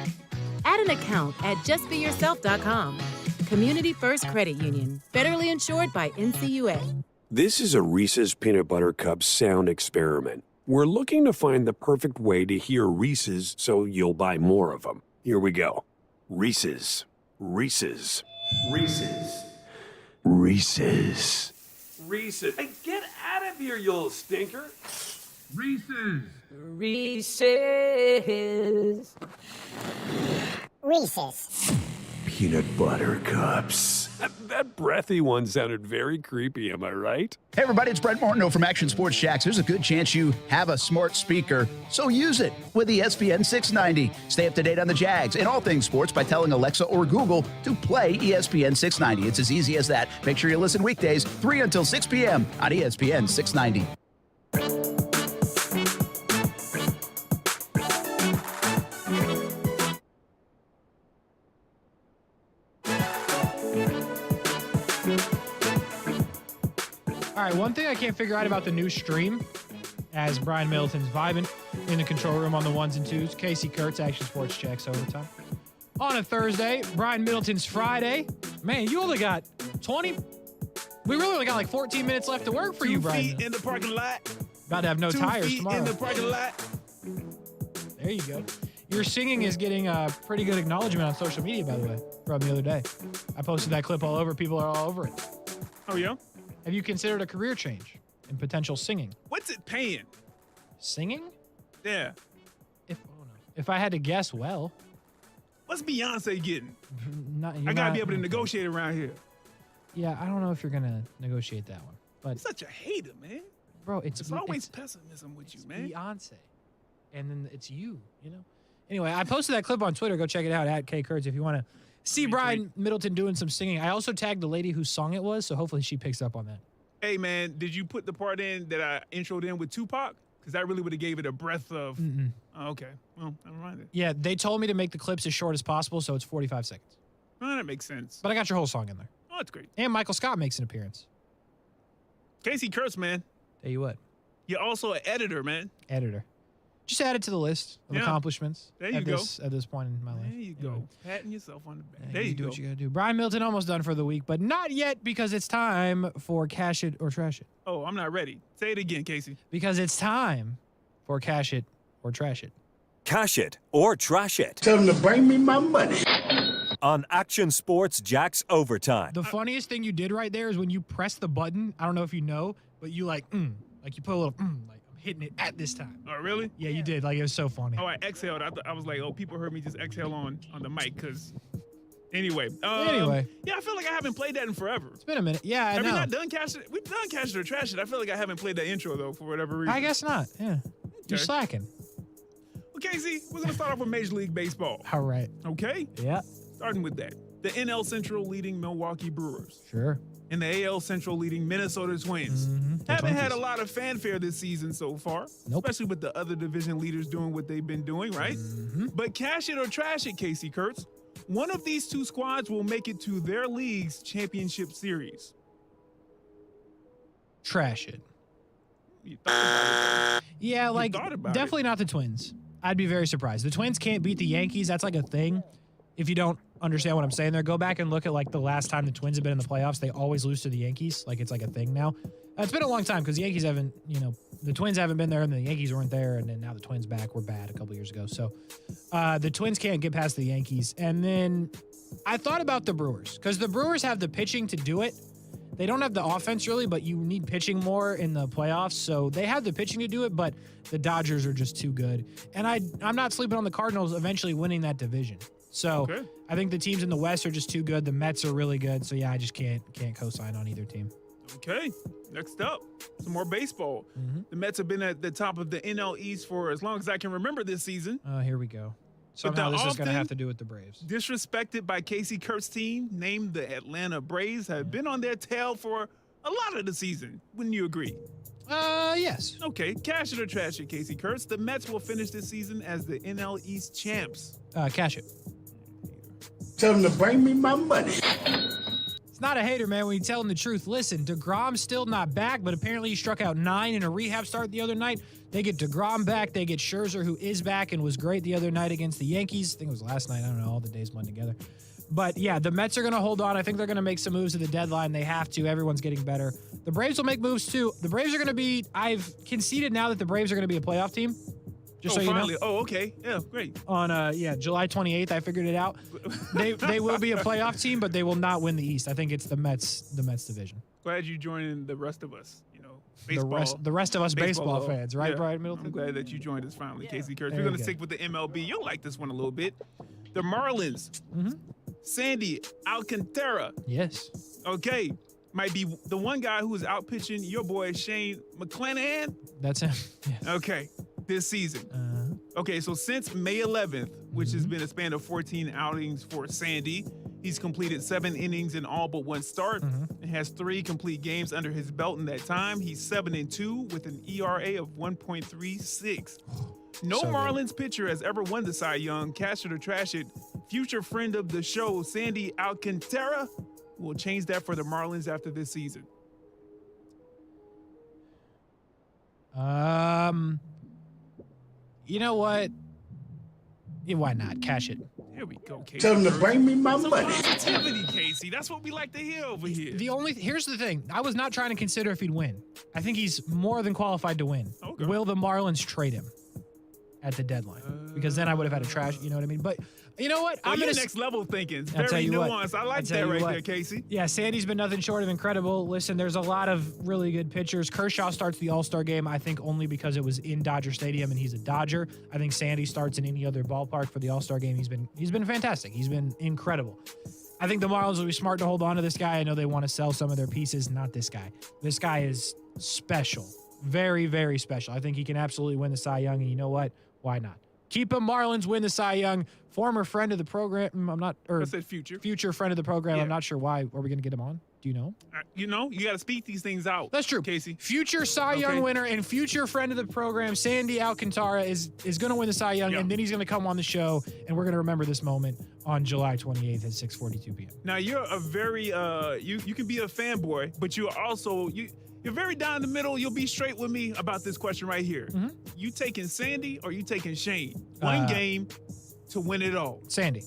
Add an account at justbeyourself.com. Community First Credit Union, federally insured by NCUA. This is a Reese's Peanut Butter Cup sound experiment. We're looking to find the perfect way to hear Reese's so you'll buy more of them. Here we go. Reese's, Reese's, Reese's, Reese's, Reese's. Hey, get out of here, you little stinker. Reese's. Reese's. Reese's. Peanut Butter Cups. That breathy one sounded very creepy, am I right? Hey everybody, it's Brett Martineau from Action Sports Shacks. There's a good chance you have a smart speaker, so use it with ESPN 690. Stay up to date on the Jags and all things sports by telling Alexa or Google to play ESPN 690. It's as easy as that. Make sure you listen weekdays 3 until 6 p.m. on ESPN 690. All right, one thing I can't figure out about the new stream, as Brian Middleton's vibing in the control room on the ones and twos, Casey Kurtz, Action Sports Checks Overtime. On a Thursday, Brian Middleton's Friday. Man, you only got 20. We really only got like 14 minutes left to work for you, Brian. 2 feet in the parking lot. About to have no 2 tires feet tomorrow. in the parking lot. There you go. Your singing is getting a pretty good acknowledgement on social media, by the way, from the other day. I posted that clip all over. People are all over it. Oh, yeah? Have you considered a career change in potential singing? What's it paying? Singing? Yeah. If I had to guess, well. What's Beyonce getting? I gotta be able to negotiate around here. Yeah, I don't know if you're gonna negotiate that one. But You're such a hater, man. bro, it's always pessimism with you, man. Beyonce, and then it's you. Anyway, I posted that clip on Twitter. Go check it out at K Kurtz if you want to see Brian Middleton doing some singing. I also tagged the lady whose song it was, so hopefully she picks up on that. Hey, man, did you put the part in that I introed in with Tupac? Because that really would have gave it a breath of. Oh, okay. Well, never mind it. Yeah, they told me to make the clips as short as possible, so it's 45 seconds. Oh, that makes sense. But I got your whole song in there. Oh, that's great. And Michael Scott makes an appearance. Casey Kurtz, man. Tell you what. You're also an editor, man. Editor. Just add it to the list of accomplishments. There you go. At this point in my life. There you go. Patting yourself on the back. There you do go. what you gotta do. Brian Middleton almost done for the week, but not yet because it's time for Cash It or Trash It. Oh, I'm not ready. Say it again, Casey. Because it's time for Cash It or Trash It. Cash it or trash it. Tell them to bring me my money. On Action Sports Jack's Overtime. The funniest thing you did right there is when you press the button, I don't know if you know, but you like you put a little like I'm hitting it at this time. Oh, really? Yeah, you did. Like, it was so funny. Oh, I exhaled. I was like, oh, people heard me just exhale on the mic because. Anyway. Yeah, I feel like I haven't played that in forever. It's been a minute. Yeah, I Have know. we not done Cash It? We've done Cash It or Trash It. I feel like I haven't played that intro, though, for whatever reason. I guess not. Yeah. You're slacking. Well, Casey, we're going to start off with Major League Baseball. All right. Okay? Yeah. Starting with that. The NL Central leading Milwaukee Brewers. Sure. And the AL Central leading Minnesota Twins. Haven't had a lot of fanfare this season so far. Especially with the other division leaders doing what they've been doing, right? But Cash It or Trash It, Casey Kurtz. One of these two squads will make it to their league's championship series. Trash it. Yeah, like definitely not the Twins. I'd be very surprised. The Twins can't beat the Yankees. That's like a thing. If you don't understand what I'm saying there, go back and look at like the last time the Twins have been in the playoffs. They always lose to the Yankees. Like it's like a thing now. It's been a long time because the Yankees haven't, the Twins haven't been there and the Yankees weren't there. And then now the Twins back were bad a couple years ago. So the Twins can't get past the Yankees. And then I thought about the Brewers because the Brewers have the pitching to do it. They don't have the offense really, but you need pitching more in the playoffs. So they have the pitching to do it, but the Dodgers are just too good. And I'm not sleeping on the Cardinals eventually winning that division. So I think the teams in the West are just too good. The Mets are really good. So yeah, I just can't co-sign on either team. Okay, next up, some more baseball. The Mets have been at the top of the NL East for as long as I can remember this season. Here we go. Somehow this is going to have to do with the Braves. Disrespected by Casey Kurtz's team, named the Atlanta Braves, have been on their tail for a lot of the season. Wouldn't you agree? Yes. Okay, cash it or trash it, Casey Kurtz. The Mets will finish this season as the NL East champs. Cash it. Tell them to bring me my money. It's not a hater, man, when you tell him the truth. Listen, DeGrom's still not back, but apparently he struck out 9 in a rehab start the other night. They get DeGrom back. They get Scherzer, who is back and was great the other night against the Yankees. I think it was last night. I don't know. All the days blend together. But, yeah, the Mets are going to hold on. I think they're going to make some moves at the deadline. They have to. Everyone's getting better. The Braves will make moves, too. The Braves are going to be – I've conceded now that the Braves are going to be a playoff team. Just so finally. You know. Oh, okay. Yeah, great. On July 28th, I figured it out. They will be a playoff team, but they will not win the East. I think it's the Mets division. Glad you joined the rest of us, baseball. The rest of us baseball fans, right, Brian Middleton? I'm glad that you joined us finally, Casey Kurtz. There We're going to you go. stick with the MLB. You'll like this one a little bit. The Marlins. Sandy Alcantara. Yes. Okay. Might be the one guy who is out pitching your boy Shane McClanahan. That's him. Yes. Okay. This season. Okay, so since May 11th, which has been a span of 14 outings for Sandy, he's completed 7 innings in all but 1 start and has 3 complete games under his belt in that time. He's 7-2 with an ERA of 1.36. No Marlins pitcher has ever won the Cy Young. Cash it or trash it. Future friend of the show, Sandy Alcantara, will change that for the Marlins after this season. You know what? Yeah, why not? Cash it. Here we go, Casey. Tell them to bring me my Some money. positivity, Casey. That's what we like to hear over here. Here's the thing. I was not trying to consider if he'd win. I think he's more than qualified to win. Okay. Will the Marlins trade him at the deadline? Because then I would have had to trash. You know what I mean? But you know what? I'm next level thinking. It's I'll tell very you what. nuanced. I like I'll tell that you right what. there, Casey. Yeah, Sandy's been nothing short of incredible. Listen, there's a lot of really good pitchers. Kershaw starts the All-Star game, I think, only because it was in Dodger Stadium and he's a Dodger. I think Sandy starts in any other ballpark for the All-Star game. He's been fantastic. He's been incredible. I think the Marlins will be smart to hold on to this guy. I know they want to sell some of their pieces. Not this guy. This guy is special. Very, very special. I think he can absolutely win the Cy Young, and you know what? Why not? Keep him. Marlins win the Cy Young. Former friend of the program. I said future. Future friend of the program. Yeah. I'm not sure why. Are we going to get him on? Do you know? You got to speak these things out. That's true, Casey. Future Cy Young winner and future friend of the program, Sandy Alcantara, is going to win the Cy Young, and then he's going to come on the show, and we're going to remember this moment on July 28th at 6:42 p.m. Now, you're a very, you can be a fanboy, but you're also, you're very down the middle. You'll be straight with me about this question right here. You taking Sandy or you taking Shane? One game to win it all. Sandy.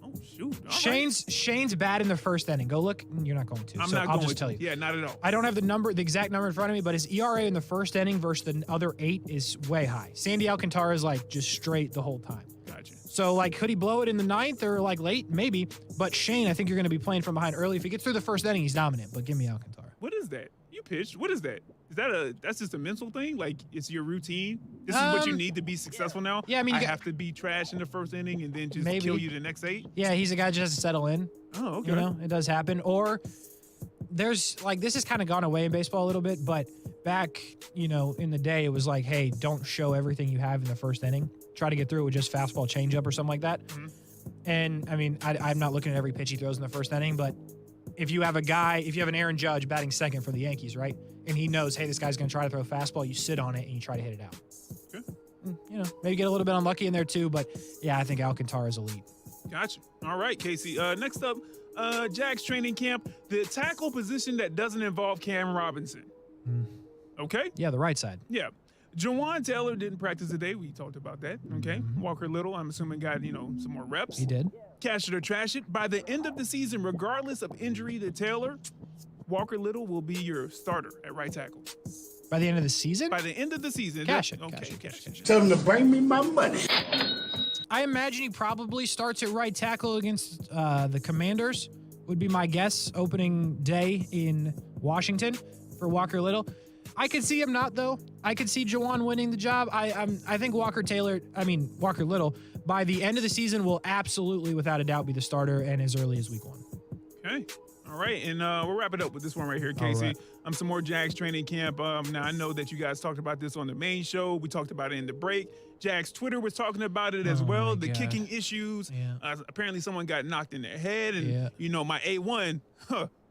Oh, shoot. All Shane's bad in the first inning. Go look. You're not going to. I'm so not I'll going just tell you. Yeah, not at all. I don't have the exact number in front of me, but his ERA in the first inning versus the other 8 is way high. Sandy Alcantara is like just straight the whole time. Gotcha. So like, could he blow it in the 9th or like late? Maybe. But Shane, I think you're going to be playing from behind early. If he gets through the first inning, he's dominant. But give me Alcantara. What is that? You pitched. What is that? That's just a mental thing? Like, it's your routine? This is what you need to be successful now? Yeah, I mean, I have to be trash in the first inning and then just kill you the next 8? Yeah, he's a guy who just has to settle in. Oh, okay. You know, it does happen. Or there's like, this has kind of gone away in baseball a little bit, but back, in the day, it was like, hey, don't show everything you have in the first inning. Try to get through it with just fastball changeup or something like that. And I mean, I'm not looking at every pitch he throws in the first inning, but if you have an Aaron Judge batting second for the Yankees, right? And he knows, hey, this guy's going to try to throw a fastball, you sit on it and you try to hit it out. Okay. Maybe get a little bit unlucky in there too, but yeah, I think Alcantara is elite. Gotcha. All right, Casey. Next up, Jags Training Camp, the tackle position that doesn't involve Cam Robinson. Okay? Yeah, the right side. Yeah. Jawan Taylor didn't practice today. We talked about that. Okay. Walker Little, I'm assuming, got, some more reps. He did. Cash it or trash it. By the end of the season, regardless of injury to Taylor, Walker Little will be your starter at right tackle. By the end of the season? By the end of the season. Cash it. Okay, cash it. Tell them to bring me my money. I imagine he probably starts at right tackle against the Commanders. would be my guess, opening day in Washington for Walker Little. I could see him not, though. I could see Juwan winning the job. I think Walker Little, by the end of the season, will absolutely, without a doubt, be the starter and as early as week 1. Okay. All right, and we'll wrap it up with this one right here, Casey. Right. Some more Jags training camp. Now, I know that you guys talked about this on the main show. We talked about it in the break. Jags Twitter was talking about it as well, the kicking issues. Yeah. Apparently, someone got knocked in their head, and, my A1,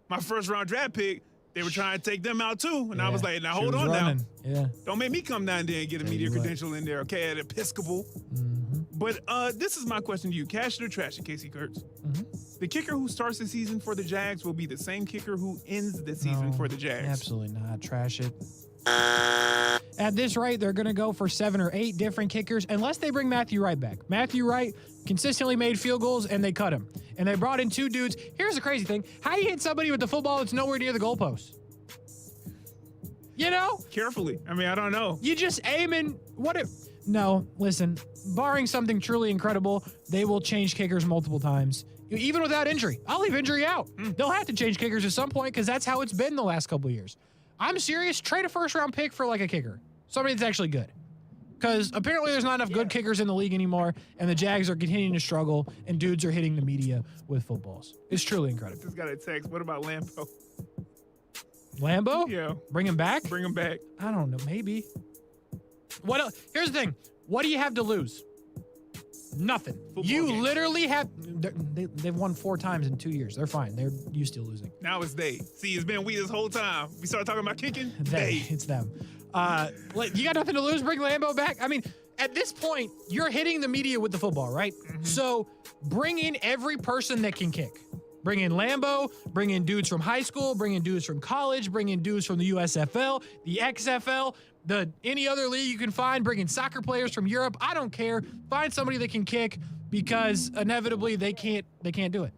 my first-round draft pick, they were trying to take them out, too. And I was like, now, hold on now. Yeah. Don't make me come down there and get a media credential in there, okay, at Episcopal. But this is my question to you. Cash it or trash it, Casey Kurtz. The kicker who starts the season for the Jags will be the same kicker who ends the season for the Jags. Absolutely not. Trash it. At this rate, they're going to go for 7 or 8 different kickers unless they bring Matthew Wright back. Matthew Wright consistently made field goals, and they cut him. And they brought in 2 dudes. Here's the crazy thing. How do you hit somebody with the football that's nowhere near the goalpost? You know? Carefully. I mean, I don't know. You just aim and what if... No, listen. Barring something truly incredible, they will change kickers multiple times. Even without injury. I'll leave injury out. They'll have to change kickers at some point because that's how it's been the last couple of years. I'm serious. Trade a first-round pick for, like, a kicker. Somebody that's actually good. Because apparently there's not enough good kickers in the league anymore, and the Jags are continuing to struggle, and dudes are hitting the media with footballs. It's truly incredible. Just got a text. What about Lambo? Lambo? Yeah. Bring him back? Bring him back. I don't know. Maybe. What else? Here's the thing. What do you have to lose? Nothing. You literally have... They've won 4 times in 2 years. They're fine. They're used to losing. Now it's they. See, it's been we this whole time. We started talking about kicking. They. It's them. You got nothing to lose. Bring Lambo back. I mean, at this point, you're hitting the media with the football, right? So bring in every person that can kick. Bring in Lambo, bring in dudes from high school, bring in dudes from college, bring in dudes from the USFL, the XFL, any other league you can find, bring in soccer players from Europe. I don't care. Find somebody that can kick because inevitably they can't do it.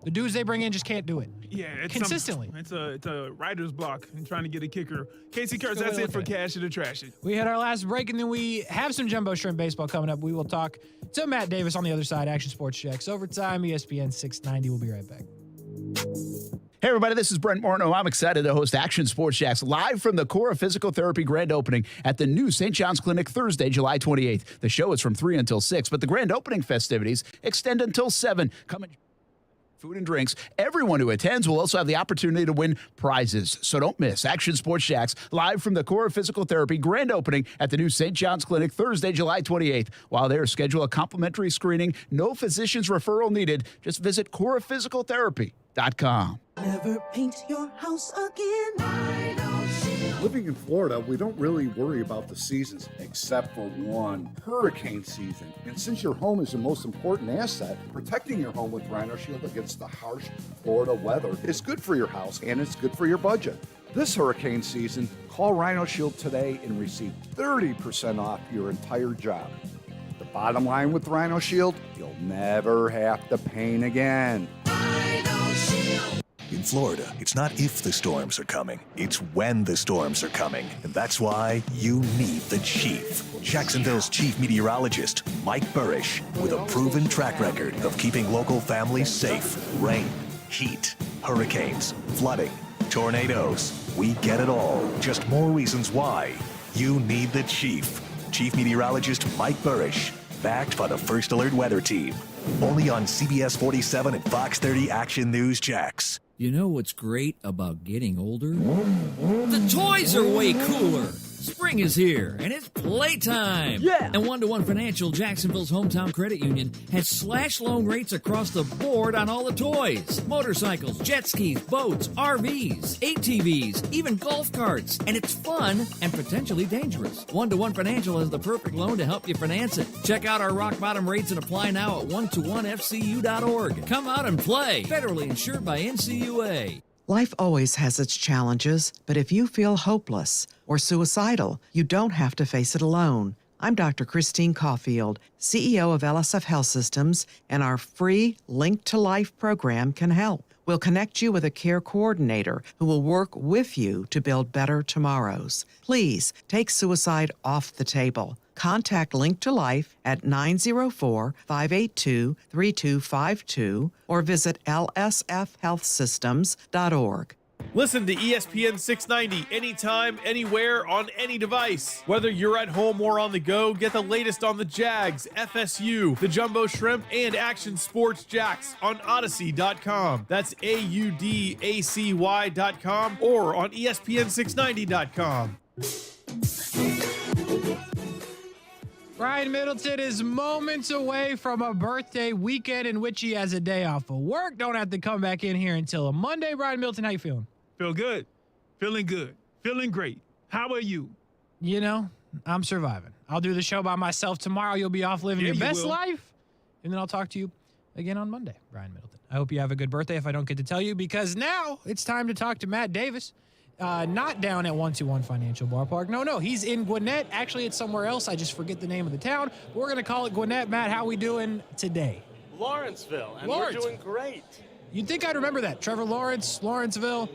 The dudes they bring in just can't do it. Yeah, it's consistently. It's a writer's block and trying to get a kicker. Casey Kurtz, that's it for Cash It or Trash It. We had our last break, and then we have some Jumbo Shrimp baseball coming up. We will talk to Matt Davis on the other side. Action Sports Jacks Overtime, ESPN 690. We'll be right back. Hey, everybody, this is Brent Morno. I'm excited to host Action Sports Jacks live from the Cora Physical Therapy grand opening at the new St. John's Clinic Thursday, July 28th. The show is from 3 until 6, but the grand opening festivities extend until 7. Come and food and drinks. Everyone who attends will also have the opportunity to win prizes. So don't miss Action Sports Jacks live from the Cora Physical Therapy grand opening at the new St. John's Clinic Thursday, July 28th. While there, schedule a complimentary screening. No physician's referral needed. Just visit CoraPhysicalTherapy.com. Never paint your house again. Living in Florida, we don't really worry about the seasons, except for one, hurricane season. And since your home is the most important asset, protecting your home with Rhino Shield against the harsh Florida weather is good for your house and it's good for your budget. This hurricane season, call Rhino Shield today and receive 30% off your entire job. The bottom line with Rhino Shield, you'll never have to paint again. Rhino Shield. In Florida, it's not if the storms are coming, it's when the storms are coming. And that's why you need the Chief. Jacksonville's chief meteorologist, Mike Burrish, with a proven track record of keeping local families safe. Rain, heat, hurricanes, flooding, tornadoes. We get it all. Just more reasons why you need the Chief. Chief Meteorologist Mike Burrish, backed by the First Alert Weather Team. Only on CBS 47 and Fox 30 Action News Jacks. You know what's great about getting older? The toys are way cooler. Spring is here, and it's playtime. Yeah! And One-to-One Financial, Jacksonville's hometown credit union, has slash loan rates across the board on all the toys. Motorcycles, jet skis, boats, RVs, ATVs, even golf carts. And it's fun and potentially dangerous. One-to-One Financial has the perfect loan to help you finance it. Check out our rock bottom rates and apply now at one-to-onefcu.org. Come out and play. Federally insured by NCUA. Life always has its challenges, but if you feel hopeless or suicidal, you don't have to face it alone. I'm Dr. Christine Caulfield, CEO of LSF Health Systems, and our free Link to Life program can help. We'll connect you with a care coordinator who will work with you to build better tomorrows. Please take suicide off the table. Contact Link to Life at 904-582-3252 or visit lsfhealthsystems.org. Listen to ESPN 690 anytime, anywhere, on any device. Whether you're at home or on the go, get the latest on the Jags, FSU, the Jumbo Shrimp, and Action Sports Jacks on Odyssey.com. That's AUDACY.com or on ESPN690.com. Brian Middleton is moments away from a birthday weekend in which he has a day off of work. Don't have to come back in here until a Monday. Brian Middleton, how you feeling? Feel good. Feeling good. Feeling great. How are you? You know, I'm surviving. I'll do the show by myself tomorrow. You'll be off living your best life. And then I'll talk to you again on Monday, Brian Middleton. I hope you have a good birthday if I don't get to tell you, because now it's time to talk to Matt Davis. Not down at 121 Financial Ballpark. No, he's in Gwinnett. Actually, it's somewhere else. I just forget the name of the town. But we're going to call it Gwinnett. Matt, how we doing today? Lawrenceville, and we're doing great. You'd think I'd remember that. Trevor Lawrence, Lawrenceville.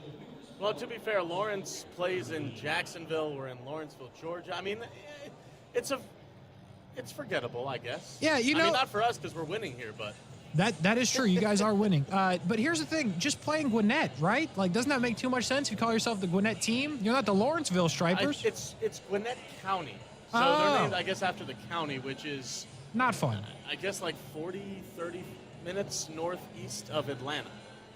Well, to be fair, Lawrence plays in Jacksonville. We're in Lawrenceville, Georgia. I mean, it's forgettable, I guess. Yeah, you know. I mean, not for us because we're winning here, but. That is true. You guys are winning. But here's the thing. Just playing Gwinnett, right? Like, doesn't that make too much sense if you call yourself the Gwinnett team? You're not the Lawrenceville Stripers. It's Gwinnett County. So they're named, I guess, after the county, which is. Not fun. I guess like 30 minutes northeast of Atlanta.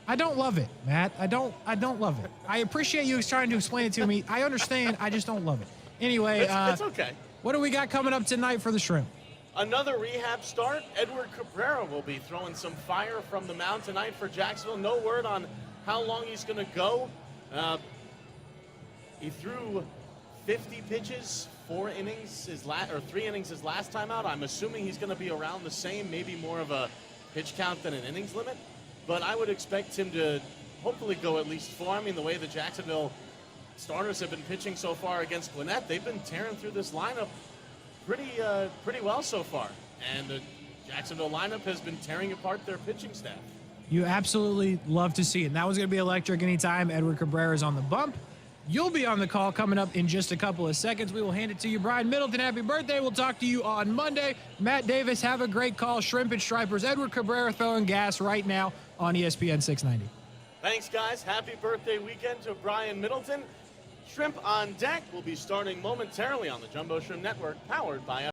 I don't love it, Matt. I don't love it. I appreciate you trying to explain it to me. I understand. I just don't love it. Anyway. It's okay. What do we got coming up tonight for the Shrimp? Another rehab start. Edward Cabrera will be throwing some fire from the mound tonight for Jacksonville. No word on how long he's going to go. He threw 50 pitches, 3 innings his last time out. I'm assuming he's going to be around the same, maybe more of a pitch count than an innings limit. But I would expect him to hopefully go at least 4. I mean, the way the Jacksonville starters have been pitching so far against Gwinnett, they've been tearing through this lineup pretty well so far. And the Jacksonville lineup has been tearing apart their pitching staff. You absolutely love to see it. And that was going to be electric anytime Edward Cabrera is on the bump. You'll be on the call coming up in just a couple of seconds. We will hand it to you. Brian Middleton, happy birthday. We'll talk to you on Monday. Matt Davis, have a great call. Shrimp and Stripers. Edward Cabrera throwing gas right now on ESPN 690. Thanks, guys. Happy birthday weekend to Brian Middleton. Shrimp on Deck will be starting momentarily on the Jumbo Shrimp Network, powered by